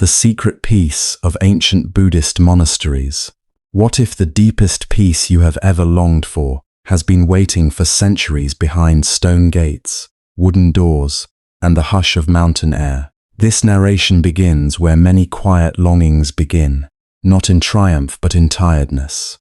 the secret peace of ancient Buddhist monasteries. What if the deepest peace you have ever longed for has been waiting for centuries behind stone gates, wooden doors, and the hush of mountain air? This narration begins where many quiet longings begin, not in triumph but in tiredness.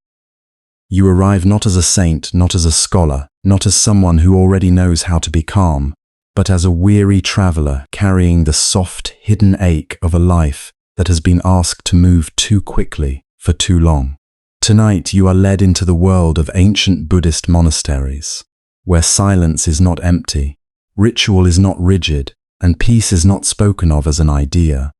You arrive not as a saint, not as a scholar, not as someone who already knows how to be calm, but as a weary traveler carrying the soft, hidden ache of a life that has been asked to move too quickly for too long. Tonight you are led into the world of ancient Buddhist monasteries, where silence is not empty, ritual is not rigid, and peace is not spoken of as an idea,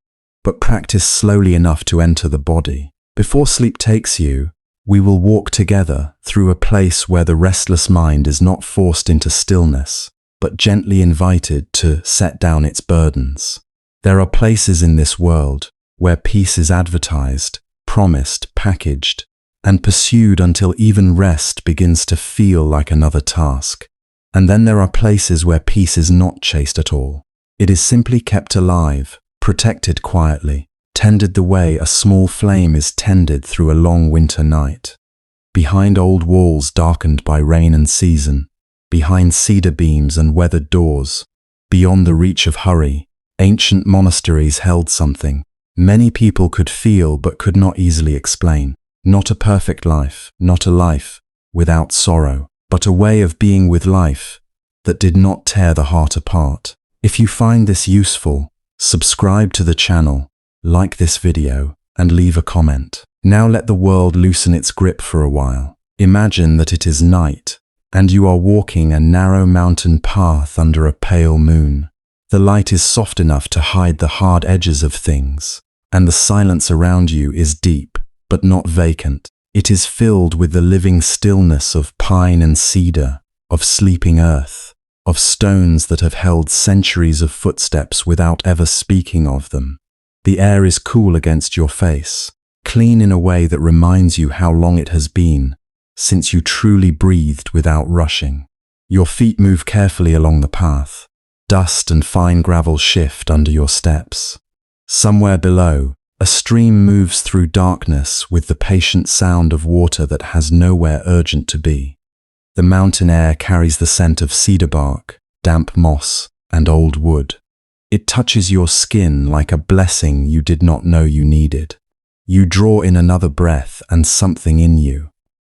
but practiced slowly enough to enter the body. Before sleep takes you, we will walk together through a place where the restless mind is not forced into stillness, but gently invited to set down its burdens. There are places in this world where peace is advertised, promised, packaged, and pursued until even rest begins to feel like another task. And then there are places where peace is not chased at all. It is simply kept alive, protected quietly, tended the way a small flame is tended through a long winter night. Behind old walls darkened by rain and season, behind cedar beams and weathered doors, beyond the reach of hurry, ancient monasteries held something many people could feel but could not easily explain. Not a perfect life, not a life without sorrow, but a way of being with life that did not tear the heart apart. If you find this useful, subscribe to the channel, like this video, and leave a comment. Now let the world loosen its grip for a while. Imagine that it is night, and you are walking a narrow mountain path under a pale moon. The light is soft enough to hide the hard edges of things, and the silence around you is deep, but not vacant. It is filled with the living stillness of pine and cedar, of sleeping earth, of stones that have held centuries of footsteps without ever speaking of them. The air is cool against your face, clean in a way that reminds you how long it has been since you truly breathed without rushing. Your feet move carefully along the path. Dust and fine gravel shift under your steps. Somewhere below, a stream moves through darkness with the patient sound of water that has nowhere urgent to be. The mountain air carries the scent of cedar bark, damp moss, and old wood. It touches your skin like a blessing you did not know you needed. You draw in another breath and something in you,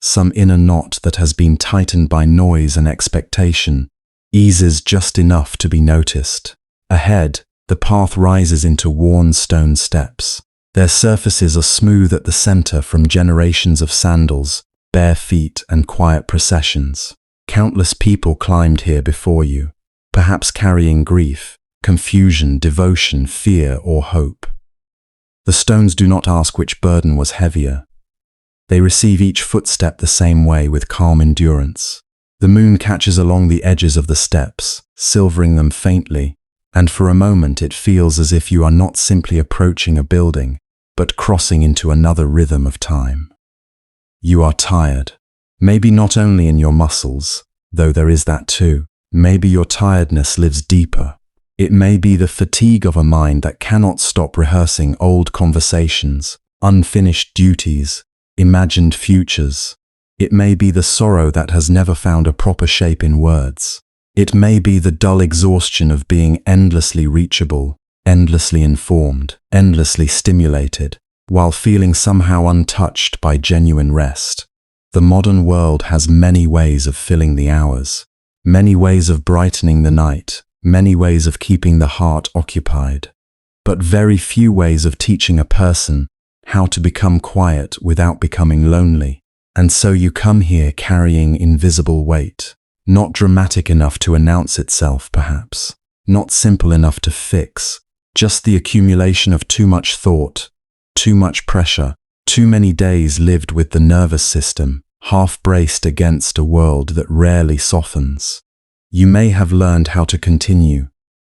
some inner knot that has been tightened by noise and expectation, eases just enough to be noticed. Ahead, the path rises into worn stone steps. Their surfaces are smooth at the center from generations of sandals, bare feet, and quiet processions. Countless people climbed here before you, perhaps carrying grief, confusion, devotion, fear, or hope. The stones do not ask which burden was heavier. They receive each footstep the same way with calm endurance. The moon catches along the edges of the steps, silvering them faintly, and for a moment it feels as if you are not simply approaching a building, but crossing into another rhythm of time. You are tired. Maybe not only in your muscles, though there is that too. Maybe your tiredness lives deeper. It may be the fatigue of a mind that cannot stop rehearsing old conversations, unfinished duties, imagined futures. It may be the sorrow that has never found a proper shape in words. It may be the dull exhaustion of being endlessly reachable, endlessly informed, endlessly stimulated, while feeling somehow untouched by genuine rest. The modern world has many ways of filling the hours, many ways of brightening the night, many ways of keeping the heart occupied, but very few ways of teaching a person how to become quiet without becoming lonely. And so you come here carrying invisible weight, not dramatic enough to announce itself perhaps, not simple enough to fix, just the accumulation of too much thought, too much pressure, too many days lived with the nervous system, half braced against a world that rarely softens. You may have learned how to continue,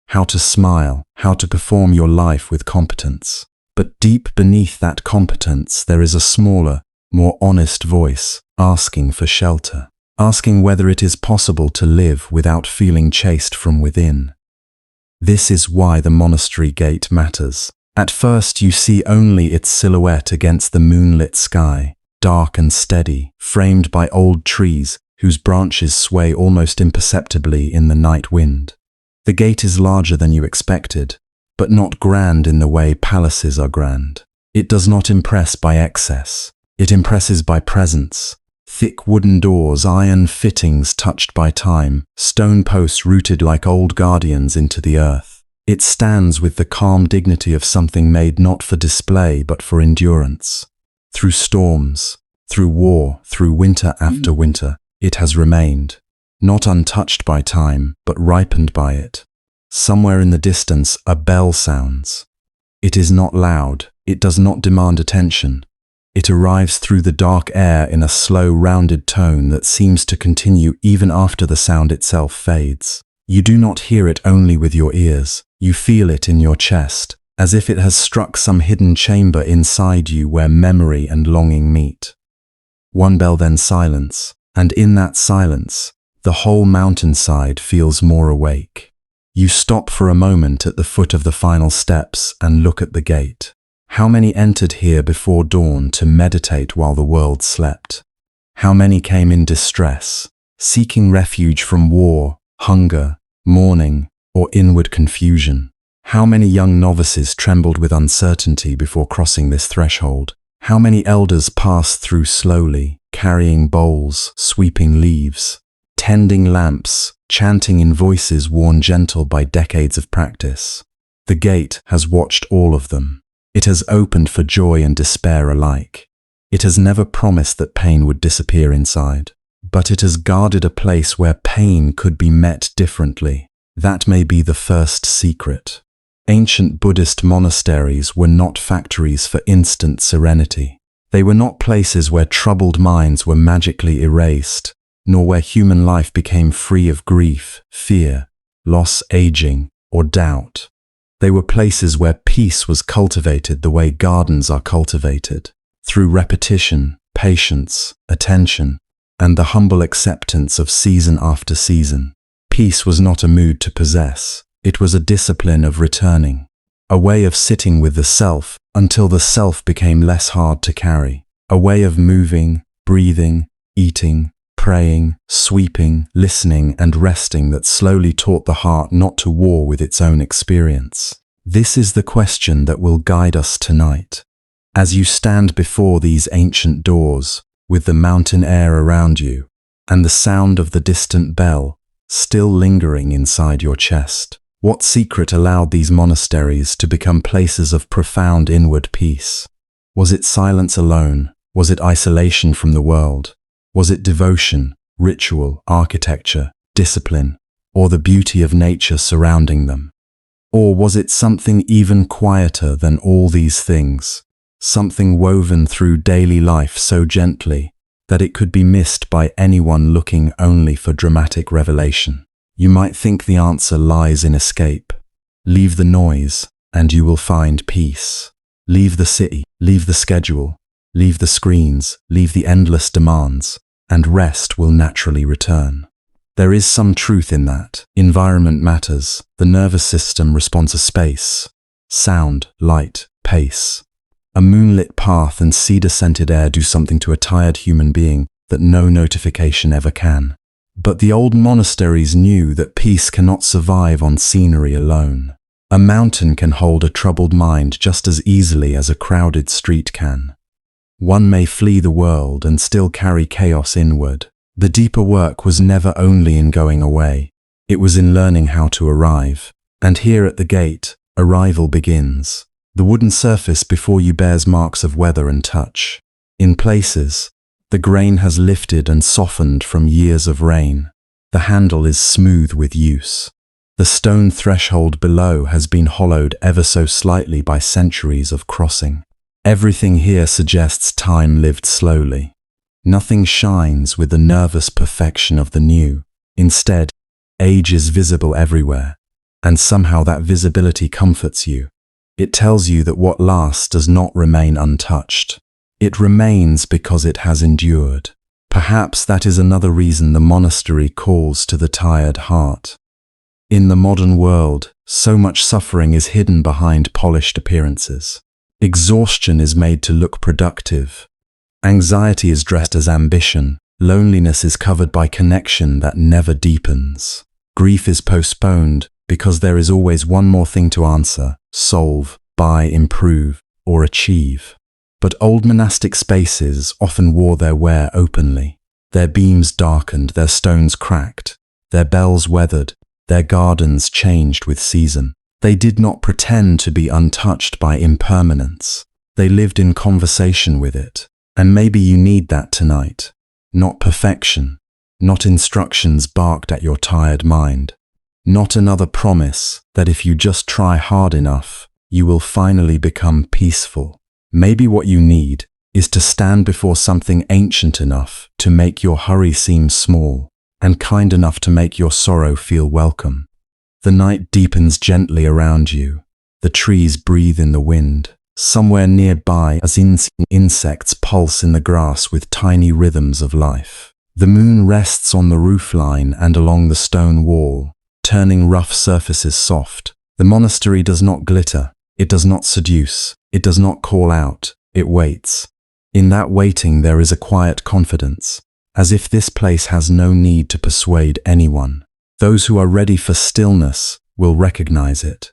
how to smile, how to perform your life with competence. But deep beneath that competence there is a smaller, more honest voice asking for shelter, asking whether it is possible to live without feeling chased from within. This is why the monastery gate matters. At first you see only its silhouette against the moonlit sky, dark and steady, framed by old trees whose branches sway almost imperceptibly in the night wind. The gate is larger than you expected, but not grand in the way palaces are grand. It does not impress by excess. It impresses by presence. Thick wooden doors, iron fittings touched by time, stone posts rooted like old guardians into the earth. It stands with the calm dignity of something made not for display but for endurance. Through storms, through war, through winter after winter, it has remained, not untouched by time, but ripened by it. Somewhere in the distance, a bell sounds. It is not loud. It does not demand attention. It arrives through the dark air in a slow, rounded tone that seems to continue even after the sound itself fades. You do not hear it only with your ears. You feel it in your chest, as if it has struck some hidden chamber inside you where memory and longing meet. One bell, then silence, and in that silence, the whole mountainside feels more awake. You stop for a moment at the foot of the final steps and look at the gate. How many entered here before dawn to meditate while the world slept? How many came in distress, seeking refuge from war, hunger, mourning, or inward confusion? How many young novices trembled with uncertainty before crossing this threshold? How many elders passed through slowly, carrying bowls, sweeping leaves, tending lamps, chanting in voices worn gentle by decades of practice? The gate has watched all of them. It has opened for joy and despair alike. It has never promised that pain would disappear inside, but it has guarded a place where pain could be met differently. That may be the first secret. Ancient Buddhist monasteries were not factories for instant serenity. They were not places where troubled minds were magically erased, nor where human life became free of grief, fear, loss, aging, or doubt. They were places where peace was cultivated the way gardens are cultivated, through repetition, patience, attention, and the humble acceptance of season after season. Peace was not a mood to possess. It was a discipline of returning, a way of sitting with the self until the self became less hard to carry, a way of moving, breathing, eating, praying, sweeping, listening, and resting that slowly taught the heart not to war with its own experience. This is the question that will guide us tonight. As you stand before these ancient doors, with the mountain air around you, and the sound of the distant bell still lingering inside your chest, what secret allowed these monasteries to become places of profound inward peace? Was it silence alone? Was it isolation from the world? Was it devotion, ritual, architecture, discipline, or the beauty of nature surrounding them? Or was it something even quieter than all these things, something woven through daily life so gently that it could be missed by anyone looking only for dramatic revelation? You might think the answer lies in escape. Leave the noise, and you will find peace. Leave the city, leave the schedule, leave the screens, leave the endless demands, and rest will naturally return. There is some truth in that. Environment matters. The nervous system responds to space, sound, light, pace. A moonlit path and cedar-scented air do something to a tired human being that no notification ever can. But the old monasteries knew that peace cannot survive on scenery alone. A mountain can hold a troubled mind just as easily as a crowded street can. One may flee the world and still carry chaos inward. The deeper work was never only in going away. It was in learning how to arrive. And here at the gate, arrival begins. The wooden surface before you bears marks of weather and touch. In places, the grain has lifted and softened from years of rain. The handle is smooth with use. The stone threshold below has been hollowed ever so slightly by centuries of crossing. Everything here suggests time lived slowly. Nothing shines with the nervous perfection of the new. Instead, age is visible everywhere, and somehow that visibility comforts you. It tells you that what lasts does not remain untouched. It remains because it has endured. Perhaps that is another reason the monastery calls to the tired heart. In the modern world, So much suffering is hidden behind polished appearances. Exhaustion is made to look productive. Anxiety is dressed as ambition. Loneliness is covered by connection that never deepens. Grief is postponed because there is always one more thing to answer, solve, buy, improve, or achieve. But old monastic spaces often wore their wear openly. Their beams darkened, their stones cracked, their bells weathered, their gardens changed with season. They did not pretend to be untouched by impermanence. They lived in conversation with it. And maybe you need that tonight. Not perfection, not instructions barked at your tired mind, not another promise that if you just try hard enough, you will finally become peaceful. Maybe what you need is to stand before something ancient enough to make your hurry seem small, and kind enough to make your sorrow feel welcome. The night deepens gently around you. The trees breathe in the wind. Somewhere nearby, as insects pulse in the grass with tiny rhythms of life. The moon rests on the roofline and along the stone wall, turning rough surfaces soft. The monastery does not glitter. It does not seduce. It does not call out. It waits. In that waiting there is a quiet confidence, as if this place has no need to persuade anyone. Those who are ready for stillness will recognize it.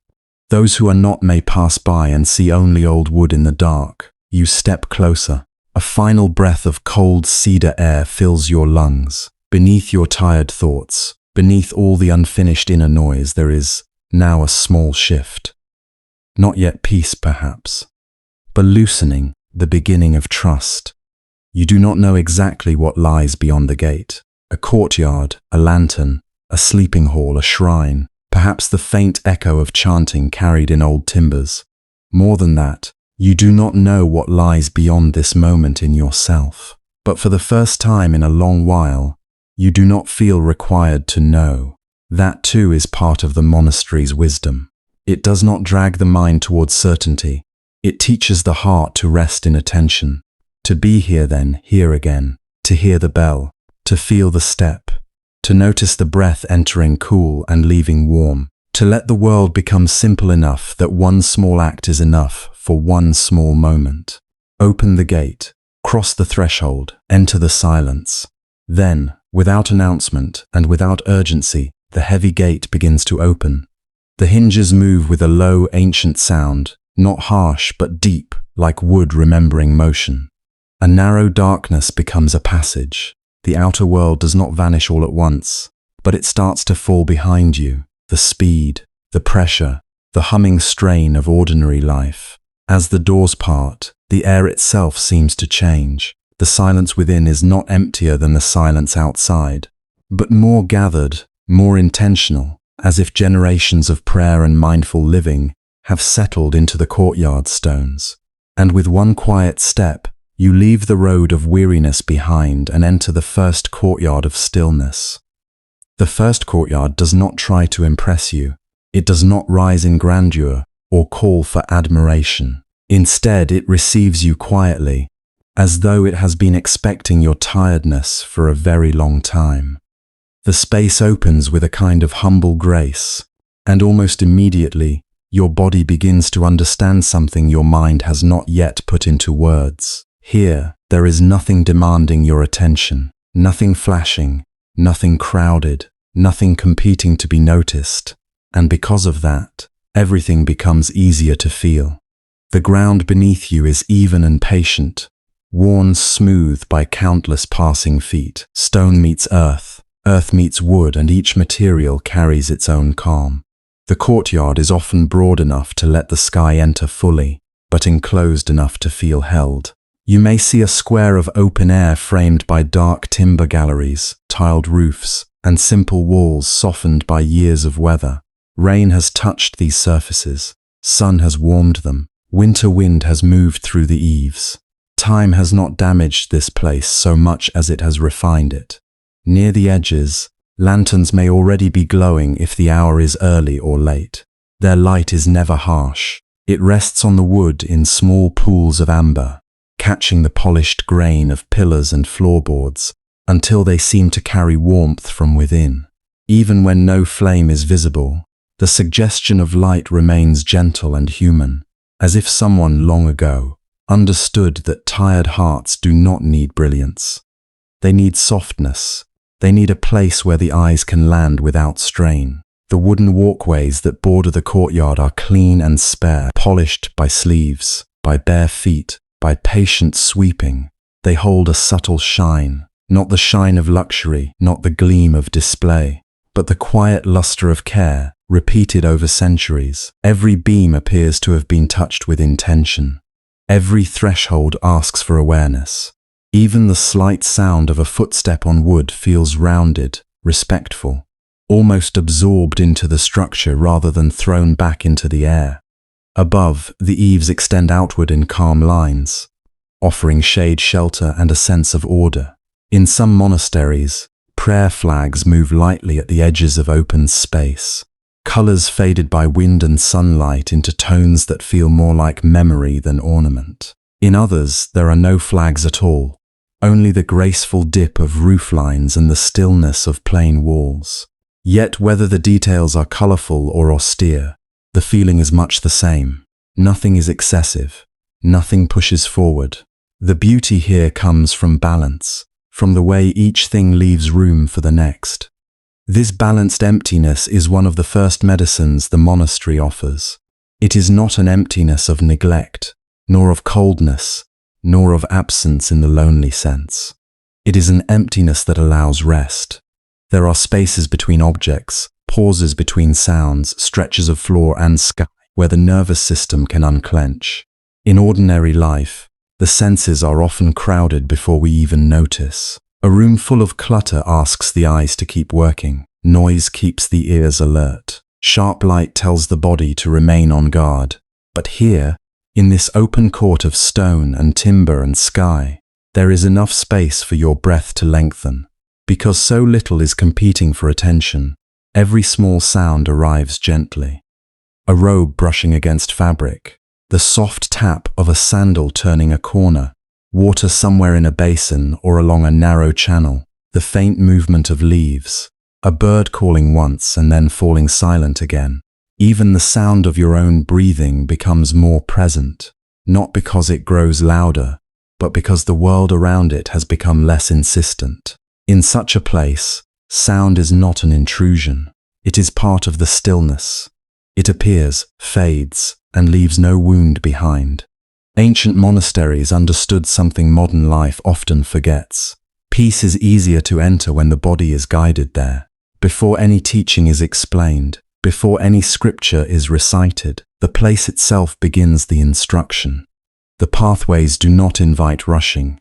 Those who are not may pass by and see only old wood in the dark. You step closer. A final breath of cold cedar air fills your lungs. Beneath your tired thoughts, beneath all the unfinished inner noise, there is now a small shift. Not yet peace, perhaps, but loosening, the beginning of trust. You do not know exactly what lies beyond the gate. A courtyard, a lantern, a sleeping hall, a shrine. Perhaps the faint echo of chanting carried in old timbers. More than that, you do not know what lies beyond this moment in yourself. But for the first time in a long while, you do not feel required to know. That too is part of the monastery's wisdom. It does not drag the mind towards certainty. It teaches the heart to rest in attention. To be here then, here again. To hear the bell. To feel the step. To notice the breath entering cool and leaving warm, to let the world become simple enough that one small act is enough for one small moment. Open the gate, cross the threshold, enter the silence. Then, without announcement and without urgency, the heavy gate begins to open. The hinges move with a low, ancient sound, not harsh but deep, like wood remembering motion. A narrow darkness becomes a passage. The outer world does not vanish all at once, but it starts to fall behind you. The speed, the pressure, the humming strain of ordinary life. As the doors part, the air itself seems to change. The silence within is not emptier than the silence outside, but more gathered, more intentional, as if generations of prayer and mindful living have settled into the courtyard stones. And with one quiet step, you leave the road of weariness behind and enter the first courtyard of stillness. The first courtyard does not try to impress you. It does not rise in grandeur or call for admiration. Instead, it receives you quietly, as though it has been expecting your tiredness for a very long time. The space opens with a kind of humble grace, and almost immediately, your body begins to understand something your mind has not yet put into words. Here, there is nothing demanding your attention, nothing flashing, nothing crowded, nothing competing to be noticed. And because of that, everything becomes easier to feel. The ground beneath you is even and patient, worn smooth by countless passing feet. Stone meets earth, earth meets wood, and each material carries its own calm. The courtyard is often broad enough to let the sky enter fully, but enclosed enough to feel held. You may see a square of open air framed by dark timber galleries, tiled roofs, and simple walls softened by years of weather. Rain has touched these surfaces. Sun has warmed them. Winter wind has moved through the eaves. Time has not damaged this place so much as it has refined it. Near the edges, lanterns may already be glowing if the hour is early or late. Their light is never harsh. It rests on the wood in small pools of amber, catching the polished grain of pillars and floorboards until they seem to carry warmth from within. Even when no flame is visible, The suggestion of light remains gentle and human, as if someone long ago understood that tired hearts do not need brilliance. They need softness. They need a place where the eyes can land without strain. The wooden walkways that border the courtyard are clean and spare, polished by sleeves, by bare feet, by patient sweeping. They hold a subtle shine, not the shine of luxury, not the gleam of display, but the quiet luster of care, repeated over centuries. Every beam appears to have been touched with intention. Every threshold asks for awareness. Even the slight sound of a footstep on wood feels rounded, respectful, almost absorbed into the structure rather than thrown back into the air. Above, the eaves extend outward in calm lines, offering shade, shelter, and a sense of order. In some monasteries, prayer flags move lightly at the edges of open space, colors faded by wind and sunlight into tones that feel more like memory than ornament. In others, there are no flags at all, only the graceful dip of roof lines and the stillness of plain walls. Yet whether the details are colorful or austere, the feeling is much the same. Nothing is excessive. Nothing pushes forward. The beauty here comes from balance, from the way each thing leaves room for the next. This balanced emptiness is one of the first medicines the monastery offers. It is not an emptiness of neglect, nor of coldness, nor of absence in the lonely sense. It is an emptiness that allows rest. There are spaces between objects, pauses between sounds, stretches of floor and sky, where the nervous system can unclench. In ordinary life, the senses are often crowded before we even notice. A room full of clutter asks the eyes to keep working. Noise keeps the ears alert. Sharp light tells the body to remain on guard. But here, in this open court of stone and timber and sky, there is enough space for your breath to lengthen. Because so little is competing for attention, every small sound arrives gently. A robe brushing against fabric, the soft tap of a sandal turning a corner, water somewhere in a basin or along a narrow channel, the faint movement of leaves, a bird calling once and then falling silent again. Even the sound of your own breathing becomes more present, not because it grows louder, but because the world around it has become less insistent. In such a place, sound is not an intrusion. It is part of the stillness. It appears, fades, and leaves no wound behind. Ancient monasteries understood something modern life often forgets. Peace is easier to enter when the body is guided there. Before any teaching is explained, before any scripture is recited, the place itself begins the instruction. The pathways do not invite rushing.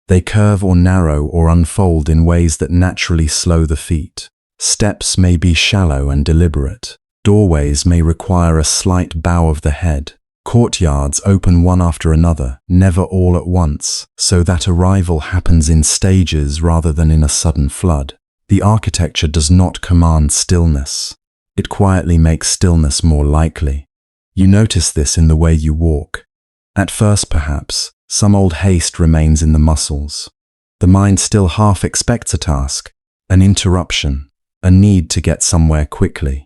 They curve or narrow or unfold in ways that naturally slow the feet. Steps may be shallow and deliberate. Doorways may require a slight bow of the head. Courtyards open one after another, never all at once, so that arrival happens in stages rather than in a sudden flood. The architecture does not command stillness. It quietly makes stillness more likely. You notice this in the way you walk. At first, perhaps, some old haste remains in the muscles. The mind still half expects a task, an interruption, a need to get somewhere quickly.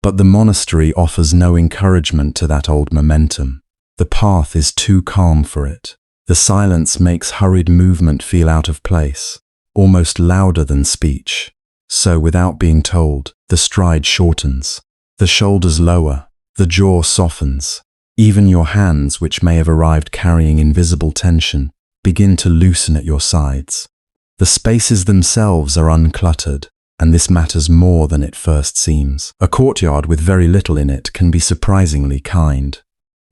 But the monastery offers no encouragement to that old momentum. The path is too calm for it. The silence makes hurried movement feel out of place, almost louder than speech. So, without being told, the stride shortens. The shoulders lower, the jaw softens. Even your hands, which may have arrived carrying invisible tension, begin to loosen at your sides. The spaces themselves are uncluttered, and this matters more than it first seems. A courtyard with very little in it can be surprisingly kind.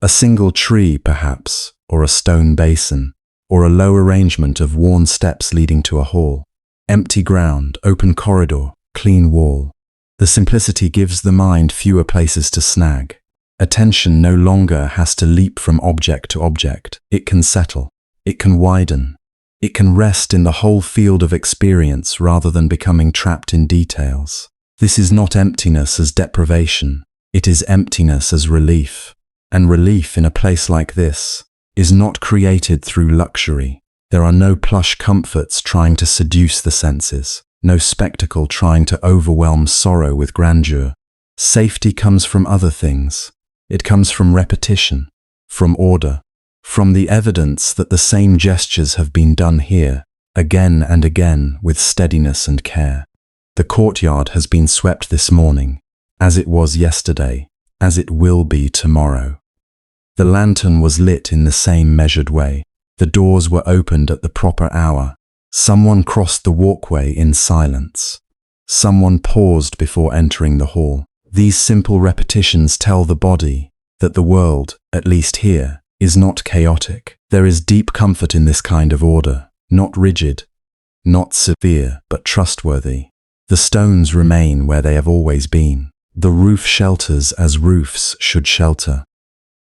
A single tree, perhaps, or a stone basin, or a low arrangement of worn steps leading to a hall. Empty ground, open corridor, clean wall. The simplicity gives the mind fewer places to snag. Attention no longer has to leap from object to object. It can settle. It can widen. It can rest in the whole field of experience rather than becoming trapped in details. This is not emptiness as deprivation. It is emptiness as relief. And relief in a place like this is not created through luxury. There are no plush comforts trying to seduce the senses, no spectacle trying to overwhelm sorrow with grandeur. Safety comes from other things. It comes from repetition, from order, from the evidence that the same gestures have been done here, again and again, with steadiness and care. The courtyard has been swept this morning, as it was yesterday, as it will be tomorrow. The lantern was lit in the same measured way. The doors were opened at the proper hour. Someone crossed the walkway in silence. Someone paused before entering the hall. These simple repetitions tell the body that the world, at least here, is not chaotic. There is deep comfort in this kind of order, not rigid, not severe, but trustworthy. The stones remain where they have always been. The roof shelters as roofs should shelter.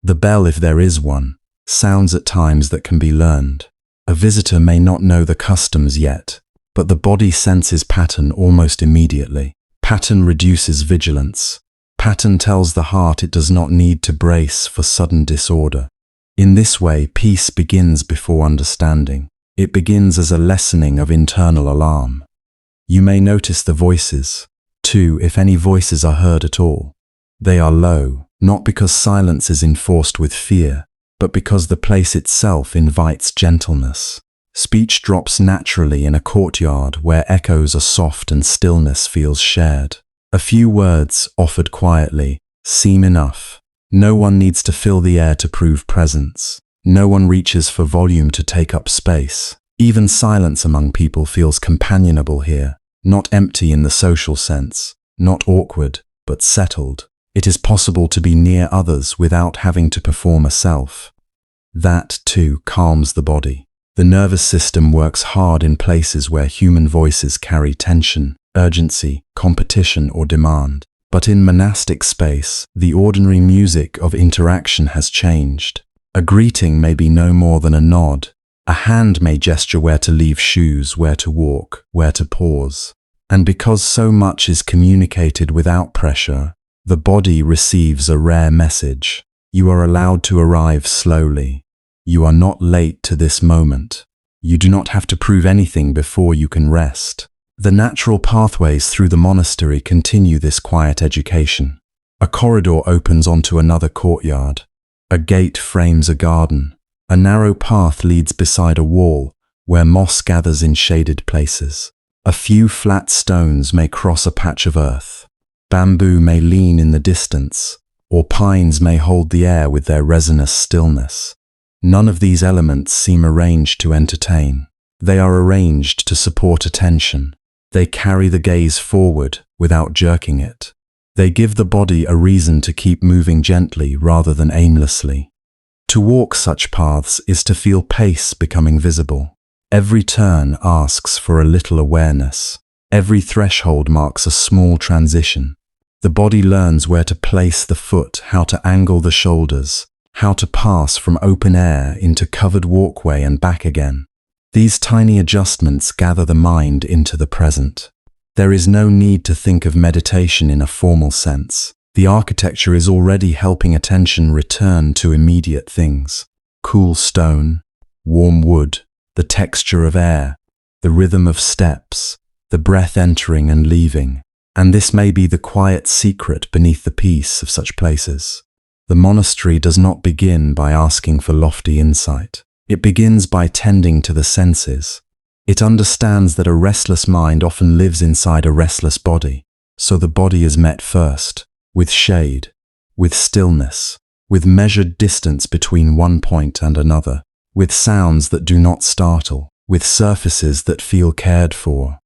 The bell, if there is one, sounds at times that can be learned. A visitor may not know the customs yet, but the body senses pattern almost immediately. Pattern reduces vigilance. Pattern tells the heart it does not need to brace for sudden disorder. In this way, peace begins before understanding. It begins as a lessening of internal alarm. You may notice the voices, too, if any voices are heard at all. They are low, not because silence is enforced with fear, but because the place itself invites gentleness. Speech drops naturally in a courtyard where echoes are soft and stillness feels shared. A few words, offered quietly, seem enough. No one needs to fill the air to prove presence. No one reaches for volume to take up space. Even silence among people feels companionable here, not empty in the social sense, not awkward, but settled. It is possible to be near others without having to perform a self. That, too, calms the body. The nervous system works hard in places where human voices carry tension, urgency, competition, or demand. But in monastic space, the ordinary music of interaction has changed. A greeting may be no more than a nod. A hand may gesture where to leave shoes, where to walk, where to pause. And because so much is communicated without pressure, the body receives a rare message. You are allowed to arrive slowly. You are not late to this moment. You do not have to prove anything before you can rest. The natural pathways through the monastery continue this quiet education. A corridor opens onto another courtyard. A gate frames a garden. A narrow path leads beside a wall where moss gathers in shaded places. A few flat stones may cross a patch of earth. Bamboo may lean in the distance, or pines may hold the air with their resinous stillness. None of these elements seem arranged to entertain. They are arranged to support attention. They carry the gaze forward without jerking it. They give the body a reason to keep moving gently rather than aimlessly. To walk such paths is to feel pace becoming visible. Every turn asks for a little awareness. Every threshold marks a small transition. The body learns where to place the foot, how to angle the shoulders, how to pass from open air into covered walkway and back again. These tiny adjustments gather the mind into the present. There is no need to think of meditation in a formal sense. The architecture is already helping attention return to immediate things. Cool stone, warm wood, the texture of air, the rhythm of steps, the breath entering and leaving. And this may be the quiet secret beneath the peace of such places. The monastery does not begin by asking for lofty insight. It begins by tending to the senses. It understands that a restless mind often lives inside a restless body, so the body is met first, with shade, with stillness, with measured distance between one point and another, with sounds that do not startle, with surfaces that feel cared for,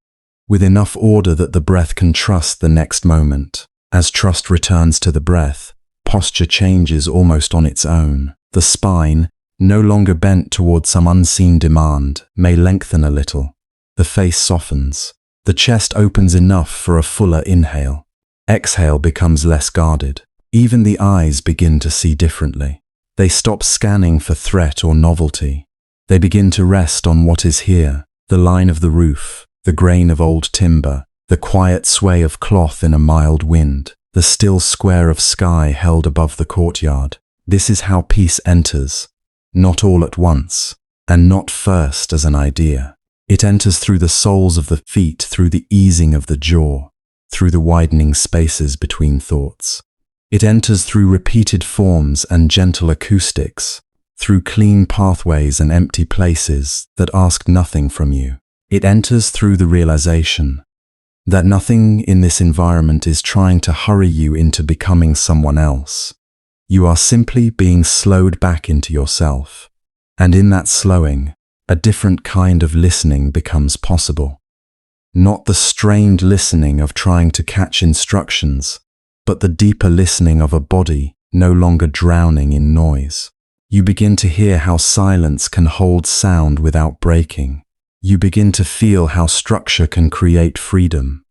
with enough order that the breath can trust the next moment. As trust returns to the breath, posture changes almost on its own. The spine, no longer bent toward some unseen demand, may lengthen a little. The face softens. The chest opens enough for a fuller inhale. Exhale becomes less guarded. Even the eyes begin to see differently. They stop scanning for threat or novelty. They begin to rest on what is here, the line of the roof, the grain of old timber, the quiet sway of cloth in a mild wind, the still square of sky held above the courtyard. This is how peace enters, not all at once, and not first as an idea. It enters through the soles of the feet, through the easing of the jaw, through the widening spaces between thoughts. It enters through repeated forms and gentle acoustics, through clean pathways and empty places that ask nothing from you. It enters through the realization that nothing in this environment is trying to hurry you into becoming someone else. You are simply being slowed back into yourself. And in that slowing, a different kind of listening becomes possible. Not the strained listening of trying to catch instructions, but the deeper listening of a body no longer drowning in noise. You begin to hear how silence can hold sound without breaking. You begin to feel how structure can create freedom.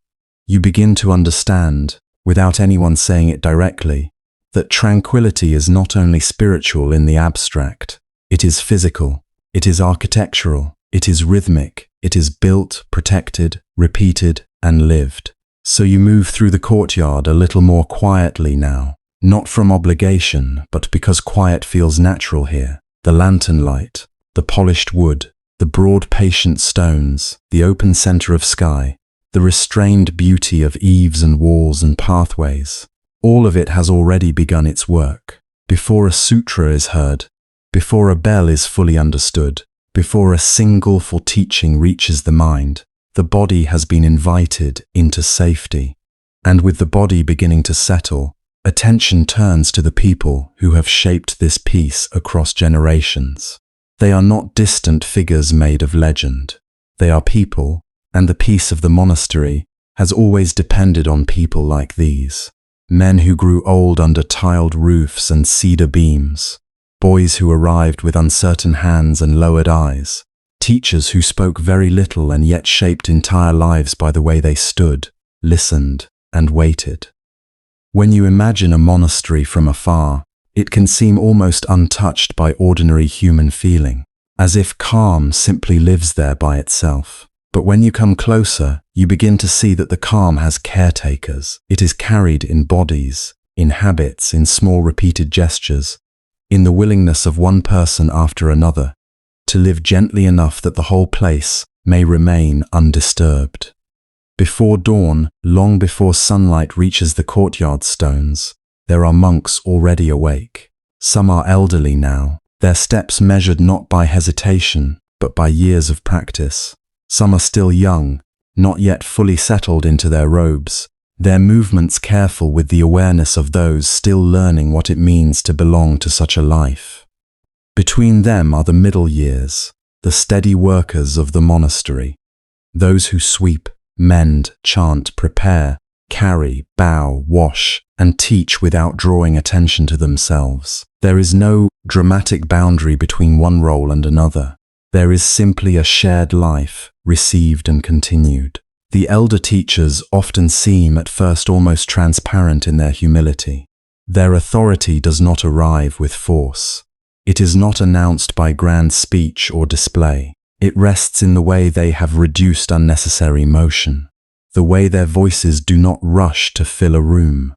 You begin to understand, without anyone saying it directly, that tranquility is not only spiritual in the abstract. It is physical, it is architectural, it is rhythmic, it is built, protected, repeated, and lived. So you move through the courtyard a little more quietly now, not from obligation, but because quiet feels natural here. The lantern light, the polished wood, the broad patient stones, the open center of sky, the restrained beauty of eaves and walls and pathways, all of it has already begun its work. Before a sutra is heard, before a bell is fully understood, before a single full teaching reaches the mind, the body has been invited into safety. And with the body beginning to settle, attention turns to the people who have shaped this peace across generations. They are not distant figures made of legend. They are people, and the peace of the monastery has always depended on people like these. Men who grew old under tiled roofs and cedar beams. Boys who arrived with uncertain hands and lowered eyes. Teachers who spoke very little and yet shaped entire lives by the way they stood, listened, and waited. When you imagine a monastery from afar, it can seem almost untouched by ordinary human feeling, as if calm simply lives there by itself. But when you come closer, you begin to see that the calm has caretakers. It is carried in bodies, in habits, in small repeated gestures, in the willingness of one person after another to live gently enough that the whole place may remain undisturbed. Before dawn, long before sunlight reaches the courtyard stones, there are monks already awake. Some are elderly now, their steps measured not by hesitation, but by years of practice. Some are still young, not yet fully settled into their robes, their movements careful with the awareness of those still learning what it means to belong to such a life. Between them are the middle years, the steady workers of the monastery, those who sweep, mend, chant, prepare, carry, bow, wash, and teach without drawing attention to themselves. There is no dramatic boundary between one role and another. There is simply a shared life, received and continued. The elder teachers often seem at first almost transparent in their humility. Their authority does not arrive with force. It is not announced by grand speech or display. It rests in the way they have reduced unnecessary motion, the way their voices do not rush to fill a room,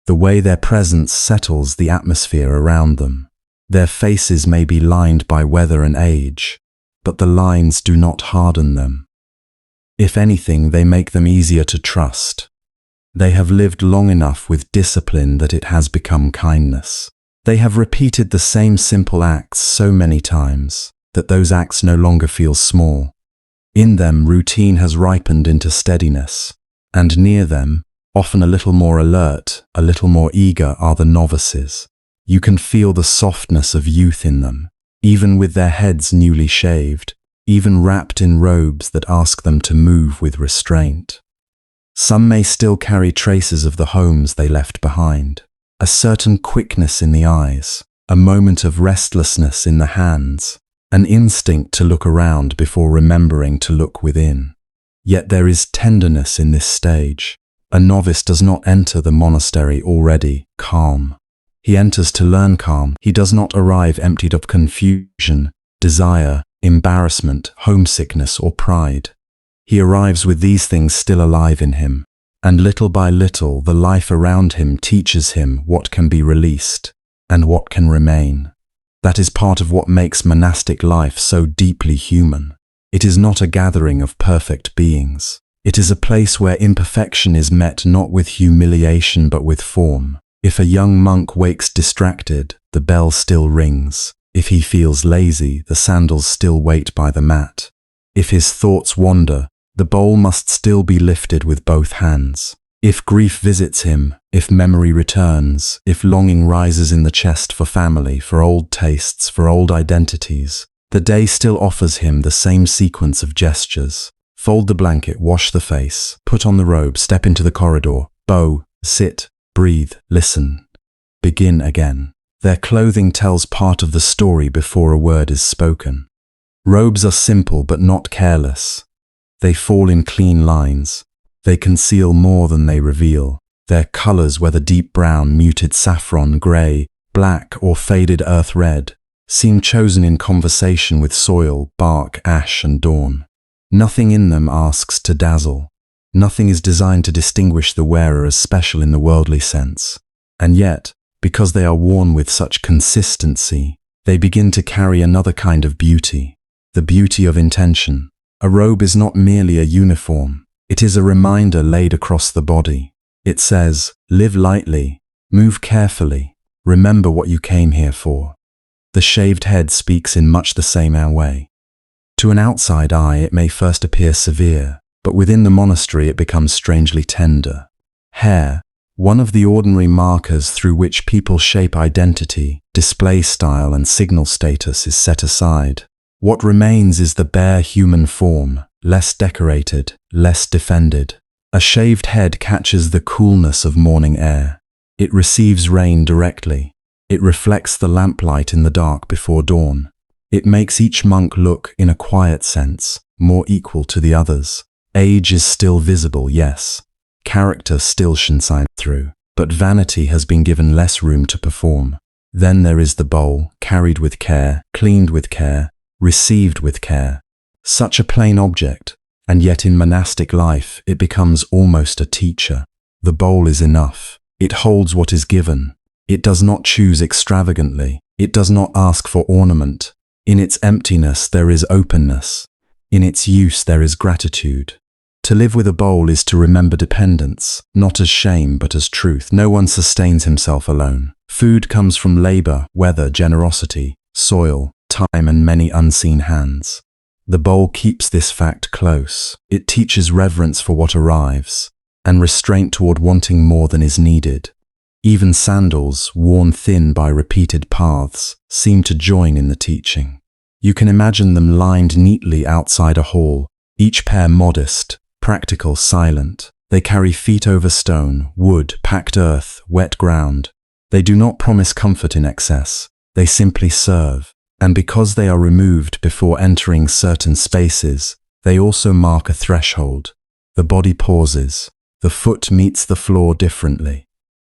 the way their presence settles the atmosphere around them. Their faces may be lined by weather and age, but the lines do not harden them. If anything, they make them easier to trust. They have lived long enough with discipline that it has become kindness. They have repeated the same simple acts so many times that those acts no longer feel small. In them, routine has ripened into steadiness, and near them, often a little more alert, a little more eager, are the novices. You can feel the softness of youth in them, even with their heads newly shaved, even wrapped in robes that ask them to move with restraint. Some may still carry traces of the homes they left behind. A certain quickness in the eyes, a moment of restlessness in the hands, an instinct to look around before remembering to look within. Yet there is tenderness in this stage. A novice does not enter the monastery already calm. He enters to learn calm. He does not arrive emptied of confusion, desire, embarrassment, homesickness, or pride. He arrives with these things still alive in him. And little by little, the life around him teaches him what can be released and what can remain. That is part of what makes monastic life so deeply human. It is not a gathering of perfect beings. It is a place where imperfection is met not with humiliation but with form. If a young monk wakes distracted, the bell still rings. If he feels lazy, the sandals still wait by the mat. If his thoughts wander, the bowl must still be lifted with both hands. If grief visits him, if memory returns, if longing rises in the chest for family, for old tastes, for old identities, the day still offers him the same sequence of gestures. Fold the blanket, wash the face, put on the robe, step into the corridor, bow, sit, breathe, listen, begin again. Their clothing tells part of the story before a word is spoken. Robes are simple but not careless. They fall in clean lines. They conceal more than they reveal. Their colors, whether deep brown, muted saffron, gray, black, or faded earth red, seem chosen in conversation with soil, bark, ash, and dawn. Nothing in them asks to dazzle. Nothing is designed to distinguish the wearer as special in the worldly sense. And yet, because they are worn with such consistency, they begin to carry another kind of beauty, the beauty of intention. A robe is not merely a uniform. It is a reminder laid across the body. It says, live lightly, move carefully, remember what you came here for. The shaved head speaks in much the same way. To an outside eye, it may first appear severe, but within the monastery it becomes strangely tender. Hair, one of the ordinary markers through which people shape identity, display style, and signal status, is set aside. What remains is the bare human form, less decorated, less defended. A shaved head catches the coolness of morning air. It receives rain directly. It reflects the lamplight in the dark before dawn. It makes each monk look, in a quiet sense, more equal to the others. Age is still visible, yes. Character still shines through, but vanity has been given less room to perform. Then there is the bowl, carried with care, cleaned with care, received with care. Such a plain object, and yet in monastic life it becomes almost a teacher. The bowl is enough. It holds what is given. It does not choose extravagantly. It does not ask for ornament. In its emptiness there is openness. In its use there is gratitude. To live with a bowl is to remember dependence, not as shame but as truth. No one sustains himself alone. Food comes from labor, weather, generosity, soil, time, and many unseen hands. The bowl keeps this fact close. It teaches reverence for what arrives, and restraint toward wanting more than is needed. Even sandals, worn thin by repeated paths, seem to join in the teaching. You can imagine them lined neatly outside a hall, each pair modest, practical, silent. They carry feet over stone, wood, packed earth, wet ground. They do not promise comfort in excess. They simply serve. And because they are removed before entering certain spaces, they also mark a threshold. The body pauses. The foot meets the floor differently.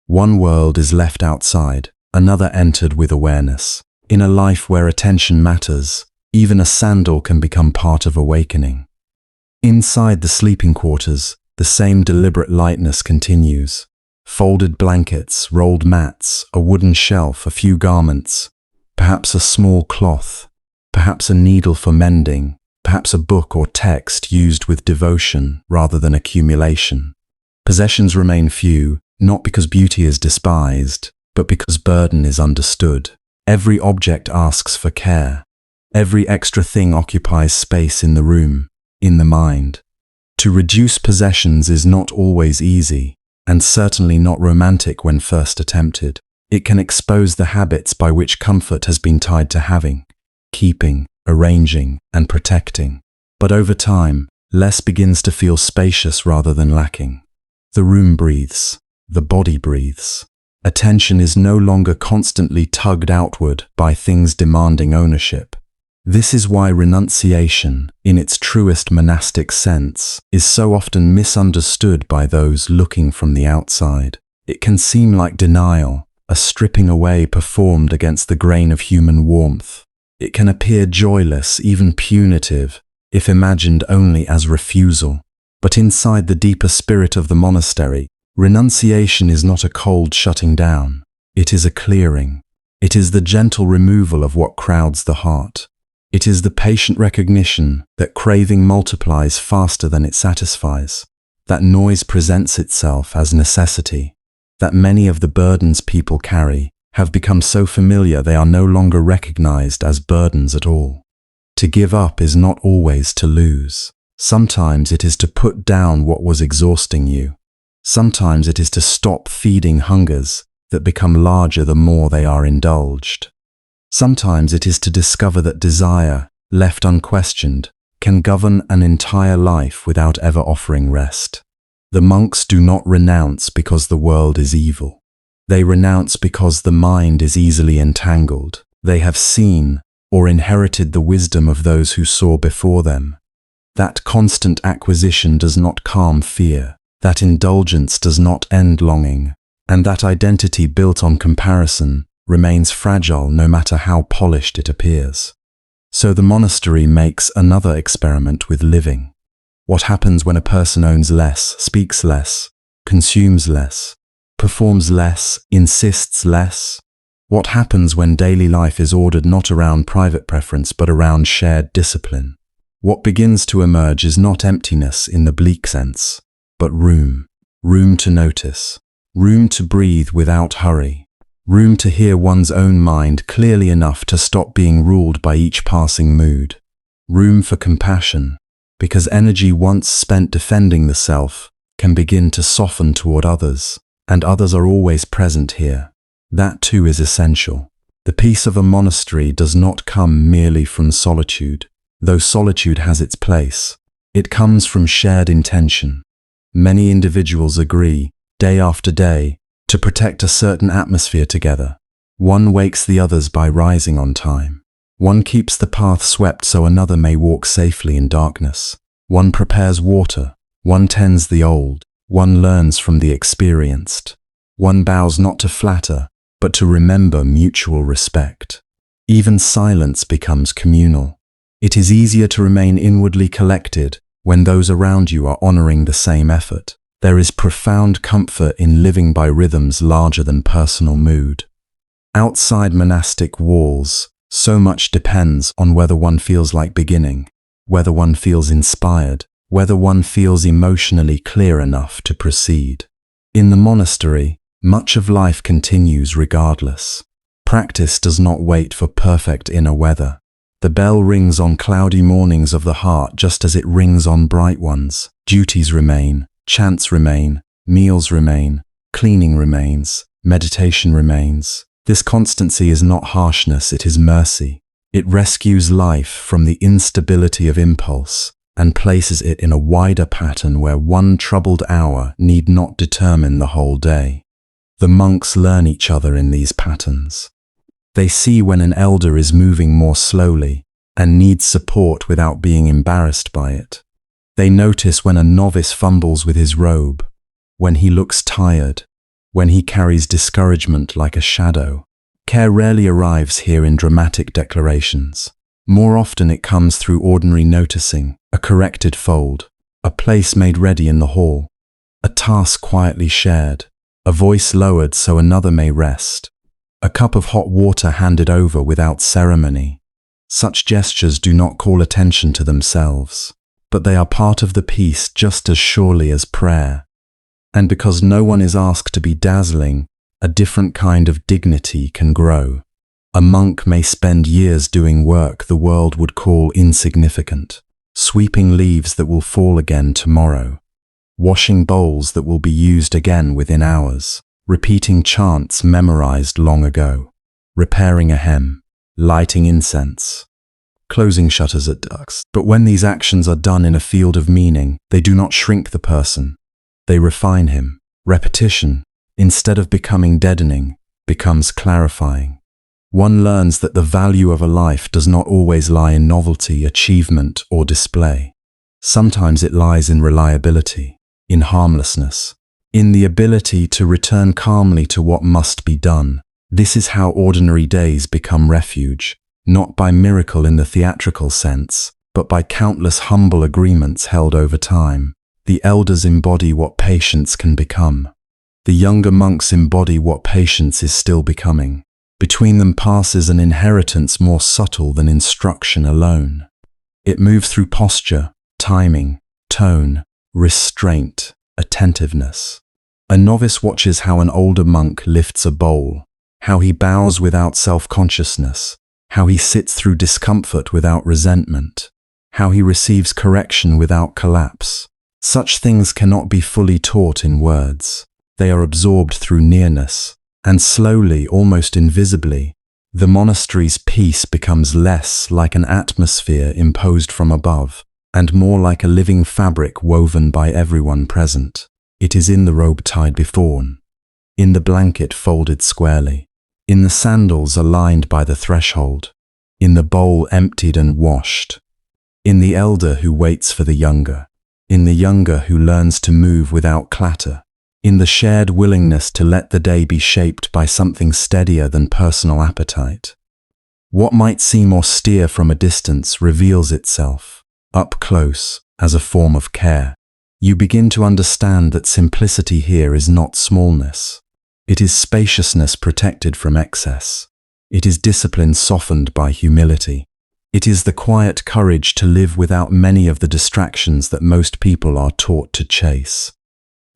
One world is left outside, another entered with awareness. In a life where attention matters, even a sandal can become part of awakening. Inside the sleeping quarters, the same deliberate lightness continues. Folded blankets, rolled mats, a wooden shelf, a few garments, perhaps a small cloth, perhaps a needle for mending, perhaps a book or text used with devotion rather than accumulation. Possessions remain few, not because beauty is despised, but because burden is understood. Every object asks for care. Every extra thing occupies space in the room, in the mind. To reduce possessions is not always easy, and certainly not romantic when first attempted. It can expose the habits by which comfort has been tied to having, keeping, arranging, and protecting. But over time, less begins to feel spacious rather than lacking. The room breathes. The body breathes. Attention is no longer constantly tugged outward by things demanding ownership. This is why renunciation, in its truest monastic sense, is so often misunderstood by those looking from the outside. It can seem like denial, a stripping away performed against the grain of human warmth. It can appear joyless, even punitive, if imagined only as refusal. But inside the deeper spirit of the monastery, renunciation is not a cold shutting down. It is a clearing. It is the gentle removal of what crowds the heart. It is the patient recognition that craving multiplies faster than it satisfies, that noise presents itself as necessity, that many of the burdens people carry have become so familiar they are no longer recognized as burdens at all. To give up is not always to lose. Sometimes it is to put down what was exhausting you. Sometimes it is to stop feeding hungers that become larger the more they are indulged. Sometimes it is to discover that desire, left unquestioned, can govern an entire life without ever offering rest. The monks do not renounce because the world is evil. They renounce because the mind is easily entangled. They have seen or inherited the wisdom of those who saw before them. That constant acquisition does not calm fear. That indulgence does not end longing. And that identity built on comparison remains fragile no matter how polished it appears. So the monastery makes another experiment with living. What happens when a person owns less, speaks less, consumes less, performs less, insists less? What happens when daily life is ordered not around private preference but around shared discipline? What begins to emerge is not emptiness in the bleak sense, but room to notice, room to breathe without hurry, room to hear one's own mind clearly enough to stop being ruled by each passing mood, room for compassion, because energy once spent defending the self can begin to soften toward others, and others are always present here. That too is essential. The peace of a monastery does not come merely from solitude, though solitude has its place. It comes from shared intention. Many individuals agree, day after day, to protect a certain atmosphere together. One wakes the others by rising on time. One keeps the path swept so another may walk safely in darkness. One prepares water. One tends the old. One learns from the experienced. One bows not to flatter, but to remember mutual respect. Even silence becomes communal. It is easier to remain inwardly collected when those around you are honoring the same effort. There is profound comfort in living by rhythms larger than personal mood. Outside monastic walls, so much depends on whether one feels like beginning, whether one feels inspired, whether one feels emotionally clear enough to proceed. In the monastery, much of life continues regardless. Practice does not wait for perfect inner weather. The bell rings on cloudy mornings of the heart just as it rings on bright ones. Duties remain. Chants remain, meals remain, cleaning remains, meditation remains. This constancy is not harshness, it is mercy. It rescues life from the instability of impulse and places it in a wider pattern where one troubled hour need not determine the whole day. The monks learn each other in these patterns. They see when an elder is moving more slowly and needs support without being embarrassed by it. They notice when a novice fumbles with his robe, when he looks tired, when he carries discouragement like a shadow. Care rarely arrives here in dramatic declarations. More often it comes through ordinary noticing, a corrected fold, a place made ready in the hall, a task quietly shared, a voice lowered so another may rest, a cup of hot water handed over without ceremony. Such gestures do not call attention to themselves, but they are part of the peace just as surely as prayer. And because no one is asked to be dazzling, a different kind of dignity can grow. A monk may spend years doing work the world would call insignificant, sweeping leaves that will fall again tomorrow, washing bowls that will be used again within hours, repeating chants memorized long ago, repairing a hem, lighting incense, closing shutters at dusk. But when these actions are done in a field of meaning, they do not shrink the person. They refine him. Repetition, instead of becoming deadening, becomes clarifying. One learns that the value of a life does not always lie in novelty, achievement, or display. Sometimes it lies in reliability, in harmlessness, in the ability to return calmly to what must be done. This is how ordinary days become refuge, not by miracle in the theatrical sense, but by countless humble agreements held over time. The elders embody what patience can become. The younger monks embody what patience is still becoming. Between them passes an inheritance more subtle than instruction alone. It moves through posture, timing, tone, restraint, attentiveness. A novice watches how an older monk lifts a bowl, how he bows without self-consciousness, how he sits through discomfort without resentment, how he receives correction without collapse. Such things cannot be fully taught in words. They are absorbed through nearness, and slowly, almost invisibly, the monastery's peace becomes less like an atmosphere imposed from above, and more like a living fabric woven by everyone present. It is in the robe tied before, in the blanket folded squarely, in the sandals aligned by the threshold, in the bowl emptied and washed, in the elder who waits for the younger, in the younger who learns to move without clatter, in the shared willingness to let the day be shaped by something steadier than personal appetite. What might seem austere from a distance reveals itself, up close, as a form of care. You begin to understand that simplicity here is not smallness. It is spaciousness protected from excess. It is discipline softened by humility. It is the quiet courage to live without many of the distractions that most people are taught to chase.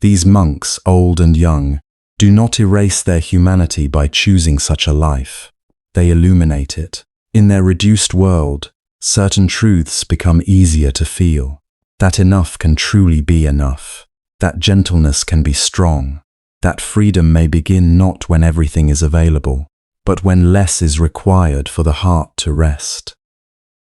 These monks, old and young, do not erase their humanity by choosing such a life. They illuminate it. In their reduced world, certain truths become easier to feel. That enough can truly be enough. That gentleness can be strong. That freedom may begin not when everything is available, but when less is required for the heart to rest.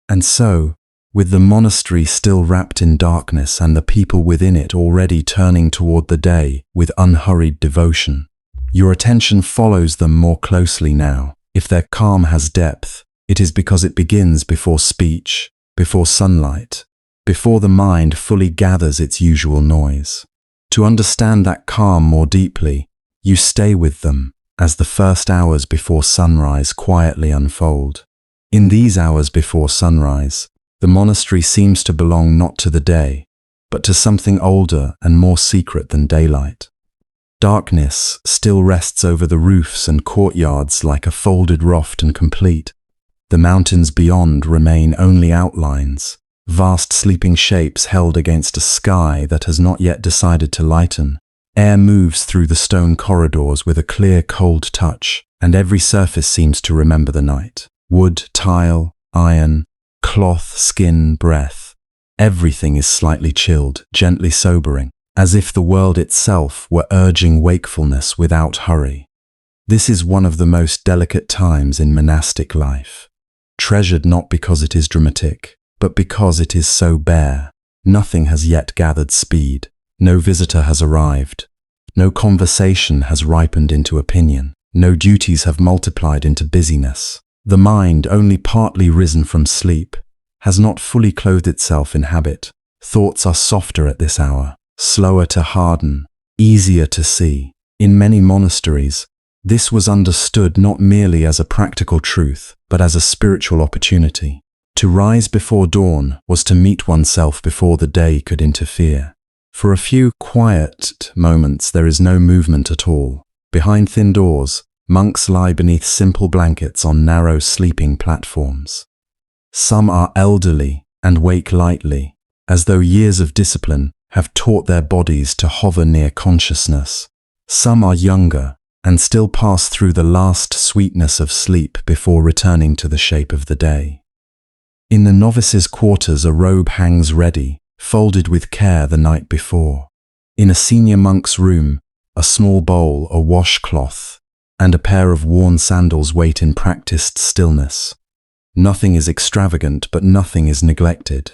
And so, with the monastery still wrapped in darkness and the people within it already turning toward the day with unhurried devotion, your attention follows them more closely now. If their calm has depth, it is because it begins before speech, before sunlight, before the mind fully gathers its usual noise. To understand that calm more deeply, you stay with them as the first hours before sunrise quietly unfold. In these hours before sunrise, the monastery seems to belong not to the day, but to something older and more secret than daylight. Darkness still rests over the roofs and courtyards like a folded raft and complete. The mountains beyond remain only outlines, vast sleeping shapes held against a sky that has not yet decided to lighten. Air moves through the stone corridors with a clear, cold touch, and every surface seems to remember the night. Wood, tile, iron, cloth, skin, breath. Everything is slightly chilled, gently sobering, as if the world itself were urging wakefulness without hurry. This is one of the most delicate times in monastic life, treasured not because it is dramatic, but because it is so bare. Nothing has yet gathered speed. No visitor has arrived. No conversation has ripened into opinion. No duties have multiplied into busyness. The mind, only partly risen from sleep, has not fully clothed itself in habit. Thoughts are softer at this hour, slower to harden, easier to see. In many monasteries, this was understood not merely as a practical truth, but as a spiritual opportunity. To rise before dawn was to meet oneself before the day could interfere. For a few quiet moments there is no movement at all. Behind thin doors, monks lie beneath simple blankets on narrow sleeping platforms. Some are elderly and wake lightly, as though years of discipline have taught their bodies to hover near consciousness. Some are younger and still pass through the last sweetness of sleep before returning to the shape of the day. In the novices' quarters a robe hangs ready, folded with care the night before. In a senior monk's room, a small bowl, a washcloth, and a pair of worn sandals wait in practiced stillness. Nothing is extravagant, but nothing is neglected.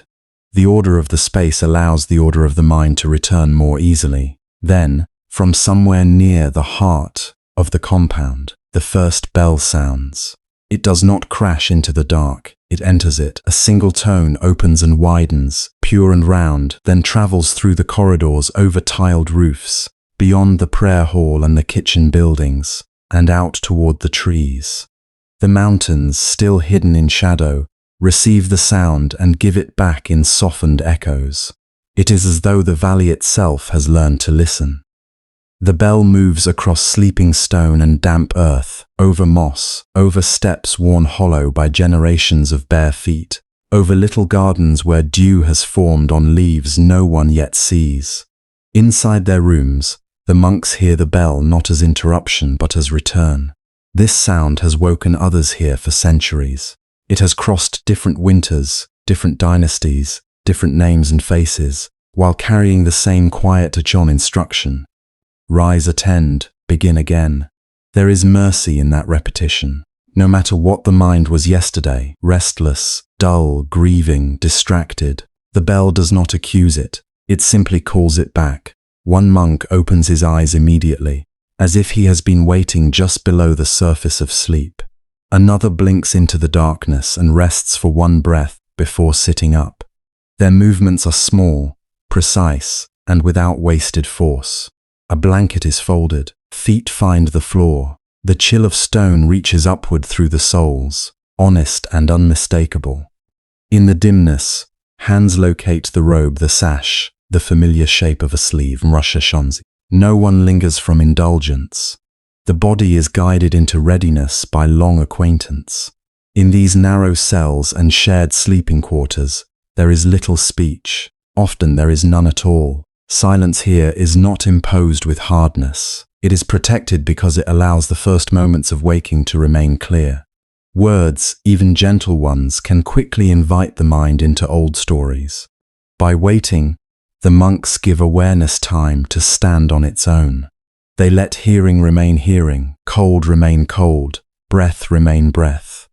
The order of the space allows the order of the mind to return more easily. Then, from somewhere near the heart of the compound, the first bell sounds. It does not crash into the dark, it enters it. A single tone opens and widens, pure and round, then travels through the corridors over tiled roofs, beyond the prayer hall and the kitchen buildings, and out toward the trees. The mountains, still hidden in shadow, receive the sound and give it back in softened echoes. It is as though the valley itself has learned to listen. The bell moves across sleeping stone and damp earth, over moss, over steps worn hollow by generations of bare feet, over little gardens where dew has formed on leaves no one yet sees. Inside their rooms, the monks hear the bell not as interruption but as return. This sound has woken others here for centuries. It has crossed different winters, different dynasties, different names and faces, while carrying the same quiet Ajahn instruction. Rise, attend, begin again. There is mercy in that repetition. No matter what the mind was yesterday, restless, dull, grieving, distracted, the bell does not accuse it. It simply calls it back. One monk opens his eyes immediately, as if he has been waiting just below the surface of sleep. Another blinks into the darkness and rests for one breath before sitting up. Their movements are small, precise, and without wasted force. A blanket is folded, feet find the floor. The chill of stone reaches upward through the soles, honest and unmistakable. In the dimness, hands locate the robe, the sash, the familiar shape of a sleeve, Rosh. No one lingers from indulgence. The body is guided into readiness by long acquaintance. In these narrow cells and shared sleeping quarters, there is little speech. Often there is none at all. Silence here is not imposed with hardness. It is protected because it allows the first moments of waking to remain clear. Words, even gentle ones, can quickly invite the mind into old stories. By waiting, the monks give awareness time to stand on its own. They let hearing remain hearing, cold remain cold, breath remain breath.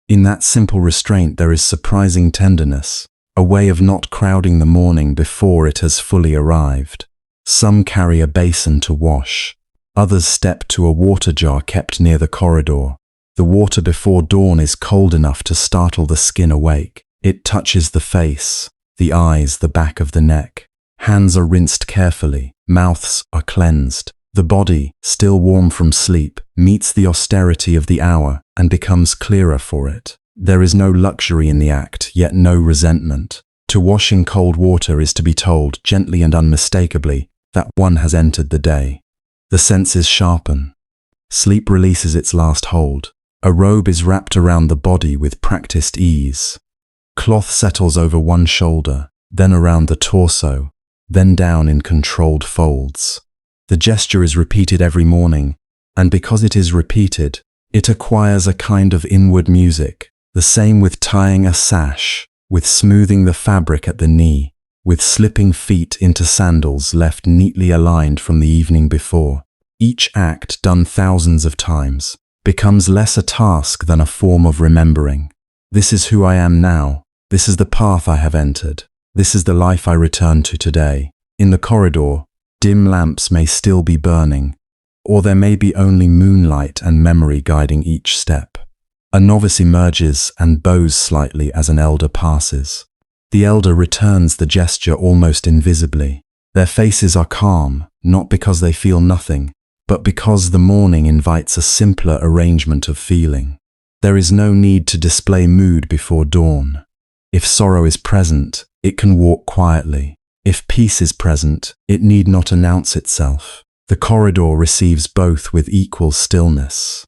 In that simple restraint there is surprising tenderness, a way of not crowding the morning before it has fully arrived. Some carry a basin to wash. Others step to a water jar kept near the corridor. The water before dawn is cold enough to startle the skin awake. It touches the face, the eyes, the back of the neck. Hands are rinsed carefully, mouths are cleansed. The body, still warm from sleep, meets the austerity of the hour and becomes clearer for it. There is no luxury in the act, yet no resentment. To wash in cold water is to be told, gently and unmistakably, that one has entered the day. The senses sharpen. Sleep releases its last hold. A robe is wrapped around the body with practiced ease. Cloth settles over one shoulder, then around the torso, then down in controlled folds. The gesture is repeated every morning, and because it is repeated, it acquires a kind of inward music. The same with tying a sash, with smoothing the fabric at the knee, with slipping feet into sandals left neatly aligned from the evening before. Each act, done thousands of times, becomes less a task than a form of remembering. This is who I am now. This is the path I have entered. This is the life I return to today. In the corridor, dim lamps may still be burning, or there may be only moonlight and memory guiding each step. A novice emerges and bows slightly as an elder passes. The elder returns the gesture almost invisibly. Their faces are calm, not because they feel nothing, but because the morning invites a simpler arrangement of feeling. There is no need to display mood before dawn. If sorrow is present, it can walk quietly. If peace is present, it need not announce itself. The corridor receives both with equal stillness.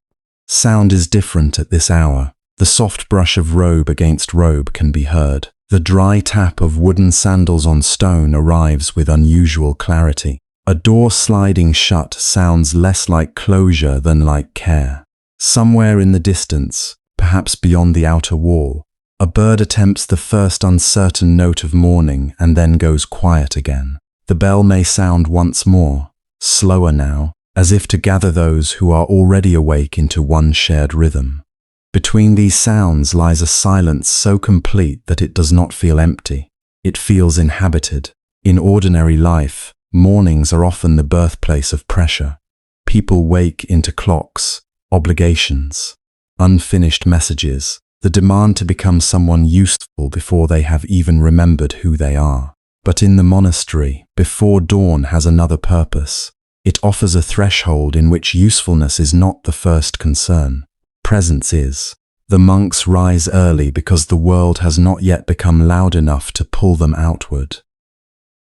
Sound is different at this hour. The soft brush of robe against robe can be heard. The dry tap of wooden sandals on stone arrives with unusual clarity. A door sliding shut sounds less like closure than like care. Somewhere in the distance, perhaps beyond the outer wall, a bird attempts the first uncertain note of morning and then goes quiet again. The bell may sound once more, slower now, as if to gather those who are already awake into one shared rhythm. Between these sounds lies a silence so complete that it does not feel empty. It feels inhabited. In ordinary life, mornings are often the birthplace of pressure. People wake into clocks, obligations, unfinished messages, the demand to become someone useful before they have even remembered who they are. But in the monastery, before dawn has another purpose. It offers a threshold in which usefulness is not the first concern. Presence is. The monks rise early because the world has not yet become loud enough to pull them outward.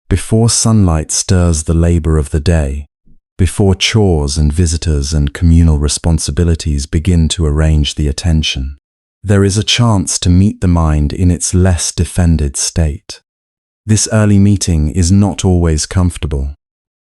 Before sunlight stirs the labor of the day, before chores and visitors and communal responsibilities begin to arrange the attention. There is a chance to meet the mind in its less defended state. This early meeting is not always comfortable.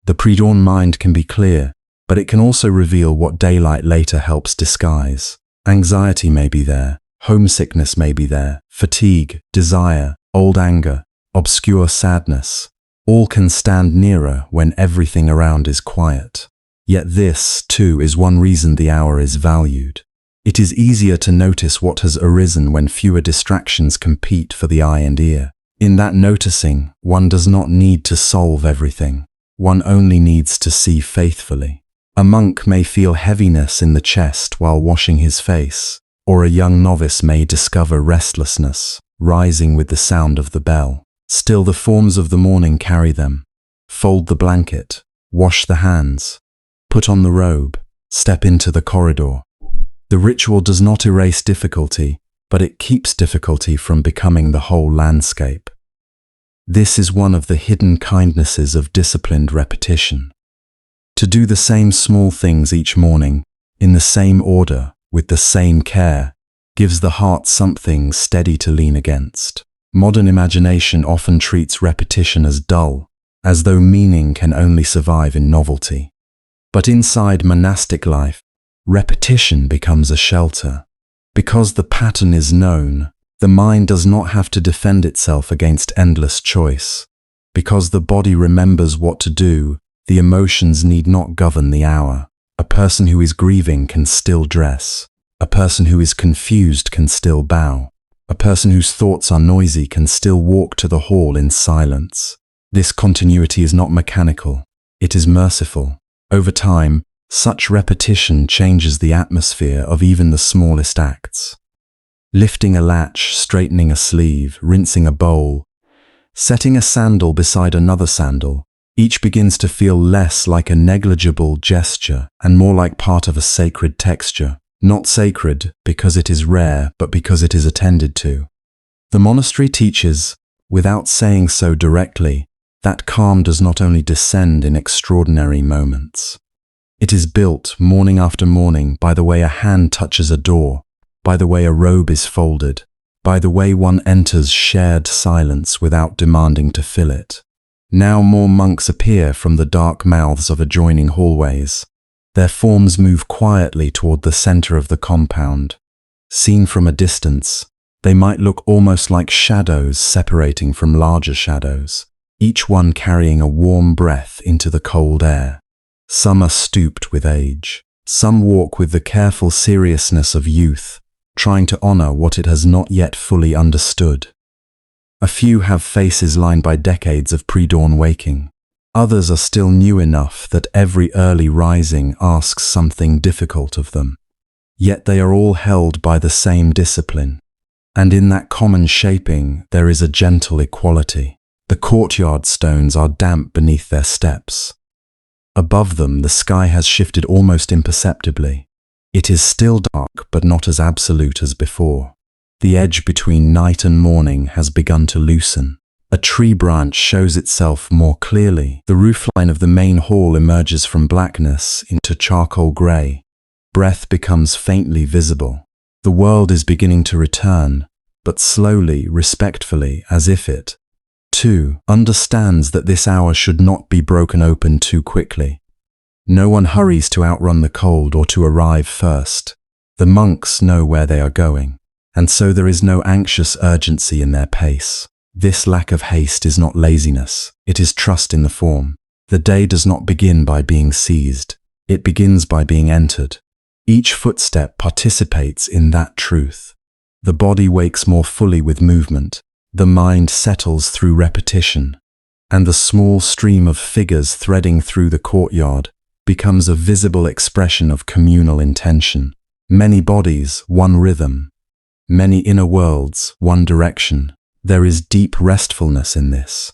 The pre-dawn mind can be clear, but it can also reveal what daylight later helps disguise. Anxiety may be there, homesickness may be there, fatigue, desire, old anger, obscure sadness. All can stand nearer when everything around is quiet. Yet this, too, is one reason the hour is valued. It is easier to notice what has arisen when fewer distractions compete for the eye and ear. In that noticing, one does not need to solve everything. One only needs to see faithfully. A monk may feel heaviness in the chest while washing his face, or a young novice may discover restlessness, rising with the sound of the bell. Still, the forms of the morning carry them. Fold the blanket, wash the hands, put on the robe, step into the corridor. The ritual does not erase difficulty, but it keeps difficulty from becoming the whole landscape. This is one of the hidden kindnesses of disciplined repetition. To do the same small things each morning, in the same order, with the same care, gives the heart something steady to lean against. Modern imagination often treats repetition as dull, as though meaning can only survive in novelty. But inside monastic life, repetition becomes a shelter. Because the pattern is known, the mind does not have to defend itself against endless choice. Because the body remembers what to do, the emotions need not govern the hour. A person who is grieving can still dress. A person who is confused can still bow. A person whose thoughts are noisy can still walk to the hall in silence. This continuity is not mechanical. It is merciful. Over time, such repetition changes the atmosphere of even the smallest acts. Lifting a latch, straightening a sleeve, rinsing a bowl, setting a sandal beside another sandal, each begins to feel less like a negligible gesture and more like part of a sacred texture. Not sacred because it is rare, but because it is attended to. The monastery teaches, without saying so directly, that calm does not only descend in extraordinary moments. It is built morning after morning by the way a hand touches a door, by the way a robe is folded, by the way one enters shared silence without demanding to fill it. Now more monks appear from the dark mouths of adjoining hallways. Their forms move quietly toward the center of the compound. Seen from a distance, they might look almost like shadows separating from larger shadows, each one carrying a warm breath into the cold air. Some are stooped with age. Some walk with the careful seriousness of youth, trying to honor what it has not yet fully understood. A few have faces lined by decades of pre-dawn waking. Others are still new enough that every early rising asks something difficult of them. Yet they are all held by the same discipline. And in that common shaping, there is a gentle equality. The courtyard stones are damp beneath their steps. Above them, the sky has shifted almost imperceptibly. It is still dark, but not as absolute as before. The edge between night and morning has begun to loosen. A tree branch shows itself more clearly. The roofline of the main hall emerges from blackness into charcoal grey. Breath becomes faintly visible. The world is beginning to return, but slowly, respectfully, as if it, too, understands that this hour should not be broken open too quickly. No one hurries to outrun the cold or to arrive first. The monks know where they are going, and so there is no anxious urgency in their pace. This lack of haste is not laziness, it is trust in the form. The day does not begin by being seized, it begins by being entered. Each footstep participates in that truth. The body wakes more fully with movement, the mind settles through repetition, and the small stream of figures threading through the courtyard becomes a visible expression of communal intention. Many bodies, one rhythm. Many inner worlds, one direction. There is deep restfulness in this,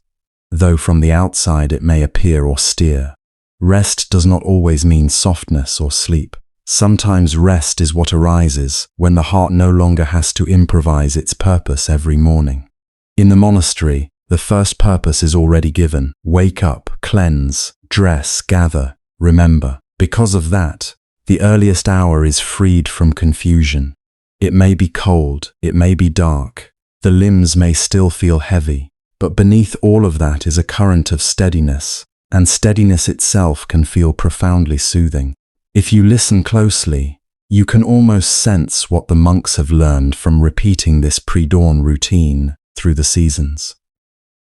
though from the outside it may appear austere. Rest does not always mean softness or sleep. Sometimes rest is what arises when the heart no longer has to improvise its purpose every morning. In the monastery, the first purpose is already given. Wake up, cleanse, dress, gather. Remember, because of that, the earliest hour is freed from confusion. It may be cold, it may be dark, the limbs may still feel heavy, but beneath all of that is a current of steadiness, and steadiness itself can feel profoundly soothing. If you listen closely, you can almost sense what the monks have learned from repeating this pre-dawn routine through the seasons.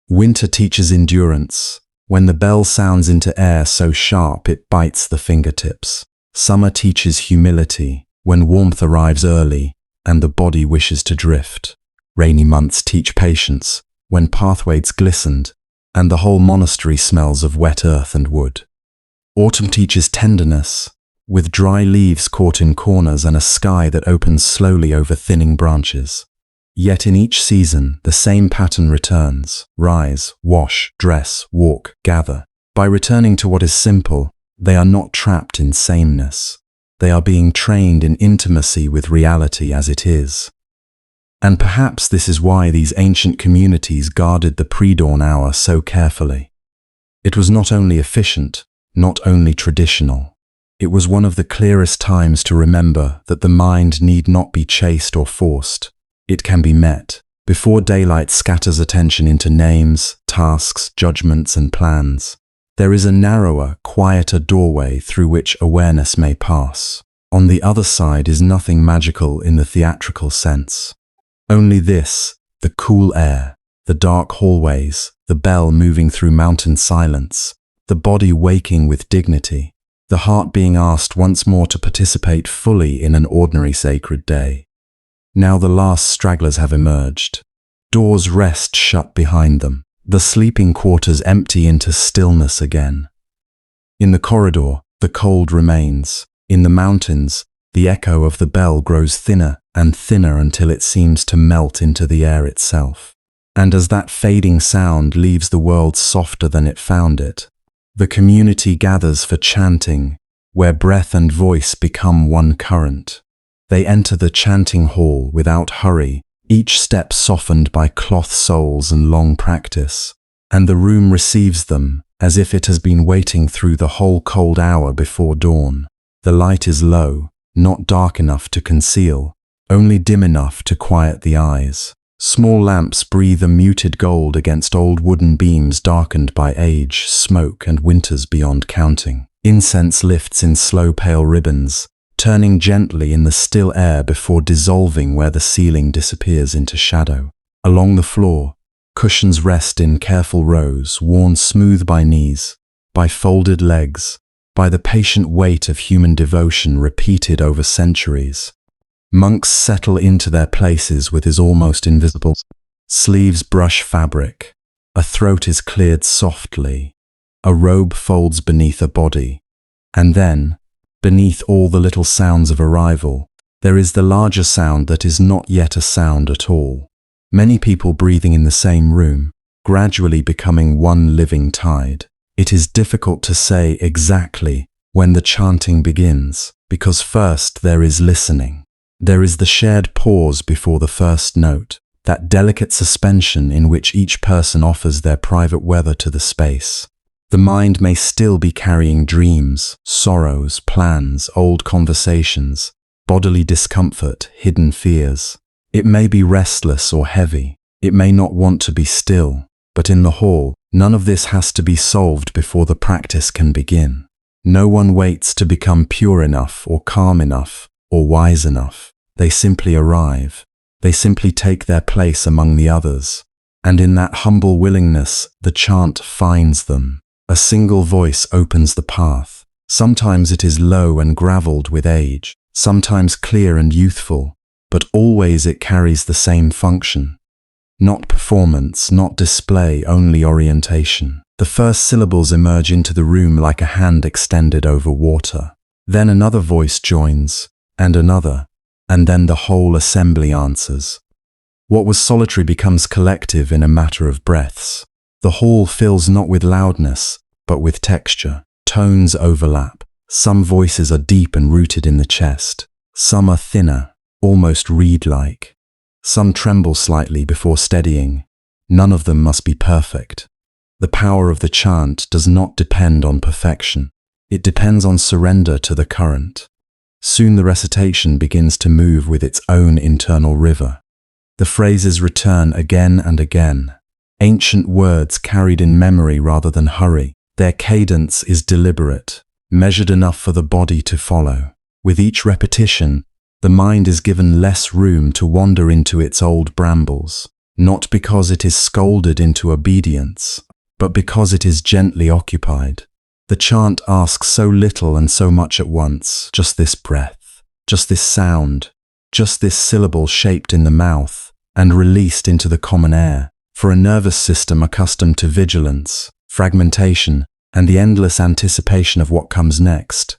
Winter teaches endurance, when the bell sounds into air so sharp it bites the fingertips. Summer teaches humility, when warmth arrives early and the body wishes to drift. Rainy months teach patience, when pathways glistened and the whole monastery smells of wet earth and wood. Autumn teaches tenderness, with dry leaves caught in corners and a sky that opens slowly over thinning branches. Yet in each season, the same pattern returns: rise, wash, dress, walk, gather. By returning to what is simple, they are not trapped in sameness. They are being trained in intimacy with reality as it is. And perhaps this is why these ancient communities guarded the pre-dawn hour so carefully. It was not only efficient, not only traditional. It was one of the clearest times to remember that the mind need not be chased or forced. It can be met, before daylight scatters attention into names, tasks, judgments, and plans. There is a narrower, quieter doorway through which awareness may pass. On the other side is nothing magical in the theatrical sense. Only this: the cool air, the dark hallways, the bell moving through mountain silence, the body waking with dignity, the heart being asked once more to participate fully in an ordinary sacred day. Now the last stragglers have emerged. Doors rest shut behind them. The sleeping quarters empty into stillness again. In the corridor, the cold remains. In the mountains, the echo of the bell grows thinner and thinner until it seems to melt into the air itself. And as that fading sound leaves the world softer than it found it, the community gathers for chanting, where breath and voice become one current. They enter the chanting hall without hurry, each step softened by cloth soles and long practice, and the room receives them as if it has been waiting through the whole cold hour before dawn. The light is low, not dark enough to conceal, only dim enough to quiet the eyes. Small lamps breathe a muted gold against old wooden beams darkened by age, smoke, and winters beyond counting. Incense lifts in slow pale ribbons, turning gently in the still air before dissolving where the ceiling disappears into shadow. Along the floor, cushions rest in careful rows, worn smooth by knees, by folded legs, by the patient weight of human devotion repeated over centuries. Monks settle into their places with his almost invisible sleeves brush fabric. A throat is cleared softly. A robe folds beneath a body. And then, beneath all the little sounds of arrival, there is the larger sound that is not yet a sound at all. Many people breathing in the same room, gradually becoming one living tide. It is difficult to say exactly when the chanting begins, because first there is listening. There is the shared pause before the first note, that delicate suspension in which each person offers their private weather to the space. The mind may still be carrying dreams, sorrows, plans, old conversations, bodily discomfort, hidden fears. It may be restless or heavy. It may not want to be still. But in the hall, none of this has to be solved before the practice can begin. No one waits to become pure enough or calm enough or wise enough. They simply arrive. They simply take their place among the others. And in that humble willingness, the chant finds them. A single voice opens the path. Sometimes it is low and gravelled with age, sometimes clear and youthful, but always it carries the same function. Not performance, not display, only orientation. The first syllables emerge into the room like a hand extended over water. Then another voice joins, and another, and then the whole assembly answers. What was solitary becomes collective in a matter of breaths. The hall fills not with loudness, but with texture. Tones overlap. Some voices are deep and rooted in the chest. Some are thinner, almost reed-like. Some tremble slightly before steadying. None of them must be perfect. The power of the chant does not depend on perfection. It depends on surrender to the current. Soon the recitation begins to move with its own internal river. The phrases return again and again. Ancient words carried in memory rather than hurry. Their cadence is deliberate, measured enough for the body to follow. With each repetition, the mind is given less room to wander into its old brambles, not because it is scolded into obedience, but because it is gently occupied. The chant asks so little and so much at once, just this breath, just this sound, just this syllable shaped in the mouth and released into the common air. For a nervous system accustomed to vigilance, fragmentation, and the endless anticipation of what comes next,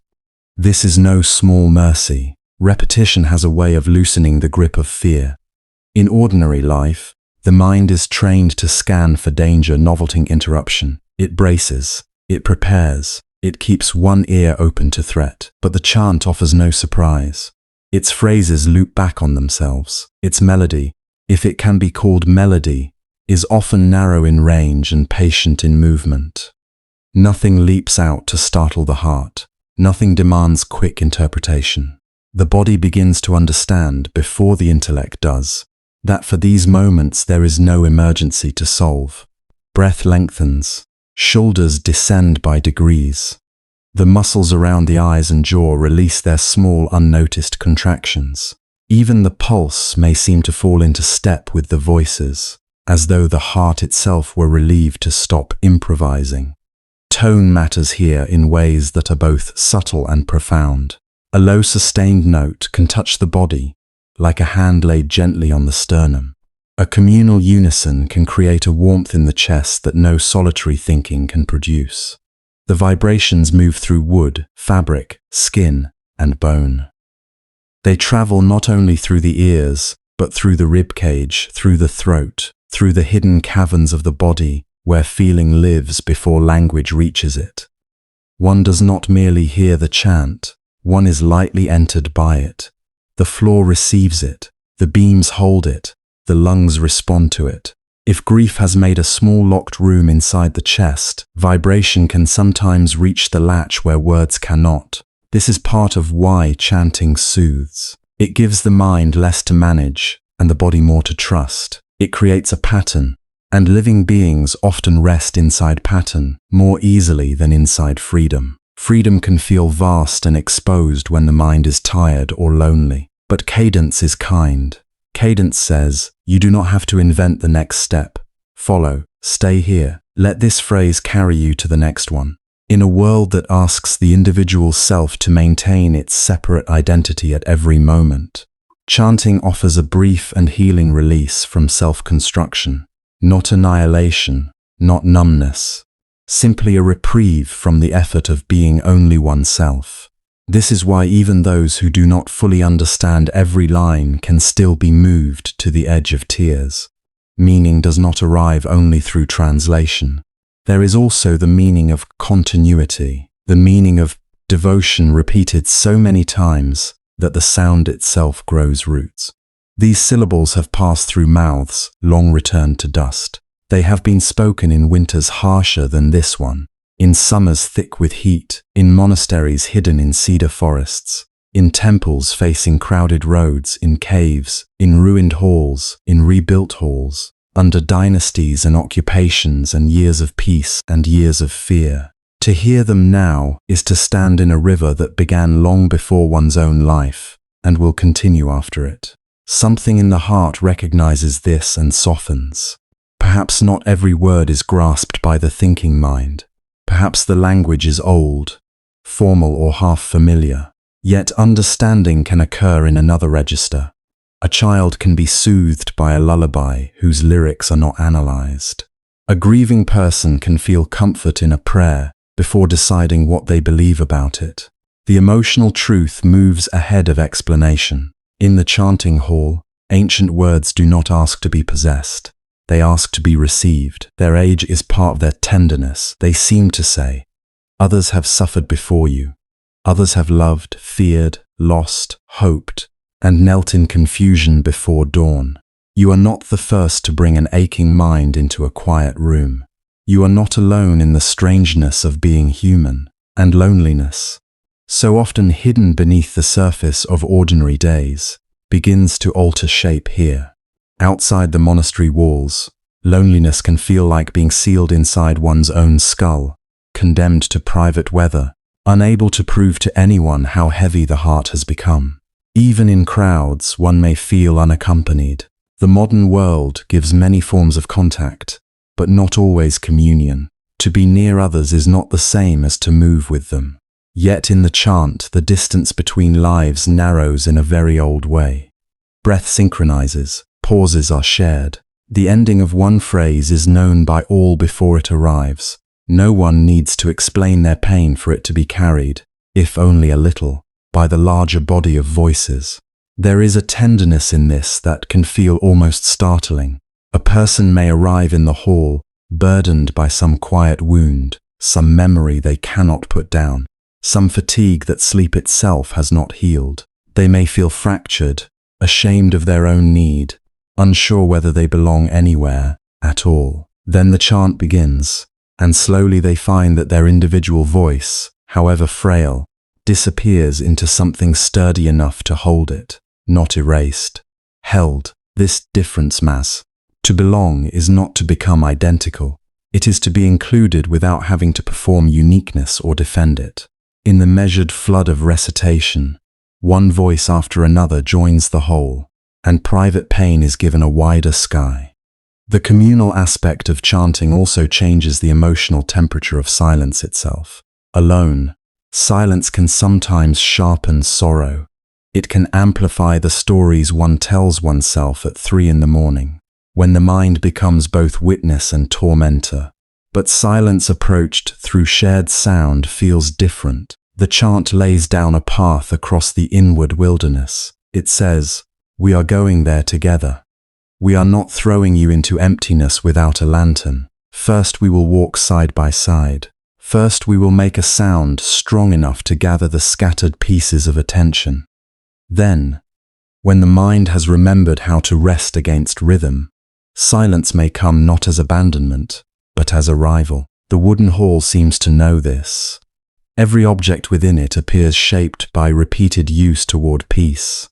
this is no small mercy. Repetition has a way of loosening the grip of fear. In ordinary life, the mind is trained to scan for danger, novelty, interruption. It braces, it prepares, it keeps one ear open to threat. But the chant offers no surprise. Its phrases loop back on themselves. Its melody, if it can be called melody, is often narrow in range and patient in movement. Nothing leaps out to startle the heart. Nothing demands quick interpretation. The body begins to understand before the intellect does, that for these moments there is no emergency to solve. Breath lengthens. Shoulders descend by degrees. The muscles around the eyes and jaw release their small, unnoticed contractions. Even the pulse may seem to fall into step with the voices, as though the heart itself were relieved to stop improvising. Tone matters here in ways that are both subtle and profound. A low sustained note can touch the body, like a hand laid gently on the sternum. A communal unison can create a warmth in the chest that no solitary thinking can produce. The vibrations move through wood, fabric, skin, and bone. They travel not only through the ears, but through the rib cage, through the throat, through the hidden caverns of the body where feeling lives before language reaches it. One does not merely hear the chant, one is lightly entered by it. The floor receives it, the beams hold it, the lungs respond to it. If grief has made a small locked room inside the chest, vibration can sometimes reach the latch where words cannot. This is part of why chanting soothes. It gives the mind less to manage and the body more to trust. It creates a pattern, and living beings often rest inside pattern more easily than inside freedom. Freedom can feel vast and exposed when the mind is tired or lonely. But cadence is kind. Cadence says, you do not have to invent the next step. Follow, stay here. Let this phrase carry you to the next one. In a world that asks the individual self to maintain its separate identity at every moment, chanting offers a brief and healing release from self-construction. Not annihilation, not numbness. Simply a reprieve from the effort of being only oneself. This is why even those who do not fully understand every line can still be moved to the edge of tears. Meaning does not arrive only through translation. There is also the meaning of continuity, the meaning of devotion repeated so many times that the sound itself grows roots. These syllables have passed through mouths, long returned to dust. They have been spoken in winters harsher than this one, in summers thick with heat, in monasteries hidden in cedar forests, in temples facing crowded roads, in caves, in ruined halls, in rebuilt halls, under dynasties and occupations and years of peace and years of fear. To hear them now is to stand in a river that began long before one's own life and will continue after it. Something in the heart recognizes this and softens. Perhaps not every word is grasped by the thinking mind. Perhaps the language is old, formal or half familiar. Yet understanding can occur in another register. A child can be soothed by a lullaby whose lyrics are not analyzed. A grieving person can feel comfort in a prayer before deciding what they believe about it. The emotional truth moves ahead of explanation. In the chanting hall, ancient words do not ask to be possessed. They ask to be received. Their age is part of their tenderness. They seem to say, others have suffered before you. Others have loved, feared, lost, hoped, and knelt in confusion before dawn. You are not the first to bring an aching mind into a quiet room. You are not alone in the strangeness of being human. and loneliness, so often hidden beneath the surface of ordinary days, begins to alter shape here. Outside the monastery walls, loneliness can feel like being sealed inside one's own skull, condemned to private weather, unable to prove to anyone how heavy the heart has become. Even in crowds, one may feel unaccompanied. The modern world gives many forms of contact, but not always communion. To be near others is not the same as to move with them. Yet in the chant, the distance between lives narrows in a very old way. Breath synchronizes, pauses are shared. The ending of one phrase is known by all before it arrives. No one needs to explain their pain for it to be carried, if only a little, by the larger body of voices. There is a tenderness in this that can feel almost startling. A person may arrive in the hall, burdened by some quiet wound, some memory they cannot put down, some fatigue that sleep itself has not healed. They may feel fractured, ashamed of their own need, unsure whether they belong anywhere at all. Then the chant begins, and slowly they find that their individual voice, however frail, disappears into something sturdy enough to hold it, not erased, held. This difference mass. To belong is not to become identical. It is to be included without having to perform uniqueness or defend it. In the measured flood of recitation, one voice after another joins the whole, and private pain is given a wider sky. The communal aspect of chanting also changes the emotional temperature of silence itself. Alone, silence can sometimes sharpen sorrow. It can amplify the stories one tells oneself at 3 a.m, when the mind becomes both witness and tormentor. But silence approached through shared sound feels different. The chant lays down a path across the inward wilderness. It says, "We are going there together. We are not throwing you into emptiness without a lantern. First we will walk side by side. First we will make a sound strong enough to gather the scattered pieces of attention. Then, when the mind has remembered how to rest against rhythm, silence may come not as abandonment, but as arrival." The wooden hall seems to know this. Every object within it appears shaped by repeated use toward peace.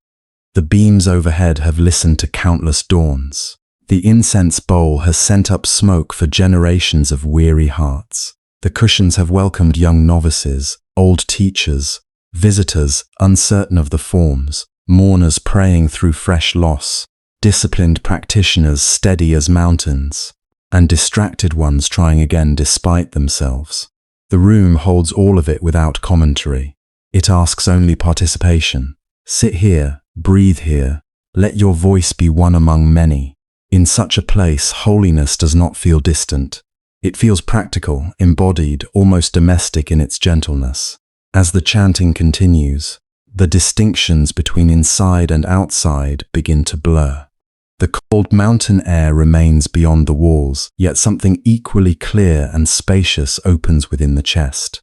The beams overhead have listened to countless dawns. The incense bowl has sent up smoke for generations of weary hearts. The cushions have welcomed young novices, old teachers, visitors uncertain of the forms, mourners praying through fresh loss, disciplined practitioners steady as mountains, and distracted ones trying again despite themselves. The room holds all of it without commentary. It asks only participation. Sit here, breathe here, let your voice be one among many. In such a place, holiness does not feel distant. It feels practical, embodied, almost domestic in its gentleness. As the chanting continues, the distinctions between inside and outside begin to blur. The cold mountain air remains beyond the walls, yet something equally clear and spacious opens within the chest.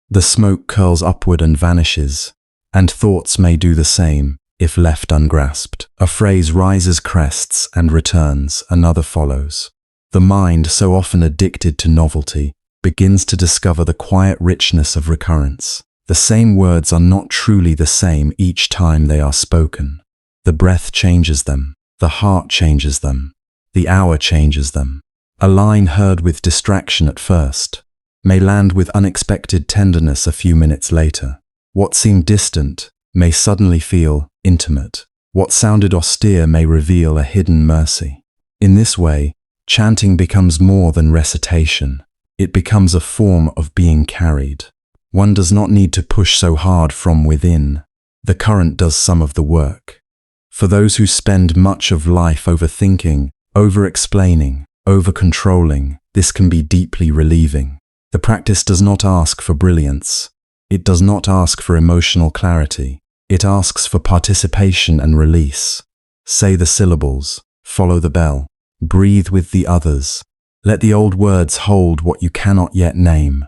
The smoke curls upward and vanishes, and thoughts may do the same if left ungrasped. A phrase rises, crests, and returns, another follows. The mind, so often addicted to novelty, begins to discover the quiet richness of recurrence. The same words are not truly the same each time they are spoken. The breath changes them. The heart changes them. The hour changes them. A line heard with distraction at first may land with unexpected tenderness a few minutes later. What seemed distant may suddenly feel intimate. What sounded austere may reveal a hidden mercy. In this way, chanting becomes more than recitation. It becomes a form of being carried. One does not need to push so hard from within. The current does some of the work. For those who spend much of life overthinking, over-explaining, over-controlling, this can be deeply relieving. The practice does not ask for brilliance. It does not ask for emotional clarity. It asks for participation and release. Say the syllables, follow the bell, breathe with the others. Let the old words hold what you cannot yet name.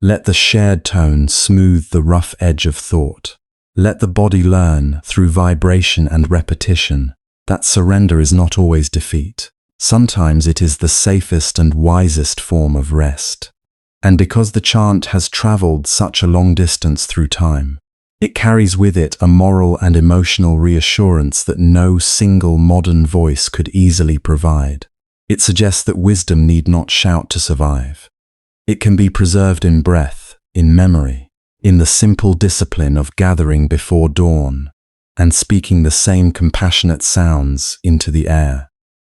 Let the shared tone smooth the rough edge of thought. Let the body learn, through vibration and repetition, that surrender is not always defeat. Sometimes it is the safest and wisest form of rest. And because the chant has traveled such a long distance through time, it carries with it a moral and emotional reassurance that no single modern voice could easily provide. It suggests that wisdom need not shout to survive. It can be preserved in breath, in memory, in the simple discipline of gathering before dawn and speaking the same compassionate sounds into the air.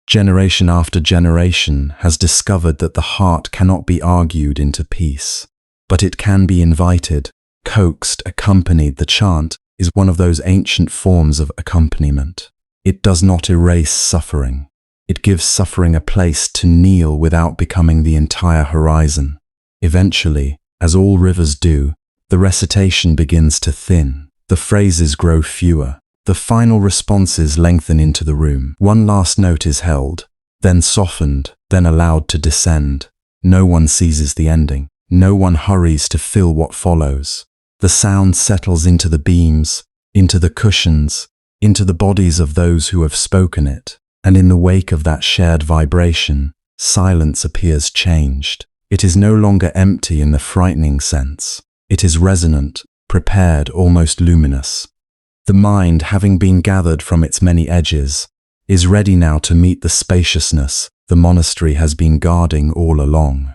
Generation after generation has discovered that the heart cannot be argued into peace, but it can be invited, coaxed, accompanied. The chant is one of those ancient forms of accompaniment. It does not erase suffering. It gives suffering a place to kneel without becoming the entire horizon. Eventually, as all rivers do, the recitation begins to thin. The phrases grow fewer. The final responses lengthen into the room. One last note is held, then softened, then allowed to descend. No one seizes the ending. No one hurries to fill what follows. The sound settles into the beams, into the cushions, into the bodies of those who have spoken it. And in the wake of that shared vibration, silence appears changed. It is no longer empty in the frightening sense. It is resonant, prepared, almost luminous. The mind, having been gathered from its many edges, is ready now to meet the spaciousness the monastery has been guarding all along.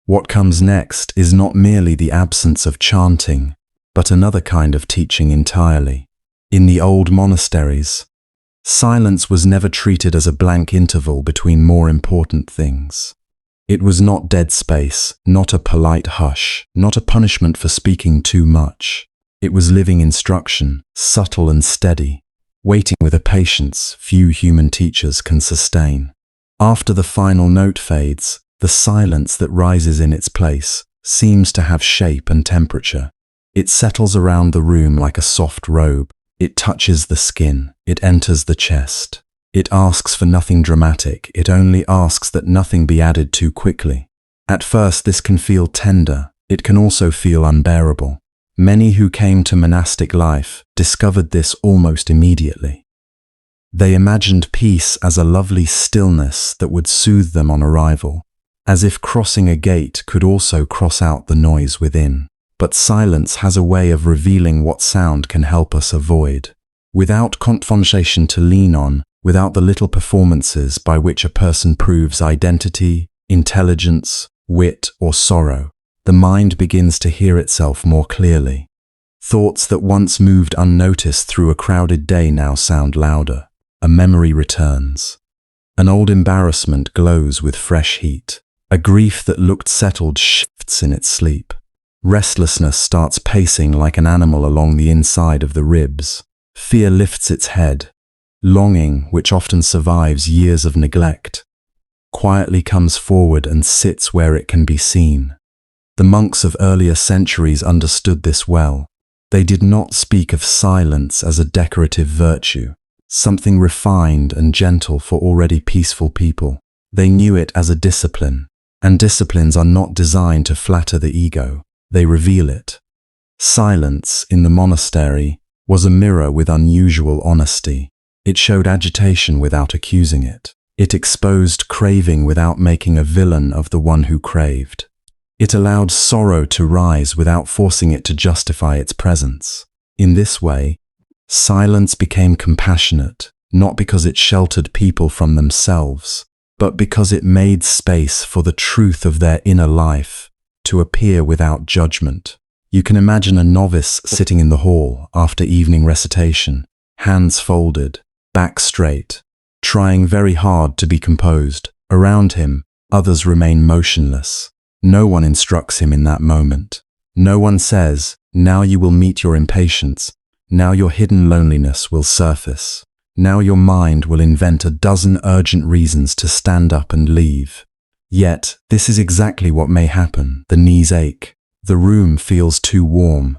What comes next is not merely the absence of chanting, but another kind of teaching entirely. In the old monasteries, silence was never treated as a blank interval between more important things. It was not dead space, not a polite hush, not a punishment for speaking too much. It was living instruction, subtle and steady, waiting with a patience few human teachers can sustain. After the final note fades, the silence that rises in its place seems to have shape and temperature. It settles around the room like a soft robe. It touches the skin. It enters the chest. It asks for nothing dramatic. It only asks that nothing be added too quickly. At first, this can feel tender. It can also feel unbearable. Many who came to monastic life discovered this almost immediately. They imagined peace as a lovely stillness that would soothe them on arrival, as if crossing a gate could also cross out the noise within. But silence has a way of revealing what sound can help us avoid. Without conversation to lean on, without the little performances by which a person proves identity, intelligence, wit, or sorrow, the mind begins to hear itself more clearly. Thoughts that once moved unnoticed through a crowded day now sound louder. A memory returns. An old embarrassment glows with fresh heat. A grief that looked settled shifts in its sleep. Restlessness starts pacing like an animal along the inside of the ribs. Fear lifts its head. Longing, which often survives years of neglect, quietly comes forward and sits where it can be seen. The monks of earlier centuries understood this well. They did not speak of silence as a decorative virtue, something refined and gentle for already peaceful people. They knew it as a discipline, and disciplines are not designed to flatter the ego. They reveal it. Silence, in the monastery, was a mirror with unusual honesty. It showed agitation without accusing it. It exposed craving without making a villain of the one who craved. It allowed sorrow to rise without forcing it to justify its presence. In this way, silence became compassionate, not because it sheltered people from themselves, but because it made space for the truth of their inner life to appear without judgment. You can imagine a novice sitting in the hall after evening recitation, hands folded, back straight, trying very hard to be composed. Around him, others remain motionless. No one instructs him in that moment. No one says, "Now you will meet your impatience. Now your hidden loneliness will surface. Now your mind will invent a dozen urgent reasons to stand up and leave." Yet, this is exactly what may happen. The knees ache. The room feels too warm.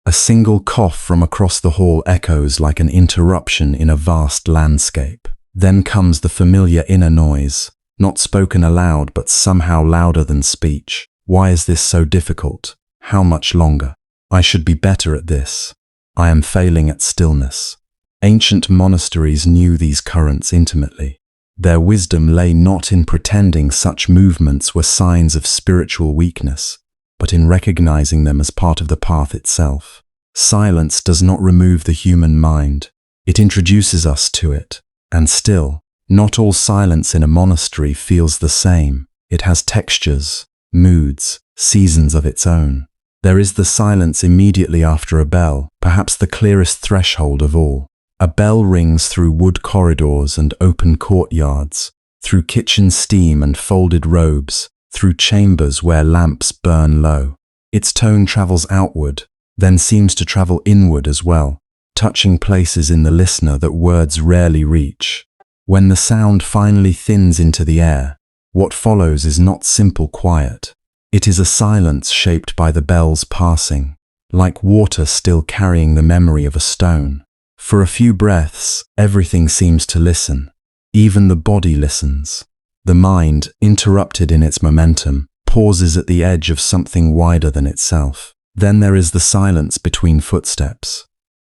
A single cough from across the hall echoes like an interruption in a vast landscape. Then comes the familiar inner noise, not spoken aloud but somehow louder than speech. Why is this so difficult? How much longer? I should be better at this. I am failing at stillness. Ancient monasteries knew these currents intimately. Their wisdom lay not in pretending such movements were signs of spiritual weakness, but in recognizing them as part of the path itself. Silence does not remove the human mind. It introduces us to it. And still, not all silence in a monastery feels the same. It has textures, moods, seasons of its own. There is the silence immediately after a bell, perhaps the clearest threshold of all. A bell rings through wood corridors and open courtyards, through kitchen steam and folded robes, through chambers where lamps burn low. Its tone travels outward, then seems to travel inward as well, touching places in the listener that words rarely reach. When the sound finally thins into the air, what follows is not simple quiet. It is a silence shaped by the bell's passing, like water still carrying the memory of a stone. For a few breaths, everything seems to listen. Even the body listens. The mind, interrupted in its momentum, pauses at the edge of something wider than itself. Then there is the silence between footsteps.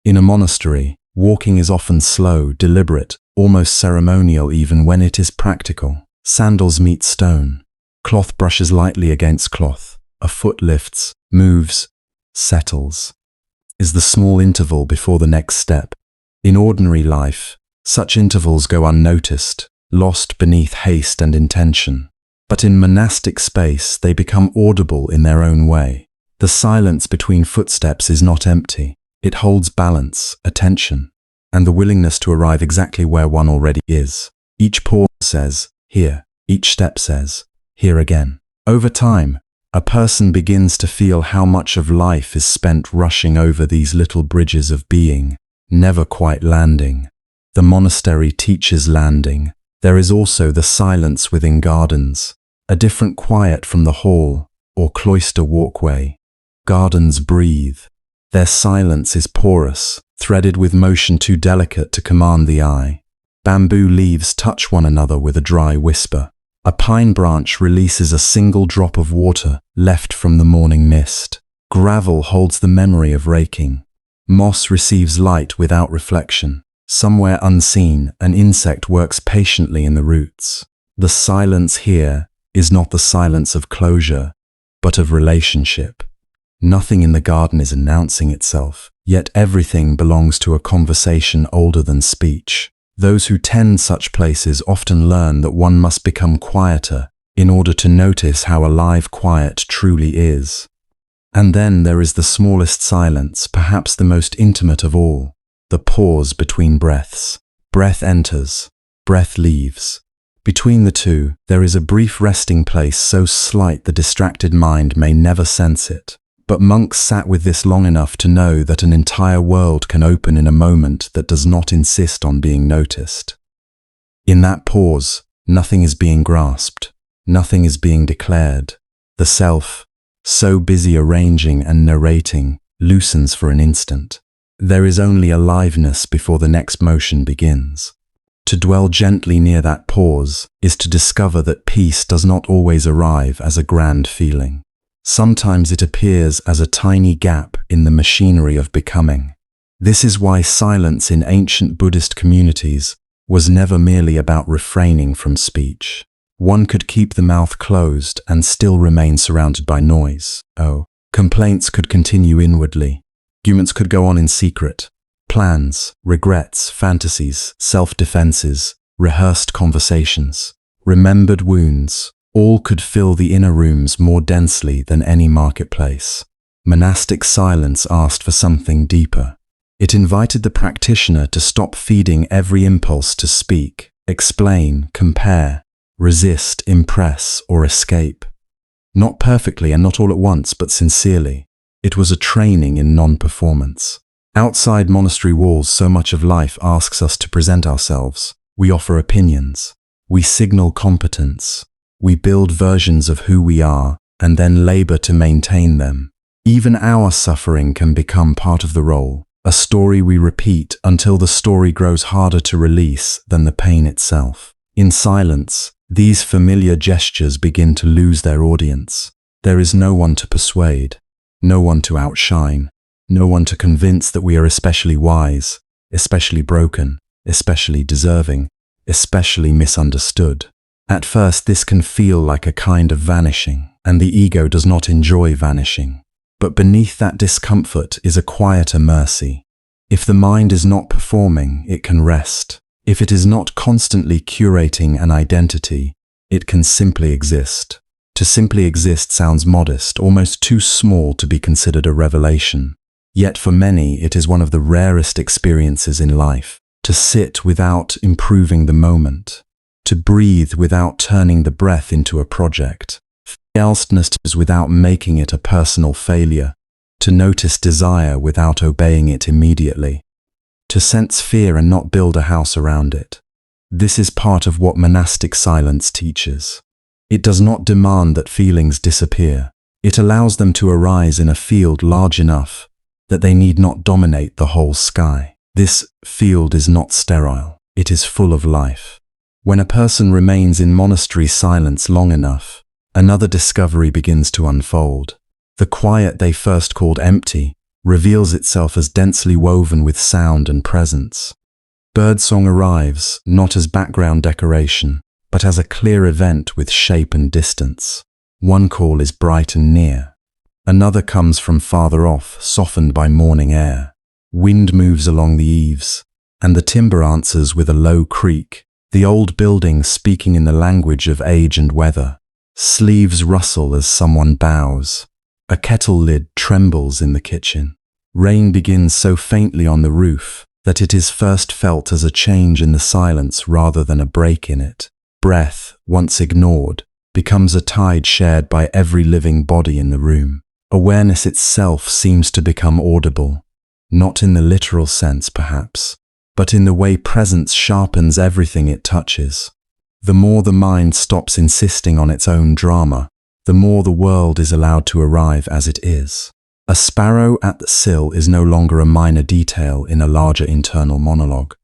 In a monastery, walking is often slow, deliberate, almost ceremonial even when it is practical. Sandals meet stone. Cloth brushes lightly against cloth. A foot lifts, moves, settles. Is the small interval before the next step. In ordinary life, such intervals go unnoticed, lost beneath haste and intention. But in monastic space, they become audible in their own way. The silence between footsteps is not empty. It holds balance, attention, and the willingness to arrive exactly where one already is. Each pause says, here. Each step says, here again. Over time, a person begins to feel how much of life is spent rushing over these little bridges of being, never quite landing. The monastery teaches landing. There is also the silence within gardens, a different quiet from the hall or cloister walkway. Gardens breathe. Their silence is porous, threaded with motion too delicate to command the eye. Bamboo leaves touch one another with a dry whisper. A pine branch releases a single drop of water left from the morning mist. Gravel holds the memory of raking. Moss receives light without reflection. Somewhere unseen, an insect works patiently in the roots. The silence here is not the silence of closure, but of relationship. Nothing in the garden is announcing itself, yet everything belongs to a conversation older than speech. Those who tend such places often learn that one must become quieter in order to notice how alive quiet truly is. And then there is the smallest silence, perhaps the most intimate of all, the pause between breaths. Breath enters, breath leaves. Between the two, there is a brief resting place so slight the distracted mind may never sense it. But monks sat with this long enough to know that an entire world can open in a moment that does not insist on being noticed. In that pause, nothing is being grasped, nothing is being declared. The self, so busy arranging and narrating, loosens for an instant. There is only aliveness before the next motion begins. To dwell gently near that pause is to discover that peace does not always arrive as a grand feeling. Sometimes it appears as a tiny gap in the machinery of becoming. This is why silence in ancient Buddhist communities was never merely about refraining from speech. One could keep the mouth closed and still remain surrounded by noise. Complaints could continue inwardly. Arguments could go on in secret. Plans, regrets, fantasies, self-defenses, rehearsed conversations, remembered wounds, all could fill the inner rooms more densely than any marketplace. Monastic silence asked for something deeper. It invited the practitioner to stop feeding every impulse to speak, explain, compare, resist, impress, or escape. Not perfectly and not all at once, but sincerely. It was a training in non-performance. Outside monastery walls, so much of life asks us to present ourselves. We offer opinions. We signal competence. We build versions of who we are and then labor to maintain them. Even our suffering can become part of the role, a story we repeat until the story grows harder to release than the pain itself. In silence, these familiar gestures begin to lose their audience. There is no one to persuade, no one to outshine, no one to convince that we are especially wise, especially broken, especially deserving, especially misunderstood. At first, this can feel like a kind of vanishing. and the ego does not enjoy vanishing. But beneath that discomfort is a quieter mercy. If the mind is not performing, it can rest. If it is not constantly curating an identity, it can simply exist. To simply exist sounds modest, almost too small to be considered a revelation. Yet for many, it is one of the rarest experiences in life. To sit without improving the moment. To breathe without turning the breath into a project. Stillness without making it a personal failure. To notice desire without obeying it immediately. To sense fear and not build a house around it. This is part of what monastic silence teaches. It does not demand that feelings disappear. It allows them to arise in a field large enough that they need not dominate the whole sky. This field is not sterile. It is full of life. When a person remains in monastery silence long enough, another discovery begins to unfold. The quiet they first called empty reveals itself as densely woven with sound and presence. Birdsong arrives not as background decoration, but as a clear event with shape and distance. One call is bright and near. Another comes from farther off, softened by morning air. Wind moves along the eaves, and the timber answers with a low creak, the old building speaking in the language of age and weather. Sleeves rustle as someone bows. A kettle lid trembles in the kitchen. Rain begins so faintly on the roof that it is first felt as a change in the silence rather than a break in it. Breath, once ignored, becomes a tide shared by every living body in the room. Awareness itself seems to become audible, not in the literal sense perhaps, but in the way presence sharpens everything it touches. The more the mind stops insisting on its own drama, the more the world is allowed to arrive as it is. A sparrow at the sill is no longer a minor detail in a larger internal monologue.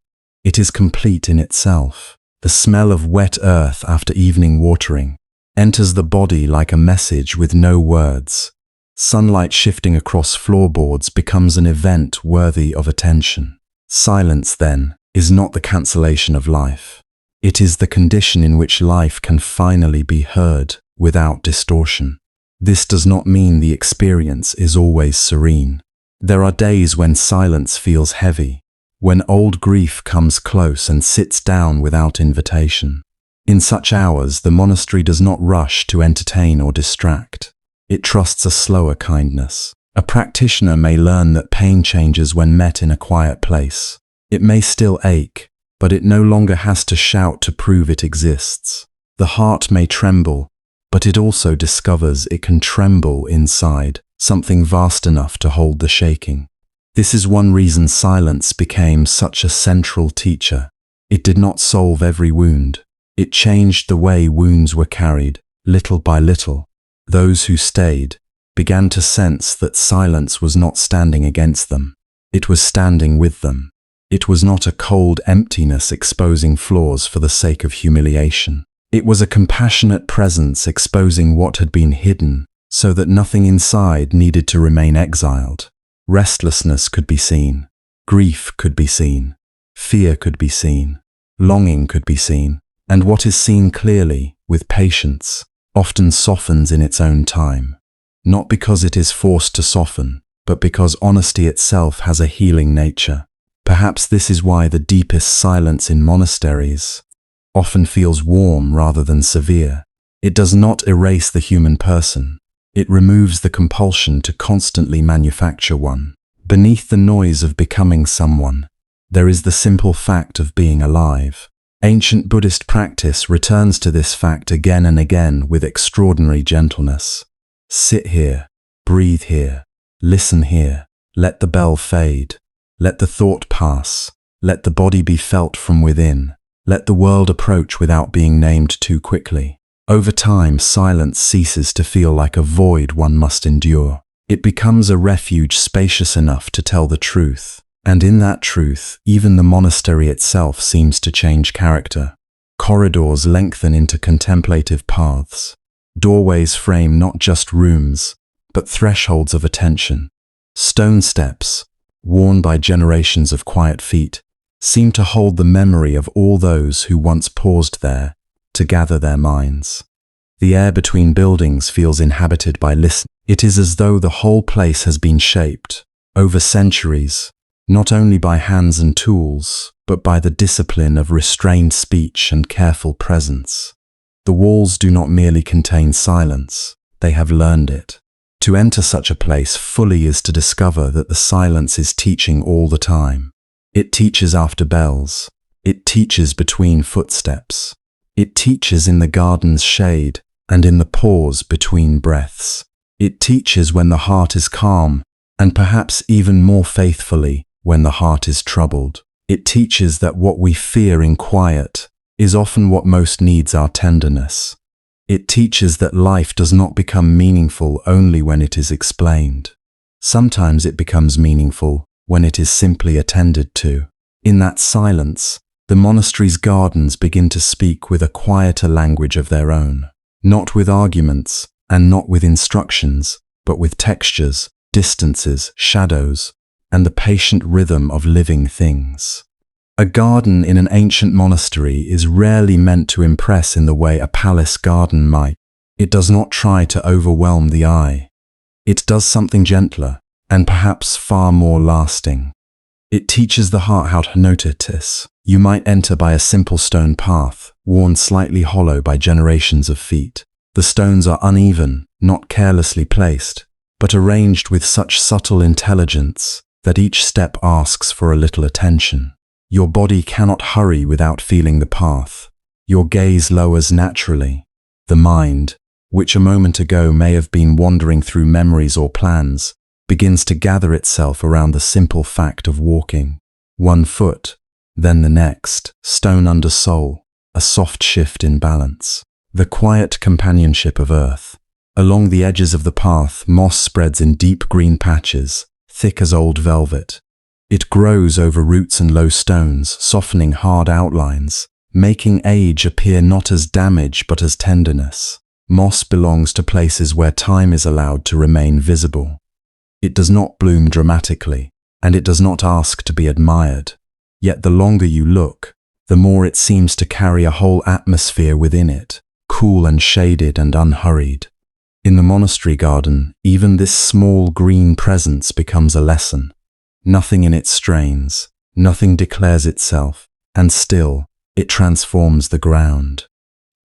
It is complete in itself. The smell of wet earth after evening watering enters the body like a message with no words. Sunlight shifting across floorboards becomes an event worthy of attention. Silence, then, is not the cancellation of life. It is the condition in which life can finally be heard without distortion. This does not mean the experience is always serene. There are days when silence feels heavy, when old grief comes close and sits down without invitation. In such hours, the monastery does not rush to entertain or distract. It trusts a slower kindness. A practitioner may learn that pain changes when met in a quiet place. It may still ache, but it no longer has to shout to prove it exists. The heart may tremble, but it also discovers it can tremble inside, something vast enough to hold the shaking. This is one reason silence became such a central teacher. It did not solve every wound. It changed the way wounds were carried, little by little. Those who stayed began to sense that silence was not standing against them. It was standing with them. It was not a cold emptiness exposing flaws for the sake of humiliation. It was a compassionate presence exposing what had been hidden so that nothing inside needed to remain exiled. Restlessness could be seen. Grief could be seen. Fear could be seen. Longing could be seen. And what is seen clearly, with patience, often softens in its own time. Not because it is forced to soften, but because honesty itself has a healing nature. Perhaps this is why the deepest silence in monasteries often feels warm rather than severe. It does not erase the human person. It removes the compulsion to constantly manufacture one. Beneath the noise of becoming someone, there is the simple fact of being alive. Ancient Buddhist practice returns to this fact again and again with extraordinary gentleness. Sit here, breathe here, listen here, let the bell fade, let the thought pass, let the body be felt from within, let the world approach without being named too quickly. Over time, silence ceases to feel like a void one must endure. It becomes a refuge spacious enough to tell the truth. And in that truth, even the monastery itself seems to change character. Corridors lengthen into contemplative paths. Doorways frame not just rooms, but thresholds of attention. Stone steps, worn by generations of quiet feet, seem to hold the memory of all those who once paused there to gather their minds. The air between buildings feels inhabited by listeners. It is as though the whole place has been shaped, over centuries, not only by hands and tools, but by the discipline of restrained speech and careful presence. The walls do not merely contain silence, they have learned it. To enter such a place fully is to discover that the silence is teaching all the time. It teaches after bells. It teaches between footsteps. It teaches in the garden's shade and in the pause between breaths. It teaches when the heart is calm, and perhaps even more faithfully when the heart is troubled. It teaches that what we fear in quiet is often what most needs our tenderness. It teaches that life does not become meaningful only when it is explained. Sometimes it becomes meaningful when it is simply attended to. In that silence, the monastery's gardens begin to speak with a quieter language of their own, not with arguments and not with instructions, but with textures, distances, shadows, and the patient rhythm of living things. A garden in an ancient monastery is rarely meant to impress in the way a palace garden might. It does not try to overwhelm the eye. It does something gentler and perhaps far more lasting. It teaches the heart how to notice. You might enter by a simple stone path, worn slightly hollow by generations of feet. The stones are uneven, not carelessly placed, but arranged with such subtle intelligence that each step asks for a little attention. Your body cannot hurry without feeling the path. Your gaze lowers naturally. The mind, which a moment ago may have been wandering through memories or plans, begins to gather itself around the simple fact of walking. One foot, then the next, stone under sole, a soft shift in balance. The quiet companionship of earth. Along the edges of the path, moss spreads in deep green patches, thick as old velvet. It grows over roots and low stones, softening hard outlines, making age appear not as damage but as tenderness. Moss belongs to places where time is allowed to remain visible. It does not bloom dramatically, and it does not ask to be admired. Yet the longer you look, the more it seems to carry a whole atmosphere within it, cool and shaded and unhurried. In the monastery garden, even this small green presence becomes a lesson. Nothing in it strains, nothing declares itself, and still, it transforms the ground.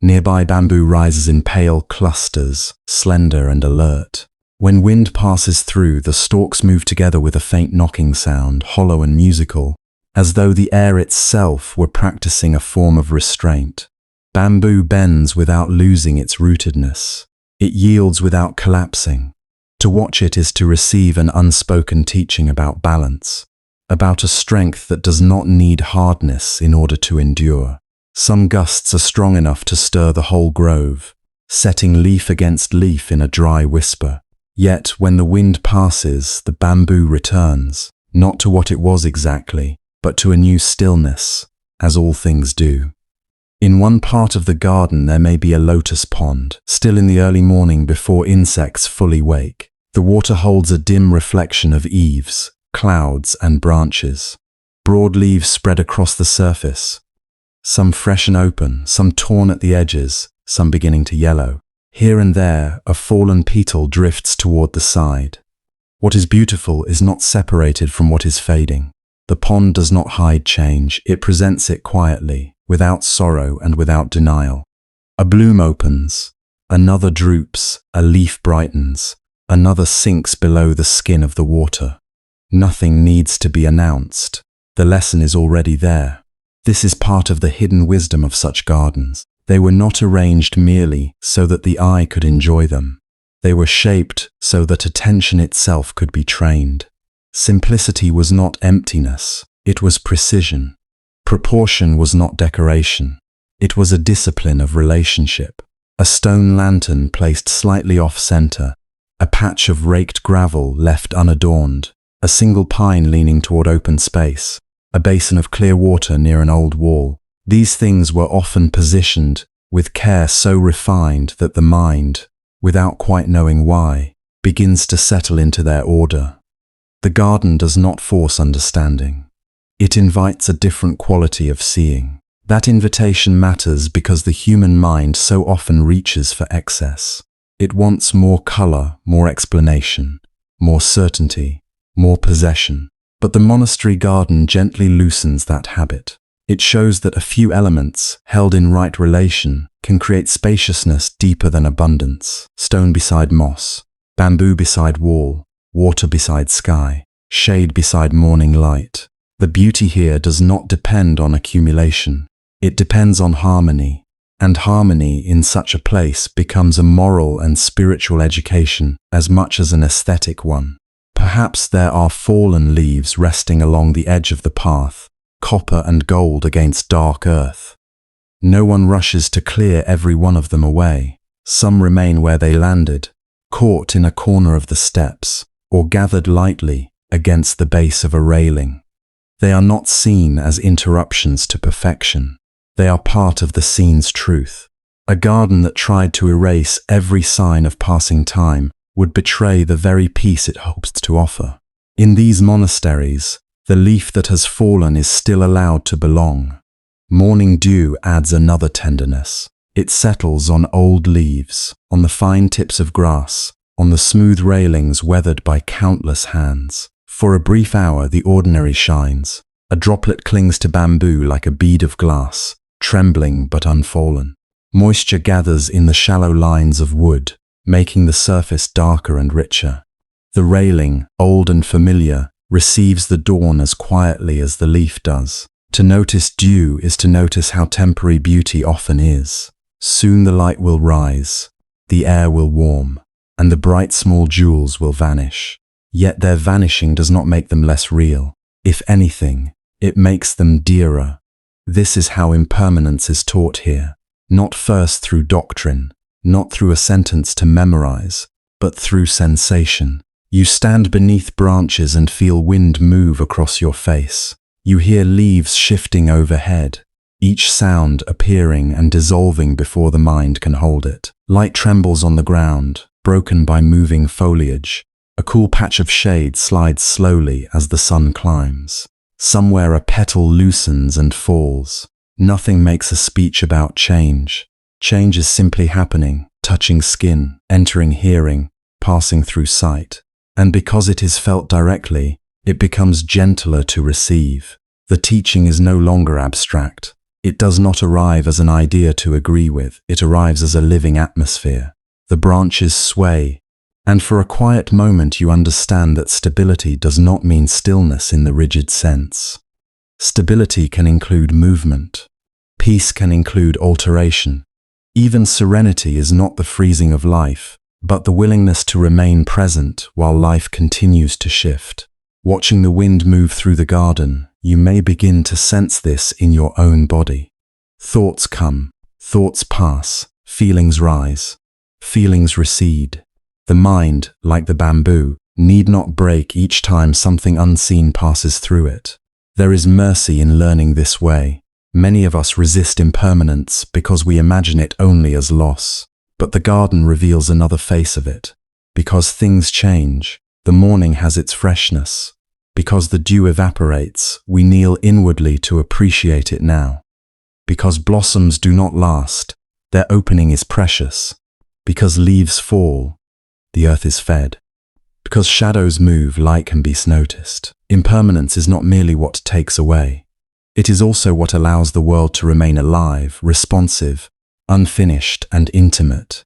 Nearby bamboo rises in pale clusters, slender and alert. When wind passes through, the stalks move together with a faint knocking sound, hollow and musical, as though the air itself were practicing a form of restraint. Bamboo bends without losing its rootedness. It yields without collapsing. To watch it is to receive an unspoken teaching about balance, about a strength that does not need hardness in order to endure. Some gusts are strong enough to stir the whole grove, setting leaf against leaf in a dry whisper. Yet when the wind passes, the bamboo returns, not to what it was exactly, but to a new stillness, as all things do. In one part of the garden there may be a lotus pond, still in the early morning before insects fully wake. The water holds a dim reflection of eaves, clouds, and branches. Broad leaves spread across the surface, some fresh and open, some torn at the edges, some beginning to yellow. Here and there, a fallen petal drifts toward the side. What is beautiful is not separated from what is fading. The pond does not hide change, it presents it quietly, without sorrow and without denial. A bloom opens, another droops, a leaf brightens, another sinks below the skin of the water. Nothing needs to be announced. The lesson is already there. This is part of the hidden wisdom of such gardens. They were not arranged merely so that the eye could enjoy them. They were shaped so that attention itself could be trained. Simplicity was not emptiness, it was precision. Proportion was not decoration. It was a discipline of relationship. A stone lantern placed slightly off-center, a patch of raked gravel left unadorned, a single pine leaning toward open space, a basin of clear water near an old wall. These things were often positioned with care so refined that the mind, without quite knowing why, begins to settle into their order. The garden does not force understanding. It invites a different quality of seeing. That invitation matters because the human mind so often reaches for excess. It wants more color, more explanation, more certainty, more possession. But the monastery garden gently loosens that habit. It shows that a few elements, held in right relation, can create spaciousness deeper than abundance. Stone beside moss, bamboo beside wall, water beside sky, shade beside morning light. The beauty here does not depend on accumulation. It depends on harmony. And harmony in such a place becomes a moral and spiritual education as much as an aesthetic one. Perhaps there are fallen leaves resting along the edge of the path, copper and gold against dark earth. No one rushes to clear every one of them away. Some remain where they landed, caught in a corner of the steps, or gathered lightly against the base of a railing. They are not seen as interruptions to perfection. They are part of the scene's truth. A garden that tried to erase every sign of passing time would betray the very peace it hopes to offer. In these monasteries, the leaf that has fallen is still allowed to belong. Morning dew adds another tenderness. It settles on old leaves, on the fine tips of grass, on the smooth railings weathered by countless hands. For a brief hour, the ordinary shines. A droplet clings to bamboo like a bead of glass, trembling but unfallen. Moisture gathers in the shallow lines of wood, making the surface darker and richer. The railing, old and familiar, receives the dawn as quietly as the leaf does. To notice dew is to notice how temporary beauty often is. Soon the light will rise, the air will warm, and the bright small jewels will vanish. Yet their vanishing does not make them less real. If anything, it makes them dearer. This is how impermanence is taught here, not first through doctrine, not through a sentence to memorize, but through sensation. You stand beneath branches and feel wind move across your face. You hear leaves shifting overhead, each sound appearing and dissolving before the mind can hold it. Light trembles on the ground, broken by moving foliage. A cool patch of shade slides slowly as the sun climbs. Somewhere a petal loosens and falls. Nothing makes a speech about change. Change is simply happening, touching skin, entering hearing, passing through sight. And because it is felt directly, it becomes gentler to receive. The teaching is no longer abstract. It does not arrive as an idea to agree with. It arrives as a living atmosphere. The branches sway, and for a quiet moment you understand that stability does not mean stillness in the rigid sense. Stability can include movement. Peace can include alteration. Even serenity is not the freezing of life, but the willingness to remain present while life continues to shift. Watching the wind move through the garden, you may begin to sense this in your own body. Thoughts come, thoughts pass, feelings rise, feelings recede. The mind, like the bamboo, need not break each time something unseen passes through it. There is mercy in learning this way. Many of us resist impermanence because we imagine it only as loss. But the garden reveals another face of it. Because things change, the morning has its freshness. Because the dew evaporates, we kneel inwardly to appreciate it now. Because blossoms do not last, their opening is precious. Because leaves fall, the earth is fed. Because shadows move, light can be noticed. Impermanence is not merely what takes away. It is also what allows the world to remain alive, responsive, unfinished, and intimate.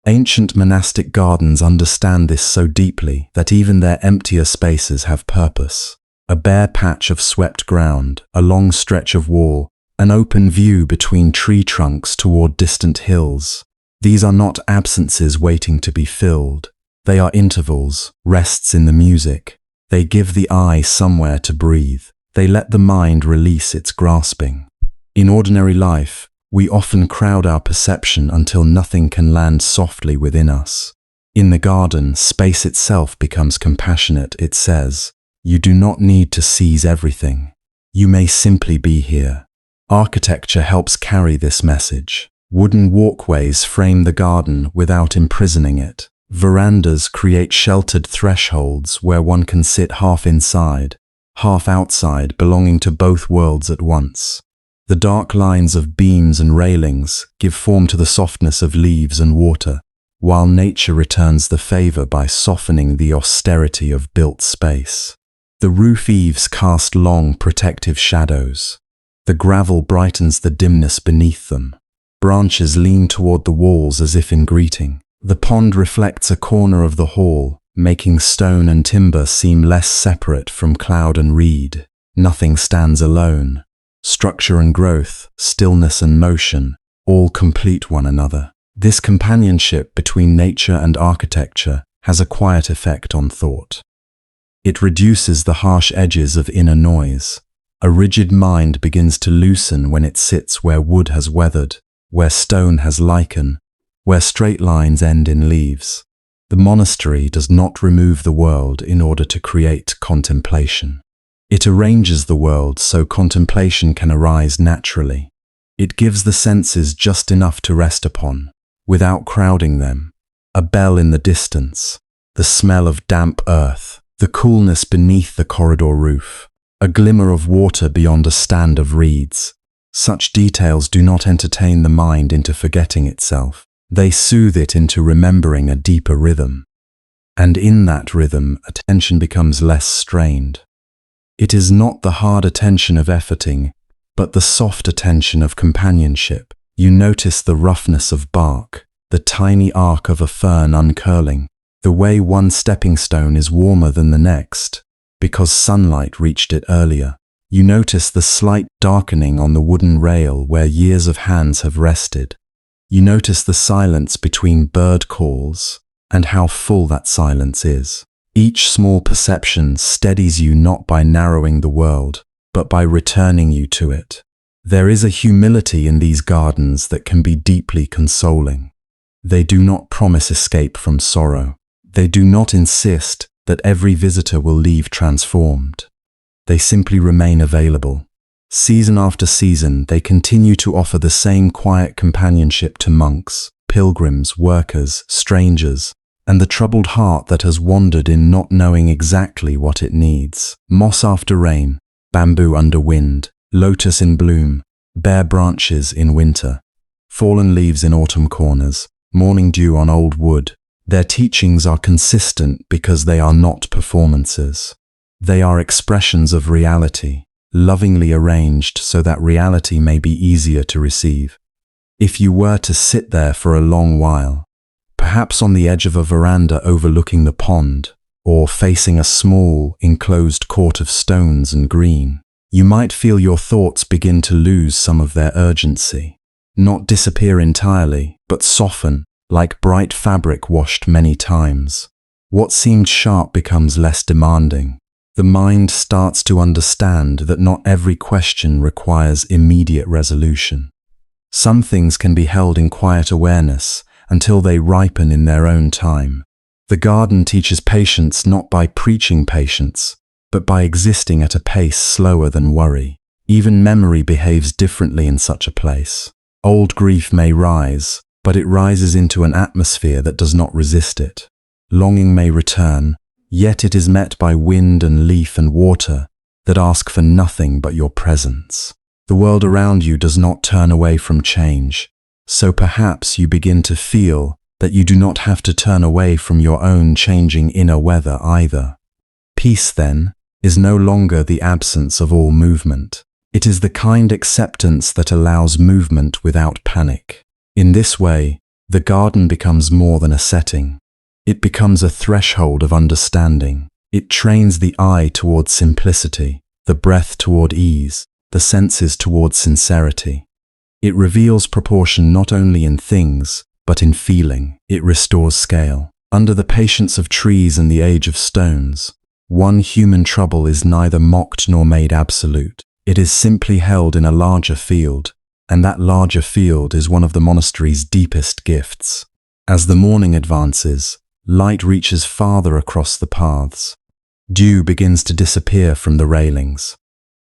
Ancient monastic gardens understand this so deeply that even their emptier spaces have purpose. A bare patch of swept ground, a long stretch of wall, an open view between tree trunks toward distant hills. These are not absences waiting to be filled. They are intervals, rests in the music. They give the eye somewhere to breathe. They let the mind release its grasping. In ordinary life, we often crowd our perception until nothing can land softly within us. In the garden, space itself becomes compassionate. It says, "You do not need to seize everything. You may simply be here." Architecture helps carry this message. Wooden walkways frame the garden without imprisoning it. Verandas create sheltered thresholds where one can sit half inside, half outside, belonging to both worlds at once. The dark lines of beams and railings give form to the softness of leaves and water, while nature returns the favor by softening the austerity of built space. The roof eaves cast long, protective shadows. The gravel brightens the dimness beneath them. Branches lean toward the walls as if in greeting. The pond reflects a corner of the hall, making stone and timber seem less separate from cloud and reed. Nothing stands alone. Structure and growth, stillness and motion, all complete one another. This companionship between nature and architecture has a quiet effect on thought. It reduces the harsh edges of inner noise. A rigid mind begins to loosen when it sits where wood has weathered, where stone has lichen, where straight lines end in leaves. The monastery does not remove the world in order to create contemplation. It arranges the world so contemplation can arise naturally. It gives the senses just enough to rest upon, without crowding them. A bell in the distance, the smell of damp earth, the coolness beneath the corridor roof, a glimmer of water beyond a stand of reeds. Such details do not entertain the mind into forgetting itself. They soothe it into remembering a deeper rhythm. And in that rhythm, attention becomes less strained. It is not the hard attention of efforting, but the soft attention of companionship. You notice the roughness of bark, the tiny arc of a fern uncurling, the way one stepping stone is warmer than the next, because sunlight reached it earlier. You notice the slight darkening on the wooden rail where years of hands have rested. You notice the silence between bird calls and how full that silence is. Each small perception steadies you not by narrowing the world, but by returning you to it. There is a humility in these gardens that can be deeply consoling. They do not promise escape from sorrow. They do not insist that every visitor will leave transformed. They simply remain available. Season after season, they continue to offer the same quiet companionship to monks, pilgrims, workers, strangers, and the troubled heart that has wandered in not knowing exactly what it needs. Moss after rain, bamboo under wind, lotus in bloom, bare branches in winter, fallen leaves in autumn corners, morning dew on old wood. Their teachings are consistent because they are not performances. They are expressions of reality, lovingly arranged so that reality may be easier to receive. If you were to sit there for a long while, perhaps on the edge of a veranda overlooking the pond, or facing a small, enclosed court of stones and green, you might feel your thoughts begin to lose some of their urgency. Not disappear entirely, but soften, like bright fabric washed many times. What seemed sharp becomes less demanding. The mind starts to understand that not every question requires immediate resolution. Some things can be held in quiet awareness until they ripen in their own time. The garden teaches patience not by preaching patience, but by existing at a pace slower than worry. Even memory behaves differently in such a place. Old grief may rise, but it rises into an atmosphere that does not resist it. Longing may return, yet it is met by wind and leaf and water that ask for nothing but your presence. The world around you does not turn away from change, so perhaps you begin to feel that you do not have to turn away from your own changing inner weather either. Peace, then, is no longer the absence of all movement. It is the kind acceptance that allows movement without panic. In this way, the garden becomes more than a setting. It becomes a threshold of understanding. It trains the eye toward simplicity, the breath toward ease, the senses toward sincerity. It reveals proportion not only in things, but in feeling. It restores scale. Under the patience of trees and the age of stones, one human trouble is neither mocked nor made absolute. It is simply held in a larger field, and that larger field is one of the monastery's deepest gifts. As the morning advances, light reaches farther across the paths. Dew begins to disappear from the railings.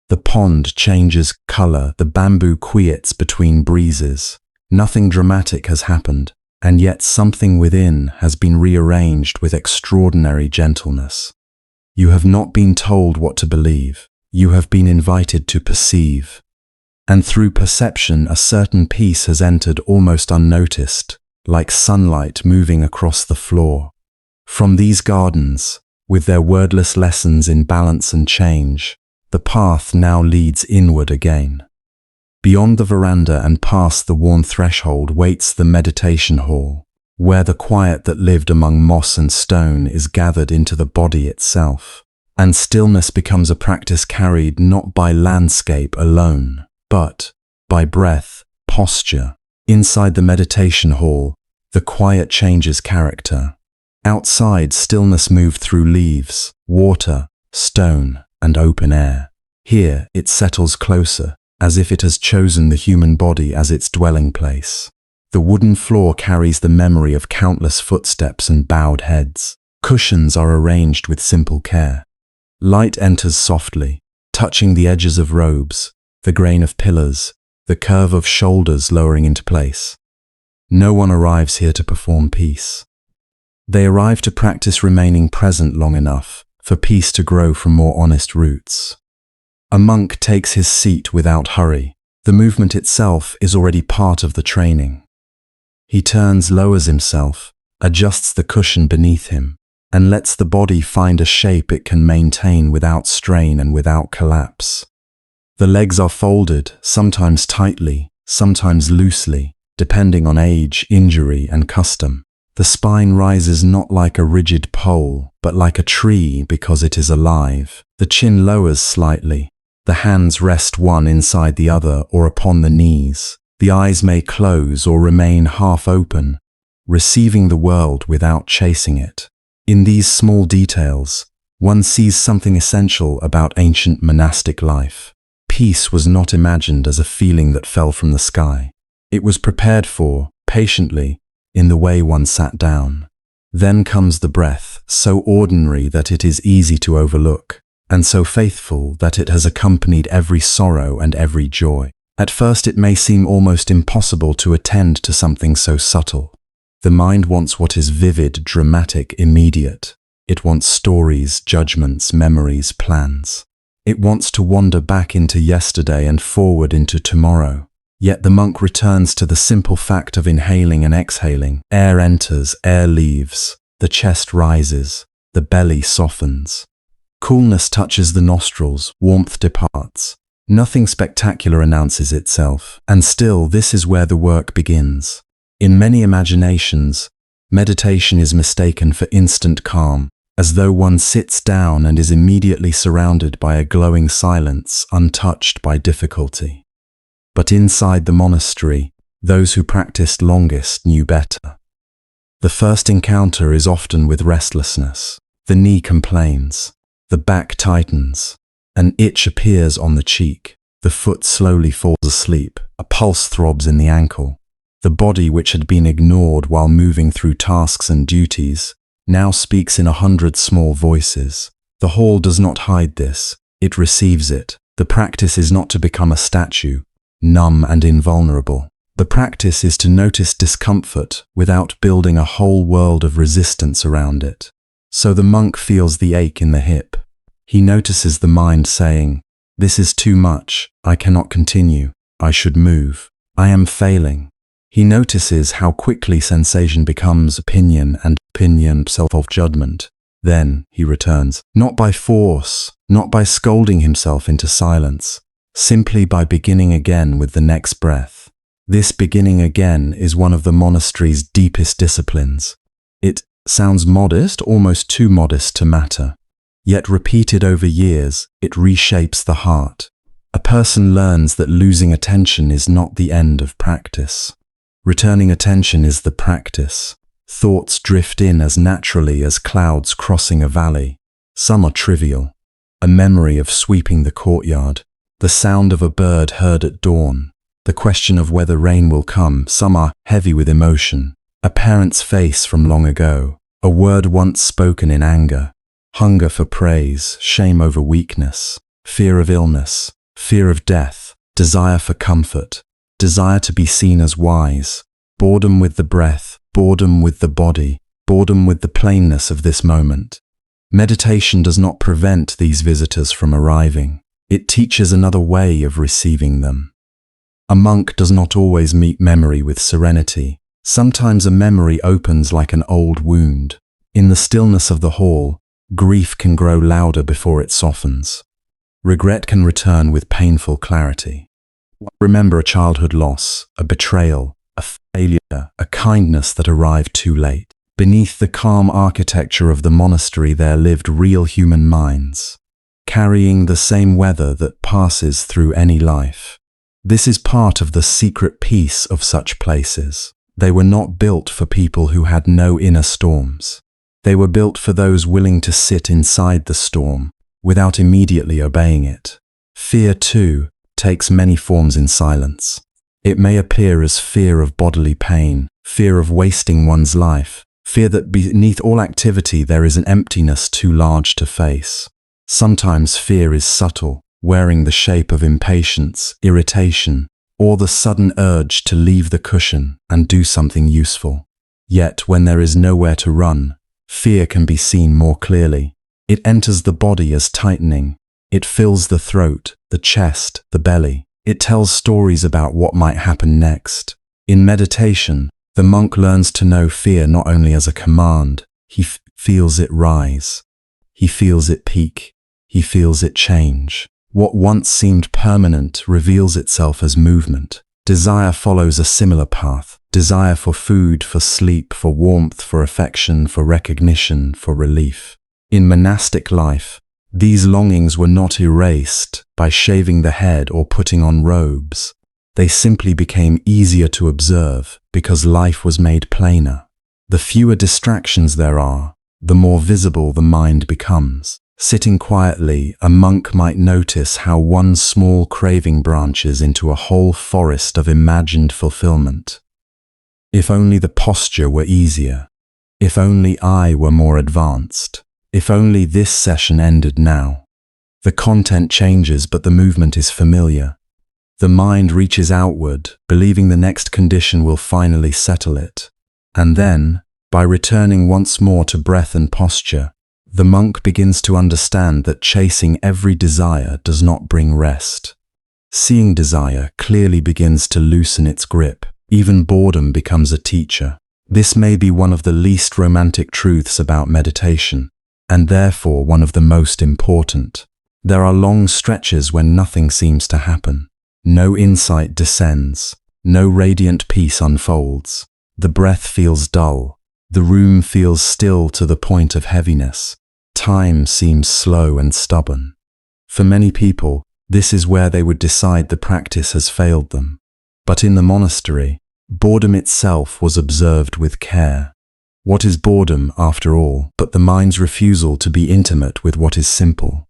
The pond changes color, the bamboo quiets between breezes. Nothing dramatic has happened, and yet something within has been rearranged with extraordinary gentleness. You have not been told what to believe. You have been invited to perceive. and through perception a certain peace has entered almost unnoticed, like sunlight moving across the floor. From these gardens, with their wordless lessons in balance and change, the path now leads inward again. Beyond the veranda and past the worn threshold waits the meditation hall, where the quiet that lived among moss and stone is gathered into the body itself, and stillness becomes a practice carried not by landscape alone, but by breath, posture. Inside the meditation hall, the quiet changes character. Outside, stillness moved through leaves, water, stone, and open air. Here, it settles closer, as if it has chosen the human body as its dwelling place. The wooden floor carries the memory of countless footsteps and bowed heads. Cushions are arranged with simple care. Light enters softly, touching the edges of robes, the grain of pillars, the curve of shoulders lowering into place. No one arrives here to perform peace. They arrive to practice remaining present long enough for peace to grow from more honest roots. A monk takes his seat without hurry. The movement itself is already part of the training. He turns, lowers himself, adjusts the cushion beneath him, and lets the body find a shape it can maintain without strain and without collapse. The legs are folded, sometimes tightly, sometimes loosely, depending on age, injury, and custom. The spine rises not like a rigid pole, but like a tree because it is alive. The chin lowers slightly. The hands rest one inside the other or upon the knees. The eyes may close or remain half open, receiving the world without chasing it. In these small details, one sees something essential about ancient monastic life. Peace was not imagined as a feeling that fell from the sky. It was prepared for, patiently, in the way one sat down. Then comes the breath, so ordinary that it is easy to overlook, and so faithful that it has accompanied every sorrow and every joy. At first it may seem almost impossible to attend to something so subtle. The mind wants what is vivid, dramatic, immediate. It wants stories, judgments, memories, plans. It wants to wander back into yesterday and forward into tomorrow. Yet the monk returns to the simple fact of inhaling and exhaling. Air enters, air leaves. The chest rises. The belly softens. Coolness touches the nostrils. Warmth departs. Nothing spectacular announces itself. And still, this is where the work begins. In many imaginations, meditation is mistaken for instant calm, as though one sits down and is immediately surrounded by a glowing silence, untouched by difficulty. But inside the monastery, those who practiced longest knew better. The first encounter is often with restlessness. The knee complains. The back tightens. An itch appears on the cheek. The foot slowly falls asleep. A pulse throbs in the ankle. The body, which had been ignored while moving through tasks and duties, now speaks in 100 small voices. The hall does not hide this. It receives it. The practice is not to become a statue, numb and invulnerable. The practice is to notice discomfort without building a whole world of resistance around it. So the monk feels the ache in the hip. He notices the mind saying, "This is too much. I cannot continue. I should move. I am failing." He notices how quickly sensation becomes opinion and opinion self-judgment. Then he returns, not by force, not by scolding himself into silence, simply by beginning again with the next breath. This beginning again is one of the monastery's deepest disciplines. It sounds modest, almost too modest to matter. Yet repeated over years, it reshapes the heart. A person learns that losing attention is not the end of practice. Returning attention is the practice. Thoughts drift in as naturally as clouds crossing a valley. Some are trivial. A memory of sweeping the courtyard, the sound of a bird heard at dawn, the question of whether rain will come. Some are heavy with emotion. A parent's face from long ago, a word once spoken in anger, hunger for praise, shame over weakness, fear of illness, fear of death, desire for comfort, desire to be seen as wise, boredom with the breath, boredom with the body, boredom with the plainness of this moment. Meditation does not prevent these visitors from arriving. It teaches another way of receiving them. A monk does not always meet memory with serenity. Sometimes a memory opens like an old wound. In the stillness of the hall, grief can grow louder before it softens. Regret can return with painful clarity. Remember a childhood loss, a betrayal, a failure, a kindness that arrived too late. Beneath the calm architecture of the monastery there lived real human minds, carrying the same weather that passes through any life. This is part of the secret peace of such places. They were not built for people who had no inner storms. They were built for those willing to sit inside the storm without immediately obeying it. Fear, too, takes many forms in silence. It may appear as fear of bodily pain, fear of wasting one's life, fear that beneath all activity there is an emptiness too large to face. Sometimes fear is subtle, wearing the shape of impatience, irritation, or the sudden urge to leave the cushion and do something useful. Yet when there is nowhere to run, fear can be seen more clearly. It enters the body as tightening. It fills the throat, the chest, the belly. It tells stories about what might happen next. In meditation, the monk learns to know fear not only as a command. He feels it rise. He feels it peak. He feels it change. What once seemed permanent reveals itself as movement. Desire follows a similar path. Desire for food, for sleep, for warmth, for affection, for recognition, for relief. In monastic life, these longings were not erased by shaving the head or putting on robes. They simply became easier to observe because life was made plainer. The fewer distractions there are, the more visible the mind becomes. Sitting quietly, a monk might notice how one small craving branches into a whole forest of imagined fulfillment. If only the posture were easier. If only I were more advanced. If only this session ended now. The content changes, but the movement is familiar. The mind reaches outward, believing the next condition will finally settle it. And then, by returning once more to breath and posture, the monk begins to understand that chasing every desire does not bring rest. Seeing desire clearly begins to loosen its grip. Even boredom becomes a teacher. This may be one of the least romantic truths about meditation, and therefore one of the most important. There are long stretches when nothing seems to happen. No insight descends. No radiant peace unfolds. The breath feels dull. The room feels still to the point of heaviness. Time seems slow and stubborn. For many people, this is where they would decide the practice has failed them. But in the monastery, boredom itself was observed with care. What is boredom, after all, but the mind's refusal to be intimate with what is simple?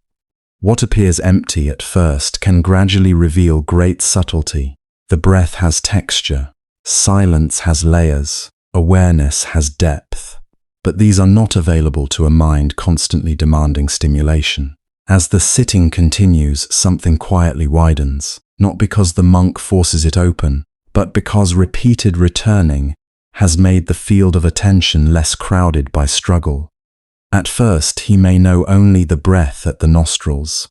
What appears empty at first can gradually reveal great subtlety. The breath has texture, silence has layers, awareness has depth. But these are not available to a mind constantly demanding stimulation. As the sitting continues, something quietly widens, not because the monk forces it open, but because repeated returning has made the field of attention less crowded by struggle. At first, he may know only the breath at the nostrils.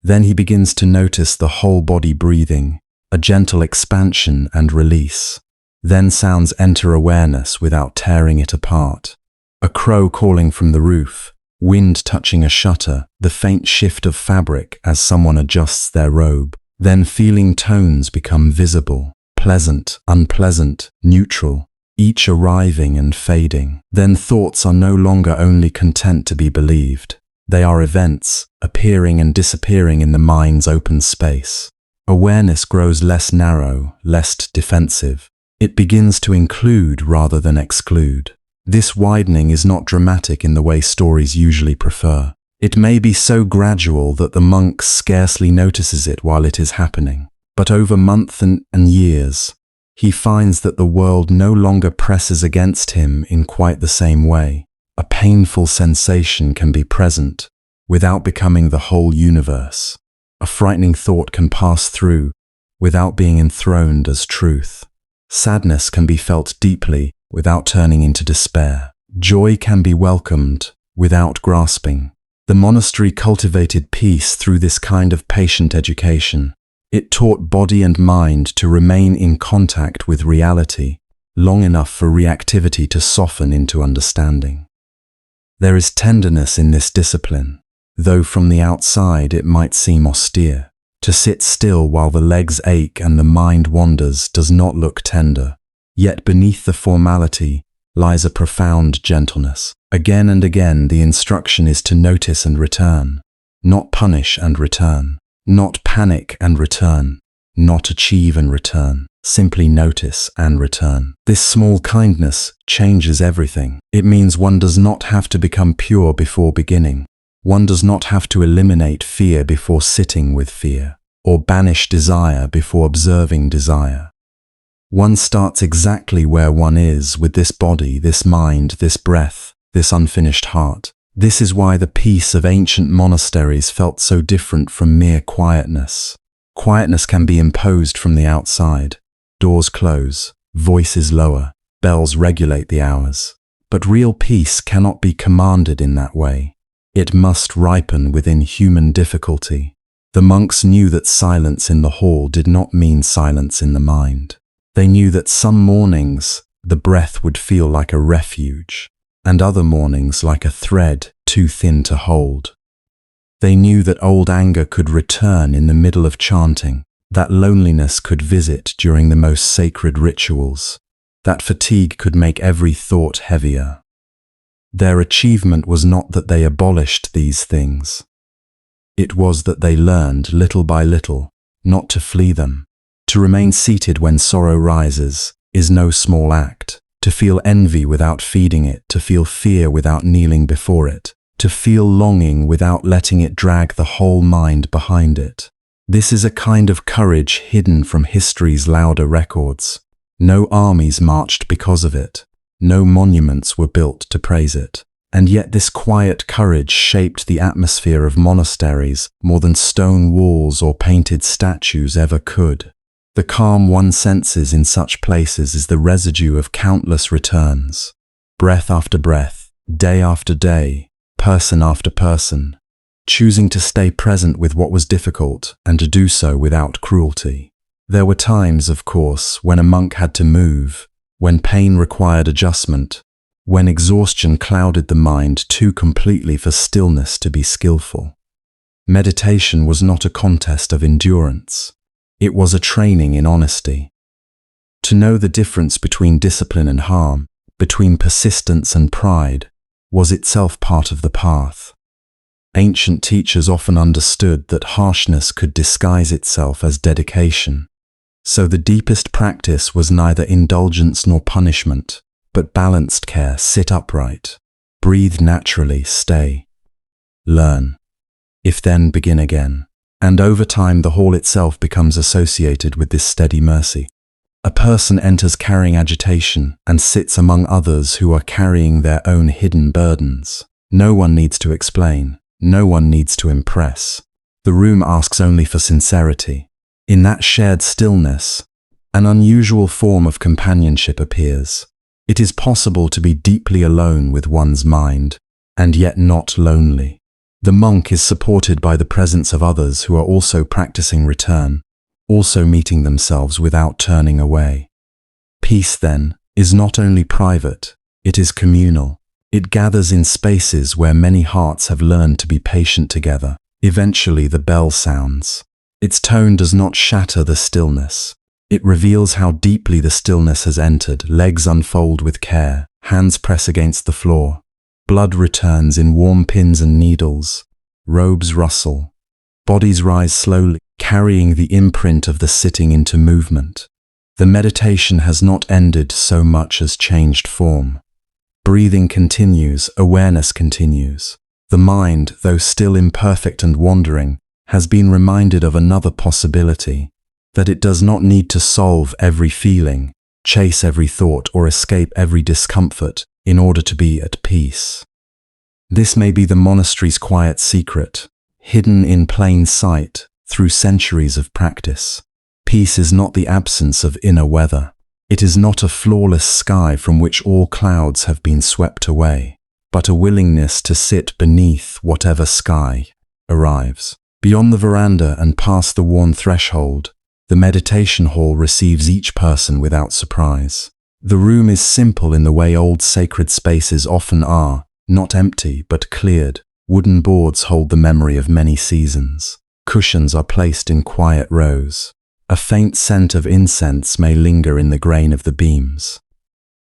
Then he begins to notice the whole body breathing, a gentle expansion and release. Then sounds enter awareness without tearing it apart. A crow calling from the roof, wind touching a shutter, the faint shift of fabric as someone adjusts their robe. Then feeling tones become visible, pleasant, unpleasant, neutral, each arriving and fading. Then thoughts are no longer only content to be believed. They are events, appearing and disappearing in the mind's open space. Awareness grows less narrow, less defensive. It begins to include rather than exclude. This widening is not dramatic in the way stories usually prefer. It may be so gradual that the monk scarcely notices it while it is happening. But over months and years, he finds that the world no longer presses against him in quite the same way. A painful sensation can be present without becoming the whole universe. A frightening thought can pass through without being enthroned as truth. Sadness can be felt deeply without turning into despair. Joy can be welcomed without grasping. The monastery cultivated peace through this kind of patient education. It taught body and mind to remain in contact with reality long enough for reactivity to soften into understanding. There is tenderness in this discipline, though from the outside it might seem austere. To sit still while the legs ache and the mind wanders does not look tender, yet beneath the formality lies a profound gentleness. Again and again the instruction is to notice and return, not punish and return, not panic and return, not achieve and return, simply notice and return. This small kindness changes everything. It means one does not have to become pure before beginning. One does not have to eliminate fear before sitting with fear, or banish desire before observing desire. One starts exactly where one is with this body, this mind, this breath, this unfinished heart. This is why the peace of ancient monasteries felt so different from mere quietness. Quietness can be imposed from the outside. Doors close, voices lower, bells regulate the hours. But real peace cannot be commanded in that way. It must ripen within human difficulty. The monks knew that silence in the hall did not mean silence in the mind. They knew that some mornings the breath would feel like a refuge, and other mornings like a thread too thin to hold. They knew that old anger could return in the middle of chanting, that loneliness could visit during the most sacred rituals, that fatigue could make every thought heavier. Their achievement was not that they abolished these things. It was that they learned, little by little, not to flee them. To remain seated when sorrow rises is no small act. To feel envy without feeding it, to feel fear without kneeling before it, to feel longing without letting it drag the whole mind behind it. This is a kind of courage hidden from history's louder records. No armies marched because of it. No monuments were built to praise it. And yet this quiet courage shaped the atmosphere of monasteries more than stone walls or painted statues ever could. The calm one senses in such places is the residue of countless returns. Breath after breath, day after day, person after person, choosing to stay present with what was difficult and to do so without cruelty. There were times, of course, when a monk had to move, when pain required adjustment, when exhaustion clouded the mind too completely for stillness to be skillful. Meditation was not a contest of endurance. It was a training in honesty. To know the difference between discipline and harm, between persistence and pride, was itself part of the path. Ancient teachers often understood that harshness could disguise itself as dedication. So the deepest practice was neither indulgence nor punishment, but balanced care. Sit upright, breathe naturally, stay, learn, if then begin again. And over time the hall itself becomes associated with this steady mercy. A person enters carrying agitation and sits among others who are carrying their own hidden burdens. No one needs to explain, no one needs to impress. The room asks only for sincerity. In that shared stillness, an unusual form of companionship appears. It is possible to be deeply alone with one's mind, and yet not lonely. The monk is supported by the presence of others who are also practicing return, also meeting themselves without turning away. Peace, then, is not only private, it is communal. It gathers in spaces where many hearts have learned to be patient together. Eventually the bell sounds. Its tone does not shatter the stillness. It reveals how deeply the stillness has entered. Legs unfold with care, hands press against the floor. Blood returns in warm pins and needles. Robes rustle. Bodies rise slowly, carrying the imprint of the sitting into movement. The meditation has not ended so much as changed form. Breathing continues, awareness continues. The mind, though still imperfect and wandering, has been reminded of another possibility, that it does not need to solve every feeling, chase every thought, or escape every discomfort in order to be at peace. This may be the monastery's quiet secret, hidden in plain sight through centuries of practice. Peace is not the absence of inner weather. It is not a flawless sky from which all clouds have been swept away, but a willingness to sit beneath whatever sky arrives. Beyond the veranda and past the worn threshold, the meditation hall receives each person without surprise. The room is simple in the way old sacred spaces often are, not empty but cleared. Wooden boards hold the memory of many seasons. Cushions are placed in quiet rows. A faint scent of incense may linger in the grain of the beams.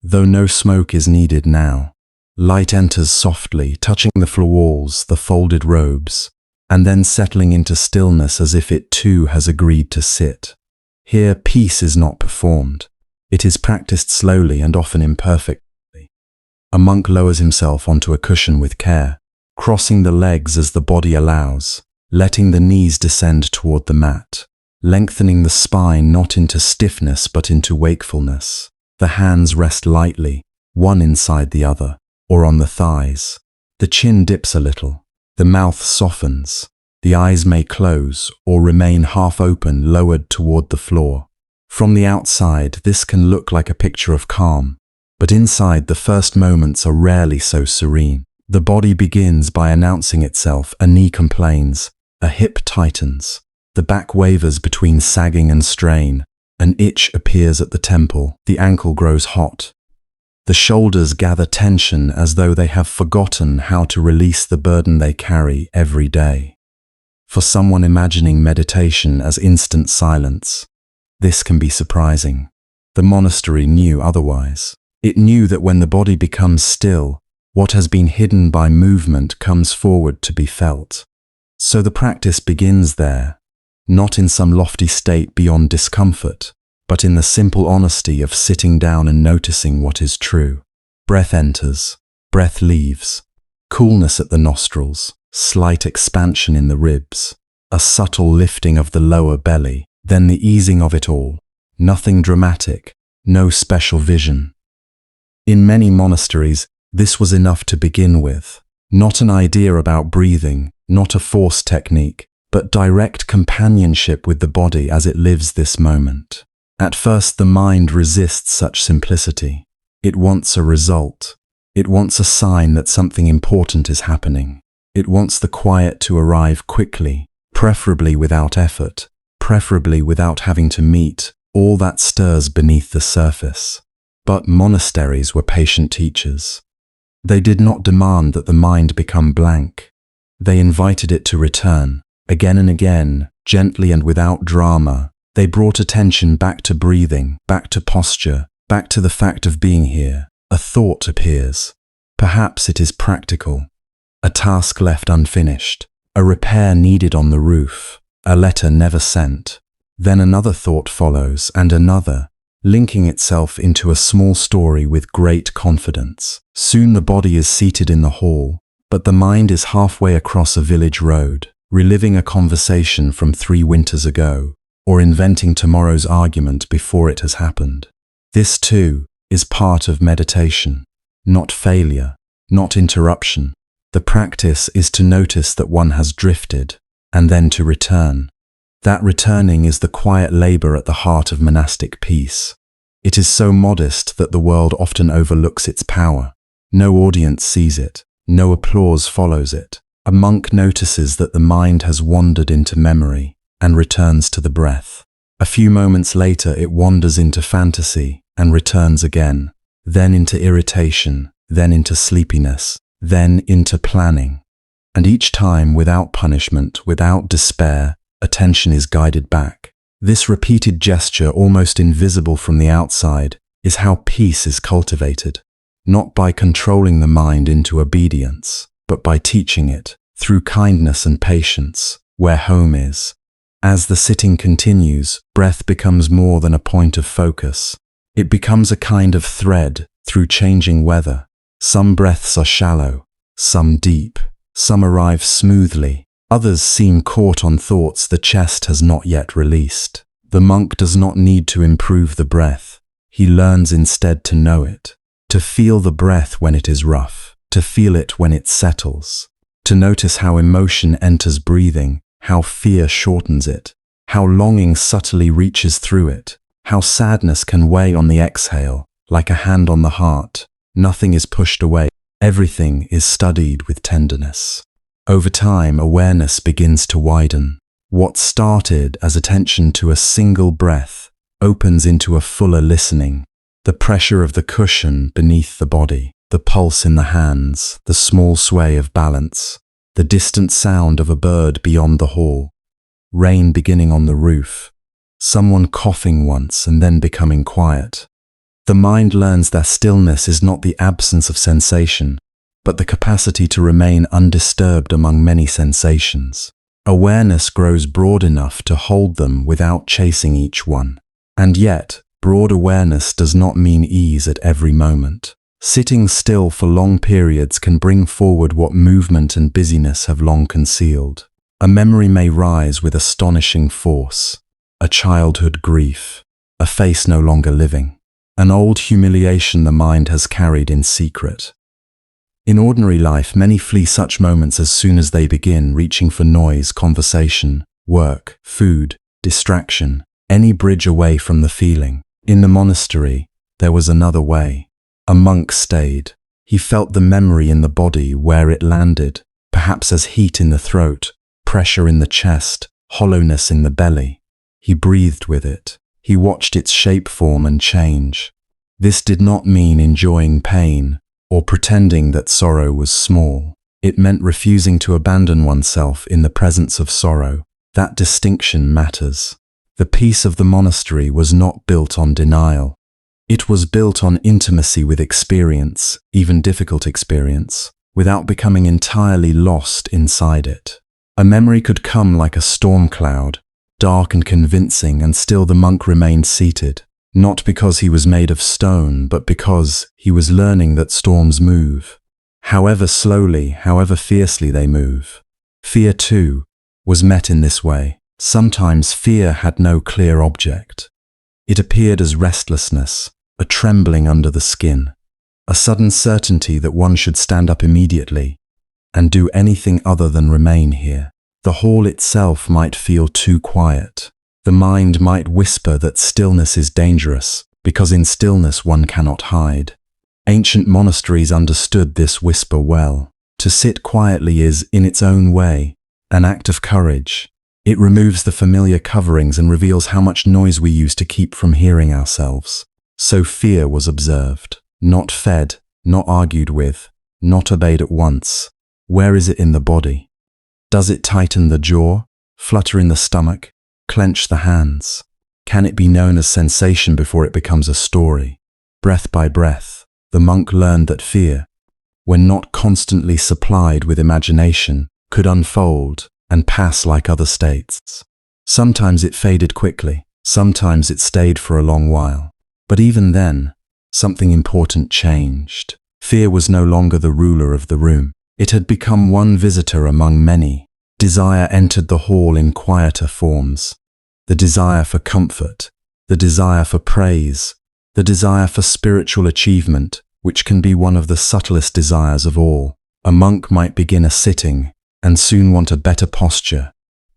Though no smoke is needed now, light enters softly, touching the floor walls, the folded robes, and then settling into stillness as if it too has agreed to sit. Here, peace is not performed. It is practiced slowly and often imperfectly. A monk lowers himself onto a cushion with care, crossing the legs as the body allows, letting the knees descend toward the mat, lengthening the spine not into stiffness but into wakefulness. The hands rest lightly, one inside the other, or on the thighs. The chin dips a little. The mouth softens. The eyes may close or remain half open, lowered toward the floor. From the outside, this can look like a picture of calm, but inside the first moments are rarely so serene. The body begins by announcing itself. A knee complains, a hip tightens, the back wavers between sagging and strain, an itch appears at the temple, the ankle grows hot. The shoulders gather tension as though they have forgotten how to release the burden they carry every day. For someone imagining meditation as instant silence, this can be surprising. The monastery knew otherwise. It knew that when the body becomes still, what has been hidden by movement comes forward to be felt. So the practice begins there, not in some lofty state beyond discomfort, but in the simple honesty of sitting down and noticing what is true. Breath enters, breath leaves, coolness at the nostrils, slight expansion in the ribs, a subtle lifting of the lower belly, then the easing of it all. Nothing dramatic, no special vision. In many monasteries, this was enough to begin with. Not an idea about breathing, not a forced technique, but direct companionship with the body as it lives this moment. At first, the mind resists such simplicity. It wants a result. It wants a sign that something important is happening. It wants the quiet to arrive quickly, preferably without effort, preferably without having to meet all that stirs beneath the surface. But monasteries were patient teachers. They did not demand that the mind become blank. They invited it to return, again and again, gently and without drama. They brought attention back to breathing, back to posture, back to the fact of being here. A thought appears. Perhaps it is practical. A task left unfinished. A repair needed on the roof. A letter never sent. Then another thought follows, and another, linking itself into a small story with great confidence. Soon the body is seated in the hall, but the mind is halfway across a village road, reliving a conversation from 3 winters ago, or inventing tomorrow's argument before it has happened. This, too, is part of meditation, not failure, not interruption. The practice is to notice that one has drifted, and then to return. That returning is the quiet labor at the heart of monastic peace. It is so modest that the world often overlooks its power. No audience sees it, no applause follows it. A monk notices that the mind has wandered into memory, and returns to the breath. A few moments later it wanders into fantasy and returns again, then into irritation, then into sleepiness, then into planning. And each time, without punishment, without despair, attention is guided back. This repeated gesture, almost invisible from the outside, is how peace is cultivated, not by controlling the mind into obedience, but by teaching it, through kindness and patience, where home is. As the sitting continues, breath becomes more than a point of focus. It becomes a kind of thread through changing weather. Some breaths are shallow, some deep, some arrive smoothly, others seem caught on thoughts the chest has not yet released. The monk does not need to improve the breath. He learns instead to know it, to feel the breath when it is rough, to feel it when it settles, to notice how emotion enters breathing, how fear shortens it, how longing subtly reaches through it, how sadness can weigh on the exhale, like a hand on the heart. Nothing is pushed away. Everything is studied with tenderness. Over time, awareness begins to widen. What started as attention to a single breath opens into a fuller listening. The pressure of the cushion beneath the body, the pulse in the hands, the small sway of balance, the distant sound of a bird beyond the hall, rain beginning on the roof, someone coughing once and then becoming quiet. The mind learns that stillness is not the absence of sensation, but the capacity to remain undisturbed among many sensations. Awareness grows broad enough to hold them without chasing each one. And yet, broad awareness does not mean ease at every moment. Sitting still for long periods can bring forward what movement and busyness have long concealed. A memory may rise with astonishing force, a childhood grief, a face no longer living, an old humiliation the mind has carried in secret. In ordinary life, many flee such moments as soon as they begin, reaching for noise, conversation, work, food, distraction, any bridge away from the feeling. In the monastery, there was another way. A monk stayed. He felt the memory in the body where it landed, perhaps as heat in the throat, pressure in the chest, hollowness in the belly. He breathed with it. He watched its shape form and change. This did not mean enjoying pain or pretending that sorrow was small. It meant refusing to abandon oneself in the presence of sorrow. That distinction matters. The peace of the monastery was not built on denial. It was built on intimacy with experience, even difficult experience, without becoming entirely lost inside it. A memory could come like a storm cloud, dark and convincing, and still the monk remained seated, not because he was made of stone, but because he was learning that storms move. However slowly, however fiercely they move. Fear, too, was met in this way. Sometimes fear had no clear object. It appeared as restlessness, a trembling under the skin, a sudden certainty that one should stand up immediately and do anything other than remain here. The hall itself might feel too quiet. The mind might whisper that stillness is dangerous, because in stillness one cannot hide. Ancient monasteries understood this whisper well. To sit quietly is, in its own way, an act of courage. It removes the familiar coverings and reveals how much noise we use to keep from hearing ourselves. So fear was observed, not fed, not argued with, not obeyed at once. Where is it in the body? Does it tighten the jaw, flutter in the stomach, clench the hands? Can it be known as sensation before it becomes a story? Breath by breath, the monk learned that fear, when not constantly supplied with imagination, could unfold and pass like other states. Sometimes it faded quickly, sometimes it stayed for a long while. But even then, something important changed. Fear was no longer the ruler of the room. It had become one visitor among many. Desire entered the hall in quieter forms. The desire for comfort, the desire for praise, the desire for spiritual achievement, which can be one of the subtlest desires of all. A monk might begin a sitting and soon want a better posture,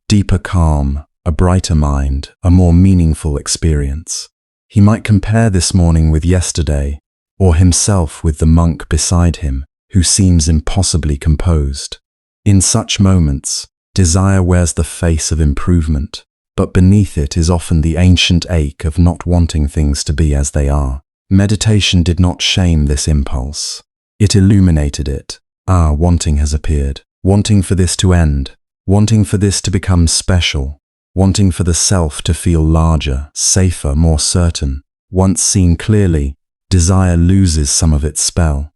deeper calm, a brighter mind, a more meaningful experience. He might compare this morning with yesterday, or himself with the monk beside him, who seems impossibly composed. In such moments, desire wears the face of improvement, but beneath it is often the ancient ache of not wanting things to be as they are. Meditation did not shame this impulse. It illuminated it. Wanting has appeared. Wanting for this to end. Wanting for this to become special. Wanting for the self to feel larger, safer, more certain. Once seen clearly, desire loses some of its spell.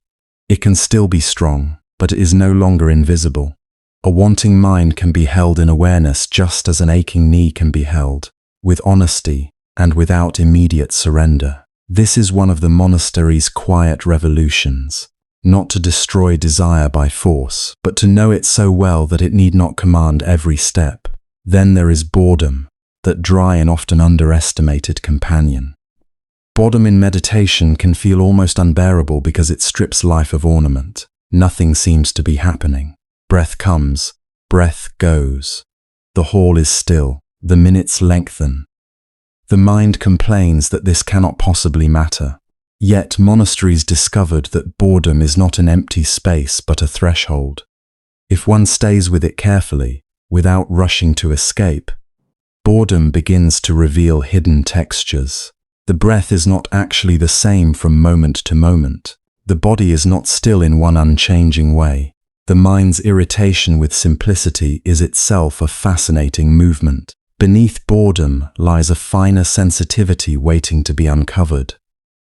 It can still be strong, but it is no longer invisible. A wanting mind can be held in awareness just as an aching knee can be held, with honesty and without immediate surrender. This is one of the monastery's quiet revolutions. Not to destroy desire by force, but to know it so well that it need not command every step. Then there is boredom, that dry and often underestimated companion. Boredom in meditation can feel almost unbearable because it strips life of ornament. Nothing seems to be happening. Breath comes, breath goes. The hall is still, the minutes lengthen. The mind complains that this cannot possibly matter. Yet monasteries discovered that boredom is not an empty space but a threshold. If one stays with it carefully, without rushing to escape, boredom begins to reveal hidden textures. The breath is not actually the same from moment to moment. The body is not still in one unchanging way. The mind's irritation with simplicity is itself a fascinating movement. Beneath boredom lies a finer sensitivity waiting to be uncovered.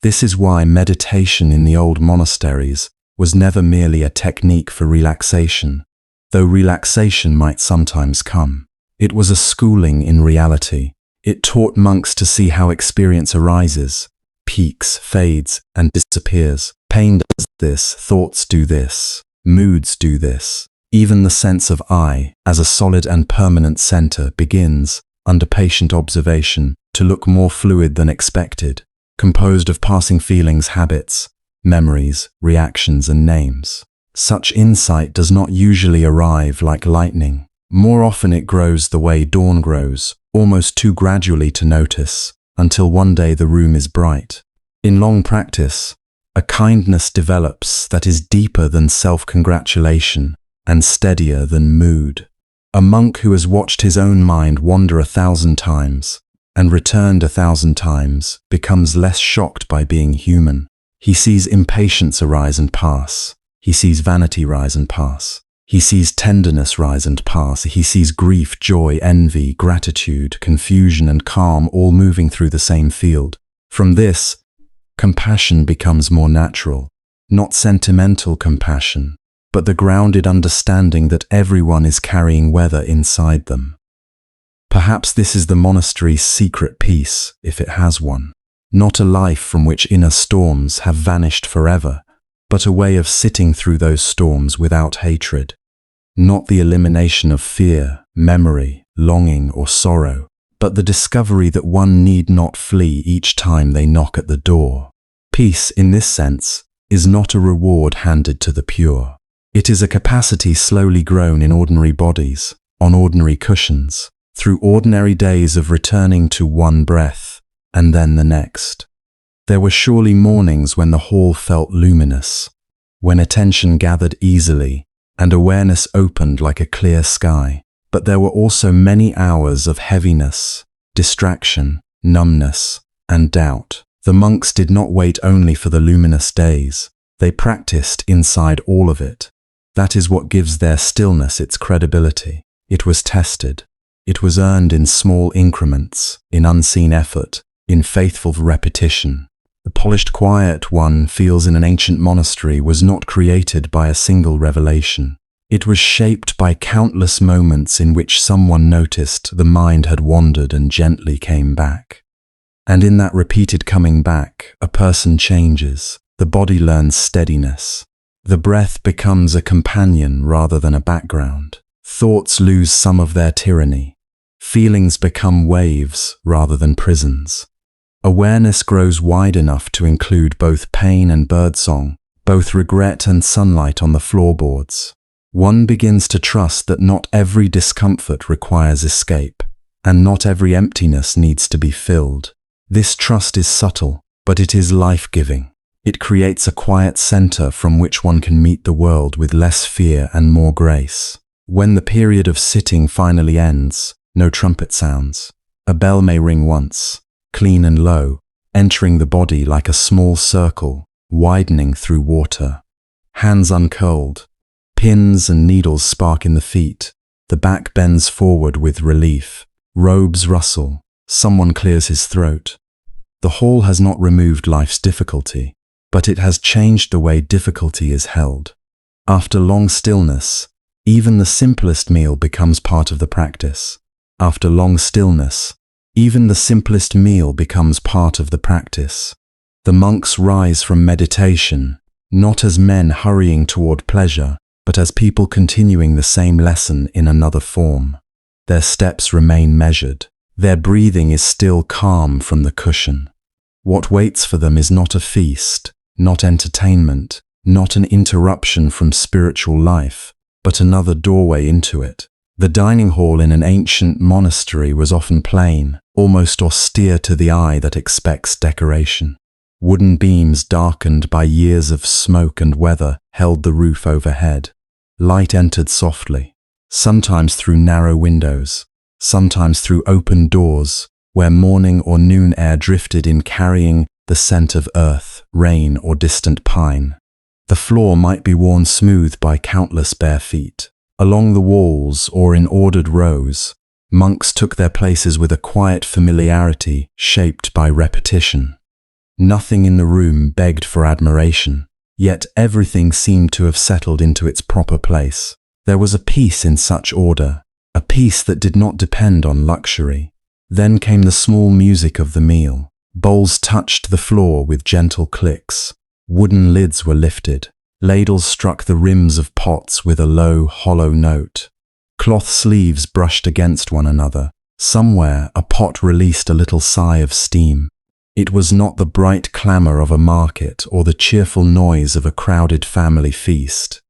This is why meditation in the old monasteries was never merely a technique for relaxation, though relaxation might sometimes come. It was a schooling in reality. It taught monks to see how experience arises, peaks, fades, and disappears. Pain does this, thoughts do this, moods do this. Even the sense of I, as a solid and permanent center, begins, under patient observation, to look more fluid than expected, composed of passing feelings, habits, memories, reactions, and names. Such insight does not usually arrive like lightning. More often it grows the way dawn grows, almost too gradually to notice, until one day the room is bright. In long practice, a kindness develops that is deeper than self-congratulation and steadier than mood. A monk who has watched his own mind wander 1,000 times and returned 1,000 times becomes less shocked by being human. He sees impatience arise and pass. He sees vanity rise and pass. He sees tenderness rise and pass. He sees grief, joy, envy, gratitude, confusion, and calm all moving through the same field. From this, compassion becomes more natural, not sentimental compassion, but the grounded understanding that everyone is carrying weather inside them. Perhaps this is the monastery's secret peace, if it has one. Not a life from which inner storms have vanished forever, but a way of sitting through those storms without hatred. Not the elimination of fear, memory, longing, or sorrow, but the discovery that one need not flee each time they knock at the door. Peace, in this sense, is not a reward handed to the pure. It is a capacity slowly grown in ordinary bodies, on ordinary cushions, through ordinary days of returning to one breath, and then the next. There were surely mornings when the hall felt luminous, when attention gathered easily, and awareness opened like a clear sky. But there were also many hours of heaviness, distraction, numbness, and doubt. The monks did not wait only for the luminous days. They practiced inside all of it. That is what gives their stillness its credibility. It was tested. It was earned in small increments, in unseen effort, in faithful repetition. The polished quiet one feels in an ancient monastery was not created by a single revelation. It was shaped by countless moments in which someone noticed the mind had wandered and gently came back. And in that repeated coming back, a person changes. The body learns steadiness. The breath becomes a companion rather than a background. Thoughts lose some of their tyranny. Feelings become waves rather than prisons. Awareness grows wide enough to include both pain and birdsong, both regret and sunlight on the floorboards. One begins to trust that not every discomfort requires escape, and not every emptiness needs to be filled. This trust is subtle, but it is life-giving. It creates a quiet center from which one can meet the world with less fear and more grace. When the period of sitting finally ends, no trumpet sounds. A bell may ring once, clean and low, entering the body like a small circle, widening through water. Hands uncurled, pins and needles spark in the feet. The back bends forward with relief. Robes rustle. Someone clears his throat. The hall has not removed life's difficulty, but it has changed the way difficulty is held. After long stillness, even the simplest meal becomes part of the practice. After long stillness, even the simplest meal becomes part of the practice. The monks rise from meditation, not as men hurrying toward pleasure, but as people continuing the same lesson in another form. Their steps remain measured. Their breathing is still calm from the cushion. What waits for them is not a feast, not entertainment, not an interruption from spiritual life, but another doorway into it. The dining hall in an ancient monastery was often plain, almost austere to the eye that expects decoration. Wooden beams darkened by years of smoke and weather held the roof overhead. light entered softly, sometimes through narrow windows, sometimes through open doors, where morning or noon air drifted in carrying the scent of earth, rain, or distant pine. The floor might be worn smooth by countless bare feet. Along the walls or in ordered rows, monks took their places with a quiet familiarity shaped by repetition. Nothing in the room begged for admiration, yet everything seemed to have settled into its proper place. There was a peace in such order, a peace that did not depend on luxury. Then came the small music of the meal. Bowls touched the floor with gentle clicks. Wooden lids were lifted. Ladles struck the rims of pots with a low, hollow note. Cloth sleeves brushed against one another. Somewhere, a pot released a little sigh of steam. It was not the bright clamor of a market or the cheerful noise of a crowded family feast.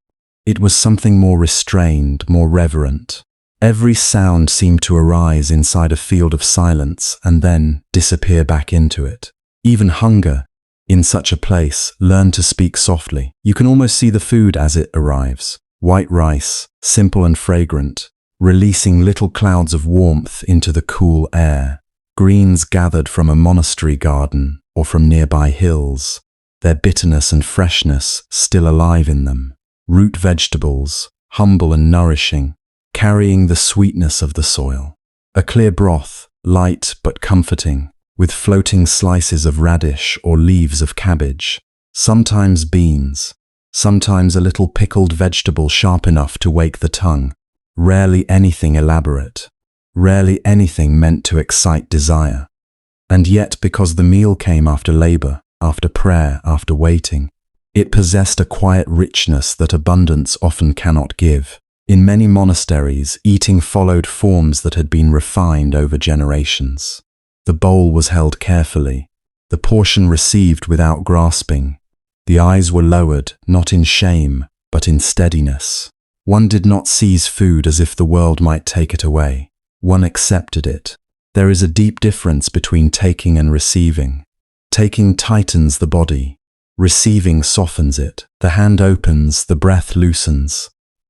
It was something more restrained, more reverent. Every sound seemed to arise inside a field of silence and then disappear back into it. Even hunger, in such a place, learned to speak softly. You can almost see the food as it arrives. White rice, simple and fragrant, releasing little clouds of warmth into the cool air. Greens gathered from a monastery garden or from nearby hills, their bitterness and freshness still alive in them. Root vegetables, humble and nourishing, carrying the sweetness of the soil. A clear broth, light but comforting, with floating slices of radish or leaves of cabbage. Sometimes beans, sometimes a little pickled vegetable sharp enough to wake the tongue. Rarely anything elaborate, rarely anything meant to excite desire. And yet, because the meal came after labor, after prayer, after waiting, it possessed a quiet richness that abundance often cannot give. In many monasteries, eating followed forms that had been refined over generations. The bowl was held carefully, the portion received without grasping. The eyes were lowered, not in shame, but in steadiness. One did not seize food as if the world might take it away. One accepted it. There is a deep difference between taking and receiving. Taking tightens the body. Receiving softens it. The hand opens, the breath loosens.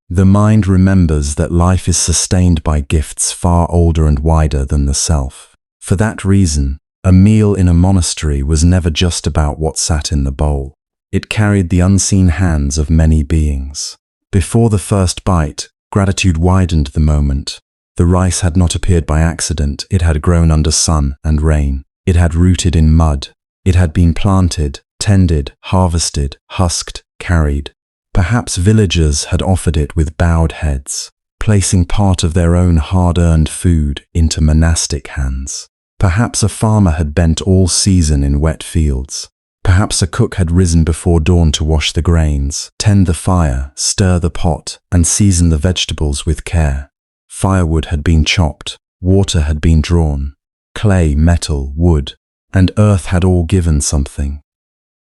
The mind remembers that life is sustained by gifts far older and wider than the self. For that reason, a meal in a monastery was never just about what sat in the bowl. It carried the unseen hands of many beings. Before the first bite, gratitude widened the moment. The rice had not appeared by accident. It had grown under sun and rain. It had rooted in mud. It had been planted, tended, harvested, husked, carried. Perhaps villagers had offered it with bowed heads, placing part of their own hard-earned food into monastic hands. Perhaps a farmer had bent all season in wet fields. Perhaps a cook had risen before dawn to wash the grains, tend the fire, stir the pot, and season the vegetables with care. Firewood had been chopped, water had been drawn, clay, metal, wood, and earth had all given something.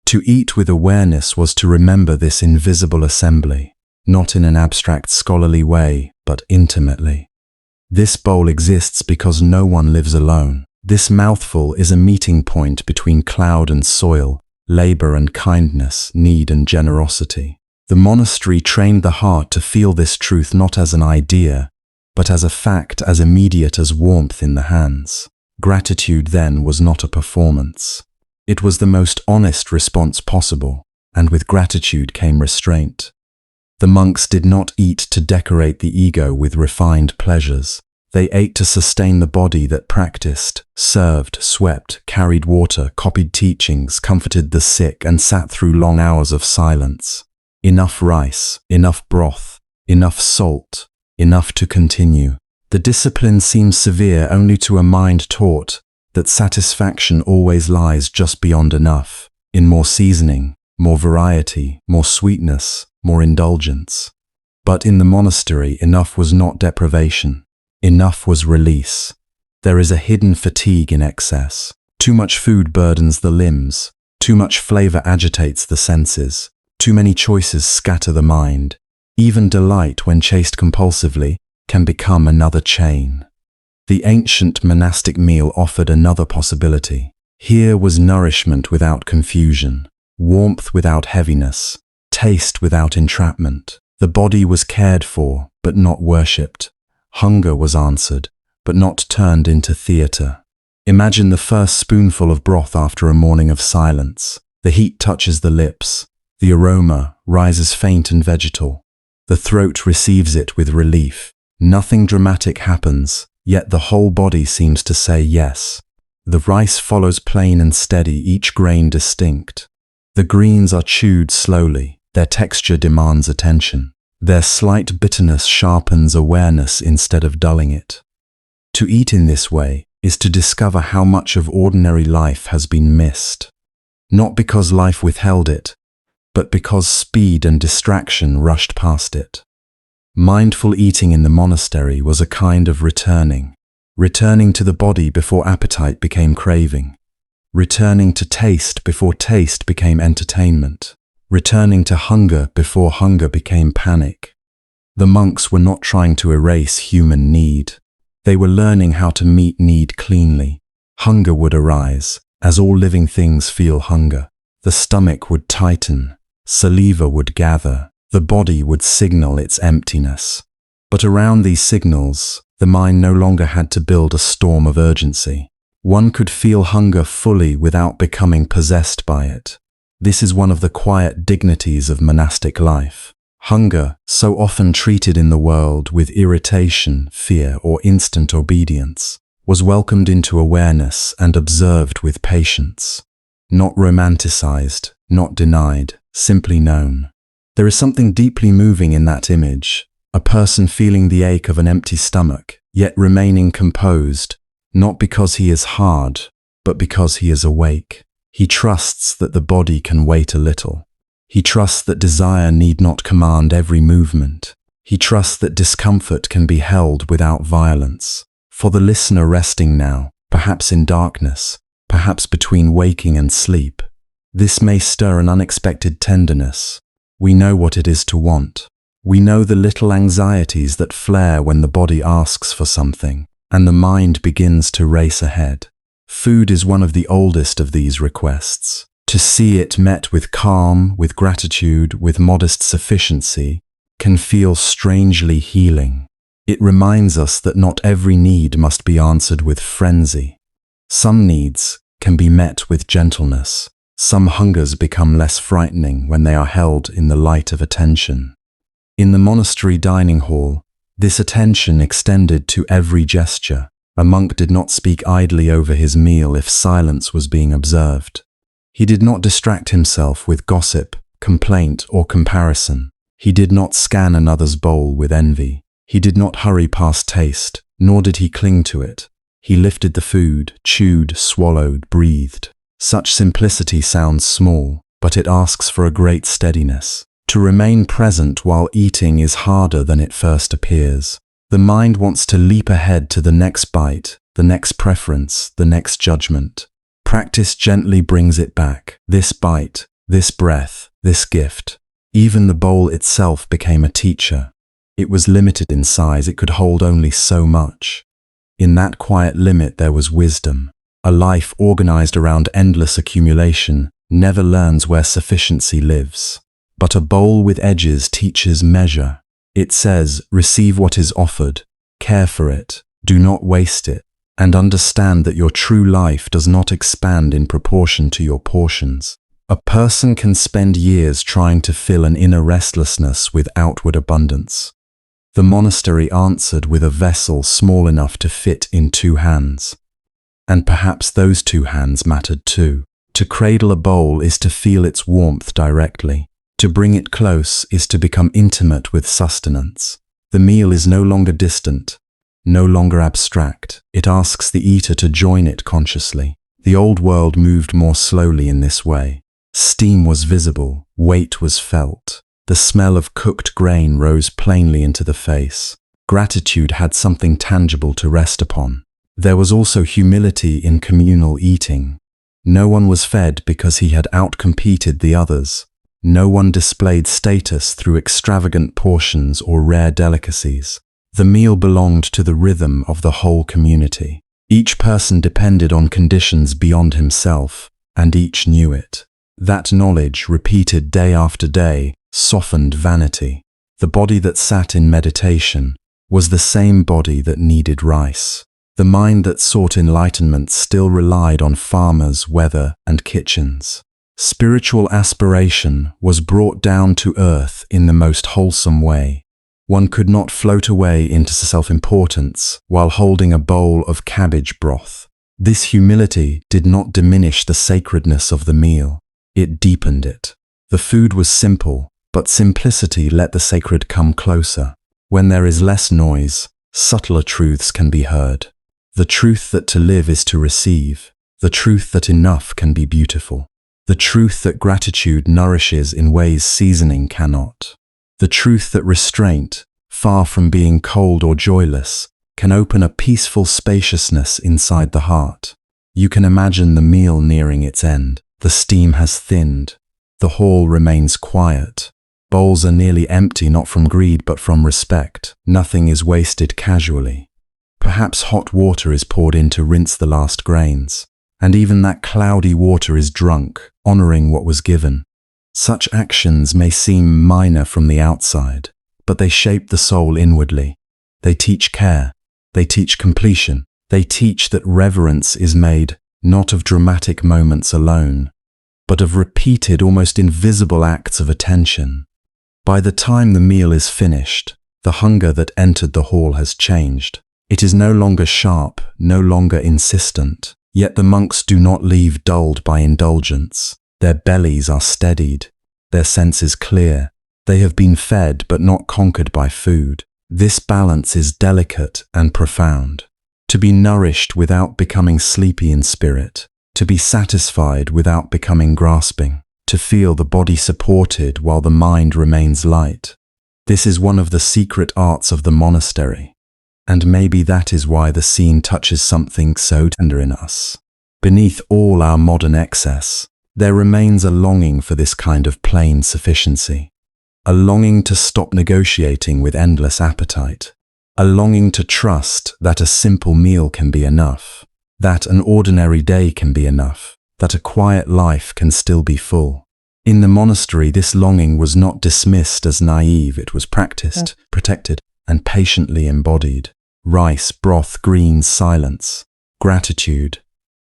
To eat with awareness was to remember this invisible assembly, not in an abstract scholarly way, but intimately. This bowl exists because no one lives alone. This mouthful is a meeting point between cloud and soil, labor and kindness, need and generosity. The monastery trained the heart to feel this truth not as an idea, but as a fact as immediate as warmth in the hands. Gratitude then was not a performance. It was the most honest response possible, and with gratitude came restraint. The monks did not eat to decorate the ego with refined pleasures. They ate to sustain the body that practiced, served, swept, carried water, copied teachings, comforted the sick, and sat through long hours of silence. Enough rice, enough broth, enough salt, enough to continue. The discipline seems severe only to a mind taught that satisfaction always lies just beyond enough, in more seasoning, more variety, more sweetness, more indulgence. But in the monastery, enough was not deprivation. Enough was release. There is a hidden fatigue in excess. Too much food burdens the limbs. Too much flavor agitates the senses. Too many choices scatter the mind. Even delight, when chased compulsively, can become another chain. The ancient monastic meal offered another possibility. Here was nourishment without confusion, warmth without heaviness, taste without entrapment. The body was cared for, but not worshipped. Hunger was answered, but not turned into theatre. Imagine the first spoonful of broth after a morning of silence. The heat touches the lips. The aroma rises faint and vegetal. The throat receives it with relief. Nothing dramatic happens, yet the whole body seems to say yes. The rice follows plain and steady, each grain distinct. The greens are chewed slowly. Their texture demands attention. Their slight bitterness sharpens awareness instead of dulling it. To eat in this way is to discover how much of ordinary life has been missed. Not because life withheld it, but because speed and distraction rushed past it. Mindful eating in the monastery was a kind of returning to the body before appetite became craving, returning to taste before taste became entertainment, returning to hunger before hunger became panic. The monks were not trying to erase human need. They were learning how to meet need cleanly. Hunger would arise, as all living things feel hunger. The stomach would tighten, saliva would gather, the body would signal its emptiness. But around these signals, the mind no longer had to build a storm of urgency. One could feel hunger fully without becoming possessed by it. This is one of the quiet dignities of monastic life. Hunger, so often treated in the world with irritation, fear, or instant obedience, was welcomed into awareness and observed with patience. Not romanticized, not denied, simply known. There is something deeply moving in that image, a person feeling the ache of an empty stomach, yet remaining composed, not because he is hard, but because he is awake. He trusts that the body can wait a little. He trusts that desire need not command every movement. He trusts that discomfort can be held without violence. For the listener resting now, perhaps in darkness, perhaps between waking and sleep, this may stir an unexpected tenderness. We know what it is to want. We know the little anxieties that flare when the body asks for something, and the mind begins to race ahead. Food is one of the oldest of these requests. To see it met with calm, with gratitude, with modest sufficiency, can feel strangely healing. It reminds us that not every need must be answered with frenzy. Some needs can be met with gentleness. Some hungers become less frightening when they are held in the light of attention. In the monastery dining hall, this attention extended to every gesture. A monk did not speak idly over his meal if silence was being observed. He did not distract himself with gossip, complaint, or comparison. He did not scan another's bowl with envy. He did not hurry past taste, nor did he cling to it. He lifted the food, chewed, swallowed, breathed. Such simplicity sounds small, but it asks for a great steadiness. To remain present while eating is harder than it first appears. The mind wants to leap ahead to the next bite, the next preference, the next judgment. Practice gently brings it back. This bite, this breath, this gift. Even the bowl itself became a teacher. It was limited in size, it could hold only so much. In that quiet limit there was wisdom. A life organized around endless accumulation never learns where sufficiency lives. But a bowl with edges teaches measure. It says, receive what is offered, care for it, do not waste it, and understand that your true life does not expand in proportion to your portions. A person can spend years trying to fill an inner restlessness with outward abundance. The monastery answered with a vessel small enough to fit in 2 hands. And perhaps those 2 hands mattered too. To cradle a bowl is to feel its warmth directly. To bring it close is to become intimate with sustenance. The meal is no longer distant, no longer abstract. It asks the eater to join it consciously. The old world moved more slowly in this way. Steam was visible, weight was felt. The smell of cooked grain rose plainly into the face. Gratitude had something tangible to rest upon. There was also humility in communal eating. No one was fed because he had outcompeted the others. No one displayed status through extravagant portions or rare delicacies. The meal belonged to the rhythm of the whole community. Each person depended on conditions beyond himself, and each knew it. That knowledge, repeated day after day, softened vanity. The body that sat in meditation was the same body that needed rice. The mind that sought enlightenment still relied on farmers, weather, and kitchens. Spiritual aspiration was brought down to earth in the most wholesome way. One could not float away into self-importance while holding a bowl of cabbage broth. This humility did not diminish the sacredness of the meal. It deepened it. The food was simple, but simplicity let the sacred come closer. When there is less noise, subtler truths can be heard. The truth that to live is to receive. The truth that enough can be beautiful. The truth that gratitude nourishes in ways seasoning cannot. The truth that restraint, far from being cold or joyless, can open a peaceful spaciousness inside the heart. You can imagine the meal nearing its end. The steam has thinned. The hall remains quiet. Bowls are nearly empty, not from greed but from respect. Nothing is wasted casually. Perhaps hot water is poured in to rinse the last grains, and even that cloudy water is drunk, honoring what was given. Such actions may seem minor from the outside, but they shape the soul inwardly. They teach care. They teach completion. They teach that reverence is made not of dramatic moments alone, but of repeated, almost invisible acts of attention. By the time the meal is finished, the hunger that entered the hall has changed. It is no longer sharp, no longer insistent. Yet the monks do not leave dulled by indulgence. Their bellies are steadied, their senses clear. They have been fed but not conquered by food. This balance is delicate and profound. To be nourished without becoming sleepy in spirit. To be satisfied without becoming grasping. To feel the body supported while the mind remains light. This is one of the secret arts of the monastery. And maybe that is why the scene touches something so tender in us. Beneath all our modern excess, there remains a longing for this kind of plain sufficiency. A longing to stop negotiating with endless appetite. A longing to trust that a simple meal can be enough. That an ordinary day can be enough. That a quiet life can still be full. In the monastery, this longing was not dismissed as naive. It was practiced, protected, and patiently embodied. Rice, broth, greens, silence, gratitude.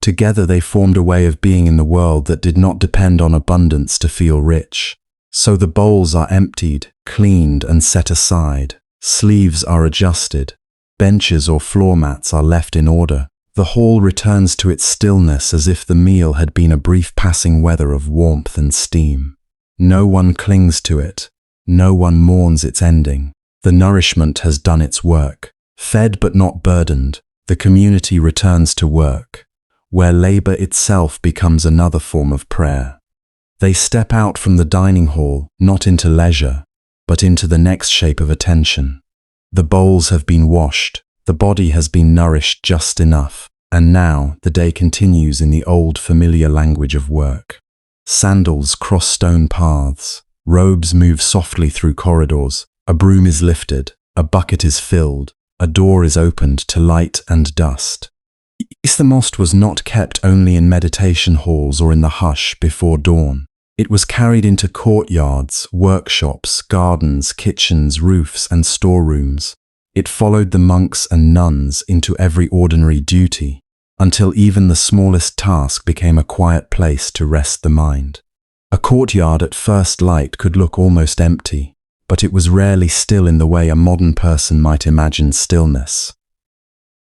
Together they formed a way of being in the world that did not depend on abundance to feel rich. So the bowls are emptied, cleaned, and set aside. Sleeves are adjusted. Benches or floor mats are left in order. The hall returns to its stillness as if the meal had been a brief passing weather of warmth and steam. No one clings to it. No one mourns its ending. The nourishment has done its work. Fed but not burdened, the community returns to work, where labor itself becomes another form of prayer. They step out from the dining hall, not into leisure, but into the next shape of attention. The bowls have been washed, the body has been nourished just enough, and now the day continues in the old familiar language of work. Sandals cross stone paths, robes move softly through corridors, a broom is lifted, a bucket is filled, a door is opened to light and dust. The most was not kept only in meditation halls or in the hush before dawn. It was carried into courtyards, workshops, gardens, kitchens, roofs, and storerooms. It followed the monks and nuns into every ordinary duty, until even the smallest task became a quiet place to rest the mind. A courtyard at first light could look almost empty, but it was rarely still in the way a modern person might imagine stillness.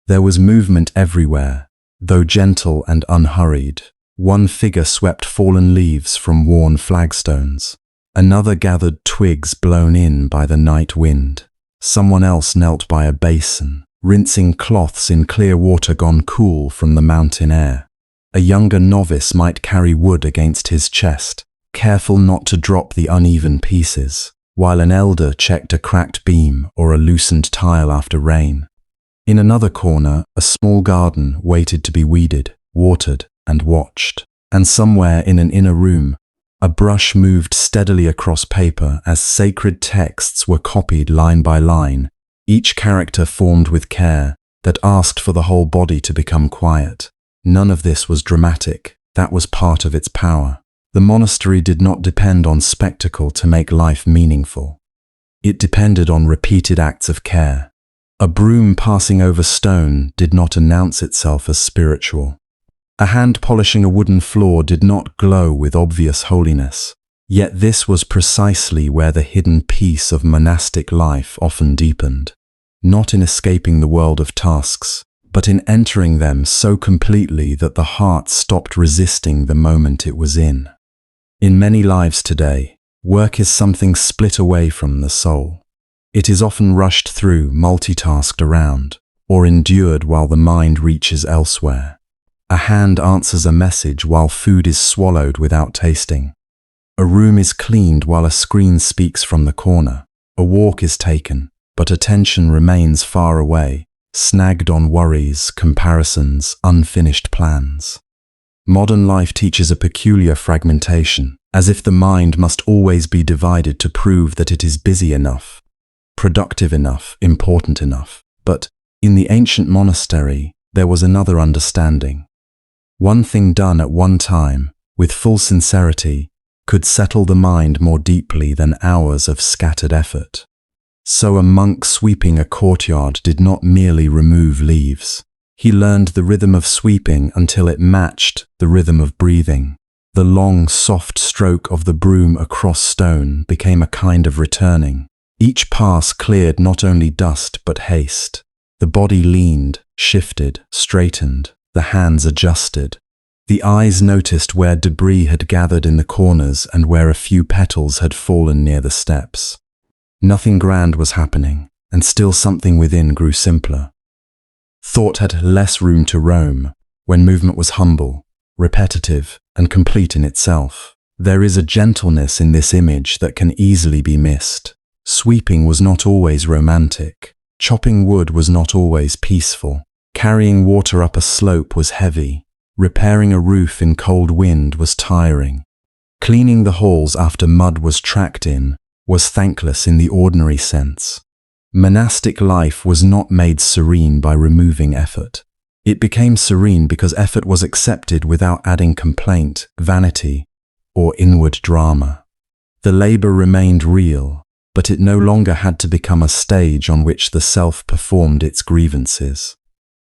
There was movement everywhere, though gentle and unhurried. One figure swept fallen leaves from worn flagstones. Another gathered twigs blown in by the night wind. Someone else knelt by a basin, rinsing cloths in clear water gone cool from the mountain air. A younger novice might carry wood against his chest, careful not to drop the uneven pieces, while an elder checked a cracked beam or a loosened tile after rain. In another corner, a small garden waited to be weeded, watered, and watched. And somewhere in an inner room, a brush moved steadily across paper as sacred texts were copied line by line, each character formed with care that asked for the whole body to become quiet. None of this was dramatic. That was part of its power. The monastery did not depend on spectacle to make life meaningful. It depended on repeated acts of care. A broom passing over stone did not announce itself as spiritual. A hand polishing a wooden floor did not glow with obvious holiness. Yet this was precisely where the hidden peace of monastic life often deepened. Not in escaping the world of tasks, but in entering them so completely that the heart stopped resisting the moment it was in. In many lives today, work is something split away from the soul. It is often rushed through, multitasked around, or endured while the mind reaches elsewhere. A hand answers a message while food is swallowed without tasting. A room is cleaned while a screen speaks from the corner. A walk is taken, but attention remains far away, snagged on worries, comparisons, unfinished plans. Modern life teaches a peculiar fragmentation, as if the mind must always be divided to prove that it is busy enough, productive enough, important enough. But in the ancient monastery, there was another understanding. One thing done at one time, with full sincerity, could settle the mind more deeply than hours of scattered effort. So a monk sweeping a courtyard did not merely remove leaves. He learned the rhythm of sweeping until it matched the rhythm of breathing. The long, soft stroke of the broom across stone became a kind of returning. Each pass cleared not only dust but haste. The body leaned, shifted, straightened, the hands adjusted. The eyes noticed where debris had gathered in the corners and where a few petals had fallen near the steps. Nothing grand was happening, and still something within grew simpler. Thought had less room to roam, when movement was humble, repetitive, and complete in itself. There is a gentleness in this image that can easily be missed. Sweeping was not always romantic. Chopping wood was not always peaceful. Carrying water up a slope was heavy. Repairing a roof in cold wind was tiring. Cleaning the halls after mud was tracked in was thankless in the ordinary sense. Monastic life was not made serene by removing effort. It became serene because effort was accepted without adding complaint, vanity, or inward drama. The labor remained real, but it no longer had to become a stage on which the self performed its grievances.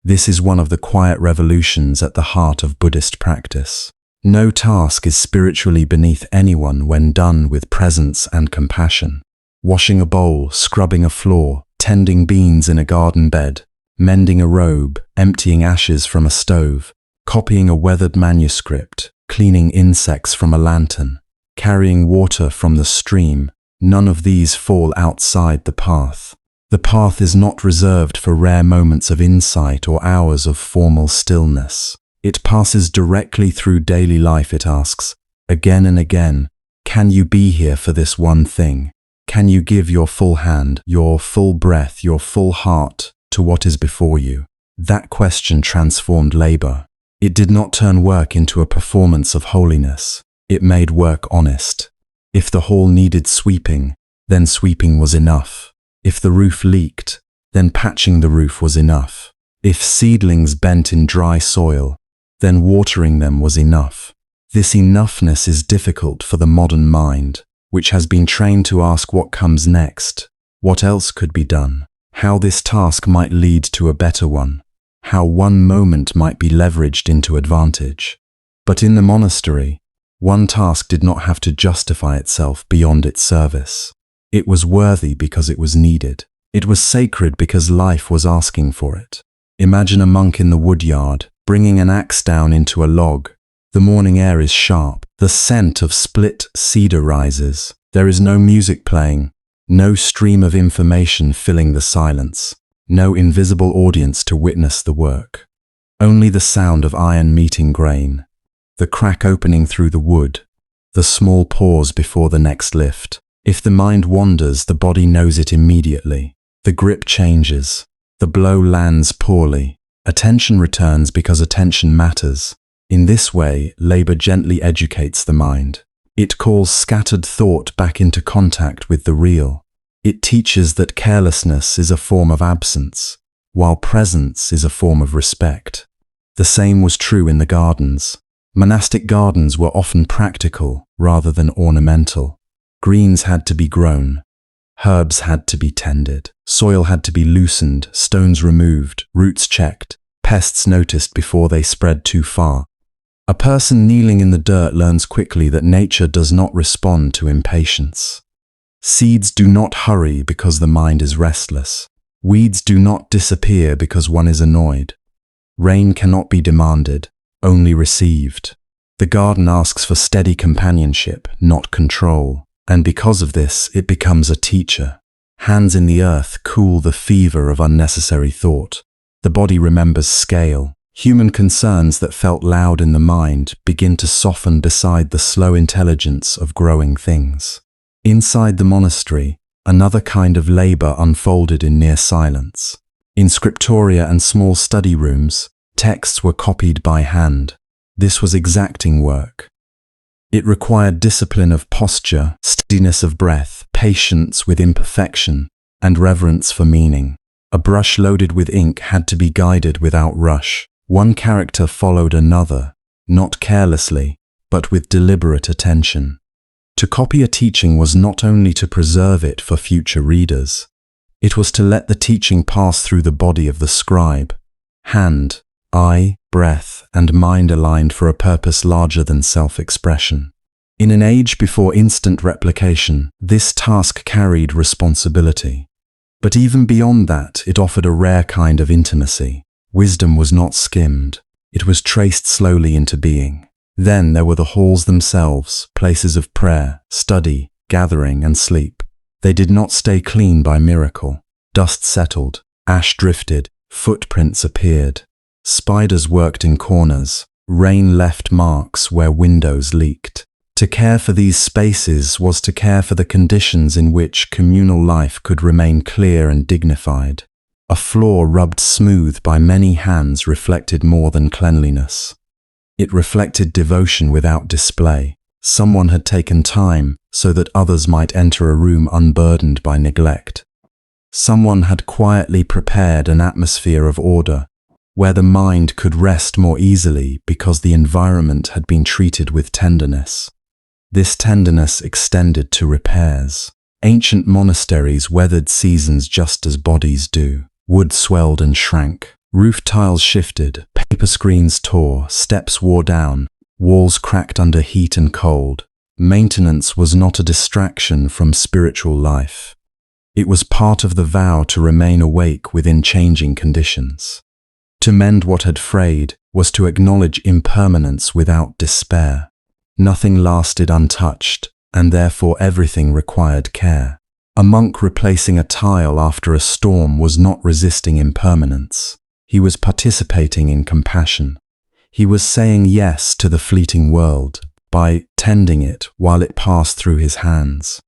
This is one of the quiet revolutions at the heart of Buddhist practice. No task is spiritually beneath anyone when done with presence and compassion. Washing a bowl, scrubbing a floor, tending beans in a garden bed, mending a robe, emptying ashes from a stove, copying a weathered manuscript, cleaning insects from a lantern, carrying water from the stream, none of these fall outside the path. The path is not reserved for rare moments of insight or hours of formal stillness. It passes directly through daily life. It asks, again and again, can you be here for this one thing? Can you give your full hand, your full breath, your full heart to what is before you? That question transformed labor. It did not turn work into a performance of holiness. It made work honest. If the hall needed sweeping, then sweeping was enough. If the roof leaked, then patching the roof was enough. If seedlings bent in dry soil, then watering them was enough. This enoughness is difficult for the modern mind, which has been trained to ask what comes next, what else could be done, how this task might lead to a better one, how one moment might be leveraged into advantage. But in the monastery, one task did not have to justify itself beyond its service. It was worthy because it was needed. It was sacred because life was asking for it. Imagine a monk in the woodyard, bringing an axe down into a log. The morning air is sharp. The scent of split cedar rises. There is no music playing, no stream of information filling the silence, no invisible audience to witness the work. Only the sound of iron meeting grain, the crack opening through the wood, the small pause before the next lift. If the mind wanders, the body knows it immediately. The grip changes. The blow lands poorly. Attention returns because attention matters. In this way, labor gently educates the mind. It calls scattered thought back into contact with the real. It teaches that carelessness is a form of absence, while presence is a form of respect. The same was true in the gardens. Monastic gardens were often practical rather than ornamental. Greens had to be grown. Herbs had to be tended, soil had to be loosened, stones removed, roots checked, pests noticed before they spread too far. A person kneeling in the dirt learns quickly that nature does not respond to impatience. Seeds do not hurry because the mind is restless. Weeds do not disappear because one is annoyed. Rain cannot be demanded, only received. The garden asks for steady companionship, not control, and because of this, it becomes a teacher. Hands in the earth cool the fever of unnecessary thought. The body remembers scale. Human concerns that felt loud in the mind begin to soften beside the slow intelligence of growing things. Inside the monastery, another kind of labor unfolded in near silence. In scriptoria and small study rooms, texts were copied by hand. This was exacting work. It required discipline of posture, steadiness of breath, patience with imperfection, and reverence for meaning. A brush loaded with ink had to be guided without rush. One character followed another, not carelessly, but with deliberate attention. To copy a teaching was not only to preserve it for future readers. It was to let the teaching pass through the body of the scribe. Hand, eye, breath, and mind aligned for a purpose larger than self-expression. In an age before instant replication, this task carried responsibility. But even beyond that, it offered a rare kind of intimacy. Wisdom was not skimmed. It was traced slowly into being. Then there were the halls themselves, places of prayer, study, gathering, and sleep. They did not stay clean by miracle. Dust settled, ash drifted, footprints appeared. Spiders worked in corners. Rain left marks where windows leaked. To care for these spaces was to care for the conditions in which communal life could remain clear and dignified. A floor rubbed smooth by many hands reflected more than cleanliness. It reflected devotion without display. Someone had taken time so that others might enter a room unburdened by neglect. Someone had quietly prepared an atmosphere of order, where the mind could rest more easily because the environment had been treated with tenderness. This tenderness extended to repairs. Ancient monasteries weathered seasons just as bodies do. Wood swelled and shrank. Roof tiles shifted, paper screens tore, steps wore down, walls cracked under heat and cold. Maintenance was not a distraction from spiritual life. It was part of the vow to remain awake within changing conditions. To mend what had frayed was to acknowledge impermanence without despair. Nothing lasted untouched, and therefore everything required care. A monk replacing a tile after a storm was not resisting impermanence. He was participating in compassion. He was saying yes to the fleeting world by tending it while it passed through his hands.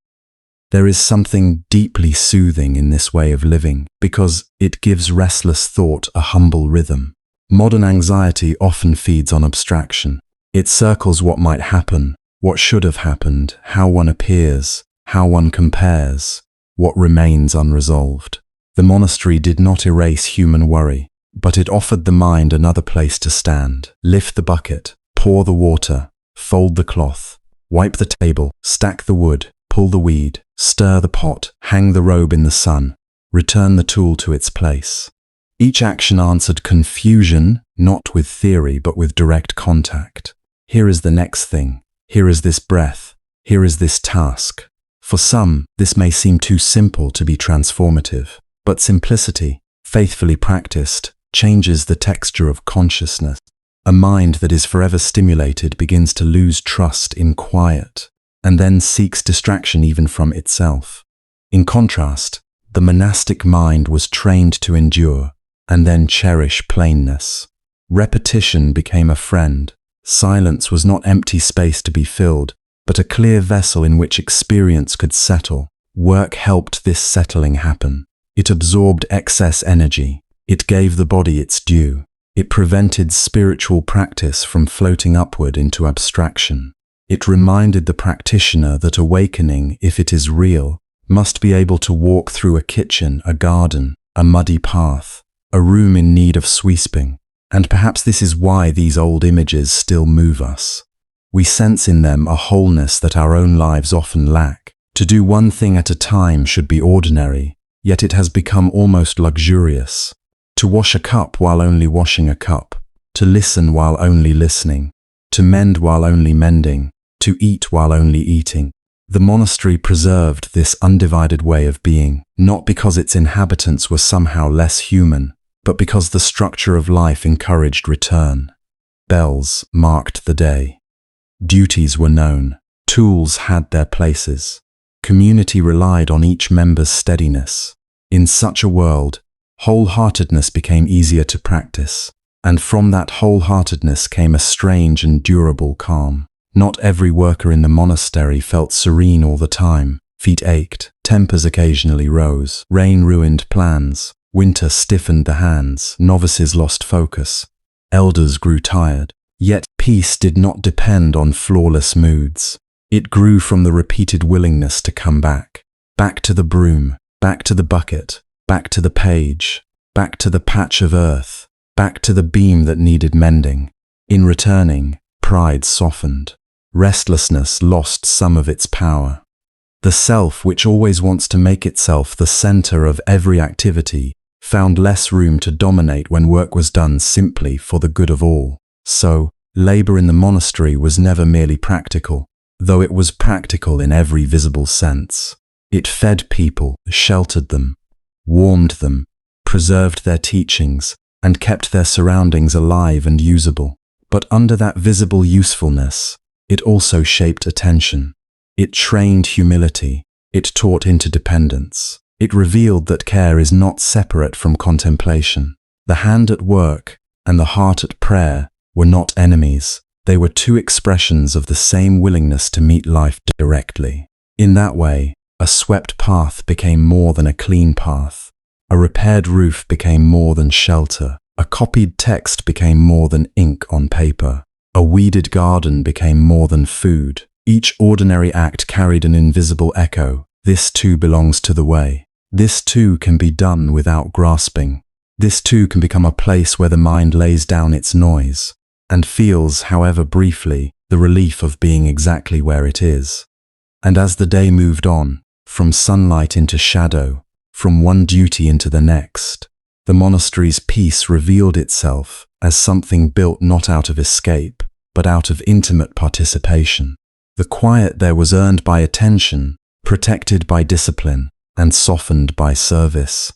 There is something deeply soothing in this way of living because it gives restless thought a humble rhythm. Modern anxiety often feeds on abstraction. It circles what might happen, what should have happened, how one appears, how one compares, what remains unresolved. The monastery did not erase human worry, but it offered the mind another place to stand. Lift the bucket, pour the water, fold the cloth, wipe the table, stack the wood, pull the weed, stir the pot, hang the robe in the sun, return the tool to its place. Each action answered confusion, not with theory, but with direct contact. Here is the next thing. Here is this breath. Here is this task. For some, this may seem too simple to be transformative, but simplicity, faithfully practiced, changes the texture of consciousness. A mind that is forever stimulated begins to lose trust in quiet, and then seeks distraction even from itself. In contrast, the monastic mind was trained to endure, and then cherish plainness. Repetition became a friend. Silence was not empty space to be filled, but a clear vessel in which experience could settle. Work helped this settling happen. It absorbed excess energy. It gave the body its due. It prevented spiritual practice from floating upward into abstraction. It reminded the practitioner that awakening, if it is real, must be able to walk through a kitchen, a garden, a muddy path, a room in need of sweeping. And perhaps this is why these old images still move us. We sense in them a wholeness that our own lives often lack. To do one thing at a time should be ordinary, yet it has become almost luxurious. To wash a cup while only washing a cup, to listen while only listening, to mend while only mending, to eat while only eating. The monastery preserved this undivided way of being, not because its inhabitants were somehow less human, but because the structure of life encouraged return. Bells marked the day. Duties were known. Tools had their places. Community relied on each member's steadiness. In such a world, wholeheartedness became easier to practice, and from that wholeheartedness came a strange and durable calm. Not every worker in the monastery felt serene all the time. Feet ached, tempers occasionally rose, rain ruined plans, winter stiffened the hands, novices lost focus, elders grew tired. Yet peace did not depend on flawless moods. It grew from the repeated willingness to come back. Back to the broom, back to the bucket, back to the page, back to the patch of earth, back to the beam that needed mending. In returning, pride softened. Restlessness lost some of its power. The self, which always wants to make itself the center of every activity, found less room to dominate when work was done simply for the good of all. So, labor in the monastery was never merely practical, though it was practical in every visible sense. It fed people, sheltered them, warmed them, preserved their teachings, and kept their surroundings alive and usable. But under that visible usefulness, it also shaped attention. It trained humility. It taught interdependence. It revealed that care is not separate from contemplation. The hand at work and the heart at prayer were not enemies. They were two expressions of the same willingness to meet life directly. In that way, a swept path became more than a clean path. A repaired roof became more than shelter. A copied text became more than ink on paper. A weeded garden became more than food. Each ordinary act carried an invisible echo. This too belongs to the way. This too can be done without grasping. This too can become a place where the mind lays down its noise and feels, however briefly, the relief of being exactly where it is. And as the day moved on, from sunlight into shadow, from one duty into the next, the monastery's peace revealed itself as something built not out of escape, but out of intimate participation. The quiet there was earned by attention, protected by discipline, and softened by service.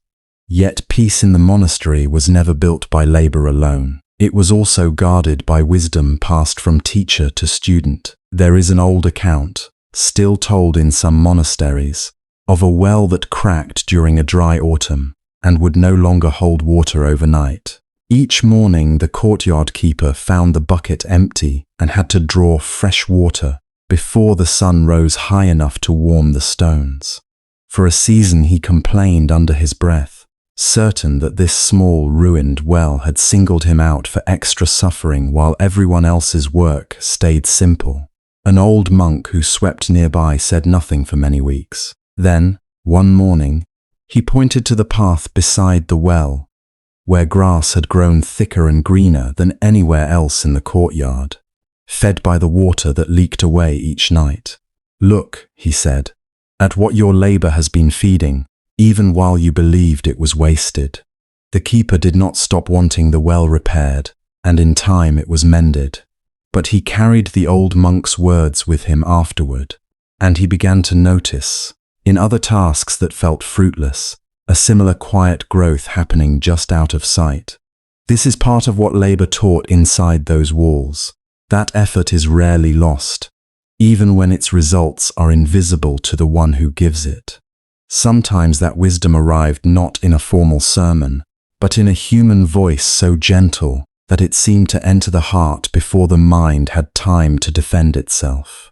Yet peace in the monastery was never built by labor alone. It was also guarded by wisdom passed from teacher to student. There is an old account, still told in some monasteries, of a well that cracked during a dry autumn and would no longer hold water overnight. Each morning the courtyard keeper found the bucket empty and had to draw fresh water before the sun rose high enough to warm the stones. For a season he complained under his breath, certain that this small ruined well had singled him out for extra suffering while everyone else's work stayed simple. An old monk who swept nearby said nothing for many weeks. Then, one morning, he pointed to the path beside the well, where grass had grown thicker and greener than anywhere else in the courtyard, fed by the water that leaked away each night. "Look," he said, "at what your labor has been feeding, even while you believed it was wasted." The keeper did not stop wanting the well repaired, and in time it was mended. But he carried the old monk's words with him afterward, and he began to notice, in other tasks that felt fruitless, a similar quiet growth happening just out of sight. This is part of what labor taught inside those walls. That effort is rarely lost, even when its results are invisible to the one who gives it. Sometimes that wisdom arrived not in a formal sermon, but in a human voice so gentle that it seemed to enter the heart before the mind had time to defend itself.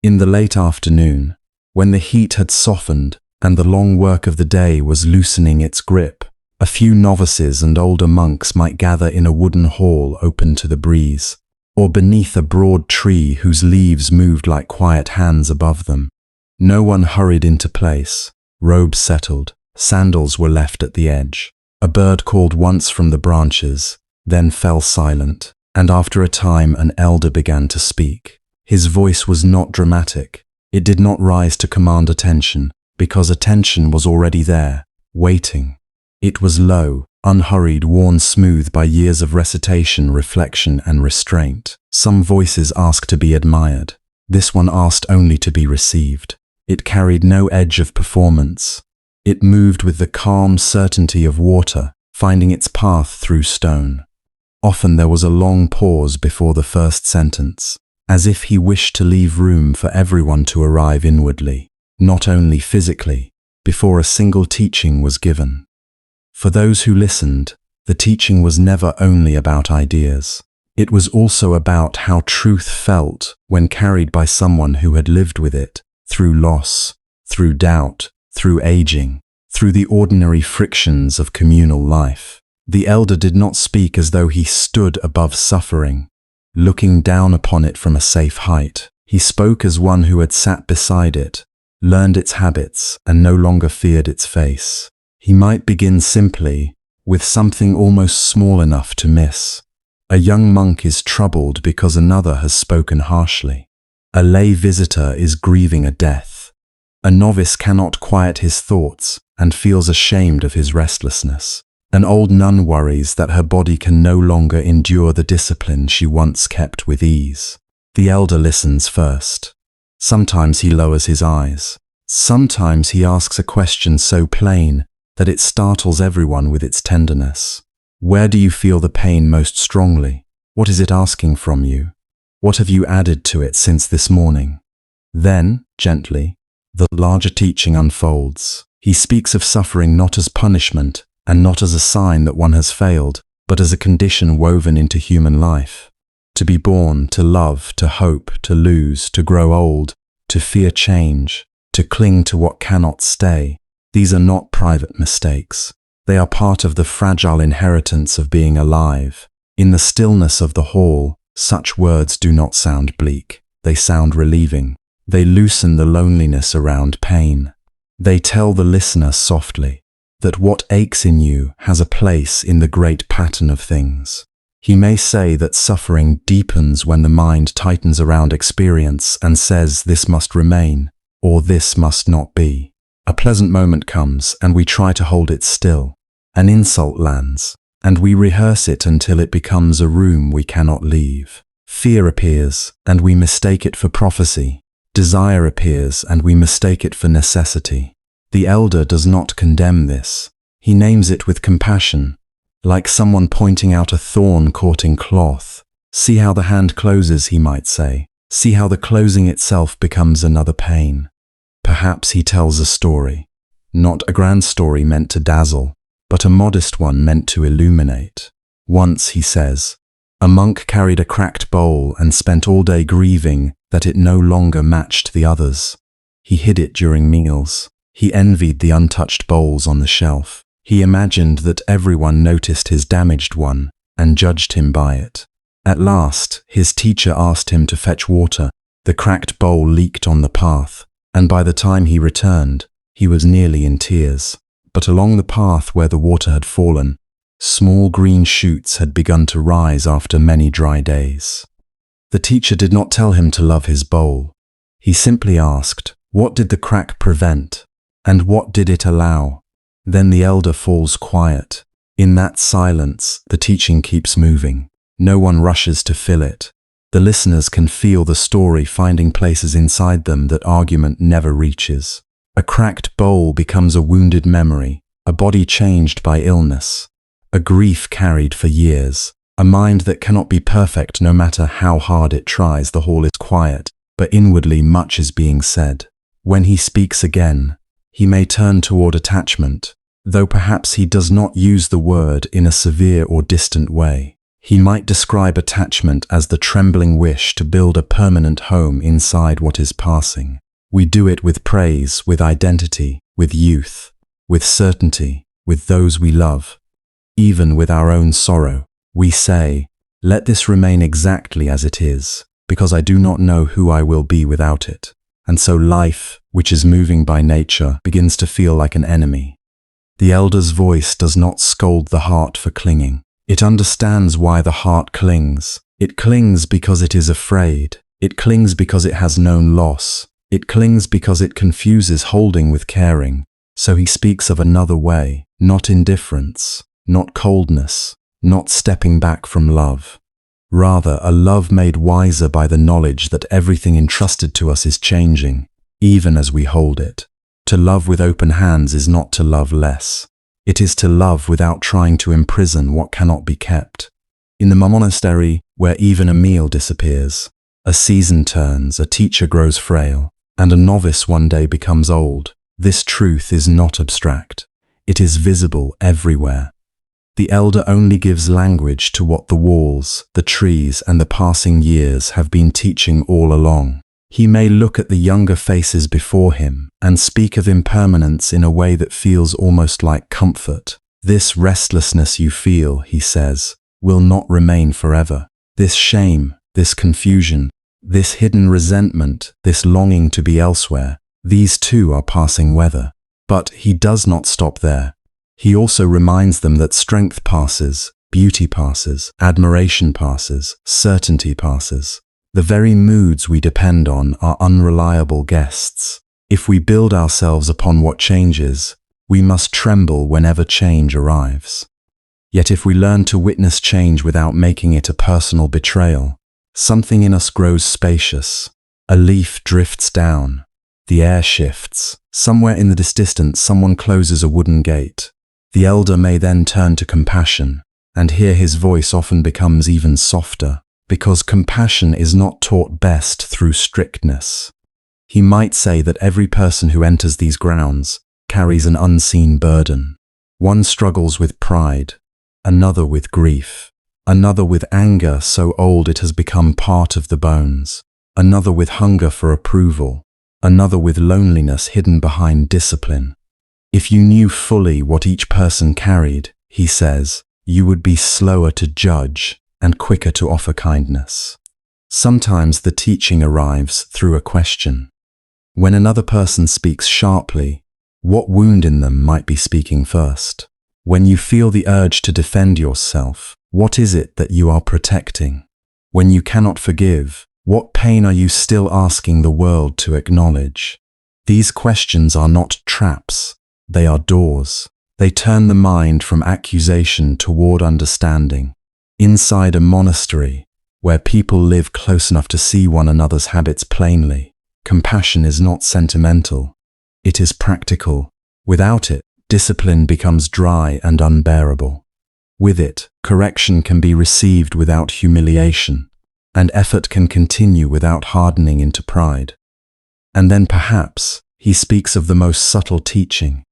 In the late afternoon, when the heat had softened and the long work of the day was loosening its grip, a few novices and older monks might gather in a wooden hall open to the breeze, or beneath a broad tree whose leaves moved like quiet hands above them. No one hurried into place. Robes settled, sandals were left at the edge. A bird called once from the branches, then fell silent, and after a time an elder began to speak. His voice was not dramatic. It did not rise to command attention, because attention was already there, waiting. It was low, unhurried, worn smooth by years of recitation, reflection, and restraint. Some voices ask to be admired. This one asked only to be received. It carried no edge of performance. It moved with the calm certainty of water, finding its path through stone. Often there was a long pause before the first sentence, as if he wished to leave room for everyone to arrive inwardly, not only physically, before a single teaching was given. For those who listened, the teaching was never only about ideas. It was also about how truth felt when carried by someone who had lived with it, through loss, through doubt, through aging, through the ordinary frictions of communal life. The elder did not speak as though he stood above suffering, looking down upon it from a safe height. He spoke as one who had sat beside it, learned its habits, and no longer feared its face. He might begin simply, with something almost small enough to miss. A young monk is troubled because another has spoken harshly. A lay visitor is grieving a death. A novice cannot quiet his thoughts and feels ashamed of his restlessness. An old nun worries that her body can no longer endure the discipline she once kept with ease. The elder listens first. Sometimes he lowers his eyes. Sometimes he asks a question so plain that it startles everyone with its tenderness. Where do you feel the pain most strongly? What is it asking from you? What have you added to it since this morning? Then, gently, the larger teaching unfolds. He speaks of suffering not as punishment and not as a sign that one has failed, but as a condition woven into human life. To be born, to love, to hope, to lose, to grow old, to fear change, to cling to what cannot stay. These are not private mistakes. They are part of the fragile inheritance of being alive. In the stillness of the hall, such words do not sound bleak. They sound relieving. They loosen the loneliness around pain. They tell the listener softly that what aches in you has a place in the great pattern of things. He may say that suffering deepens when the mind tightens around experience and says this must remain, or this must not be. A pleasant moment comes and we try to hold it still. An insult lands, and we rehearse it until it becomes a room we cannot leave. Fear appears, and we mistake it for prophecy. Desire appears, and we mistake it for necessity. The elder does not condemn this. He names it with compassion, like someone pointing out a thorn caught in cloth. See how the hand closes, he might say. See how the closing itself becomes another pain. Perhaps he tells a story, not a grand story meant to dazzle, but a modest one meant to illuminate. Once, he says, a monk carried a cracked bowl and spent all day grieving that it no longer matched the others. He hid it during meals. He envied the untouched bowls on the shelf. He imagined that everyone noticed his damaged one and judged him by it. At last, his teacher asked him to fetch water. The cracked bowl leaked on the path, and by the time he returned, he was nearly in tears. But along the path where the water had fallen, small green shoots had begun to rise after many dry days. The teacher did not tell him to love his bowl. He simply asked, what did the crack prevent, and what did it allow? Then the elder falls quiet. In that silence, the teaching keeps moving. No one rushes to fill it. The listeners can feel the story finding places inside them that argument never reaches. A cracked bowl becomes a wounded memory, a body changed by illness, a grief carried for years, a mind that cannot be perfect no matter how hard it tries. The hall is quiet, but inwardly much is being said. When he speaks again, he may turn toward attachment, though perhaps he does not use the word in a severe or distant way. He might describe attachment as the trembling wish to build a permanent home inside what is passing. We do it with praise, with identity, with youth, with certainty, with those we love. Even with our own sorrow, we say, let this remain exactly as it is, because I do not know who I will be without it. And so life, which is moving by nature, begins to feel like an enemy. The elder's voice does not scold the heart for clinging. It understands why the heart clings. It clings because it is afraid. It clings because it has known loss. It clings because it confuses holding with caring, so he speaks of another way, not indifference, not coldness, not stepping back from love. Rather, a love made wiser by the knowledge that everything entrusted to us is changing, even as we hold it. To love with open hands is not to love less. It is to love without trying to imprison what cannot be kept. In the monastery, where even a meal disappears, a season turns, a teacher grows frail, and a novice one day becomes old, this truth is not abstract. It is visible everywhere. The elder only gives language to what the walls, the trees, and the passing years have been teaching all along. He may look at the younger faces before him and speak of impermanence in a way that feels almost like comfort. This restlessness you feel, he says, will not remain forever. This shame, this confusion, this hidden resentment, this longing to be elsewhere, these too are passing weather. But he does not stop there. He also reminds them that strength passes, beauty passes, admiration passes, certainty passes. The very moods we depend on are unreliable guests. If we build ourselves upon what changes, we must tremble whenever change arrives. Yet if we learn to witness change without making it a personal betrayal, something in us grows spacious. A leaf drifts down. The air shifts. Somewhere in the distance, someone closes a wooden gate. The elder may then turn to compassion, and here his voice often becomes even softer, because compassion is not taught best through strictness. He might say that every person who enters these grounds carries an unseen burden. One struggles with pride, another with grief, another with anger so old it has become part of the bones, another with hunger for approval, another with loneliness hidden behind discipline. If you knew fully what each person carried, he says, you would be slower to judge and quicker to offer kindness. Sometimes the teaching arrives through a question. When another person speaks sharply, what wound in them might be speaking first? When you feel the urge to defend yourself, what is it that you are protecting? When you cannot forgive, what pain are you still asking the world to acknowledge? These questions are not traps. They are doors. They turn the mind from accusation toward understanding. Inside a monastery, where people live close enough to see one another's habits plainly, compassion is not sentimental. It is practical. Without it, discipline becomes dry and unbearable. With it, correction can be received without humiliation, and effort can continue without hardening into pride. And then perhaps he speaks of the most subtle teaching,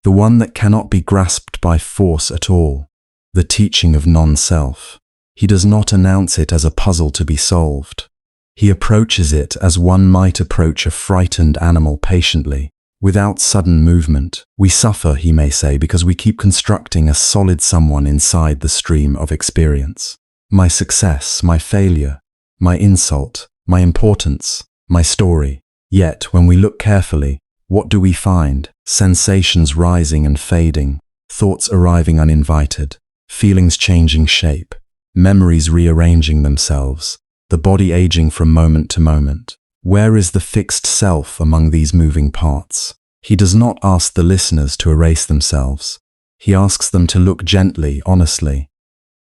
the one that cannot be grasped by force at all, the teaching of non-self. He does not announce it as a puzzle to be solved. He approaches it as one might approach a frightened animal patiently, without sudden movement. We suffer, he may say, because we keep constructing a solid someone inside the stream of experience. My success, my failure, my insult, my importance, my story. Yet, when we look carefully, what do we find? Sensations rising and fading, thoughts arriving uninvited, feelings changing shape, memories rearranging themselves, the body aging from moment to moment. Where is the fixed self among these moving parts? He does not ask the listeners to erase themselves. He asks them to look gently, honestly.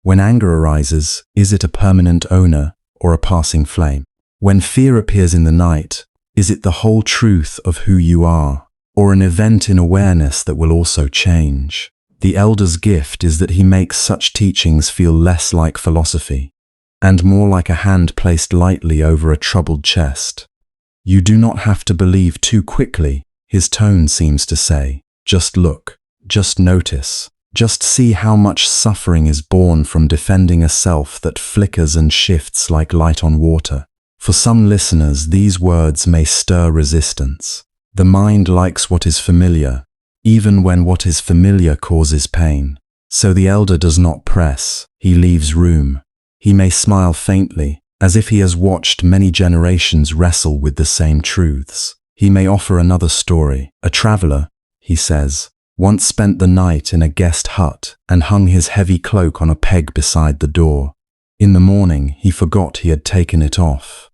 When anger arises, is it a permanent owner or a passing flame? When fear appears in the night, is it the whole truth of who you are, or an event in awareness that will also change? The elder's gift is that he makes such teachings feel less like philosophy, and more like a hand placed lightly over a troubled chest. You do not have to believe too quickly, his tone seems to say. Just look, just notice, just see how much suffering is born from defending a self that flickers and shifts like light on water. For some listeners, these words may stir resistance. The mind likes what is familiar, even when what is familiar causes pain. So the elder does not press, he leaves room. He may smile faintly, as if he has watched many generations wrestle with the same truths. He may offer another story. A traveler, he says, once spent the night in a guest hut and hung his heavy cloak on a peg beside the door. In the morning, he forgot he had taken it off.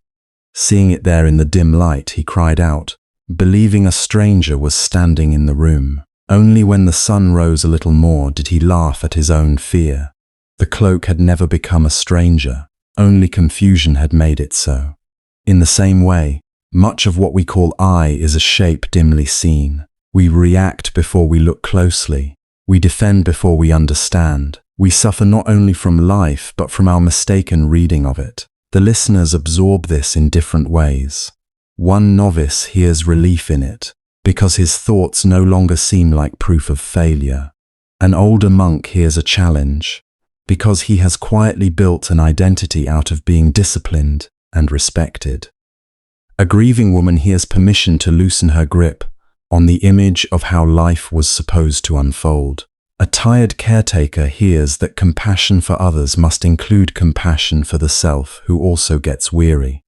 Seeing it there in the dim light, he cried out, believing a stranger was standing in the room. Only when the sun rose a little more did he laugh at his own fear. The cloak had never become a stranger, only confusion had made it so. In the same way, much of what we call I is a shape dimly seen. We react before we look closely. We defend before we understand. We suffer not only from life, but from our mistaken reading of it. The listeners absorb this in different ways. One novice hears relief in it, because his thoughts no longer seem like proof of failure. An older monk hears a challenge, because he has quietly built an identity out of being disciplined and respected. A grieving woman hears permission to loosen her grip on the image of how life was supposed to unfold. A tired caretaker hears that compassion for others must include compassion for the self who also gets weary.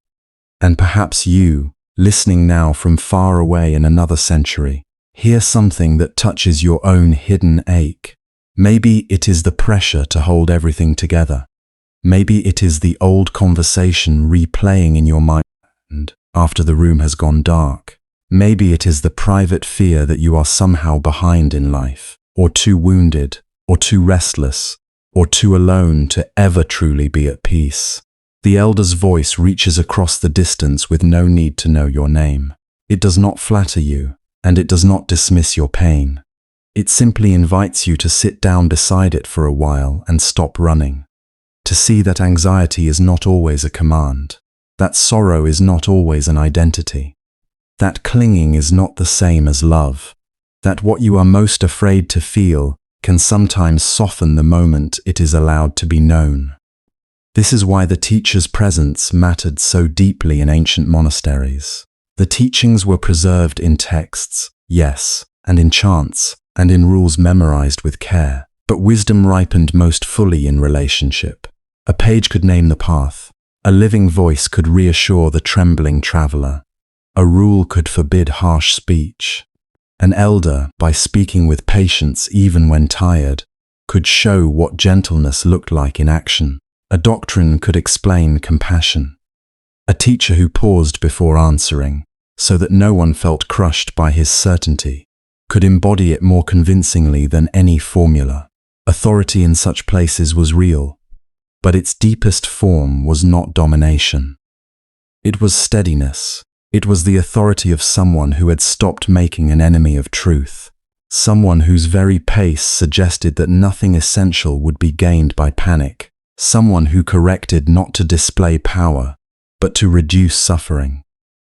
And perhaps you, listening now from far away in another century, hear something that touches your own hidden ache. Maybe it is the pressure to hold everything together. Maybe it is the old conversation replaying in your mind after the room has gone dark. Maybe it is the private fear that you are somehow behind in life, or too wounded, or too restless, or too alone to ever truly be at peace. The elder's voice reaches across the distance with no need to know your name. It does not flatter you, and it does not dismiss your pain. It simply invites you to sit down beside it for a while and stop running. To see that anxiety is not always a command, that sorrow is not always an identity, that clinging is not the same as love, that what you are most afraid to feel can sometimes soften the moment it is allowed to be known. This is why the teacher's presence mattered so deeply in ancient monasteries. The teachings were preserved in texts, yes, and in chants, and in rules memorized with care, but wisdom ripened most fully in relationship. A page could name the path. A living voice could reassure the trembling traveler. A rule could forbid harsh speech. An elder, by speaking with patience even when tired, could show what gentleness looked like in action. A doctrine could explain compassion. A teacher who paused before answering, so that no one felt crushed by his certainty, could embody it more convincingly than any formula. Authority in such places was real, but its deepest form was not domination. It was steadiness. It was the authority of someone who had stopped making an enemy of truth, someone whose very pace suggested that nothing essential would be gained by panic, someone who corrected not to display power, but to reduce suffering.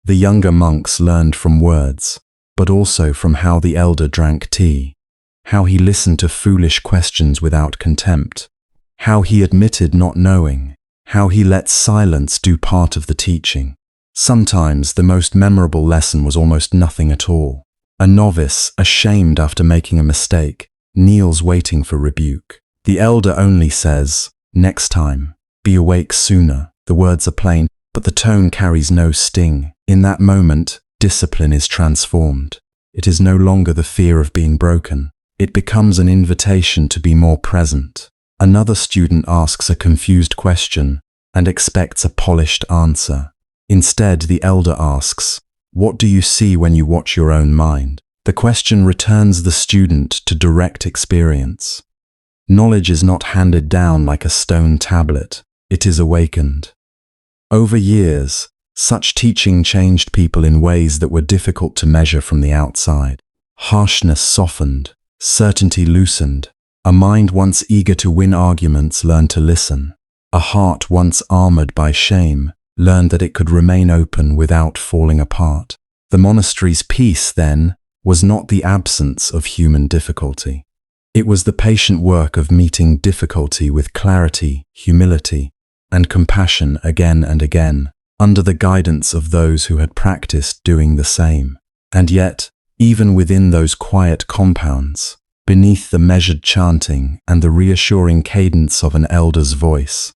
The younger monks learned from words, but also from how the elder drank tea, how he listened to foolish questions without contempt, how he admitted not knowing, how he let silence do part of the teaching. Sometimes the most memorable lesson was almost nothing at all. A novice, ashamed after making a mistake, kneels waiting for rebuke. The elder only says, "Next time, be awake sooner." The words are plain, but the tone carries no sting. In that moment, discipline is transformed. It is no longer the fear of being broken. It becomes an invitation to be more present. Another student asks a confused question and expects a polished answer. Instead, the elder asks, "What do you see when you watch your own mind?" The question returns the student to direct experience. Knowledge is not handed down like a stone tablet, it is awakened. Over years, such teaching changed people in ways that were difficult to measure from the outside. Harshness softened, certainty loosened. A mind once eager to win arguments learned to listen. A heart once armored by shame learned that it could remain open without falling apart. The monastery's peace, then, was not the absence of human difficulty. It was the patient work of meeting difficulty with clarity, humility, and compassion again and again, under the guidance of those who had practiced doing the same. And yet, even within those quiet compounds, beneath the measured chanting and the reassuring cadence of an elder's voice,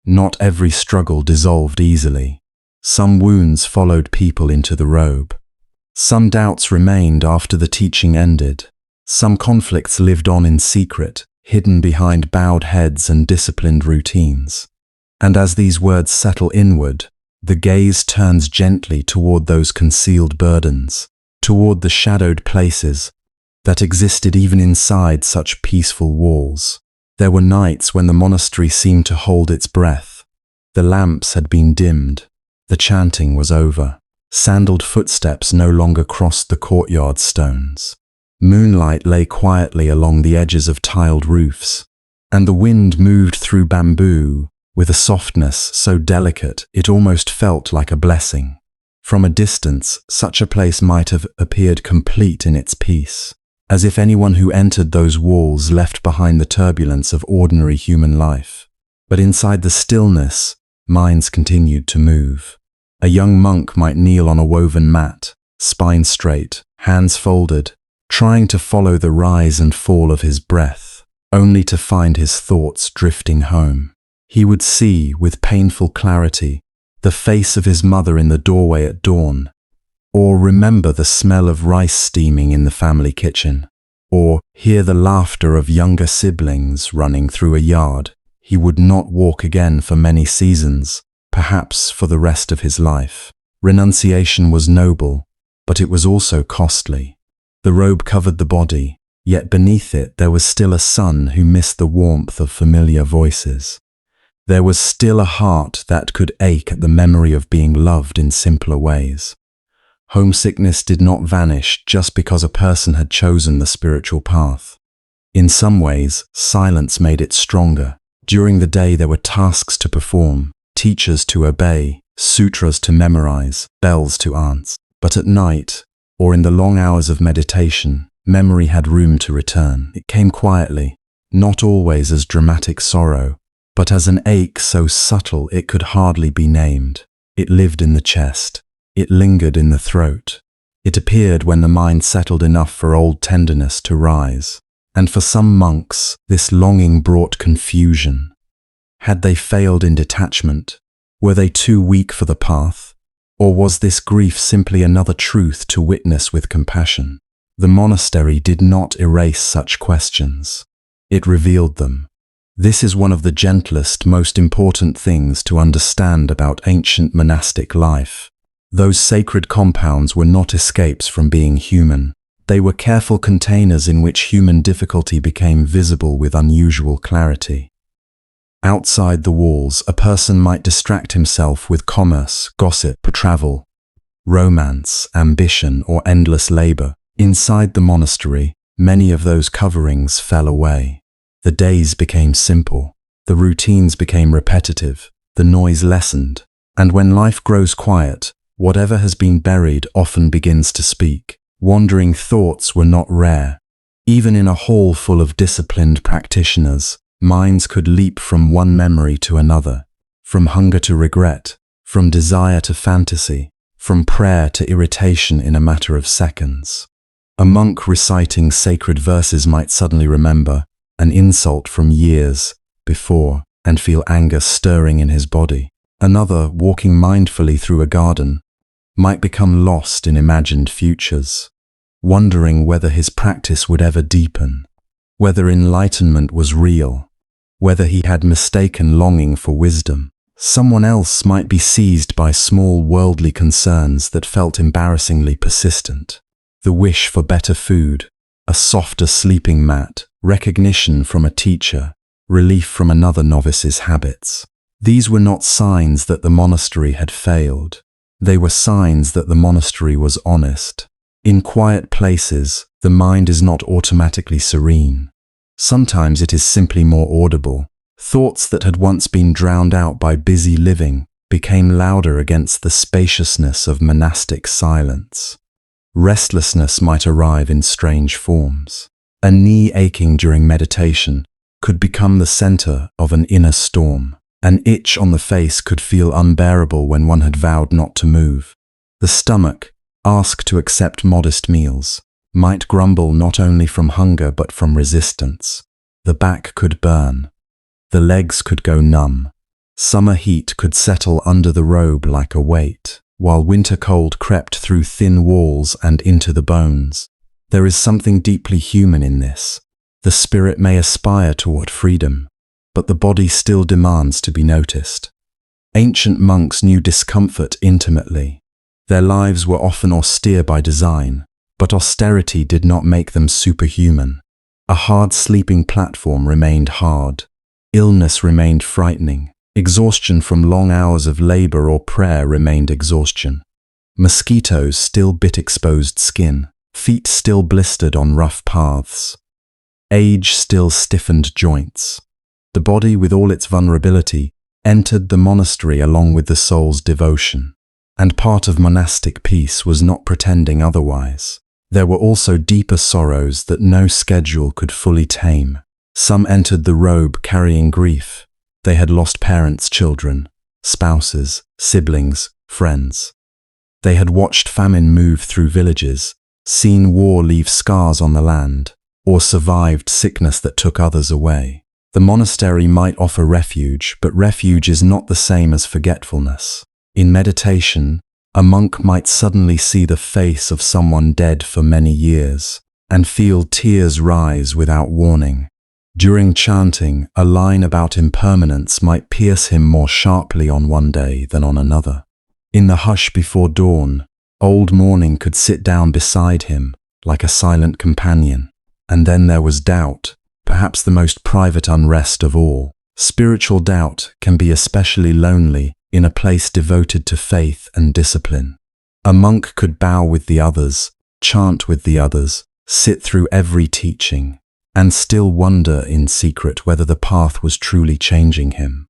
not every struggle dissolved easily. Some wounds followed people into the robe. Some doubts remained after the teaching ended. Some conflicts lived on in secret, hidden behind bowed heads and disciplined routines. And as these words settle inward, The gaze turns gently toward those concealed burdens, toward the shadowed places that existed even inside such peaceful walls. There were nights when the monastery seemed to hold its breath. The lamps had been dimmed. The chanting was over. Sandaled footsteps no longer crossed the courtyard stones. Moonlight lay quietly along the edges of tiled roofs, and the wind moved through bamboo with a softness so delicate it almost felt like a blessing. From a distance, such a place might have appeared complete in its peace, as if anyone who entered those walls left behind the turbulence of ordinary human life. But inside the stillness, minds continued to move. A young monk might kneel on a woven mat, spine straight, hands folded, trying to follow the rise and fall of his breath, only to find his thoughts drifting home. He would see, with painful clarity, the face of his mother in the doorway at dawn, or remember the smell of rice steaming in the family kitchen, or hear the laughter of younger siblings running through a yard. He would not walk again for many seasons, perhaps for the rest of his life. Renunciation was noble, but it was also costly. The robe covered the body, yet beneath it there was still a son who missed the warmth of familiar voices. There was still a heart that could ache at the memory of being loved in simpler ways. Homesickness did not vanish just because a person had chosen the spiritual path. In some ways, silence made it stronger. During the day there were tasks to perform, teachers to obey, sutras to memorize, bells to answer. But at night, or in the long hours of meditation, memory had room to return. It came quietly, not always as dramatic sorrow, but as an ache so subtle it could hardly be named. It lived in the chest. It lingered in the throat. It appeared when the mind settled enough for old tenderness to rise. And for some monks, this longing brought confusion. Had they failed in detachment? Were they too weak for the path? Or was this grief simply another truth to witness with compassion? The monastery did not erase such questions. It revealed them. This is one of the gentlest, most important things to understand about ancient monastic life. Those sacred compounds were not escapes from being human. They were careful containers in which human difficulty became visible with unusual clarity. Outside the walls, a person might distract himself with commerce, gossip, travel, romance, ambition, or endless labor. Inside the monastery, many of those coverings fell away. The days became simple. The routines became repetitive. The noise lessened. And when life grows quiet, whatever has been buried often begins to speak. Wandering thoughts were not rare. Even in a hall full of disciplined practitioners, minds could leap from one memory to another, from hunger to regret, from desire to fantasy, from prayer to irritation in a matter of seconds. A monk reciting sacred verses might suddenly remember an insult from years before and feel anger stirring in his body. Another, walking mindfully through a garden, might become lost in imagined futures, wondering whether his practice would ever deepen, whether enlightenment was real, whether he had mistaken longing for wisdom. Someone else might be seized by small worldly concerns that felt embarrassingly persistent. The wish for better food, a softer sleeping mat, recognition from a teacher, relief from another novice's habits. These were not signs that the monastery had failed. They were signs that the monastery was honest. In quiet places, the mind is not automatically serene. Sometimes it is simply more audible. Thoughts that had once been drowned out by busy living became louder against the spaciousness of monastic silence. Restlessness might arrive in strange forms. A knee aching during meditation could become the center of an inner storm. An itch on the face could feel unbearable when one had vowed not to move. The stomach, asked to accept modest meals, might grumble not only from hunger but from resistance. The back could burn. The legs could go numb. Summer heat could settle under the robe like a weight, while winter cold crept through thin walls and into the bones. There is something deeply human in this. The spirit may aspire toward freedom, but the body still demands to be noticed. Ancient monks knew discomfort intimately. Their lives were often austere by design, but austerity did not make them superhuman. A hard sleeping platform remained hard. Illness remained frightening. Exhaustion from long hours of labor or prayer remained exhaustion. Mosquitoes still bit exposed skin. Feet still blistered on rough paths. Age still stiffened joints. The body, with all its vulnerability, entered the monastery along with the soul's devotion. And part of monastic peace was not pretending otherwise. There were also deeper sorrows that no schedule could fully tame. Some entered the robe carrying grief. They had lost parents, children, spouses, siblings, friends. They had watched famine move through villages, seen war leave scars on the land, or survived sickness that took others away. The monastery might offer refuge, but refuge is not the same as forgetfulness. In meditation, a monk might suddenly see the face of someone dead for many years, and feel tears rise without warning. During chanting, a line about impermanence might pierce him more sharply on one day than on another. In the hush before dawn, old morning could sit down beside him, like a silent companion. And then there was doubt, perhaps the most private unrest of all. Spiritual doubt can be especially lonely in a place devoted to faith and discipline. A monk could bow with the others, chant with the others, sit through every teaching, and still wonder in secret whether the path was truly changing him.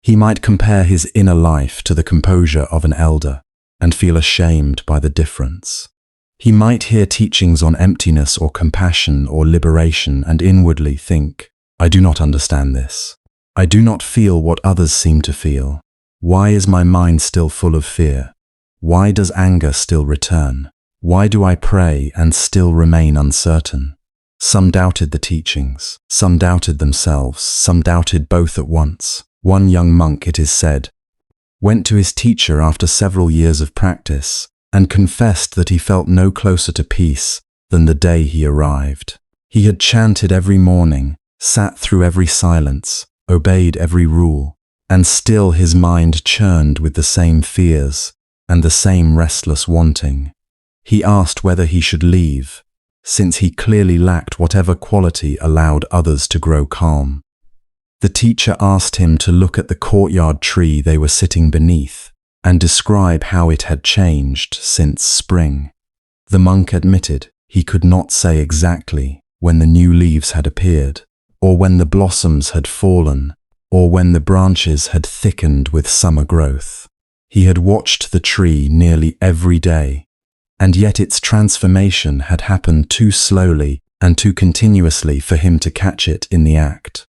He might compare his inner life to the composure of an elder and feel ashamed by the difference. He might hear teachings on emptiness or compassion or liberation and inwardly think, I do not understand this. I do not feel what others seem to feel. Why is my mind still full of fear? Why does anger still return? Why do I pray and still remain uncertain? Some doubted the teachings, some doubted themselves, some doubted both at once. One young monk, it is said, went to his teacher after several years of practice and confessed that he felt no closer to peace than the day he arrived. He had chanted every morning, sat through every silence, obeyed every rule, and still his mind churned with the same fears and the same restless wanting. He asked whether he should leave, since he clearly lacked whatever quality allowed others to grow calm. The teacher asked him to look at the courtyard tree they were sitting beneath and describe how it had changed since spring. The monk admitted he could not say exactly when the new leaves had appeared, or when the blossoms had fallen, or when the branches had thickened with summer growth. He had watched the tree nearly every day, and yet its transformation had happened too slowly and too continuously for him to catch it in the act.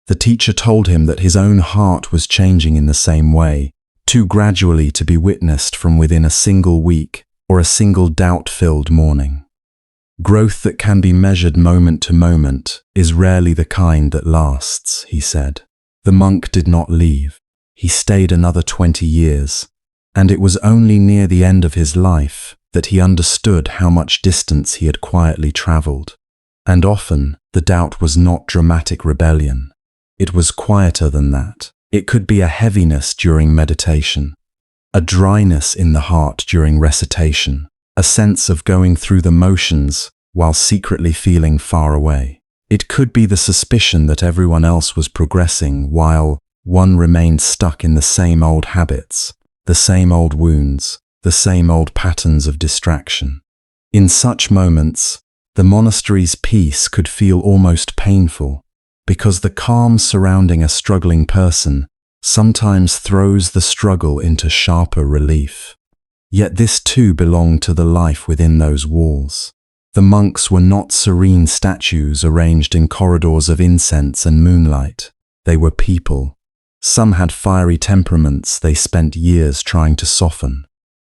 The teacher told him that his own heart was changing in the same way, too gradually to be witnessed from within a single week or a single doubt-filled morning. Growth that can be measured moment to moment is rarely the kind that lasts, he said. The monk did not leave. He stayed another 20 years, and it was only near the end of his life that he understood how much distance he had quietly traveled. And often, the doubt was not dramatic rebellion. It was quieter than that. It could be a heaviness during meditation, a dryness in the heart during recitation, a sense of going through the motions while secretly feeling far away. It could be the suspicion that everyone else was progressing while one remained stuck in the same old habits, the same old wounds, the same old patterns of distraction. In such moments, the monastery's peace could feel almost painful, because the calm surrounding a struggling person sometimes throws the struggle into sharper relief. Yet this too belonged to the life within those walls. The monks were not serene statues arranged in corridors of incense and moonlight. They were people. Some had fiery temperaments they spent years trying to soften.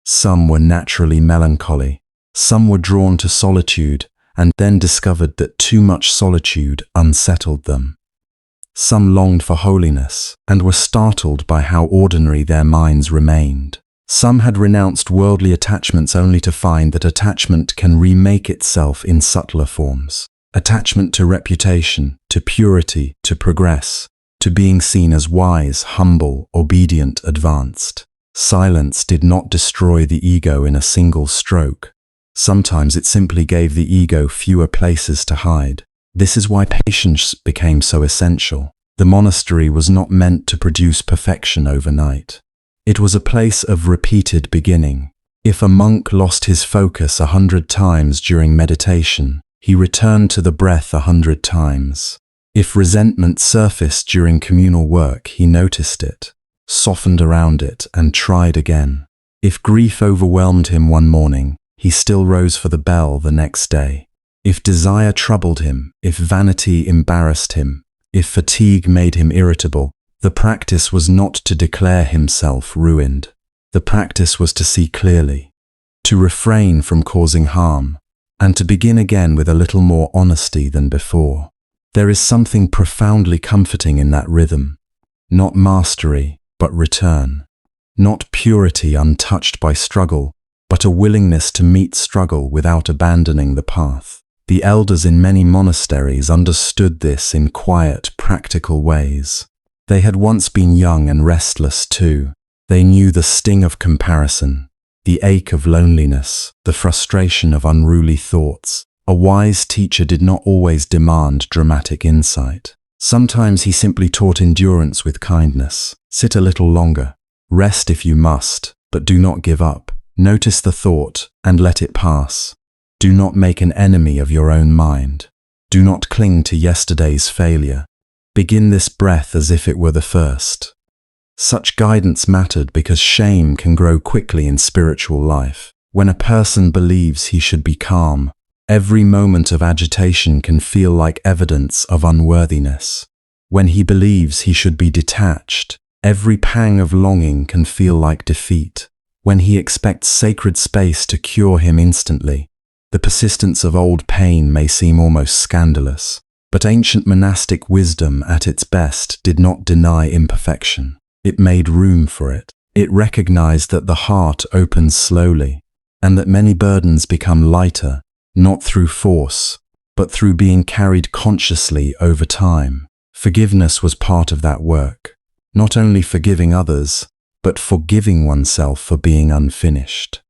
Some were naturally melancholy. Some were drawn to solitude and then discovered that too much solitude unsettled them. Some longed for holiness and were startled by how ordinary their minds remained. Some had renounced worldly attachments only to find that attachment can remake itself in subtler forms. Attachment to reputation, to purity, to progress. to being seen as wise, humble, obedient, advanced. Silence did not destroy the ego in a single stroke. Sometimes it simply gave the ego fewer places to hide. This is why patience became so essential. The monastery was not meant to produce perfection overnight. It was a place of repeated beginning. If a monk lost his focus 100 times during meditation, he returned to the breath 100 times. If resentment surfaced during communal work, he noticed it, softened around it, and tried again. If grief overwhelmed him one morning, he still rose for the bell the next day. If desire troubled him, if vanity embarrassed him, if fatigue made him irritable, the practice was not to declare himself ruined. The practice was to see clearly, to refrain from causing harm, and to begin again with a little more honesty than before. There is something profoundly comforting in that rhythm. Not mastery, but return. Not purity untouched by struggle, but a willingness to meet struggle without abandoning the path. The elders in many monasteries understood this in quiet, practical ways. They had once been young and restless too. They knew the sting of comparison, the ache of loneliness, the frustration of unruly thoughts. A wise teacher did not always demand dramatic insight. Sometimes he simply taught endurance with kindness. Sit a little longer. Rest if you must, but do not give up. Notice the thought and let it pass. Do not make an enemy of your own mind. Do not cling to yesterday's failure. Begin this breath as if it were the first. Such guidance mattered because shame can grow quickly in spiritual life. When a person believes he should be calm, every moment of agitation can feel like evidence of unworthiness. When he believes he should be detached, every pang of longing can feel like defeat. When he expects sacred space to cure him instantly, the persistence of old pain may seem almost scandalous. But ancient monastic wisdom at its best did not deny imperfection. It made room for it. It recognized that the heart opens slowly, and that many burdens become lighter, not through force, but through being carried consciously over time. Forgiveness was part of that work. Not only forgiving others, but forgiving oneself for being unfinished.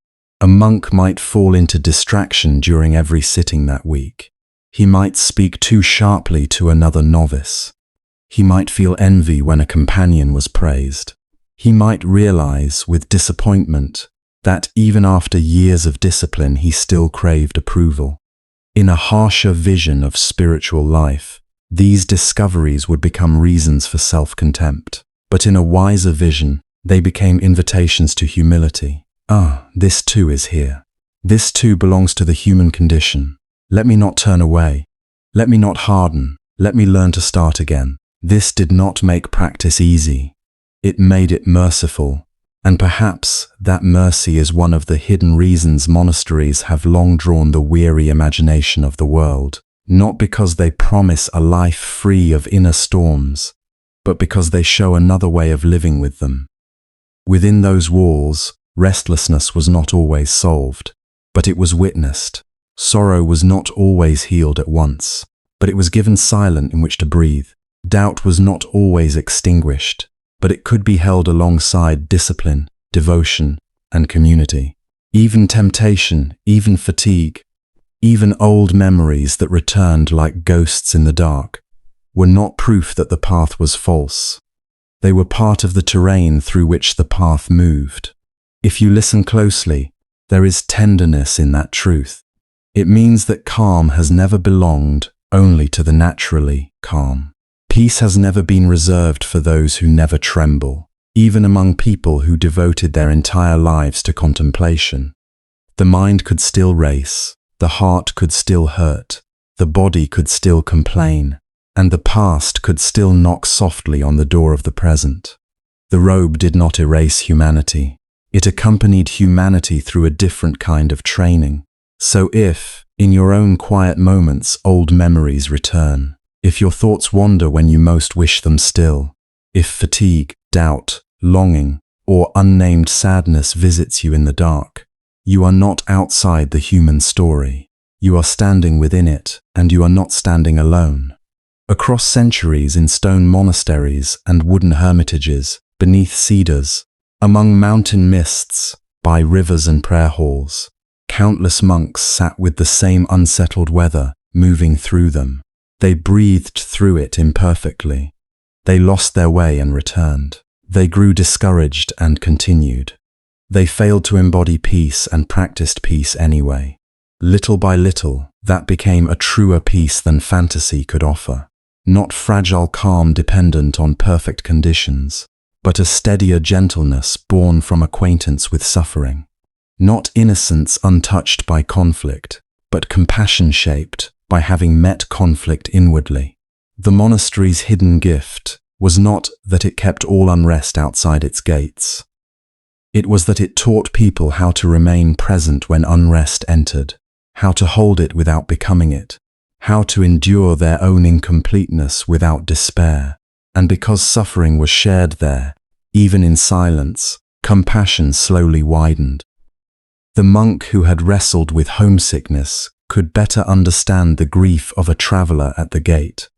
A monk might fall into distraction during every sitting that week. He might speak too sharply to another novice. He might feel envy when a companion was praised. He might realize with disappointment that even after years of discipline he still craved approval. In a harsher vision of spiritual life, these discoveries would become reasons for self-contempt. But in a wiser vision, they became invitations to humility. This too is here. This too belongs to the human condition. Let me not turn away. Let me not harden. Let me learn to start again. This did not make practice easy. It made it merciful. And perhaps that mercy is one of the hidden reasons monasteries have long drawn the weary imagination of the world. Not because they promise a life free of inner storms, but because they show another way of living with them. Within those walls, restlessness was not always solved, but it was witnessed. Sorrow was not always healed at once, but it was given silence in which to breathe. Doubt was not always extinguished, but it could be held alongside discipline, devotion, and community. Even temptation, even fatigue, even old memories that returned like ghosts in the dark, were not proof that the path was false. They were part of the terrain through which the path moved. If you listen closely, there is tenderness in that truth. It means that calm has never belonged only to the naturally calm. Peace has never been reserved for those who never tremble, even among people who devoted their entire lives to contemplation. The mind could still race, the heart could still hurt, the body could still complain, and the past could still knock softly on the door of the present. The robe did not erase humanity. It accompanied humanity through a different kind of training. So if, in your own quiet moments, old memories return, if your thoughts wander when you most wish them still, if fatigue, doubt, longing, or unnamed sadness visits you in the dark, you are not outside the human story. You are standing within it, and you are not standing alone. Across centuries in stone monasteries and wooden hermitages, beneath cedars, among mountain mists, by rivers and prayer halls, countless monks sat with the same unsettled weather moving through them. They breathed through it imperfectly. They lost their way and returned. They grew discouraged and continued. They failed to embody peace and practiced peace anyway. Little by little, that became a truer peace than fantasy could offer. Not fragile calm dependent on perfect conditions, but a steadier gentleness born from acquaintance with suffering. Not innocence untouched by conflict, but compassion shaped by having met conflict inwardly. The monastery's hidden gift was not that it kept all unrest outside its gates. It was that it taught people how to remain present when unrest entered, how to hold it without becoming it, how to endure their own incompleteness without despair. And because suffering was shared there, even in silence, compassion slowly widened. The monk who had wrestled with homesickness could better understand the grief of a traveler at the gate.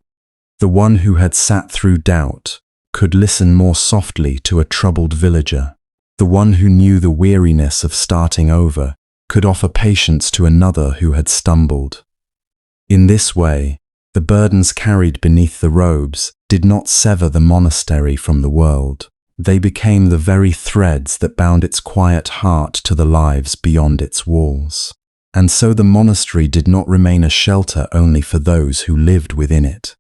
The one who had sat through doubt could listen more softly to a troubled villager. The one who knew the weariness of starting over could offer patience to another who had stumbled. In this way, the burdens carried beneath the robes did not sever the monastery from the world. They became the very threads that bound its quiet heart to the lives beyond its walls. And so the monastery did not remain a shelter only for those who lived within it.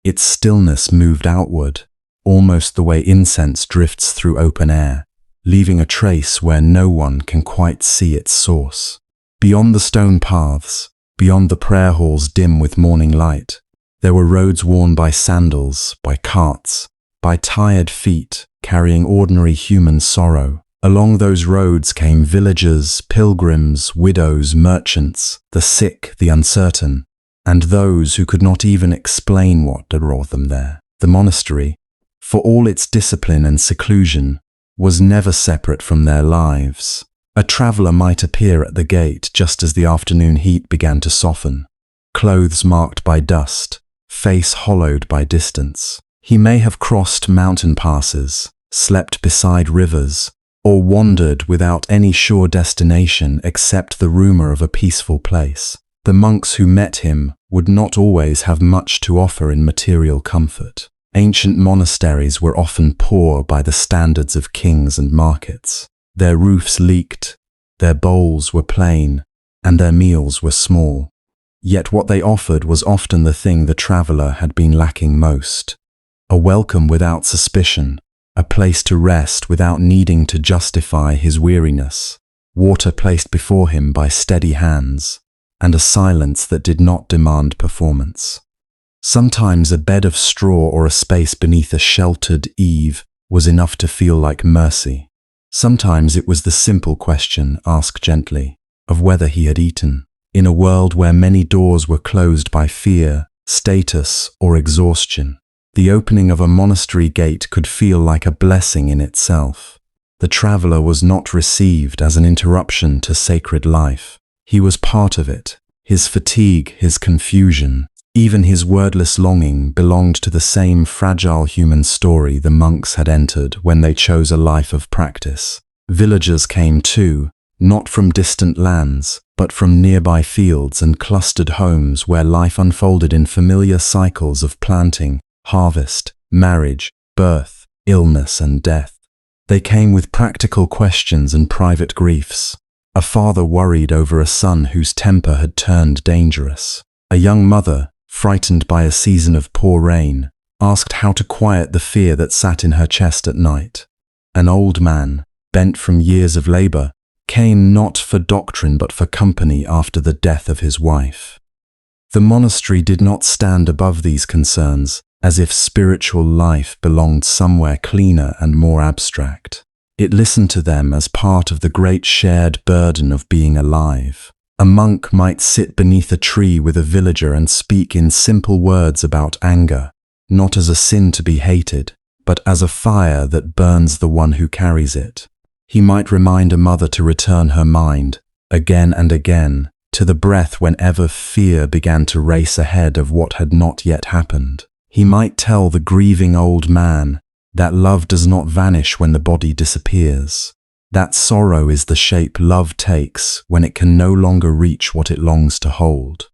Its stillness moved outward, almost the way incense drifts through open air, leaving a trace where no one can quite see its source. Beyond the stone paths, beyond the prayer halls dim with morning light, there were roads worn by sandals, by carts, by tired feet carrying ordinary human sorrow. Along those roads came villagers, pilgrims, widows, merchants, the sick, the uncertain, and those who could not even explain what had brought them there. The monastery, for all its discipline and seclusion, was never separate from their lives. A traveler might appear at the gate just as the afternoon heat began to soften, clothes marked by dust, face hollowed by distance. He may have crossed mountain passes, slept beside rivers, or wandered without any sure destination except the rumor of a peaceful place. The monks who met him would not always have much to offer in material comfort. Ancient monasteries were often poor by the standards of kings and markets. Their roofs leaked, their bowls were plain, and their meals were small. Yet what they offered was often the thing the traveler had been lacking most: a welcome without suspicion, a place to rest without needing to justify his weariness, water placed before him by steady hands, and a silence that did not demand performance. Sometimes a bed of straw or a space beneath a sheltered eave was enough to feel like mercy. Sometimes it was the simple question, asked gently, of whether he had eaten. In a world where many doors were closed by fear, status, or exhaustion, the opening of a monastery gate could feel like a blessing in itself. The traveler was not received as an interruption to sacred life. He was part of it. His fatigue, his confusion, even his wordless longing belonged to the same fragile human story the monks had entered when they chose a life of practice. Villagers came too, not from distant lands, but from nearby fields and clustered homes where life unfolded in familiar cycles of planting, harvest, marriage, birth, illness, and death. They came with practical questions and private griefs. A father worried over a son whose temper had turned dangerous. A young mother, frightened by a season of poor rain, asked how to quiet the fear that sat in her chest at night. An old man, bent from years of labor, came not for doctrine but for company after the death of his wife. The monastery did not stand above these concerns, as if spiritual life belonged somewhere cleaner and more abstract. It listened to them as part of the great shared burden of being alive. A monk might sit beneath a tree with a villager and speak in simple words about anger, not as a sin to be hated, but as a fire that burns the one who carries it. He might remind a mother to return her mind, again and again, to the breath whenever fear began to race ahead of what had not yet happened. He might tell the grieving old man that love does not vanish when the body disappears. That sorrow is the shape love takes when it can no longer reach what it longs to hold.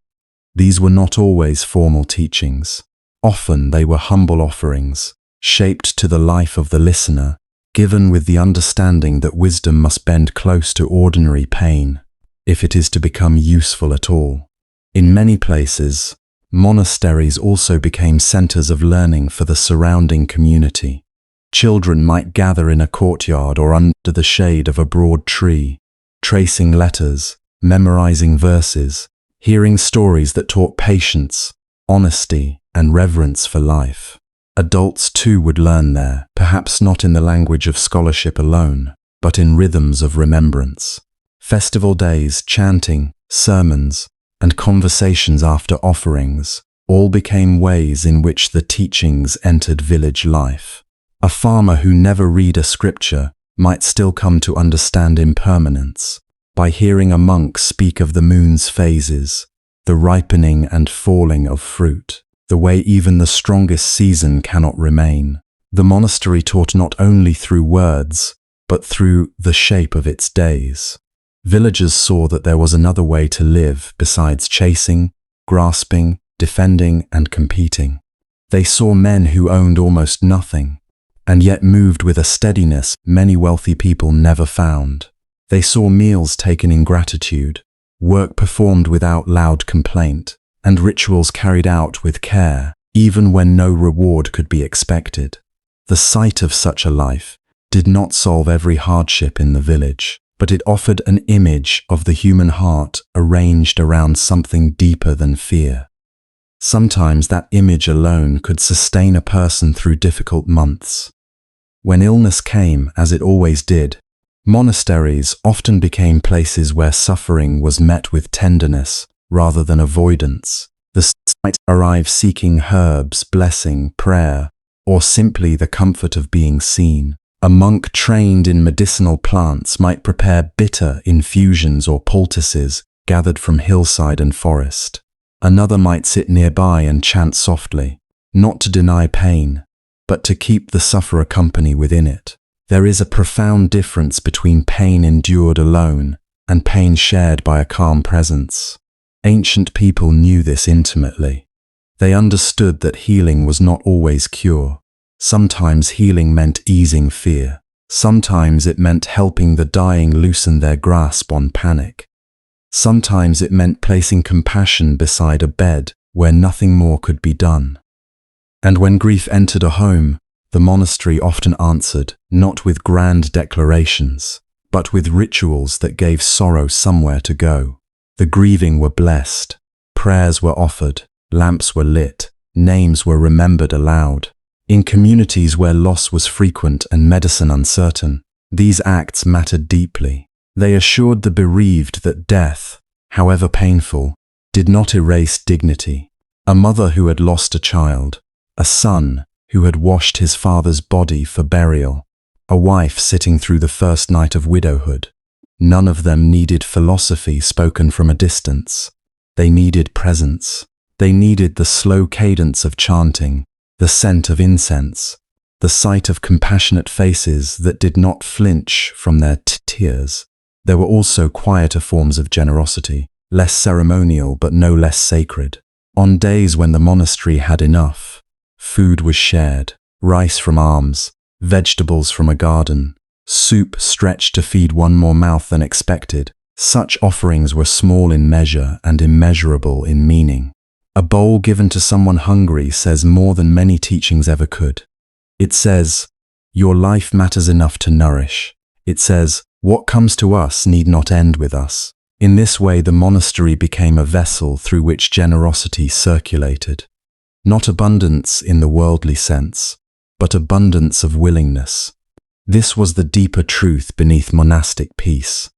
These were not always formal teachings. Often they were humble offerings, shaped to the life of the listener, given with the understanding that wisdom must bend close to ordinary pain, if it is to become useful at all. In many places, monasteries also became centers of learning for the surrounding community. Children might gather in a courtyard or under the shade of a broad tree, tracing letters, memorizing verses, hearing stories that taught patience, honesty, and reverence for life. Adults too would learn there, perhaps not in the language of scholarship alone, but in rhythms of remembrance. Festival days, chanting, sermons, and conversations after offerings all became ways in which the teachings entered village life. A farmer who never read a scripture might still come to understand impermanence by hearing a monk speak of the moon's phases, the ripening and falling of fruit, the way even the strongest season cannot remain. The monastery taught not only through words, but through the shape of its days. Villagers saw that there was another way to live besides chasing, grasping, defending, and competing. They saw men who owned almost nothing, and yet moved with a steadiness many wealthy people never found. They saw meals taken in gratitude, work performed without loud complaint, and rituals carried out with care, even when no reward could be expected. The sight of such a life did not solve every hardship in the village, but it offered an image of the human heart arranged around something deeper than fear. Sometimes that image alone could sustain a person through difficult months. When illness came, as it always did, monasteries often became places where suffering was met with tenderness rather than avoidance. The saints might arrive seeking herbs, blessing, prayer, or simply the comfort of being seen. A monk trained in medicinal plants might prepare bitter infusions or poultices gathered from hillside and forest. Another might sit nearby and chant softly, not to deny pain, but to keep the sufferer company within it. There is a profound difference between pain endured alone and pain shared by a calm presence. Ancient people knew this intimately. They understood that healing was not always cure. Sometimes healing meant easing fear. Sometimes it meant helping the dying loosen their grasp on panic. Sometimes it meant placing compassion beside a bed where nothing more could be done. And when grief entered a home, the monastery often answered, not with grand declarations, but with rituals that gave sorrow somewhere to go. The grieving were blessed, prayers were offered, lamps were lit, names were remembered aloud. In communities where loss was frequent and medicine uncertain, these acts mattered deeply. They assured the bereaved that death, however painful, did not erase dignity. A mother who had lost a child, a son who had washed his father's body for burial, a wife sitting through the first night of widowhood. None of them needed philosophy spoken from a distance. They needed presence. They needed the slow cadence of chanting, the scent of incense, the sight of compassionate faces that did not flinch from their tears. There were also quieter forms of generosity, less ceremonial but no less sacred. On days when the monastery had enough, food was shared, rice from alms, vegetables from a garden, soup stretched to feed one more mouth than expected. Such offerings were small in measure and immeasurable in meaning. A bowl given to someone hungry says more than many teachings ever could. It says, your life matters enough to nourish. It says, what comes to us need not end with us. In this way, the monastery became a vessel through which generosity circulated. Not abundance in the worldly sense, but abundance of willingness. This was the deeper truth beneath monastic peace.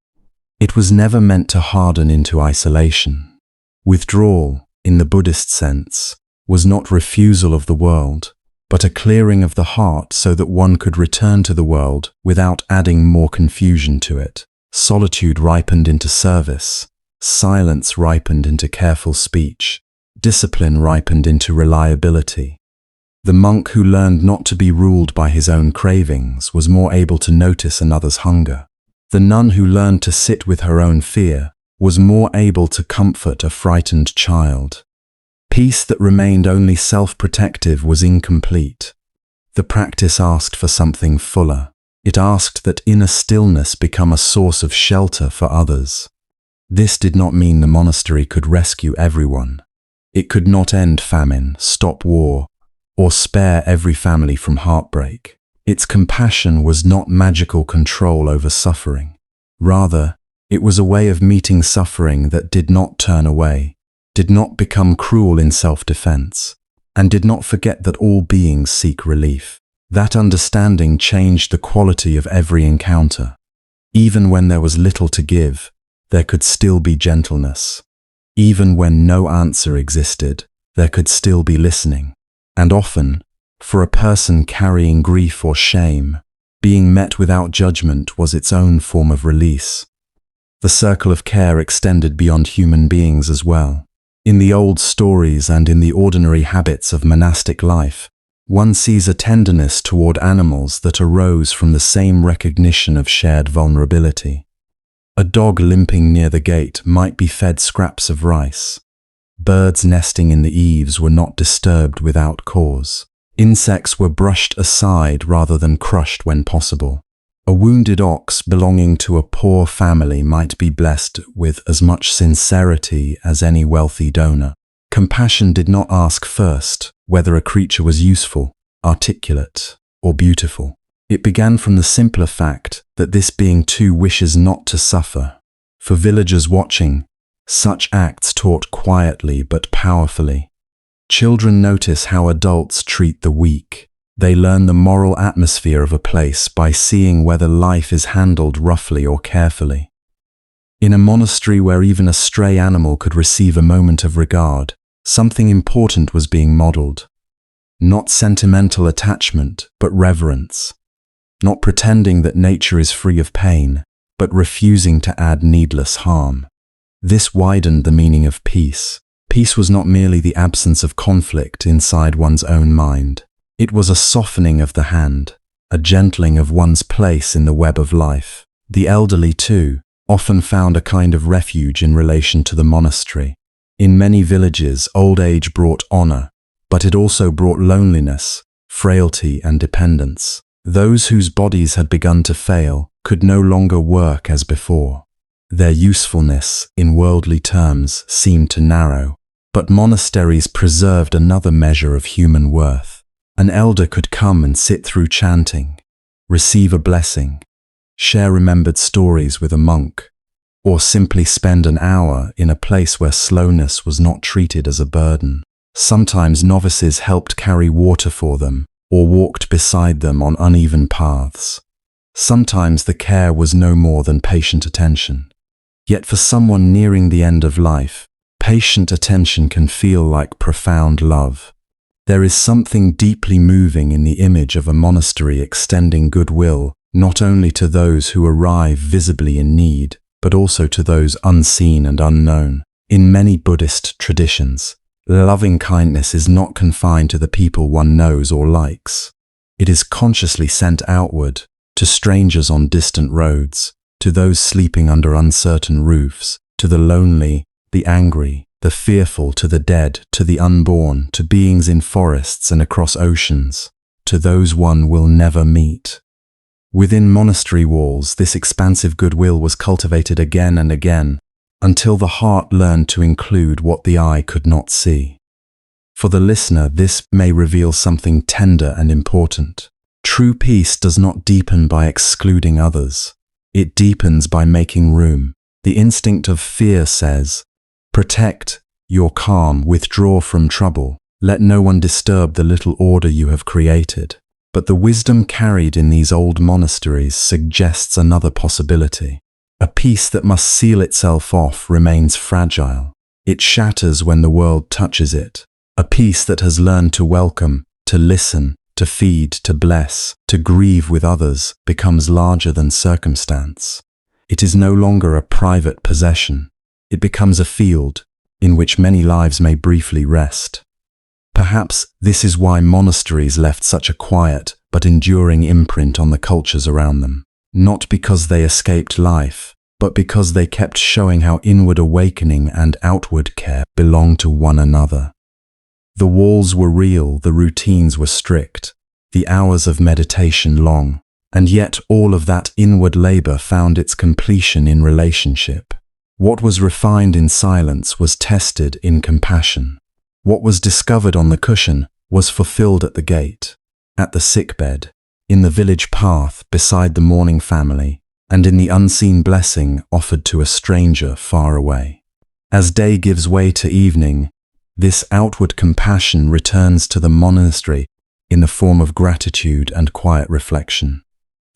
It was never meant to harden into isolation. Withdrawal, in the Buddhist sense, was not refusal of the world, but a clearing of the heart so that one could return to the world without adding more confusion to it. Solitude ripened into service, Silence ripened into careful speech. Discipline ripened into reliability. The monk who learned not to be ruled by his own cravings was more able to notice another's hunger. The nun who learned to sit with her own fear was more able to comfort a frightened child. Peace that remained only self-protective was incomplete. The practice asked for something fuller. It asked that inner stillness become a source of shelter for others. This did not mean the monastery could rescue everyone. It could not end famine, stop war, or spare every family from heartbreak. Its compassion was not magical control over suffering. Rather, it was a way of meeting suffering that did not turn away, did not become cruel in self-defense, and did not forget that all beings seek relief. That understanding changed the quality of every encounter. Even when there was little to give, there could still be gentleness. Even when no answer existed, there could still be listening. And often, for a person carrying grief or shame, being met without judgment was its own form of release. The circle of care extended beyond human beings as well. In the old stories and in the ordinary habits of monastic life, one sees a tenderness toward animals that arose from the same recognition of shared vulnerability. A dog limping near the gate might be fed scraps of rice. Birds nesting in the eaves were not disturbed without cause. Insects were brushed aside rather than crushed when possible. A wounded ox belonging to a poor family might be blessed with as much sincerity as any wealthy donor. Compassion did not ask first whether a creature was useful, articulate, or beautiful. It began from the simpler fact that this being too wishes not to suffer. For villagers watching, such acts taught quietly but powerfully. Children notice how adults treat the weak. They learn the moral atmosphere of a place by seeing whether life is handled roughly or carefully. In a monastery where even a stray animal could receive a moment of regard, something important was being modeled. Not sentimental attachment, but reverence. Not pretending that nature is free of pain, but refusing to add needless harm. This widened the meaning of peace. Peace was not merely the absence of conflict inside one's own mind. It was a softening of the hand, a gentling of one's place in the web of life. The elderly, too, often found a kind of refuge in relation to the monastery. In many villages, old age brought honor, but it also brought loneliness, frailty, and dependence. Those whose bodies had begun to fail could no longer work as before. Their usefulness, in worldly terms, seemed to narrow, but monasteries preserved another measure of human worth. An elder could come and sit through chanting, receive a blessing, share remembered stories with a monk, or simply spend an hour in a place where slowness was not treated as a burden. Sometimes novices helped carry water for them, or walked beside them on uneven paths. Sometimes the care was no more than patient attention. Yet for someone nearing the end of life, patient attention can feel like profound love. There is something deeply moving in the image of a monastery extending goodwill not only to those who arrive visibly in need, but also to those unseen and unknown. In many Buddhist traditions, loving kindness is not confined to the people one knows or likes. It is consciously sent outward, to strangers on distant roads, to those sleeping under uncertain roofs, to the lonely, the angry, the fearful, to the dead, to the unborn, to beings in forests and across oceans, to those one will never meet. Within monastery walls, this expansive goodwill was cultivated again and again, until the heart learned to include what the eye could not see. For the listener, this may reveal something tender and important. True peace does not deepen by excluding others. It deepens by making room. The instinct of fear says, "Protect your calm, withdraw from trouble. Let no one disturb the little order you have created." But the wisdom carried in these old monasteries suggests another possibility. A peace that must seal itself off remains fragile. It shatters when the world touches it. A peace that has learned to welcome, to listen, to feed, to bless, to grieve with others becomes larger than circumstance. It is no longer a private possession. It becomes a field in which many lives may briefly rest. Perhaps this is why monasteries left such a quiet but enduring imprint on the cultures around them. Not because they escaped life, but because they kept showing how inward awakening and outward care belong to one another. The walls were real, the routines were strict, the hours of meditation long, and yet all of that inward labor found its completion in relationship. What was refined in silence was tested in compassion. What was discovered on the cushion was fulfilled at the gate, at the sickbed, in the village path beside the mourning family, and in the unseen blessing offered to a stranger far away. As day gives way to evening, this outward compassion returns to the monastery in the form of gratitude and quiet reflection.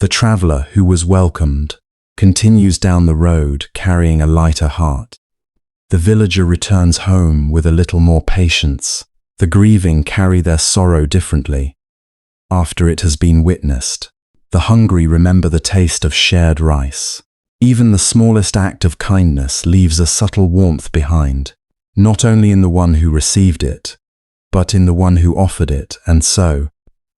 The traveler who was welcomed continues down the road carrying a lighter heart. The villager returns home with a little more patience. The grieving carry their sorrow differently after it has been witnessed. The hungry remember the taste of shared rice. Even the smallest act of kindness leaves a subtle warmth behind, not only in the one who received it, but in the one who offered it. And so,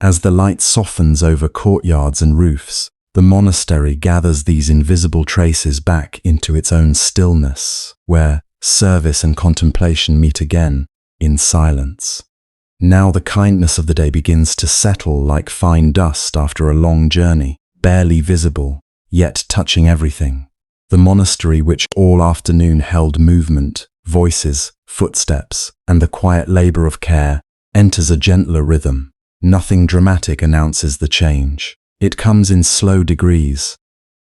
as the light softens over courtyards and roofs, the monastery gathers these invisible traces back into its own stillness, where service and contemplation meet again in silence. Now the kindness of the day begins to settle like fine dust after a long journey, barely visible, yet touching everything. The monastery, which all afternoon held movement, voices, footsteps, and the quiet labor of care, enters a gentler rhythm. Nothing dramatic announces the change. It comes in slow degrees,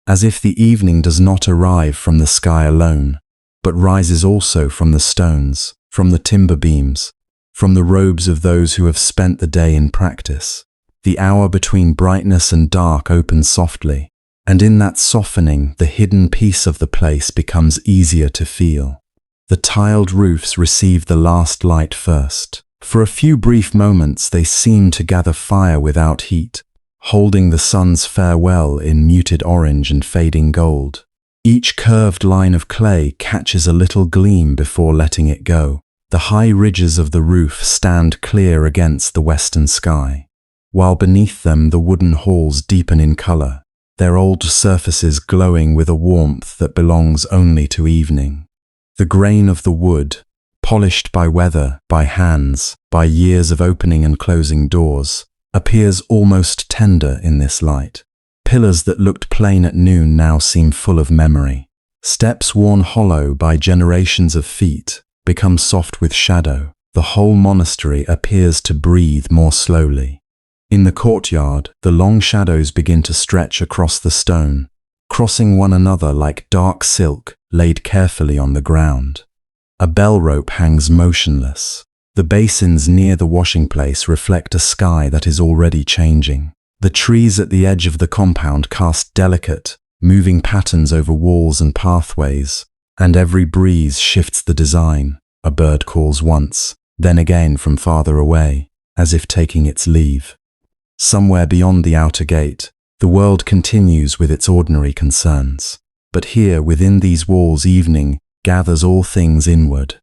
as if the evening does not arrive from the sky alone, but rises also from the stones, from the timber beams, from the robes of those who have spent the day in practice. The hour between brightness and dark opens softly, and in that softening, the hidden peace of the place becomes easier to feel. The tiled roofs receive the last light first. For a few brief moments they seem to gather fire without heat, holding the sun's farewell in muted orange and fading gold. Each curved line of clay catches a little gleam before letting it go. The high ridges of the roof stand clear against the western sky, while beneath them the wooden halls deepen in color, their old surfaces glowing with a warmth that belongs only to evening. The grain of the wood, polished by weather, by hands, by years of opening and closing doors, appears almost tender in this light. Pillars that looked plain at noon now seem full of memory. Steps worn hollow by generations of feet become soft with shadow. The whole monastery appears to breathe more slowly. In the courtyard, the long shadows begin to stretch across the stone, crossing one another like dark silk laid carefully on the ground. A bell rope hangs motionless. The basins near the washing place reflect a sky that is already changing. The trees at the edge of the compound cast delicate, moving patterns over walls and pathways, and every breeze shifts the design. A bird calls once, then again from farther away, as if taking its leave. Somewhere beyond the outer gate, the world continues with its ordinary concerns. But here, within these walls, evening gathers all things inward.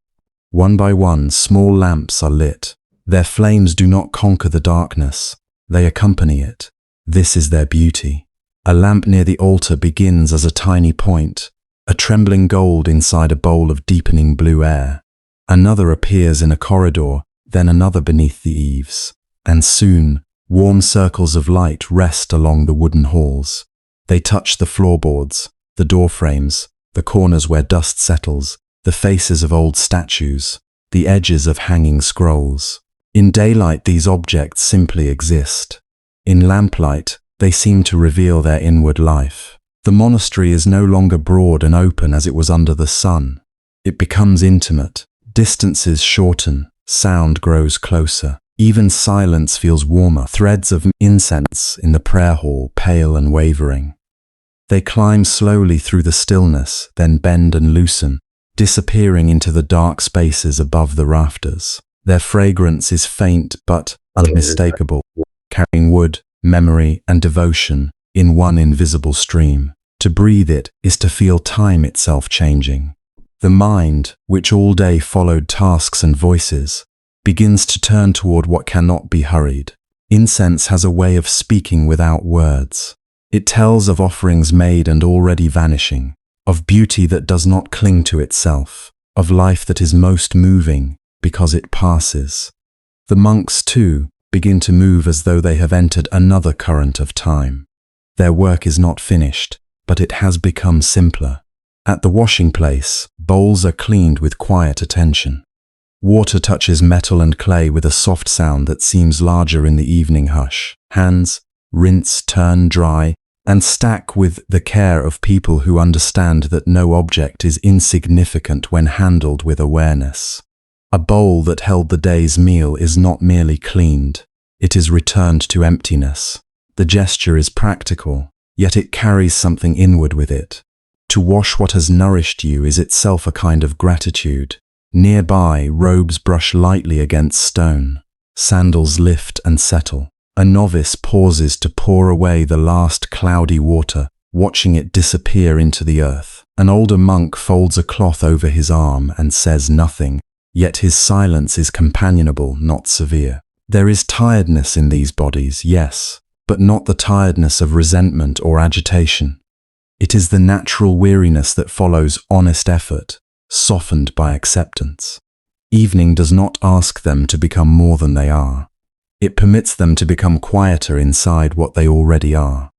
One by one, small lamps are lit. Their flames do not conquer the darkness, they accompany it. This is their beauty. A lamp near the altar begins as a tiny point, a trembling gold inside a bowl of deepening blue air. Another appears in a corridor, then another beneath the eaves. And soon, warm circles of light rest along the wooden halls. They touch the floorboards, the door frames, the corners where dust settles, the faces of old statues, the edges of hanging scrolls. In daylight, these objects simply exist. In lamplight, they seem to reveal their inward life. The monastery is no longer broad and open as it was under the sun. It becomes intimate. Distances shorten. Sound grows closer. Even silence feels warmer. Threads of incense in the prayer hall, pale and wavering. They climb slowly through the stillness, then bend and loosen, disappearing into the dark spaces above the rafters. Their fragrance is faint but unmistakable, carrying wood, memory, and devotion in one invisible stream. To breathe it is to feel time itself changing. The mind, which all day followed tasks and voices, begins to turn toward what cannot be hurried. Incense has a way of speaking without words. It tells of offerings made and already vanishing, of beauty that does not cling to itself, of life that is most moving because it passes. The monks, too, begin to move as though they have entered another current of time. Their work is not finished, but it has become simpler. At the washing place, bowls are cleaned with quiet attention. Water touches metal and clay with a soft sound that seems larger in the evening hush. Hands rinse, turn, dry, and stack with the care of people who understand that no object is insignificant when handled with awareness. A bowl that held the day's meal is not merely cleaned, it is returned to emptiness. The gesture is practical, yet it carries something inward with it. To wash what has nourished you is itself a kind of gratitude. Nearby, robes brush lightly against stone. Sandals lift and settle. A novice pauses to pour away the last cloudy water, watching it disappear into the earth. An older monk folds a cloth over his arm and says nothing, yet his silence is companionable, not severe. There is tiredness in these bodies, yes, but not the tiredness of resentment or agitation. It is the natural weariness that follows honest effort, softened by acceptance. Evening does not ask them to become more than they are. It permits them to become quieter inside what they already are.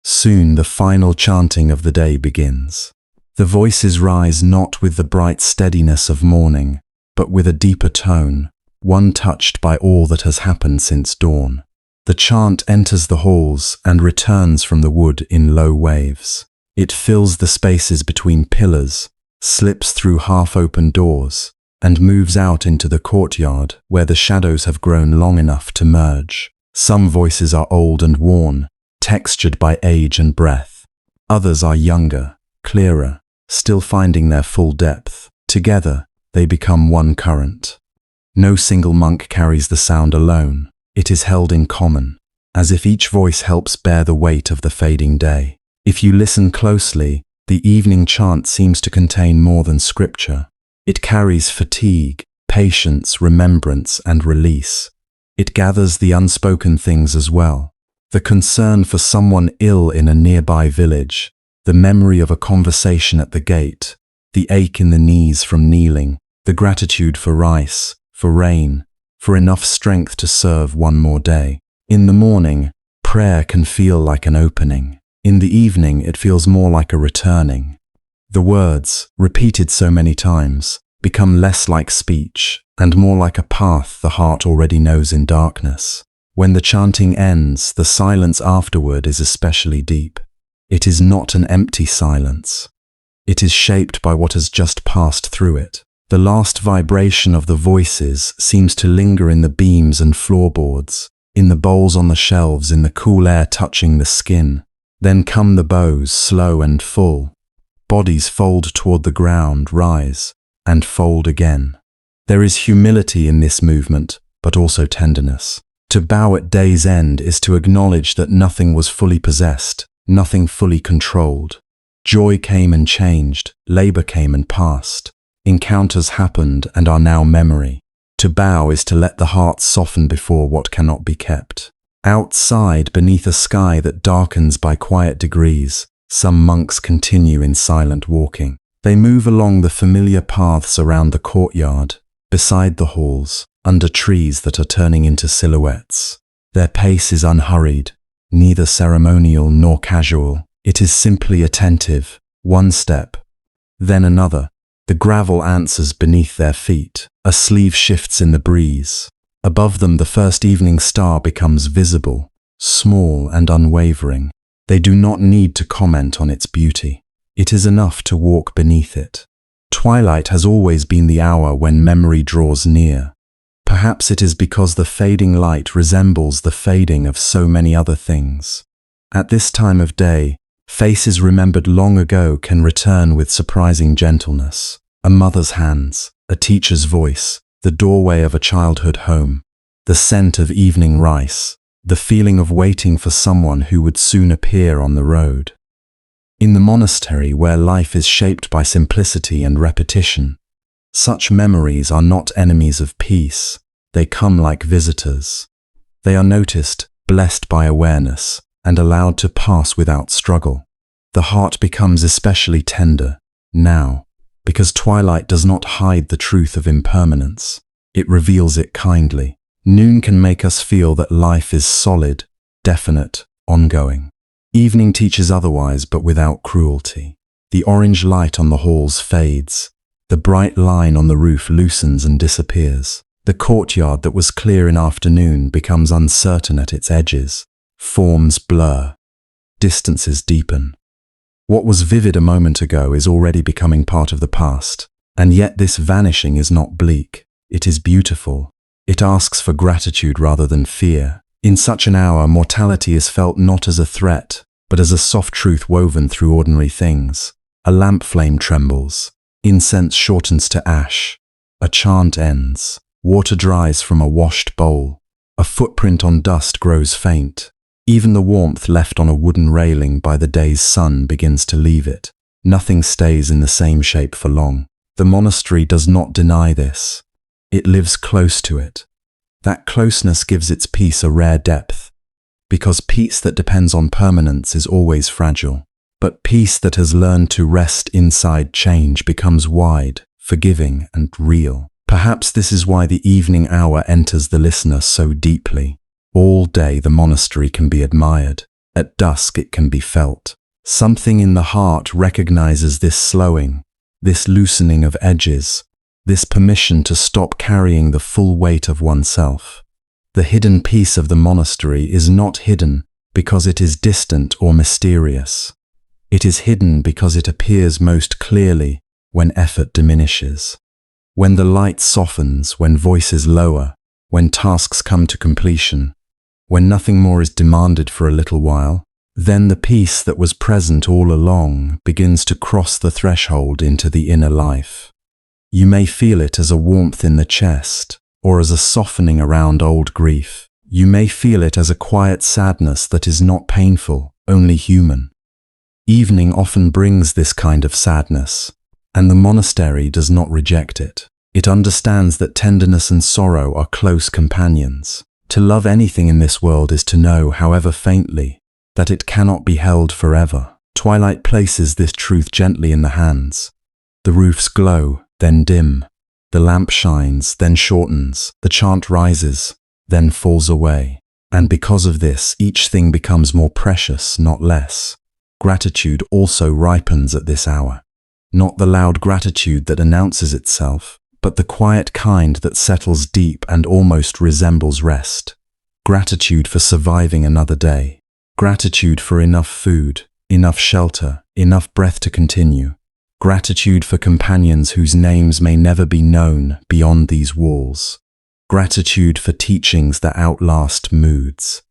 Soon the final chanting of the day begins. The voices rise not with the bright steadiness of morning, but with a deeper tone, one touched by all that has happened since dawn. The chant enters the halls and returns from the wood in low waves. It fills the spaces between pillars, slips through half-open doors, and moves out into the courtyard where the shadows have grown long enough to merge. Some voices are old and worn, textured by age and breath. Others are younger, clearer, still finding their full depth. Together, they become one current. No single monk carries the sound alone. It is held in common, as if each voice helps bear the weight of the fading day. If you listen closely, the evening chant seems to contain more than scripture. It carries fatigue, patience, remembrance, and release. It gathers the unspoken things as well. The concern for someone ill in a nearby village, the memory of a conversation at the gate, the ache in the knees from kneeling, the gratitude for rice, for rain, for enough strength to serve one more day. In the morning, prayer can feel like an opening. In the evening, it feels more like a returning. The words, repeated so many times, become less like speech and more like a path the heart already knows in darkness. When the chanting ends, the silence afterward is especially deep. It is not an empty silence. It is shaped by what has just passed through it. The last vibration of the voices seems to linger in the beams and floorboards, in the bowls on the shelves, in the cool air touching the skin. Then come the bows, slow and full. Bodies fold toward the ground, rise, and fold again. There is humility in this movement, but also tenderness. To bow at day's end is to acknowledge that nothing was fully possessed, nothing fully controlled. Joy came and changed, labor came and passed. Encounters happened and are now memory. To bow is to let the heart soften before what cannot be kept. Outside, beneath a sky that darkens by quiet degrees, some monks continue in silent walking. They move along the familiar paths around the courtyard, beside the halls, under trees that are turning into silhouettes. Their pace is unhurried, neither ceremonial nor casual. It is simply attentive, one step, then another. The gravel answers beneath their feet. A sleeve shifts in the breeze. Above them, the first evening star becomes visible, small and unwavering. They do not need to comment on its beauty. It is enough to walk beneath it. Twilight has always been the hour when memory draws near. Perhaps it is because the fading light resembles the fading of so many other things. At this time of day, faces remembered long ago can return with surprising gentleness. A mother's hands, a teacher's voice, the doorway of a childhood home, the scent of evening rice, the feeling of waiting for someone who would soon appear on the road. In the monastery, where life is shaped by simplicity and repetition, such memories are not enemies of peace. They come like visitors. They are noticed, blessed by awareness, and allowed to pass without struggle. The heart becomes especially tender now, because twilight does not hide the truth of impermanence. It reveals it kindly. Noon can make us feel that life is solid, definite, ongoing. Evening teaches otherwise, but without cruelty. The orange light on the halls fades. The bright line on the roof loosens and disappears. The courtyard that was clear in afternoon becomes uncertain at its edges. Forms blur. Distances deepen. What was vivid a moment ago is already becoming part of the past. And yet this vanishing is not bleak. It is beautiful. It asks for gratitude rather than fear. In such an hour, mortality is felt not as a threat, but as a soft truth woven through ordinary things. A lamp flame trembles. Incense shortens to ash. A chant ends. Water dries from a washed bowl. A footprint on dust grows faint. Even the warmth left on a wooden railing by the day's sun begins to leave it. Nothing stays in the same shape for long. The monastery does not deny this. It lives close to it. That closeness gives its peace a rare depth, because peace that depends on permanence is always fragile. But peace that has learned to rest inside change becomes wide, forgiving, and real. Perhaps this is why the evening hour enters the listener so deeply. All day the monastery can be admired. At dusk it can be felt. Something in the heart recognizes this slowing, this loosening of edges, this permission to stop carrying the full weight of oneself. The hidden peace of the monastery is not hidden because it is distant or mysterious. It is hidden because it appears most clearly when effort diminishes. When the light softens, when voices lower, when tasks come to completion, when nothing more is demanded for a little while, then the peace that was present all along begins to cross the threshold into the inner life. You may feel it as a warmth in the chest, or as a softening around old grief. You may feel it as a quiet sadness that is not painful, only human. Evening often brings this kind of sadness, and the monastery does not reject it. It understands that tenderness and sorrow are close companions. To love anything in this world is to know, however faintly, that it cannot be held forever. Twilight places this truth gently in the hands. The roofs glow, then dim. The lamp shines, then shortens. The chant rises, then falls away. And because of this, each thing becomes more precious, not less. Gratitude also ripens at this hour. Not the loud gratitude that announces itself, but the quiet kind that settles deep and almost resembles rest. Gratitude for surviving another day. Gratitude for enough food, enough shelter, enough breath to continue. Gratitude for companions whose names may never be known beyond these walls. Gratitude for teachings that outlast moods.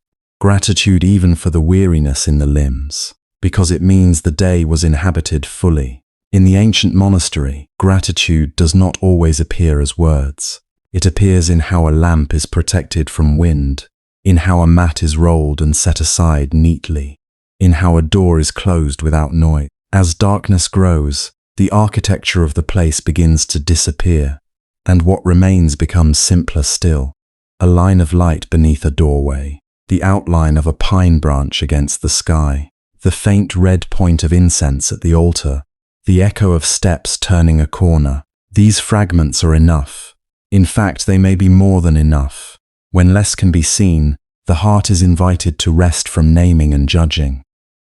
Gratitude even for the weariness in the limbs, because it means the day was inhabited fully. In the ancient monastery, gratitude does not always appear as words. It appears in how a lamp is protected from wind, in how a mat is rolled and set aside neatly, in how a door is closed without noise. As darkness grows, the architecture of the place begins to disappear, and what remains becomes simpler still. A line of light beneath a doorway, the outline of a pine branch against the sky, the faint red point of incense at the altar, the echo of steps turning a corner. These fragments are enough. In fact, they may be more than enough. When less can be seen, the heart is invited to rest from naming and judging.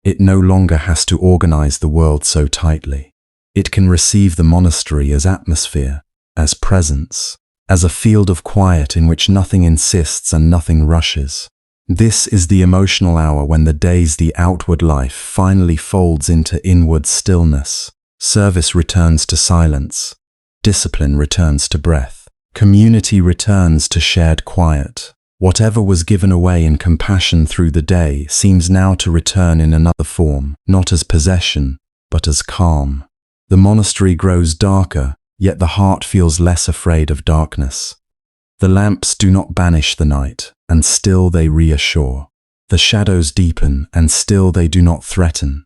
It no longer has to organize the world so tightly. It can receive the monastery as atmosphere, as presence, as a field of quiet in which nothing insists and nothing rushes. This is the emotional hour when the outward life finally folds into inward stillness. Service returns to silence. Discipline returns to breath. Community returns to shared quiet. Whatever was given away in compassion through the day seems now to return in another form, not as possession, but as calm. The monastery grows darker, yet the heart feels less afraid of darkness. The lamps do not banish the night, and still they reassure. The shadows deepen, and still they do not threaten.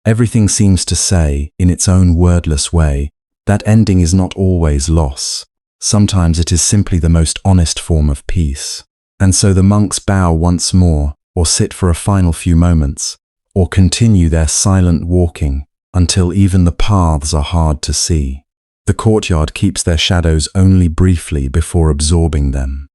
Everything seems to say, in its own wordless way, that ending is not always loss. Sometimes it is simply the most honest form of peace. And so the monks bow once more, or sit for a final few moments, or continue their silent walking until even the paths are hard to see. The courtyard keeps their shadows only briefly before absorbing them.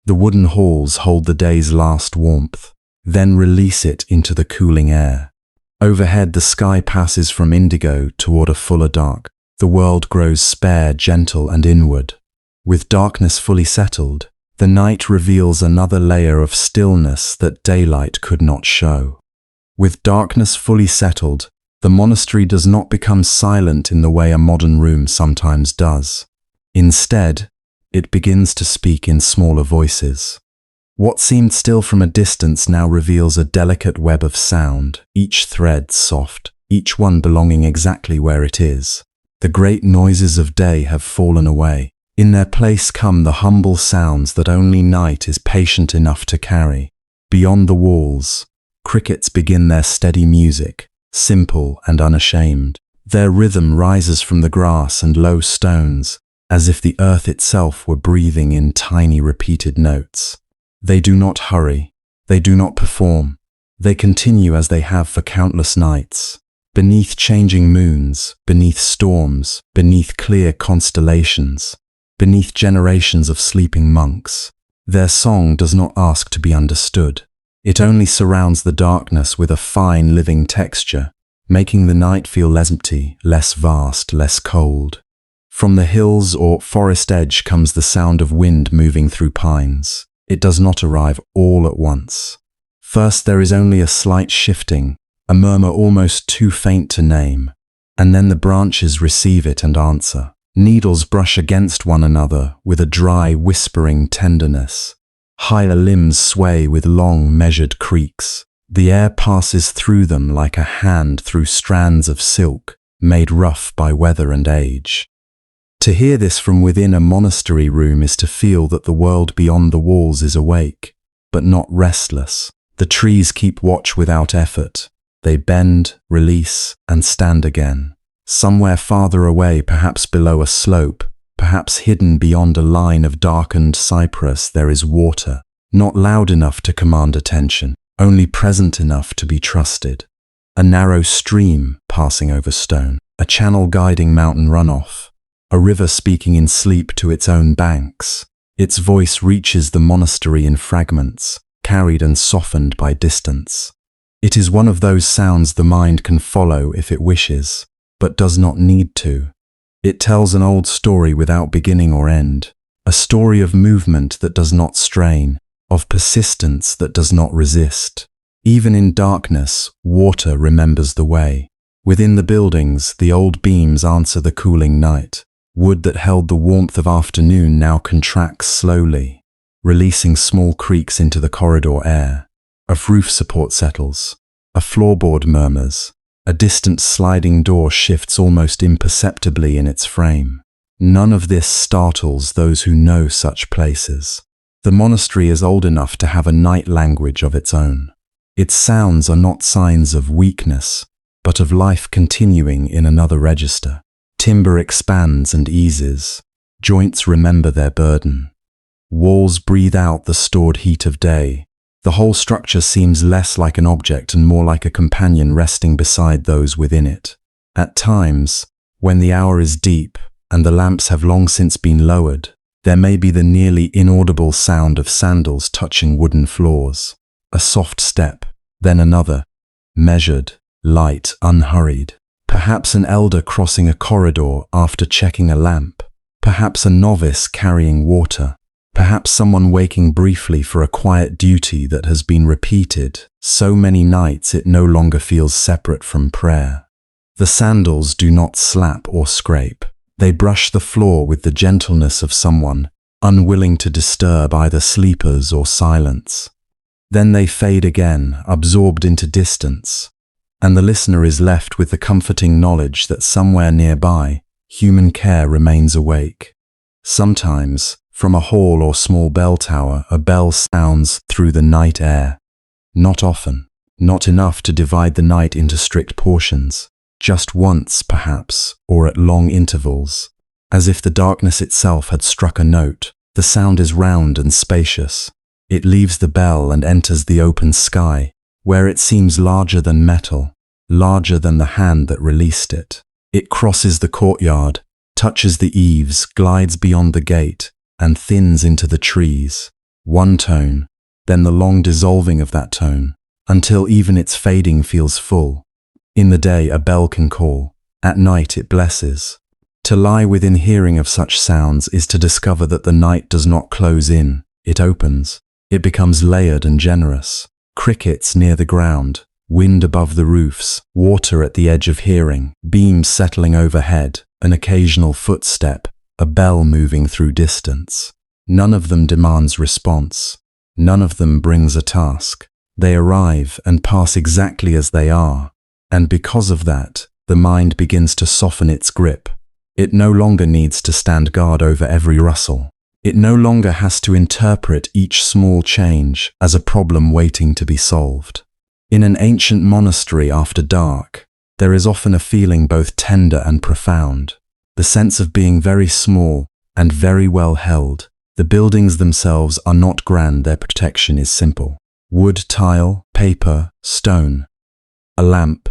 The wooden halls hold the day's last warmth, then release it into the cooling air. Overhead, the sky passes from indigo toward a fuller dark. The world grows spare, gentle, and inward. With darkness fully settled, the night reveals another layer of stillness that daylight could not show. With darkness fully settled, the monastery does not become silent in the way a modern room sometimes does. Instead, it begins to speak in smaller voices. What seemed still from a distance now reveals a delicate web of sound, each thread soft, each one belonging exactly where it is. The great noises of day have fallen away. In their place come the humble sounds that only night is patient enough to carry. Beyond the walls, crickets begin their steady music, simple and unashamed. Their rhythm rises from the grass and low stones, as if the earth itself were breathing in tiny repeated notes. They do not hurry, they do not perform, they continue as they have for countless nights. Beneath changing moons, beneath storms, beneath clear constellations, beneath generations of sleeping monks, their song does not ask to be understood. It only surrounds the darkness with a fine living texture, making the night feel less empty, less vast, less cold. From the hills or forest edge comes the sound of wind moving through pines. It does not arrive all at once. First there is only a slight shifting, a murmur almost too faint to name, and then the branches receive it and answer. Needles brush against one another with a dry, whispering tenderness. Higher limbs sway with long, measured creaks. The air passes through them like a hand through strands of silk, made rough by weather and age. To hear this from within a monastery room is to feel that the world beyond the walls is awake, but not restless. The trees keep watch without effort. They bend, release, and stand again. Somewhere farther away, perhaps below a slope, perhaps hidden beyond a line of darkened cypress, there is water, not loud enough to command attention, only present enough to be trusted. A narrow stream passing over stone, a channel guiding mountain runoff, a river speaking in sleep to its own banks. Its voice reaches the monastery in fragments, carried and softened by distance. It is one of those sounds the mind can follow if it wishes, but does not need to. It tells an old story without beginning or end, a story of movement that does not strain, of persistence that does not resist. Even in darkness, water remembers the way. Within the buildings, the old beams answer the cooling night. Wood that held the warmth of afternoon now contracts slowly, releasing small creaks into the corridor air. A roof support settles. A floorboard murmurs. A distant sliding door shifts almost imperceptibly in its frame. None of this startles those who know such places. The monastery is old enough to have a night language of its own. Its sounds are not signs of weakness, but of life continuing in another register. Timber expands and eases. Joints remember their burden. Walls breathe out the stored heat of day. The whole structure seems less like an object and more like a companion resting beside those within it. At times, when the hour is deep and the lamps have long since been lowered, there may be the nearly inaudible sound of sandals touching wooden floors. A soft step, then another, measured, light, unhurried. Perhaps an elder crossing a corridor after checking a lamp. Perhaps a novice carrying water. Perhaps someone waking briefly for a quiet duty that has been repeated so many nights it no longer feels separate from prayer. The sandals do not slap or scrape. They brush the floor with the gentleness of someone, unwilling to disturb either sleepers or silence. Then they fade again, absorbed into distance, and the listener is left with the comforting knowledge that somewhere nearby, human care remains awake. Sometimes, from a hall or small bell tower, a bell sounds through the night air. Not often, not enough to divide the night into strict portions, just once, perhaps, or at long intervals. As if the darkness itself had struck a note, the sound is round and spacious. It leaves the bell and enters the open sky, where it seems larger than metal, larger than the hand that released it. It crosses the courtyard, touches the eaves, glides beyond the gate, and thins into the trees. One tone, then the long dissolving of that tone, until even its fading feels full. In the day a bell can call, at night it blesses. To lie within hearing of such sounds is to discover that the night does not close in, it opens. It becomes layered and generous. Crickets near the ground, wind above the roofs, water at the edge of hearing, beams settling overhead, an occasional footstep, a bell moving through distance. None of them demands response. None of them brings a task. They arrive and pass exactly as they are. And because of that, the mind begins to soften its grip. It no longer needs to stand guard over every rustle. It no longer has to interpret each small change as a problem waiting to be solved. In an ancient monastery after dark, there is often a feeling both tender and profound, the sense of being very small and very well held. The buildings themselves are not grand, their protection is simple. Wood, tile, paper, stone. A lamp,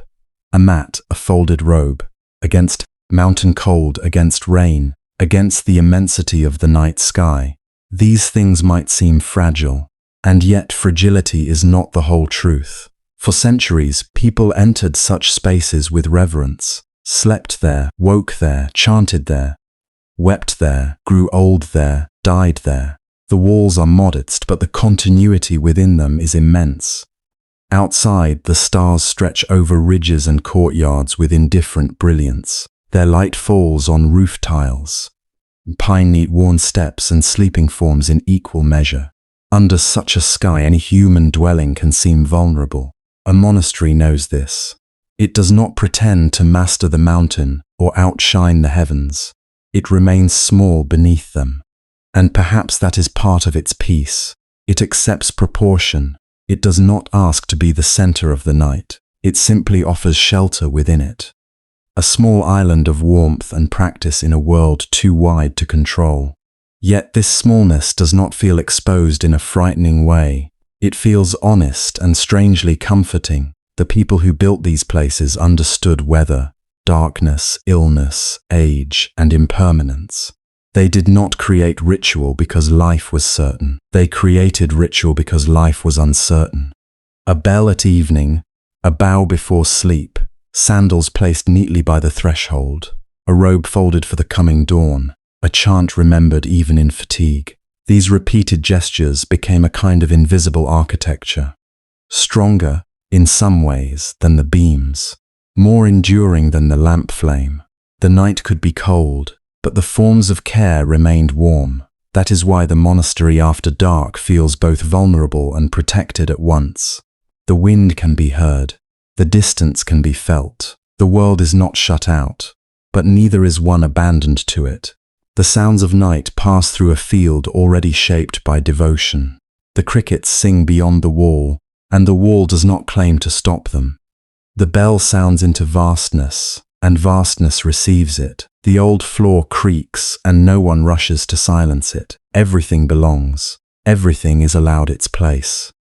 a mat, a folded robe, against mountain cold, against rain, against the immensity of the night sky. These things might seem fragile, and yet fragility is not the whole truth. For centuries, people entered such spaces with reverence, slept there, woke there, chanted there, wept there, grew old there, died there. The walls are modest, but the continuity within them is immense. Outside, the stars stretch over ridges and courtyards with indifferent brilliance. Their light falls on roof tiles, pine-neat worn steps and sleeping forms in equal measure. Under such a sky, any human dwelling can seem vulnerable. A monastery knows this. It does not pretend to master the mountain or outshine the heavens. It remains small beneath them. And perhaps that is part of its peace. It accepts proportion. It does not ask to be the center of the night. It simply offers shelter within it. A small island of warmth and practice in a world too wide to control. Yet this smallness does not feel exposed in a frightening way. It feels honest and strangely comforting. The people who built these places understood weather, darkness, illness, age, and impermanence. They did not create ritual because life was certain. They created ritual because life was uncertain. A bell at evening, a bow before sleep, sandals placed neatly by the threshold, a robe folded for the coming dawn, a chant remembered even in fatigue. These repeated gestures became a kind of invisible architecture, stronger, in some ways, than the beams, more enduring than the lamp flame. The night could be cold, but the forms of care remained warm. That is why the monastery after dark feels both vulnerable and protected at once. The wind can be heard. The distance can be felt. The world is not shut out, but neither is one abandoned to it. The sounds of night pass through a field already shaped by devotion. The crickets sing beyond the wall, and the wall does not claim to stop them. The bell sounds into vastness, and vastness receives it. The old floor creaks, and no one rushes to silence it. Everything belongs. Everything is allowed its place.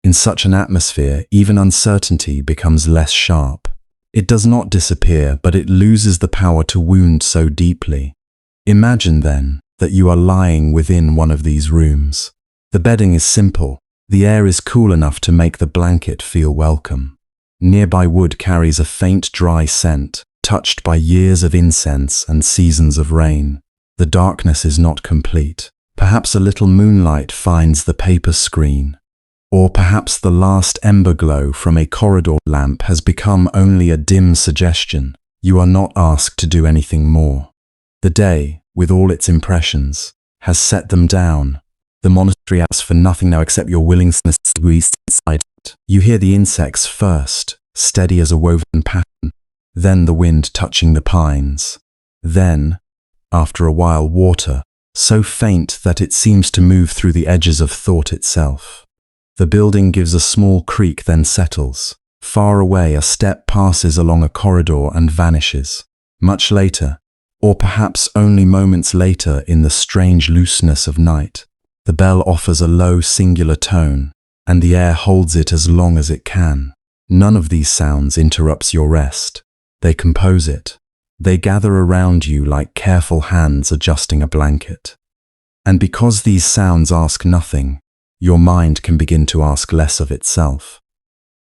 In such an atmosphere, even uncertainty becomes less sharp. It does not disappear, but it loses the power to wound so deeply. Imagine, then, that you are lying within one of these rooms. The bedding is simple. The air is cool enough to make the blanket feel welcome. Nearby wood carries a faint, dry scent, touched by years of incense and seasons of rain. The darkness is not complete. Perhaps a little moonlight finds the paper screen. Or perhaps the last ember glow from a corridor lamp has become only a dim suggestion. You are not asked to do anything more. The day, with all its impressions, has set them down. The monastery asks for nothing now except your willingness to squeeze inside it. You hear the insects first, steady as a woven pattern, then the wind touching the pines. Then, after a while, water, so faint that it seems to move through the edges of thought itself. The building gives a small creak, then settles. Far away, a step passes along a corridor and vanishes. Much later, or perhaps only moments later in the strange looseness of night, the bell offers a low singular tone, and the air holds it as long as it can. None of these sounds interrupts your rest. They compose it. They gather around you like careful hands adjusting a blanket. And because these sounds ask nothing, your mind can begin to ask less of itself.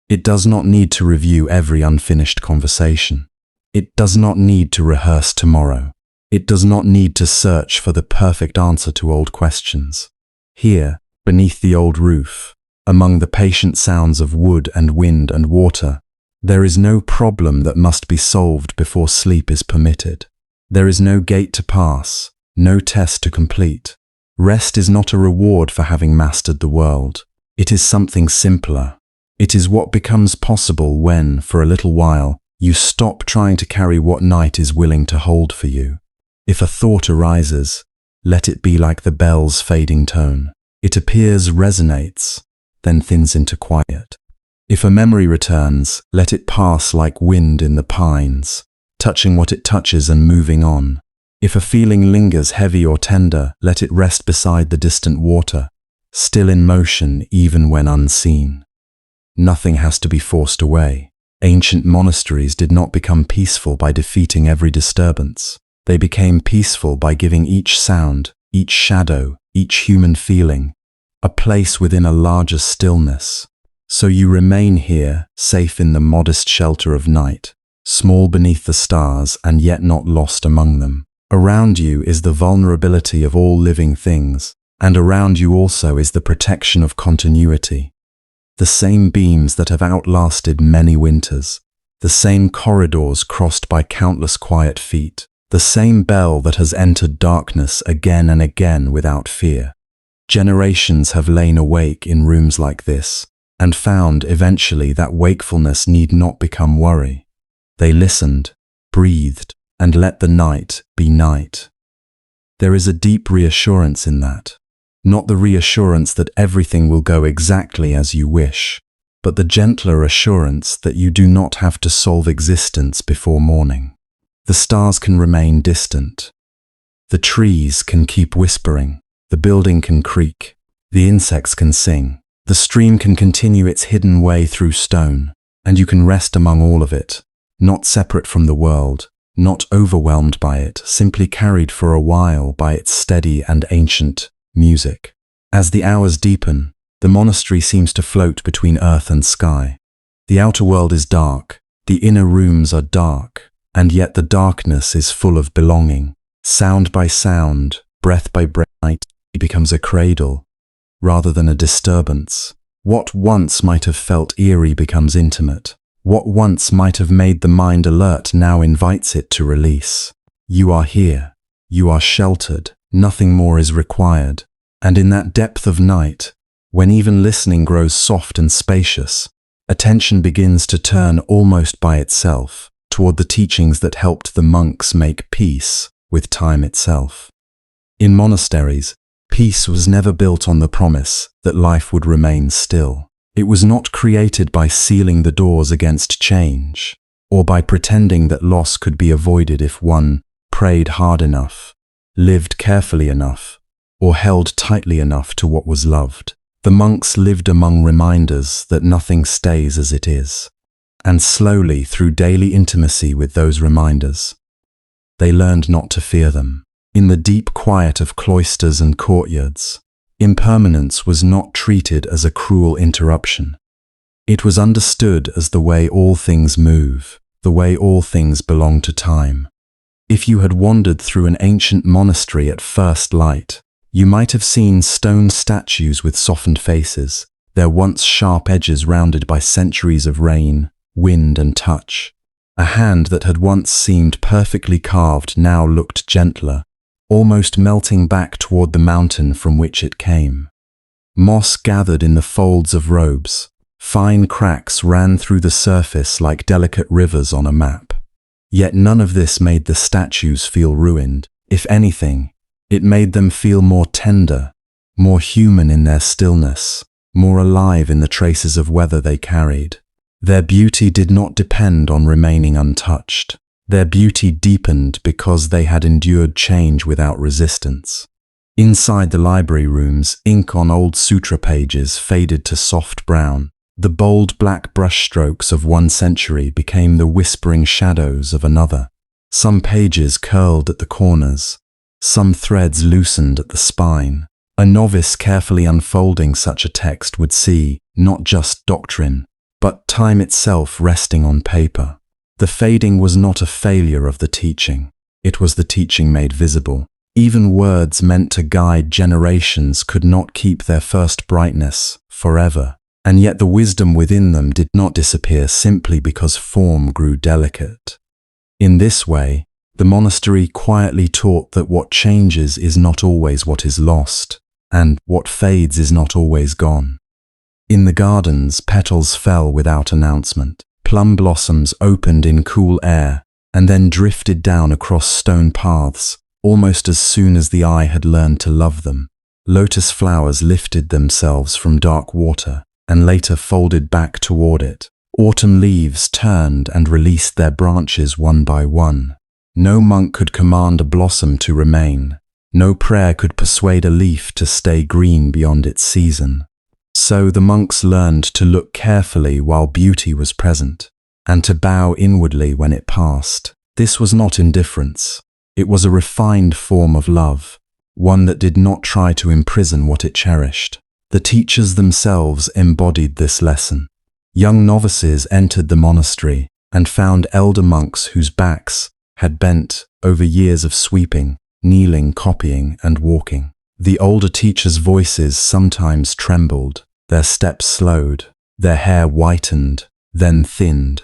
It does not need to review every unfinished conversation. It does not need to rehearse tomorrow. It does not need to search for the perfect answer to old questions. Here, beneath the old roof, among the patient sounds of wood and wind and water, there is no problem that must be solved before sleep is permitted. There is no gate to pass, no test to complete. Rest is not a reward for having mastered the world. It is something simpler. It is what becomes possible when, for a little while, you stop trying to carry what night is willing to hold for you. If a thought arises, let it be like the bell's fading tone. It appears, resonates, then thins into quiet. If a memory returns, let it pass like wind in the pines, touching what it touches and moving on. If a feeling lingers heavy or tender, let it rest beside the distant water, still in motion even when unseen. Nothing has to be forced away. Ancient monasteries did not become peaceful by defeating every disturbance. They became peaceful by giving each sound, each shadow, each human feeling, a place within a larger stillness. So you remain here, safe in the modest shelter of night, small beneath the stars and yet not lost among them. Around you is the vulnerability of all living things, and around you also is the protection of continuity. The same beams that have outlasted many winters, the same corridors crossed by countless quiet feet, the same bell that has entered darkness again and again without fear. Generations have lain awake in rooms like this, and found eventually that wakefulness need not become worry. They listened, breathed, and let the night be night. There is a deep reassurance in that. Not the reassurance that everything will go exactly as you wish, but the gentler assurance that you do not have to solve existence before morning. The stars can remain distant. The trees can keep whispering. The building can creak. The insects can sing. The stream can continue its hidden way through stone, and you can rest among all of it, not separate from the world, not overwhelmed by it, simply carried for a while by its steady and ancient music. As the hours deepen, the monastery seems to float between earth and sky. The outer world is dark, the inner rooms are dark, and yet the darkness is full of belonging. Sound by sound, breath by breath, night becomes a cradle, rather than a disturbance. What once might have felt eerie becomes intimate. What once might have made the mind alert now invites it to release. You are here. You are sheltered. Nothing more is required. And in that depth of night, when even listening grows soft and spacious, attention begins to turn almost by itself toward the teachings that helped the monks make peace with time itself. In monasteries, peace was never built on the promise that life would remain still. It was not created by sealing the doors against change, or by pretending that loss could be avoided if one prayed hard enough, lived carefully enough, or held tightly enough to what was loved. The monks lived among reminders that nothing stays as it is, and slowly, through daily intimacy with those reminders, they learned not to fear them. In the deep quiet of cloisters and courtyards, impermanence was not treated as a cruel interruption. It was understood as the way all things move, the way all things belong to time. If you had wandered through an ancient monastery at first light, you might have seen stone statues with softened faces, their once sharp edges rounded by centuries of rain, wind, and touch. A hand that had once seemed perfectly carved now looked gentler, almost melting back toward the mountain from which it came. Moss gathered in the folds of robes. Fine cracks ran through the surface like delicate rivers on a map. Yet none of this made the statues feel ruined. If anything, it made them feel more tender, more human in their stillness, more alive in the traces of weather they carried. Their beauty did not depend on remaining untouched. Their beauty deepened because they had endured change without resistance. Inside the library rooms, ink on old sutra pages faded to soft brown. The bold black brushstrokes of one century became the whispering shadows of another. Some pages curled at the corners, some threads loosened at the spine. A novice carefully unfolding such a text would see not just doctrine, but time itself resting on paper. The fading was not a failure of the teaching. It was the teaching made visible. Even words meant to guide generations could not keep their first brightness forever. And yet the wisdom within them did not disappear simply because form grew delicate. In this way, the monastery quietly taught that what changes is not always what is lost, and what fades is not always gone. In the gardens, petals fell without announcement. Plum blossoms opened in cool air, and then drifted down across stone paths, almost as soon as the eye had learned to love them. Lotus flowers lifted themselves from dark water, and later folded back toward it. Autumn leaves turned and released their branches one by one. No monk could command a blossom to remain. No prayer could persuade a leaf to stay green beyond its season. So the monks learned to look carefully while beauty was present, and to bow inwardly when it passed. This was not indifference. It was a refined form of love, one that did not try to imprison what it cherished. The teachers themselves embodied this lesson. Young novices entered the monastery and found elder monks whose backs had bent over years of sweeping, kneeling, copying, and walking. The older teachers' voices sometimes trembled, their steps slowed, their hair whitened, then thinned.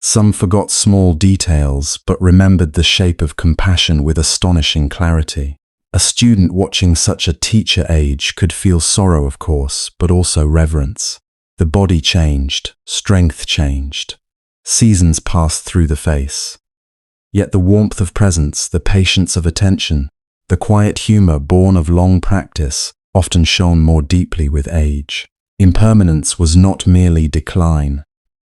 Some forgot small details but remembered the shape of compassion with astonishing clarity. A student watching such a teacher age could feel sorrow, of course, but also reverence. The body changed, strength changed. Seasons passed through the face. Yet the warmth of presence, the patience of attention, the quiet humor born of long practice often shone more deeply with age. Impermanence was not merely decline.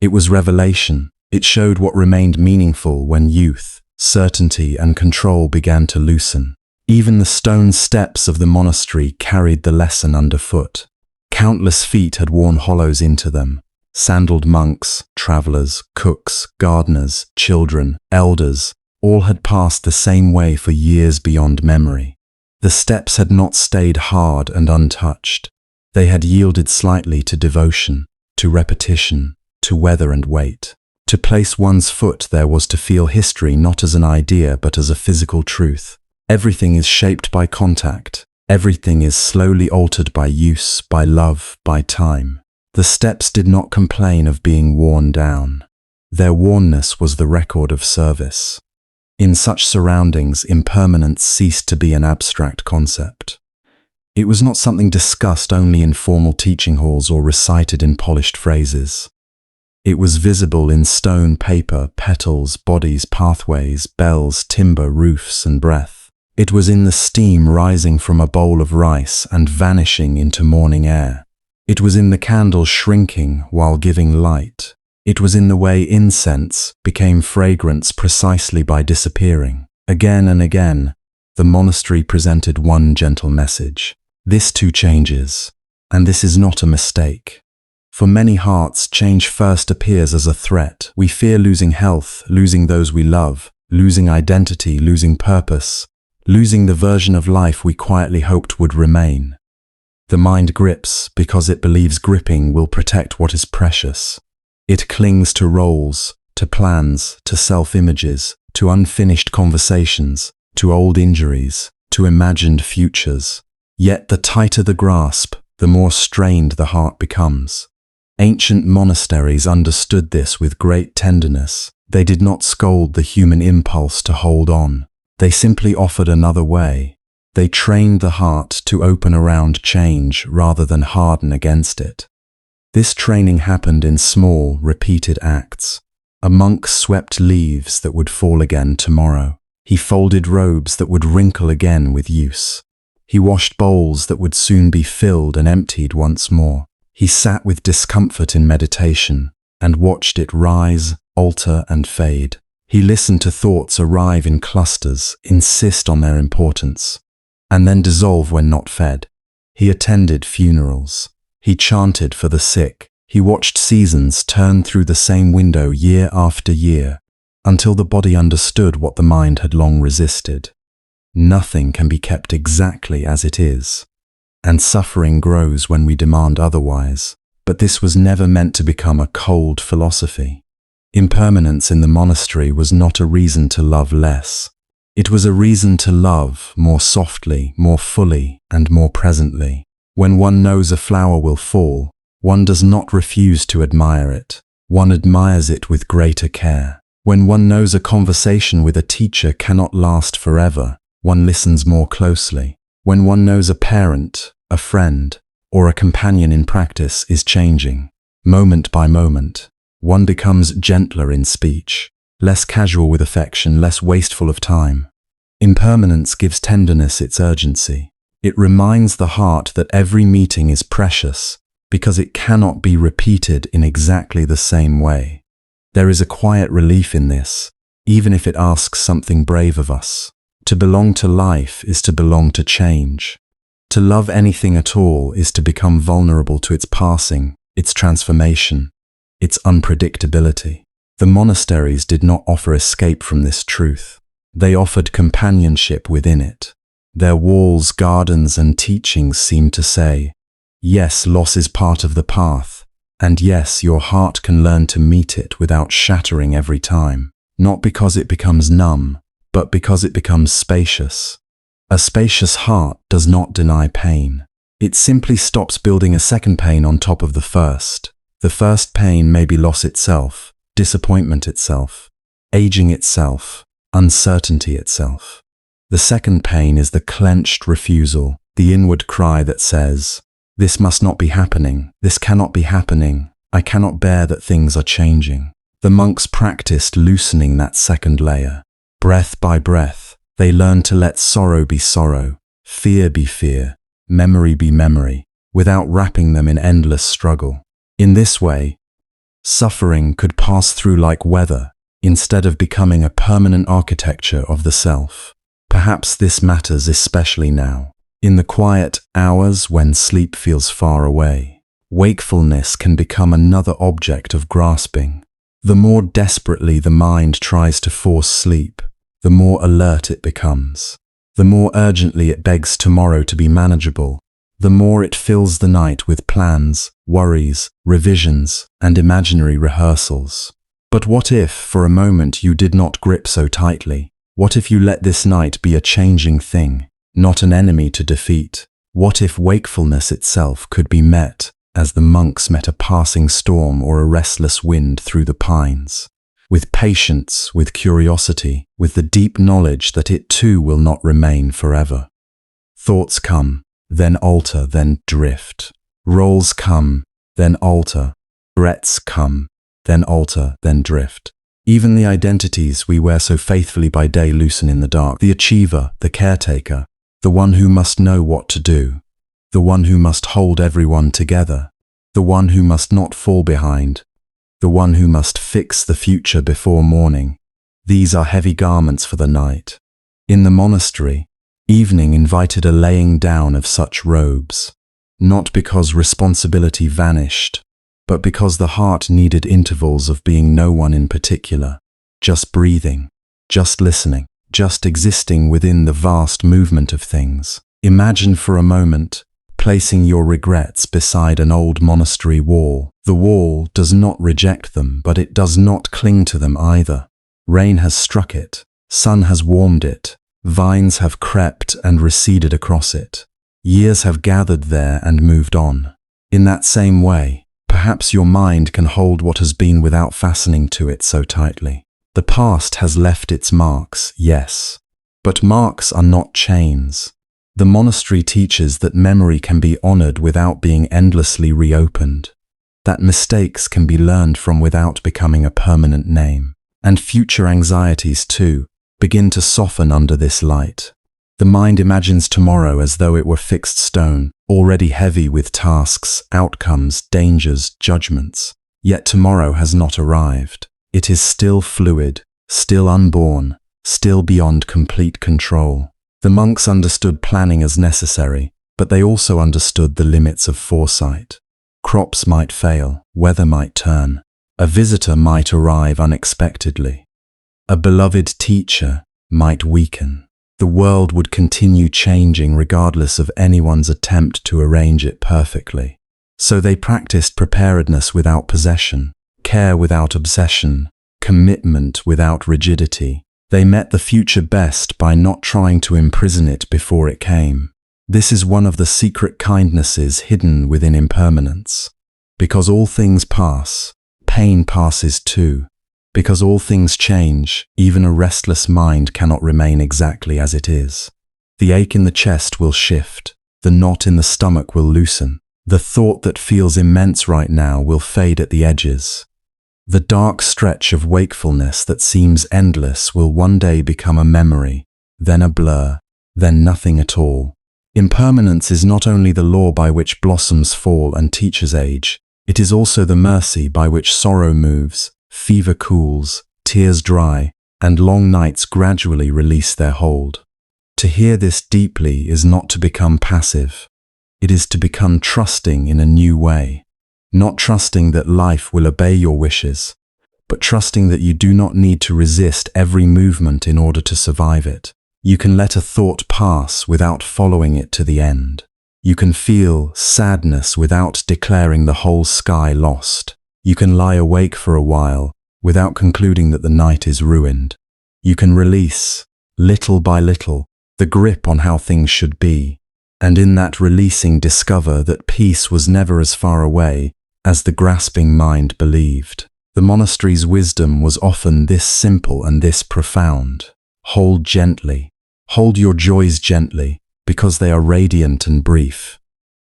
It was revelation. It showed what remained meaningful when youth, certainty, and control began to loosen. Even the stone steps of the monastery carried the lesson underfoot. Countless feet had worn hollows into them. Sandaled monks, travelers, cooks, gardeners, children, elders, all had passed the same way for years beyond memory. The steps had not stayed hard and untouched. They had yielded slightly to devotion, to repetition, to weather and weight. To place one's foot there was to feel history not as an idea but as a physical truth. Everything is shaped by contact. Everything is slowly altered by use, by love, by time. The steps did not complain of being worn down. Their wornness was the record of service. In such surroundings, impermanence ceased to be an abstract concept. It was not something discussed only in formal teaching halls or recited in polished phrases. It was visible in stone, paper, petals, bodies, pathways, bells, timber, roofs, and breath. It was in the steam rising from a bowl of rice and vanishing into morning air. It was in the candle shrinking while giving light. It was in the way incense became fragrance precisely by disappearing. Again and again, the monastery presented one gentle message. This too changes, and this is not a mistake. For many hearts, change first appears as a threat. We fear losing health, losing those we love, losing identity, losing purpose, losing the version of life we quietly hoped would remain. The mind grips because it believes gripping will protect what is precious. It clings to roles, to plans, to self-images, to unfinished conversations, to old injuries, to imagined futures. Yet the tighter the grasp, the more strained the heart becomes. Ancient monasteries understood this with great tenderness. They did not scold the human impulse to hold on. They simply offered another way. They trained the heart to open around change rather than harden against it. This training happened in small, repeated acts. A monk swept leaves that would fall again tomorrow. He folded robes that would wrinkle again with use. He washed bowls that would soon be filled and emptied once more. He sat with discomfort in meditation, and watched it rise, alter, and fade. He listened to thoughts arrive in clusters, insist on their importance, and then dissolve when not fed. He attended funerals. He chanted for the sick. He watched seasons turn through the same window year after year, until the body understood what the mind had long resisted. Nothing can be kept exactly as it is, and suffering grows when we demand otherwise. But this was never meant to become a cold philosophy. Impermanence in the monastery was not a reason to love less. It was a reason to love more softly, more fully, and more presently. When one knows a flower will fall, one does not refuse to admire it. One admires it with greater care. When one knows a conversation with a teacher cannot last forever, one listens more closely. When one knows a parent, a friend, or a companion in practice is changing, moment by moment, one becomes gentler in speech, less casual with affection, less wasteful of time. Impermanence gives tenderness its urgency. It reminds the heart that every meeting is precious because it cannot be repeated in exactly the same way. There is a quiet relief in this, even if it asks something brave of us. To belong to life is to belong to change. To love anything at all is to become vulnerable to its passing, its transformation, its unpredictability. The monasteries did not offer escape from this truth. They offered companionship within it. Their walls, gardens, and teachings seemed to say, yes, loss is part of the path, and yes, your heart can learn to meet it without shattering every time, not because it becomes numb, but because it becomes spacious. A spacious heart does not deny pain. It simply stops building a second pain on top of the first. The first pain may be loss itself, disappointment itself, aging itself, uncertainty itself. The second pain is the clenched refusal, the inward cry that says, this must not be happening, this cannot be happening, I cannot bear that things are changing. The monks practiced loosening that second layer. Breath by breath, they learned to let sorrow be sorrow, fear be fear, memory be memory, without wrapping them in endless struggle. In this way, suffering could pass through like weather, instead of becoming a permanent architecture of the self. Perhaps this matters especially now, in the quiet hours when sleep feels far away. Wakefulness can become another object of grasping. The more desperately the mind tries to force sleep, the more alert it becomes. The more urgently it begs tomorrow to be manageable, the more it fills the night with plans, worries, revisions, and imaginary rehearsals. But what if, for a moment, you did not grip so tightly? What if you let this night be a changing thing, not an enemy to defeat? What if wakefulness itself could be met as the monks met a passing storm or a restless wind through the pines? With patience, with curiosity, with the deep knowledge that it too will not remain forever. Thoughts come, then alter, then drift. Roles come, then alter. Threats come, then alter, then drift. Even the identities we wear so faithfully by day loosen in the dark. The achiever, the caretaker, the one who must know what to do, the one who must hold everyone together, the one who must not fall behind, the one who must fix the future before morning. These are heavy garments for the night. In the monastery, evening invited a laying down of such robes, not because responsibility vanished, but because the heart needed intervals of being no one in particular, just breathing, just listening, just existing within the vast movement of things. Imagine for a moment placing your regrets beside an old monastery wall. The wall does not reject them, but it does not cling to them either. Rain has struck it, sun has warmed it, vines have crept and receded across it. Years have gathered there and moved on. In that same way, perhaps your mind can hold what has been without fastening to it so tightly. The past has left its marks, yes, but marks are not chains. The monastery teaches that memory can be honored without being endlessly reopened, that mistakes can be learned from without becoming a permanent name, and future anxieties, too, begin to soften under this light. The mind imagines tomorrow as though it were fixed stone, already heavy with tasks, outcomes, dangers, judgments. Yet tomorrow has not arrived. It is still fluid, still unborn, still beyond complete control. The monks understood planning as necessary, but they also understood the limits of foresight. Crops might fail, weather might turn, a visitor might arrive unexpectedly. A beloved teacher might weaken. The world would continue changing regardless of anyone's attempt to arrange it perfectly. So they practiced preparedness without possession, care without obsession, commitment without rigidity. They met the future best by not trying to imprison it before it came. This is one of the secret kindnesses hidden within impermanence. Because all things pass, pain passes too. Because all things change, even a restless mind cannot remain exactly as it is. The ache in the chest will shift, the knot in the stomach will loosen, the thought that feels immense right now will fade at the edges. The dark stretch of wakefulness that seems endless will one day become a memory, then a blur, then nothing at all. Impermanence is not only the law by which blossoms fall and teachers age, it is also the mercy by which sorrow moves, fever cools, tears dry, and long nights gradually release their hold. To hear this deeply is not to become passive. It is to become trusting in a new way. Not trusting that life will obey your wishes, but trusting that you do not need to resist every movement in order to survive it. You can let a thought pass without following it to the end. You can feel sadness without declaring the whole sky lost. You can lie awake for a while without concluding that the night is ruined. You can release, little by little, the grip on how things should be, and in that releasing discover that peace was never as far away as the grasping mind believed. The monastery's wisdom was often this simple and this profound. Hold gently. Hold your joys gently, because they are radiant and brief.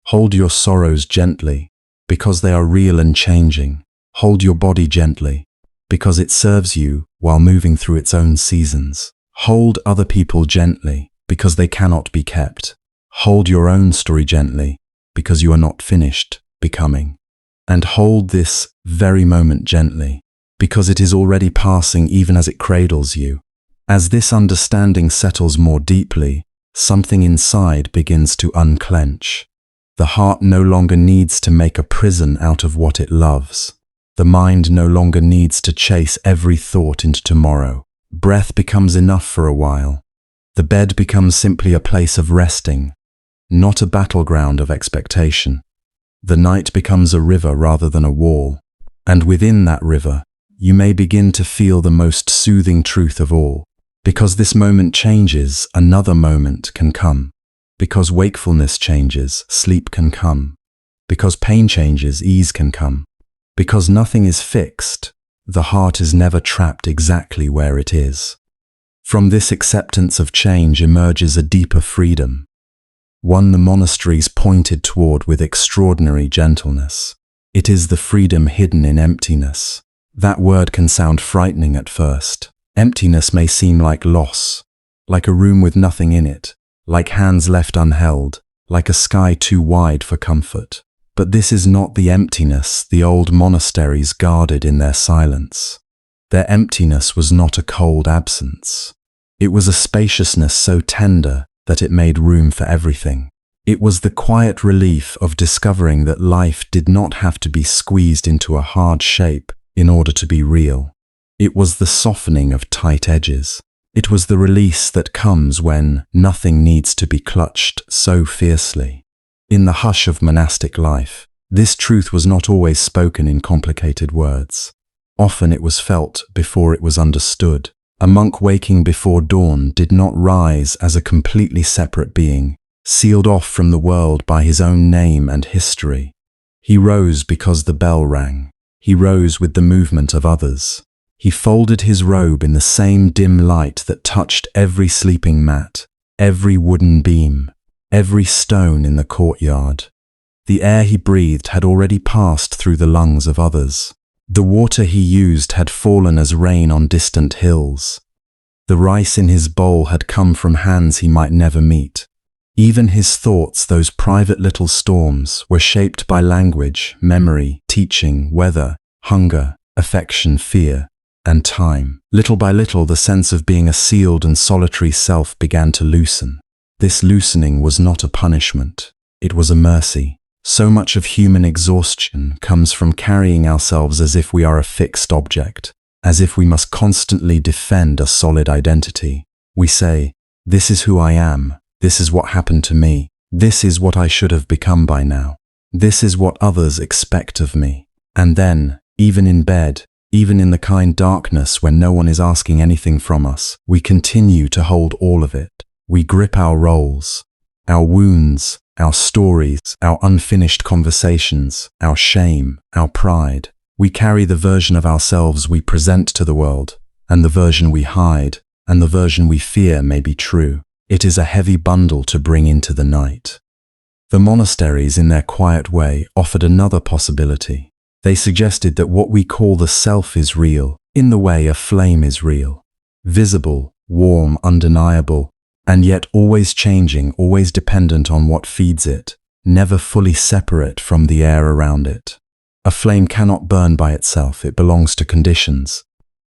Hold your sorrows gently, because they are real and changing. Hold your body gently, because it serves you while moving through its own seasons. Hold other people gently, because they cannot be kept. Hold your own story gently, because you are not finished becoming. And hold this very moment gently, because it is already passing even as it cradles you. As this understanding settles more deeply, something inside begins to unclench. The heart no longer needs to make a prison out of what it loves. The mind no longer needs to chase every thought into tomorrow. Breath becomes enough for a while. The bed becomes simply a place of resting, not a battleground of expectation. The night becomes a river rather than a wall, and within that river, you may begin to feel the most soothing truth of all. Because this moment changes, another moment can come. Because wakefulness changes, sleep can come. Because pain changes, ease can come. Because nothing is fixed, the heart is never trapped exactly where it is. From this acceptance of change emerges a deeper freedom, one the monasteries pointed toward with extraordinary gentleness. It is the freedom hidden in emptiness. That word can sound frightening at first. Emptiness may seem like loss, like a room with nothing in it, like hands left unheld, like a sky too wide for comfort. But this is not the emptiness the old monasteries guarded in their silence. Their emptiness was not a cold absence. It was a spaciousness so tender that it made room for everything. It was the quiet relief of discovering that life did not have to be squeezed into a hard shape in order to be real. It was the softening of tight edges. It was the release that comes when nothing needs to be clutched so fiercely. In the hush of monastic life, this truth was not always spoken in complicated words. Often it was felt before it was understood. A monk waking before dawn did not rise as a completely separate being, sealed off from the world by his own name and history. He rose because the bell rang. He rose with the movement of others. He folded his robe in the same dim light that touched every sleeping mat, every wooden beam, every stone in the courtyard. The air he breathed had already passed through the lungs of others. The water he used had fallen as rain on distant hills. The rice in his bowl had come from hands he might never meet. Even his thoughts, those private little storms, were shaped by language, memory, teaching, weather, hunger, affection, fear, and time. Little by little, the sense of being a sealed and solitary self began to loosen. This loosening was not a punishment. It was a mercy. So much of human exhaustion comes from carrying ourselves as if we are a fixed object, as if we must constantly defend a solid identity. We say, "This is who I am. This is what happened to me. This is what I should have become by now. This is what others expect of me." And then, even in bed, even in the kind darkness when no one is asking anything from us, we continue to hold all of it. We grip our roles, our wounds, our stories, our unfinished conversations, our shame, our pride. We carry the version of ourselves we present to the world, and the version we hide, and the version we fear may be true. It is a heavy bundle to bring into the night. The monasteries, in their quiet way, offered another possibility. They suggested that what we call the self is real, in the way a flame is real. Visible, warm, undeniable, and yet always changing, always dependent on what feeds it, never fully separate from the air around it. A flame cannot burn by itself, it belongs to conditions.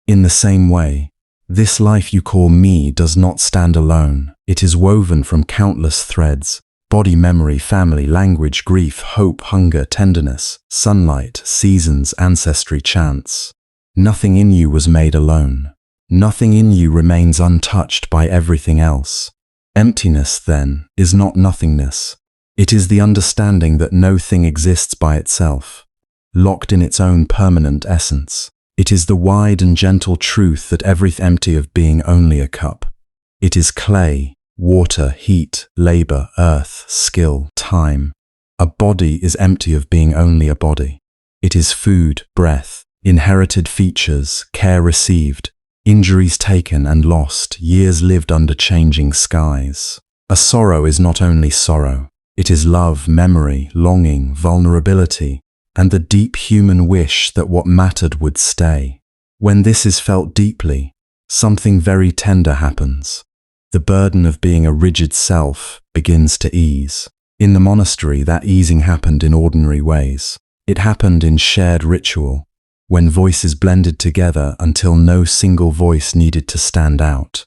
In the same way, this life you call me does not stand alone. It is woven from countless threads: body, memory, family, language, grief, hope, hunger, tenderness, sunlight, seasons, ancestry, chance. Nothing in you was made alone. Nothing in you remains untouched by everything else. Emptiness, then, is not nothingness. It is the understanding that no thing exists by itself, locked in its own permanent essence. It is the wide and gentle truth that everything empty of being only a cup. It is clay, water, heat, labor, earth, skill, time. A body is empty of being only a body. It is food, breath, inherited features, care received, injuries taken and lost, years lived under changing skies. A sorrow is not only sorrow. It is love, memory, longing, vulnerability, and the deep human wish that what mattered would stay. When this is felt deeply, something very tender happens. The burden of being a rigid self begins to ease. In the monastery, that easing happened in ordinary ways. It happened in shared ritual, when voices blended together until no single voice needed to stand out.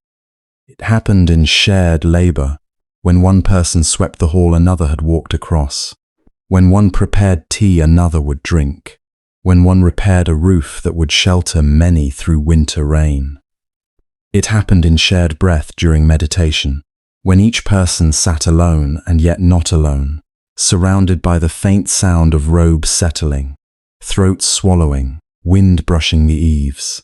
It happened in shared labor, when one person swept the hall another had walked across, when one prepared tea another would drink, when one repaired a roof that would shelter many through winter rain. It happened in shared breath during meditation, when each person sat alone and yet not alone, surrounded by the faint sound of robes settling, throats swallowing, wind brushing the eaves.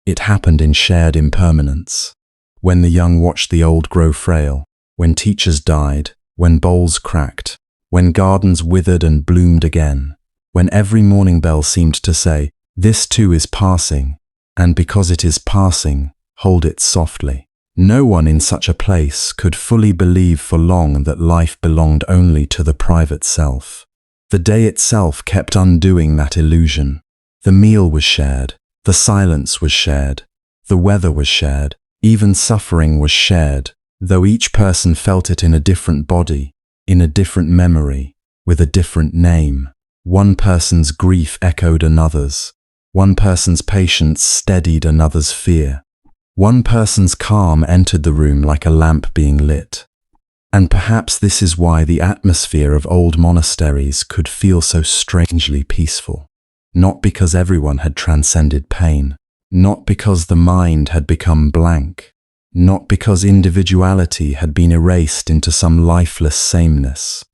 It happened in shared impermanence, when the young watched the old grow frail, when teachers died, when bowls cracked, when gardens withered and bloomed again, when every morning bell seemed to say, "This too is passing, and because it is passing, hold it softly." No one in such a place could fully believe for long that life belonged only to the private self. The day itself kept undoing that illusion. The meal was shared, the silence was shared, the weather was shared, even suffering was shared, though each person felt it in a different body, in a different memory, with a different name. One person's grief echoed another's. One person's patience steadied another's fear. One person's calm entered the room like a lamp being lit. And perhaps this is why the atmosphere of old monasteries could feel so strangely peaceful. Not because everyone had transcended pain, not because the mind had become blank, not because individuality had been erased into some lifeless sameness.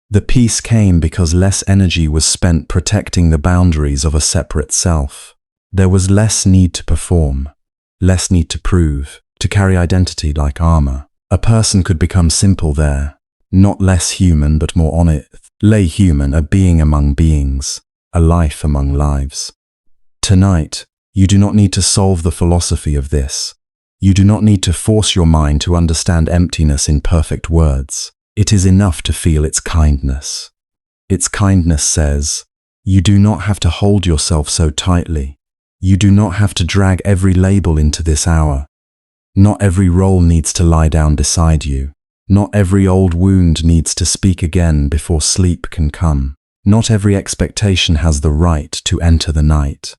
The peace came because less energy was spent protecting the boundaries of a separate self. There was less need to perform, less need to prove, to carry identity like armor. A person could become simple there, not less human but more honest, lay human, a being among beings, a life among lives. Tonight, you do not need to solve the philosophy of this. You do not need to force your mind to understand emptiness in perfect words. It is enough to feel its kindness. Its kindness says, you do not have to hold yourself so tightly. You do not have to drag every label into this hour. Not every role needs to lie down beside you. Not every old wound needs to speak again before sleep can come. Not every expectation has the right to enter the night.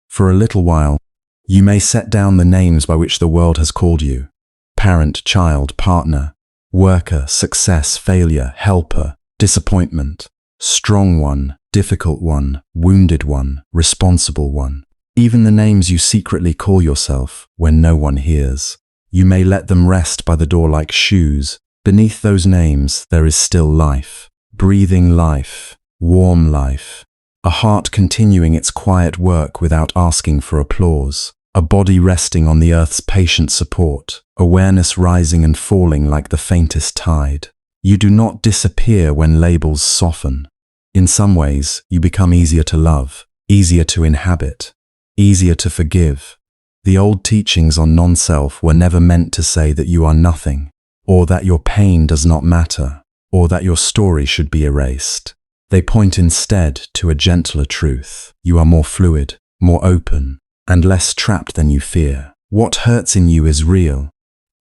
For a little while, you may set down the names by which the world has called you: parent, child, partner, worker, success, failure, helper, disappointment, strong one, difficult one, wounded one, responsible one. Even the names you secretly call yourself when no one hears. You may let them rest by the door like shoes. Beneath those names there is still life, breathing life, warm life, a heart continuing its quiet work without asking for applause, a body resting on the earth's patient support, awareness rising and falling like the faintest tide. You do not disappear when labels soften. In some ways, you become easier to love, easier to inhabit, easier to forgive. The old teachings on non-self were never meant to say that you are nothing, or that your pain does not matter, or that your story should be erased. They point instead to a gentler truth. You are more fluid, more open, and less trapped than you fear. What hurts in you is real,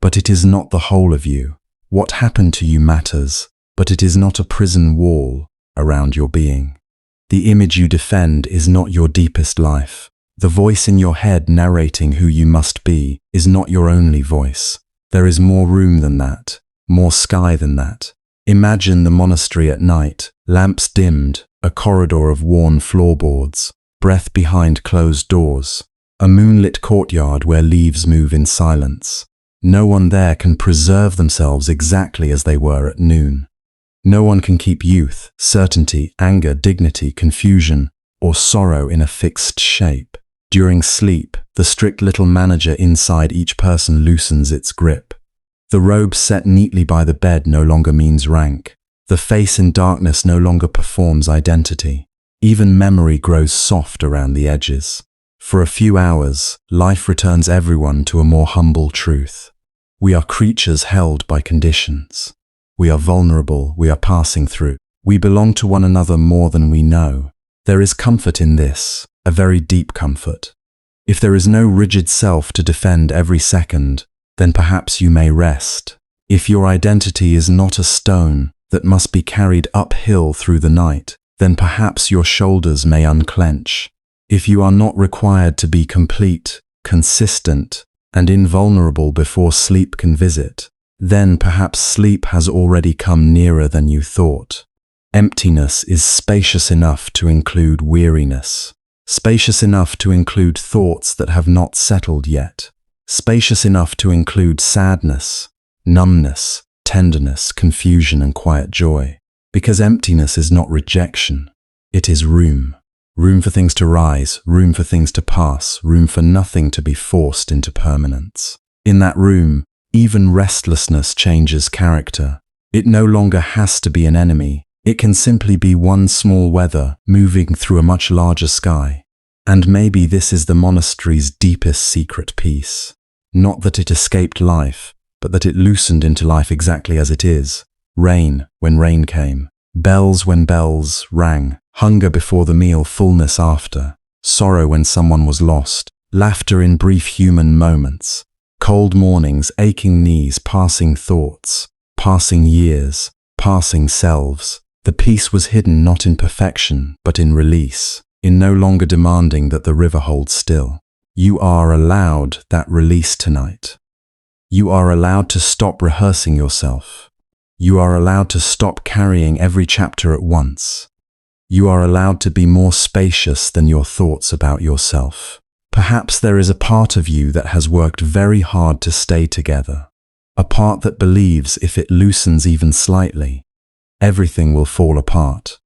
but it is not the whole of you. What happened to you matters, but it is not a prison wall around your being. The image you defend is not your deepest life. The voice in your head narrating who you must be is not your only voice. There is more room than that, more sky than that. Imagine the monastery at night, lamps dimmed, a corridor of worn floorboards, breath behind closed doors, a moonlit courtyard where leaves move in silence. No one there can preserve themselves exactly as they were at noon. No one can keep youth, certainty, anger, dignity, confusion, or sorrow in a fixed shape. During sleep, the strict little manager inside each person loosens its grip. The robe set neatly by the bed no longer means rank. The face in darkness no longer performs identity. Even memory grows soft around the edges. For a few hours, life returns everyone to a more humble truth. We are creatures held by conditions. We are vulnerable, we are passing through. We belong to one another more than we know. There is comfort in this, a very deep comfort. If there is no rigid self to defend every second, then perhaps you may rest. If your identity is not a stone that must be carried uphill through the night, then perhaps your shoulders may unclench. If you are not required to be complete, consistent, and invulnerable before sleep can visit, then perhaps sleep has already come nearer than you thought. Emptiness is spacious enough to include weariness, spacious enough to include thoughts that have not settled yet, spacious enough to include sadness, numbness, tenderness, confusion, and quiet joy. Because emptiness is not rejection, it is room. Room for things to rise, room for things to pass, room for nothing to be forced into permanence. In that room, even restlessness changes character. It no longer has to be an enemy. It can simply be one small weather moving through a much larger sky. And maybe this is the monastery's deepest secret peace. Not that it escaped life, but that it loosened into life exactly as it is. Rain when rain came, bells when bells rang, hunger before the meal, fullness after, sorrow when someone was lost, laughter in brief human moments, cold mornings, aching knees, passing thoughts, passing years, passing selves. The peace was hidden not in perfection, but in release, in no longer demanding that the river hold still. You are allowed that release tonight. You are allowed to stop rehearsing yourself. You are allowed to stop carrying every chapter at once. You are allowed to be more spacious than your thoughts about yourself. Perhaps there is a part of you that has worked very hard to stay together, a part that believes if it loosens even slightly, everything will fall apart.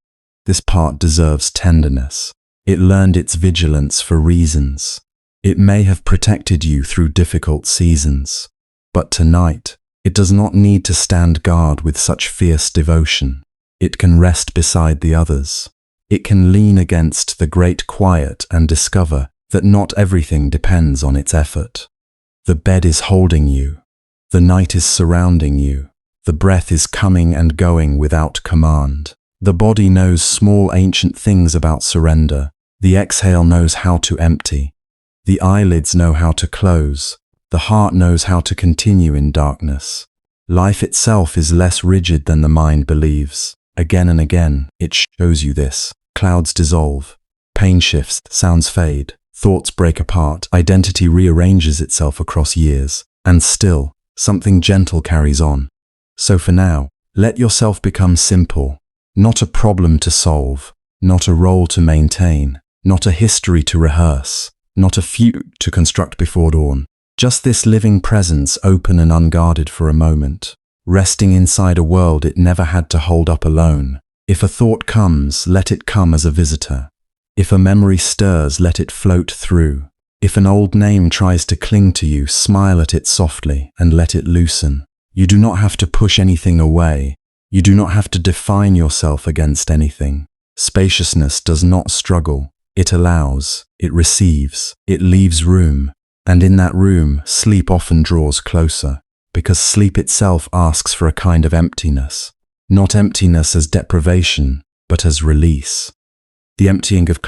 This part deserves tenderness. It learned its vigilance for reasons. It may have protected you through difficult seasons, but tonight, it does not need to stand guard with such fierce devotion. It can rest beside the others. It can lean against the great quiet and discover that not everything depends on its effort. The bed is holding you. The night is surrounding you. The breath is coming and going without command. The body knows small ancient things about surrender. The exhale knows how to empty. The eyelids know how to close. The heart knows how to continue in darkness. Life itself is less rigid than the mind believes. Again and again, it shows you this. Clouds dissolve, pain shifts, sounds fade, thoughts break apart, identity rearranges itself across years, and still, something gentle carries on. So for now, let yourself become simple, not a problem to solve, not a role to maintain, not a history to rehearse, not a feud to construct before dawn. Just this living presence, open and unguarded for a moment, resting inside a world it never had to hold up alone. If a thought comes, let it come as a visitor. If a memory stirs, let it float through. If an old name tries to cling to you, smile at it softly and let it loosen. You do not have to push anything away. You do not have to define yourself against anything. Spaciousness does not struggle. It allows, it receives, it leaves room. And in that room, sleep often draws closer, because sleep itself asks for a kind of emptiness. Not emptiness as deprivation, but as release. The emptying of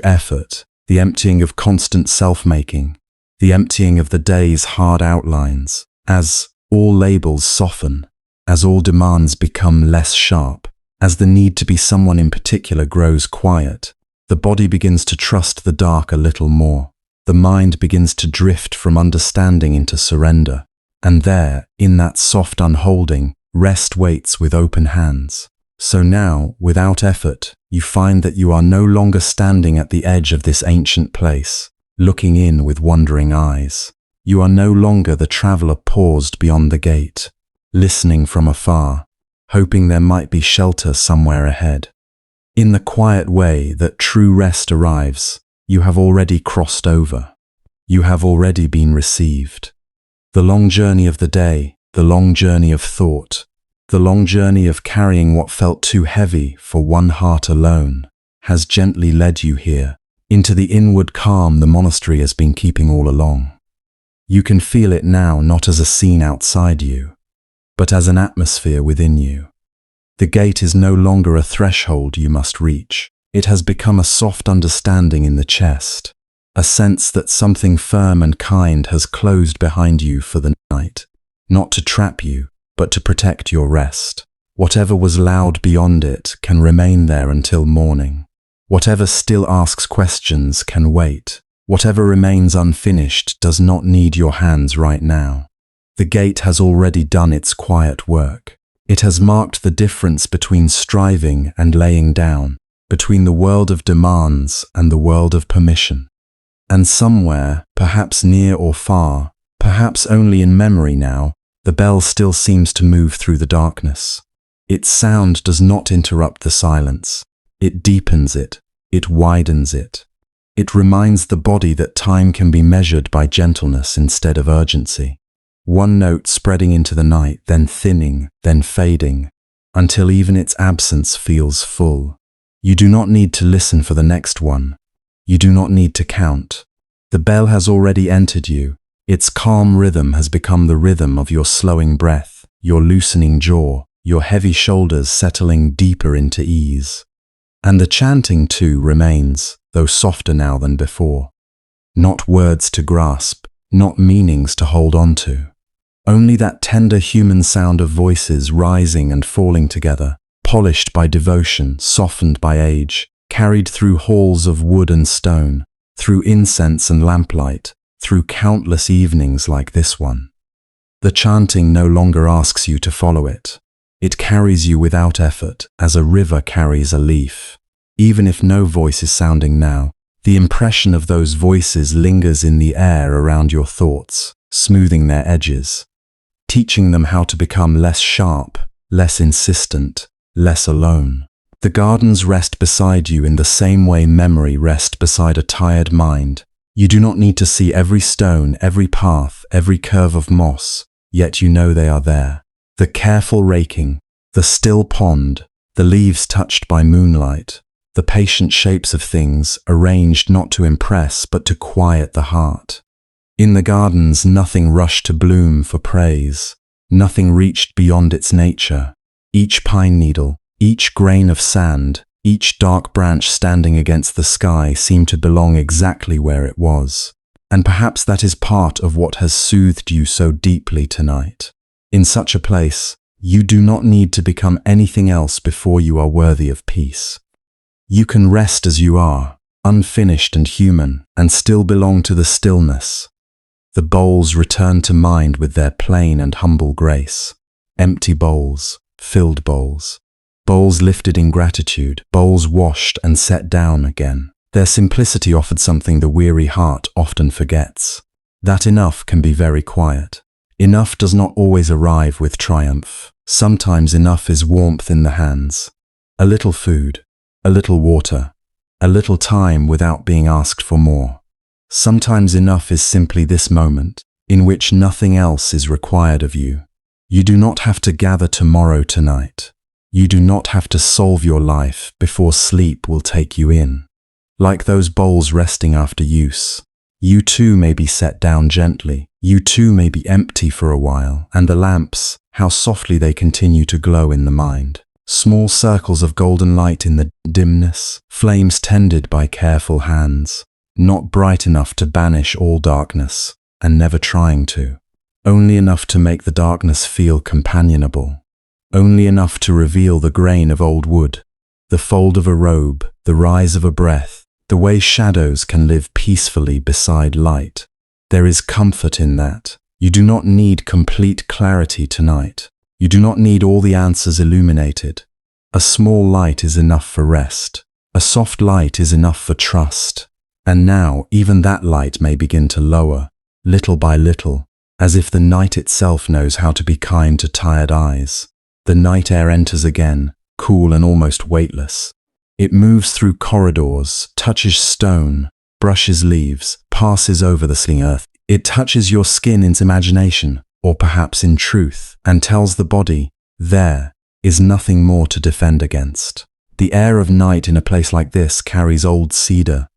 effort, the emptying of constant self-making, the emptying of the day's hard outlines, as all labels soften, as all demands become less sharp, as the need to be someone in particular grows quiet, the body begins to trust the dark a little more. The mind begins to drift from understanding into surrender, and there, in that soft unholding, rest waits with open hands. So now, without effort, you find that you are no longer standing at the edge of this ancient place, looking in with wondering eyes. You are no longer the traveler paused beyond the gate, listening from afar, hoping there might be shelter somewhere ahead. In the quiet way that true rest arrives, you have already crossed over. You have already been received. The long journey of the day, the long journey of thought, the long journey of carrying what felt too heavy for one heart alone, has gently led you here, into the inward calm the monastery has been keeping all along. You can feel it now not as a scene outside you, but as an atmosphere within you. The gate is no longer a threshold you must reach. It has become a soft understanding in the chest, a sense that something firm and kind has closed behind you for the night, not to trap you, but to protect your rest. Whatever was loud beyond it can remain there until morning. Whatever still asks questions can wait. Whatever remains unfinished does not need your hands right now. The gate has already done its quiet work. It has marked the difference between striving and laying down, between the world of demands and the world of permission. And somewhere, perhaps near or far, perhaps only in memory now, the bell still seems to move through the darkness. Its sound does not interrupt the silence. It deepens it. It widens it. It reminds the body that time can be measured by gentleness instead of urgency. One note spreading into the night, then thinning, then fading, until even its absence feels full. You do not need to listen for the next one. You do not need to count. The bell has already entered you. Its calm rhythm has become the rhythm of your slowing breath, your loosening jaw, your heavy shoulders settling deeper into ease. And the chanting too remains, though softer now than before. Not words to grasp, not meanings to hold on to. Only that tender human sound of voices rising and falling together, polished by devotion, softened by age, carried through halls of wood and stone, through incense and lamplight, through countless evenings like this one. The chanting no longer asks you to follow it. It carries you without effort, as a river carries a leaf. Even if no voice is sounding now, the impression of those voices lingers in the air around your thoughts, smoothing their edges, teaching them how to become less sharp, less insistent, less alone. The gardens rest beside you in the same way memory rests beside a tired mind. You do not need to see every stone, every path, every curve of moss, yet you know they are there. The careful raking, the still pond, the leaves touched by moonlight, the patient shapes of things arranged not to impress but to quiet the heart. In the gardens, nothing rushed to bloom for praise. Nothing reached beyond its nature. Each pine needle, each grain of sand, each dark branch standing against the sky seemed to belong exactly where it was. And perhaps that is part of what has soothed you so deeply tonight. In such a place, You do not need to become anything else before you are worthy of peace. You can rest as you are, unfinished and human, and still belong to the stillness. The bowls return to mind with their plain and humble grace. Empty bowls, filled bowls. Bowls lifted in gratitude, bowls washed and set down again. Their simplicity offered something the weary heart often forgets. That enough can be very quiet. Enough does not always arrive with triumph. Sometimes enough is warmth in the hands. A little food, a little water, a little time without being asked for more. Sometimes enough is simply this moment, in which nothing else is required of you. You do not have to gather tomorrow tonight. You do not have to solve your life before sleep will take you in. Like those bowls resting after use, you too may be set down gently. You too may be empty for a while, and the lamps, how softly they continue to glow in the mind. Small circles of golden light in the dimness, flames tended by careful hands, not bright enough to banish all darkness, and never trying to. Only enough to make the darkness feel companionable. Only enough to reveal the grain of old wood, the fold of a robe, the rise of a breath, the way shadows can live peacefully beside light. There is comfort in that. You do not need complete clarity tonight. You do not need all the answers illuminated. A small light is enough for rest. A soft light is enough for trust. And now even that light may begin to lower, little by little, as if the night itself knows how to be kind to tired eyes. The night air enters again, cool and almost weightless. It moves through corridors, touches stone, brushes leaves, passes over the sling earth. It touches your skin in imagination, or perhaps in truth, and tells the body, there is nothing more to defend against. The air of night in a place like this carries old cedar,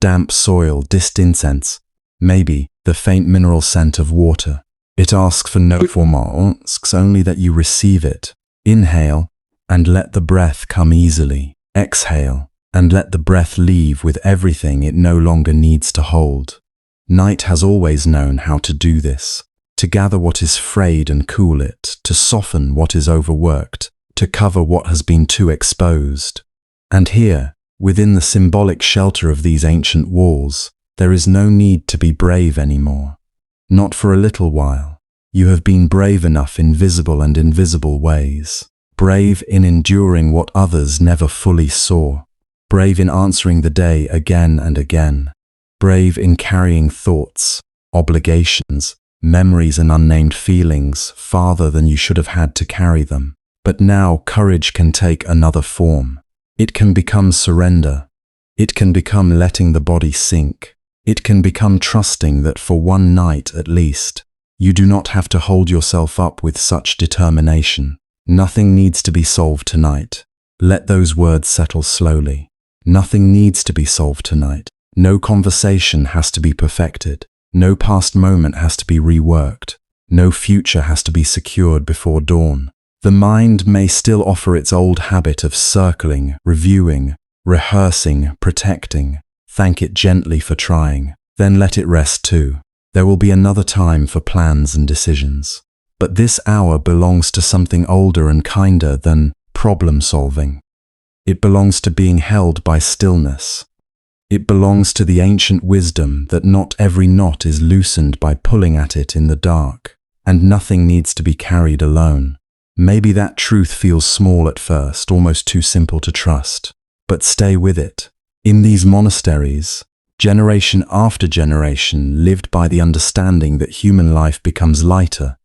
damp soil, distant incense, maybe the faint mineral scent of water. It asks for no formal, asks only that you receive it. Inhale, and let the breath come easily. Exhale, and let the breath leave with everything it no longer needs to hold. Night has always known how to do this, to gather what is frayed and cool it, to soften what is overworked, to cover what has been too exposed. And here, within the symbolic shelter of these ancient walls, there is no need to be brave anymore. Not for a little while. You have been brave enough in visible and invisible ways. Brave in enduring what others never fully saw. Brave in answering the day again and again. Brave in carrying thoughts, obligations, memories and unnamed feelings farther than you should have had to carry them. But now courage can take another form. It can become surrender. It can become letting the body sink. It can become trusting that for one night at least, you do not have to hold yourself up with such determination. Nothing needs to be solved tonight. Let those words settle slowly. Nothing needs to be solved tonight. No conversation has to be perfected. No past moment has to be reworked. No future has to be secured before dawn. The mind may still offer its old habit of circling, reviewing, rehearsing, protecting. Thank it gently for trying. Then let it rest too. There will be another time for plans and decisions. But this hour belongs to something older and kinder than problem solving. It belongs to being held by stillness. It belongs to the ancient wisdom that not every knot is loosened by pulling at it in the dark, and nothing needs to be carried alone. Maybe that truth feels small at first, almost too simple to trust, but stay with it. In these monasteries, generation after generation lived by the understanding that human life becomes lighter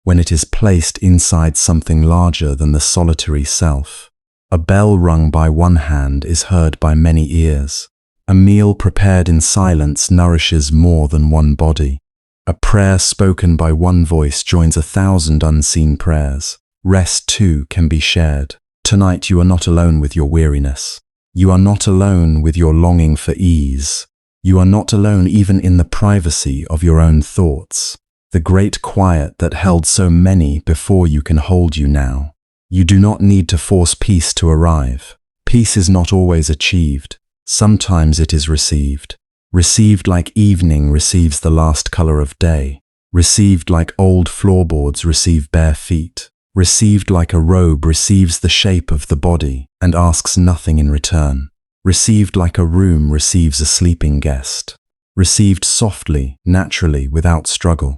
when it is placed inside something larger than the solitary self. A bell rung by one hand is heard by many ears. A meal prepared in silence nourishes more than one body. A prayer spoken by one voice joins 1,000 unseen prayers. Rest too can be shared. Tonight you are not alone with your weariness. You are not alone with your longing for ease. You are not alone even in the privacy of your own thoughts. The great quiet that held so many before you can hold you now. You do not need to force peace to arrive. Peace is not always achieved. Sometimes it is received. Received like evening receives the last color of day. Received like old floorboards receive bare feet. Received like a robe receives the shape of the body and asks nothing in return. Received like a room receives a sleeping guest. Received softly, naturally, without struggle.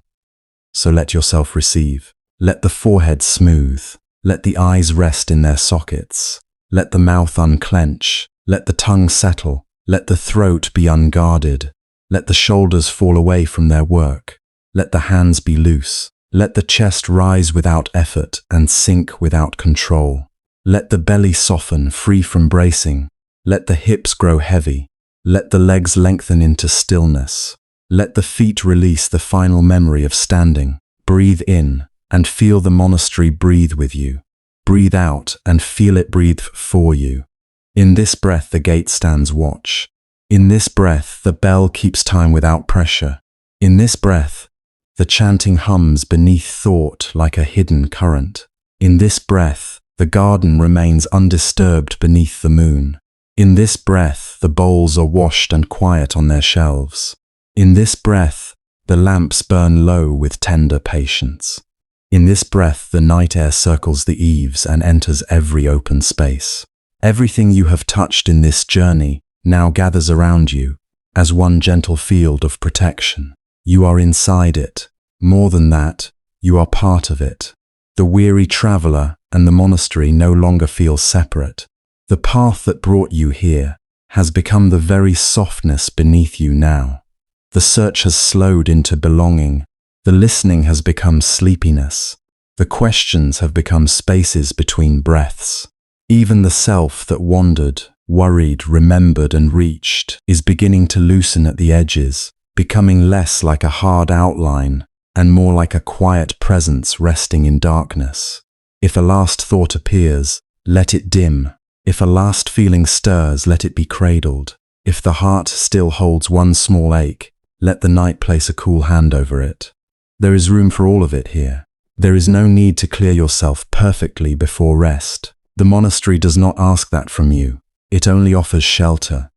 So let yourself receive. Let the forehead smooth. Let the eyes rest in their sockets. Let the mouth unclench. Let the tongue settle. Let the throat be unguarded. Let the shoulders fall away from their work. Let the hands be loose. Let the chest rise without effort and sink without control. Let the belly soften, free from bracing. Let the hips grow heavy. Let the legs lengthen into stillness. Let the feet release the final memory of standing. Breathe in and feel the monastery breathe with you. Breathe out and feel it breathe for you. In this breath, the gate stands watch. In this breath, the bell keeps time without pressure. In this breath, the chanting hums beneath thought like a hidden current. In this breath, the garden remains undisturbed beneath the moon. In this breath, the bowls are washed and quiet on their shelves. In this breath, the lamps burn low with tender patience. In this breath, the night air circles the eaves and enters every open space. Everything you have touched in this journey now gathers around you as one gentle field of protection. You are inside it. More than that, you are part of it. The weary traveler and the monastery no longer feel separate. The path that brought you here has become the very softness beneath you now. The search has slowed into belonging. The listening has become sleepiness. The questions have become spaces between breaths. Even the self that wandered, worried, remembered, and reached is beginning to loosen at the edges, becoming less like a hard outline and more like a quiet presence resting in darkness. If a last thought appears, let it dim. If a last feeling stirs, let it be cradled. If the heart still holds one small ache, let the night place a cool hand over it. There is room for all of it here. There is no need to clear yourself perfectly before rest. The monastery does not ask that from you. It only offers shelter.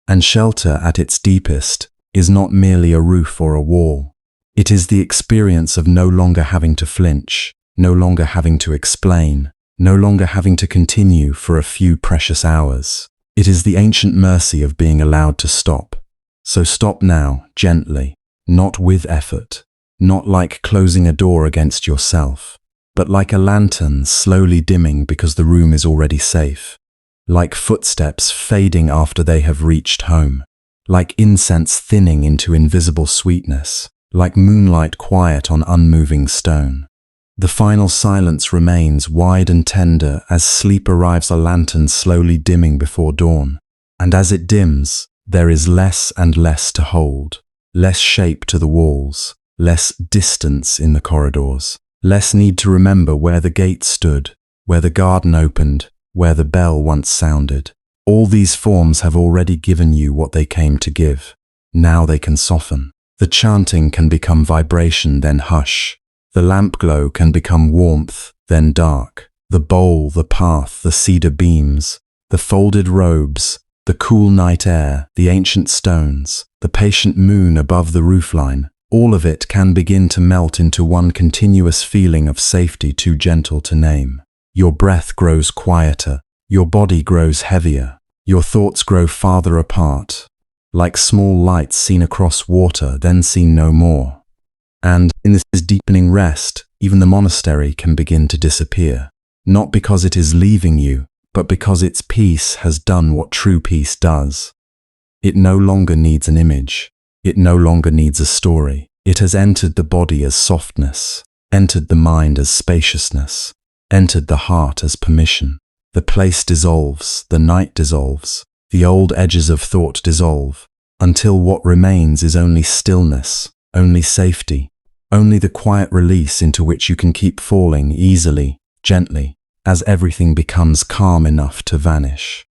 And shelter at its deepest is not merely a roof or a wall. It is the experience of no longer having to flinch, no longer having to explain, no longer having to continue for a few precious hours. It is the ancient mercy of being allowed to stop. So stop now, gently, not with effort, not like closing a door against yourself, but like a lantern slowly dimming because the room is already safe, like footsteps fading after they have reached home, like incense thinning into invisible sweetness, like moonlight quiet on unmoving stone. The final silence remains wide and tender as sleep arrives, a lantern slowly dimming before dawn. And as it dims, there is less and less to hold, less shape to the walls, less distance in the corridors, less need to remember where the gate stood, where the garden opened, where the bell once sounded. All these forms have already given you what they came to give. Now they can soften. The chanting can become vibration, then hush. The lamp glow can become warmth, then dark. The bowl, the path, the cedar beams, the folded robes, the cool night air, the ancient stones, the patient moon above the roofline, all of it can begin to melt into one continuous feeling of safety too gentle to name. Your breath grows quieter, your body grows heavier, your thoughts grow farther apart, like small lights seen across water, then seen no more. And in this deepening rest, even the monastery can begin to disappear, not because it is leaving you, but because its peace has done what true peace does. It no longer needs an image. It no longer needs a story. It has entered the body as softness, entered the mind as spaciousness, entered the heart as permission. The place dissolves, the night dissolves, the old edges of thought dissolve, until what remains is only stillness, only safety, only the quiet release into which you can keep falling easily, gently, as everything becomes calm enough to vanish.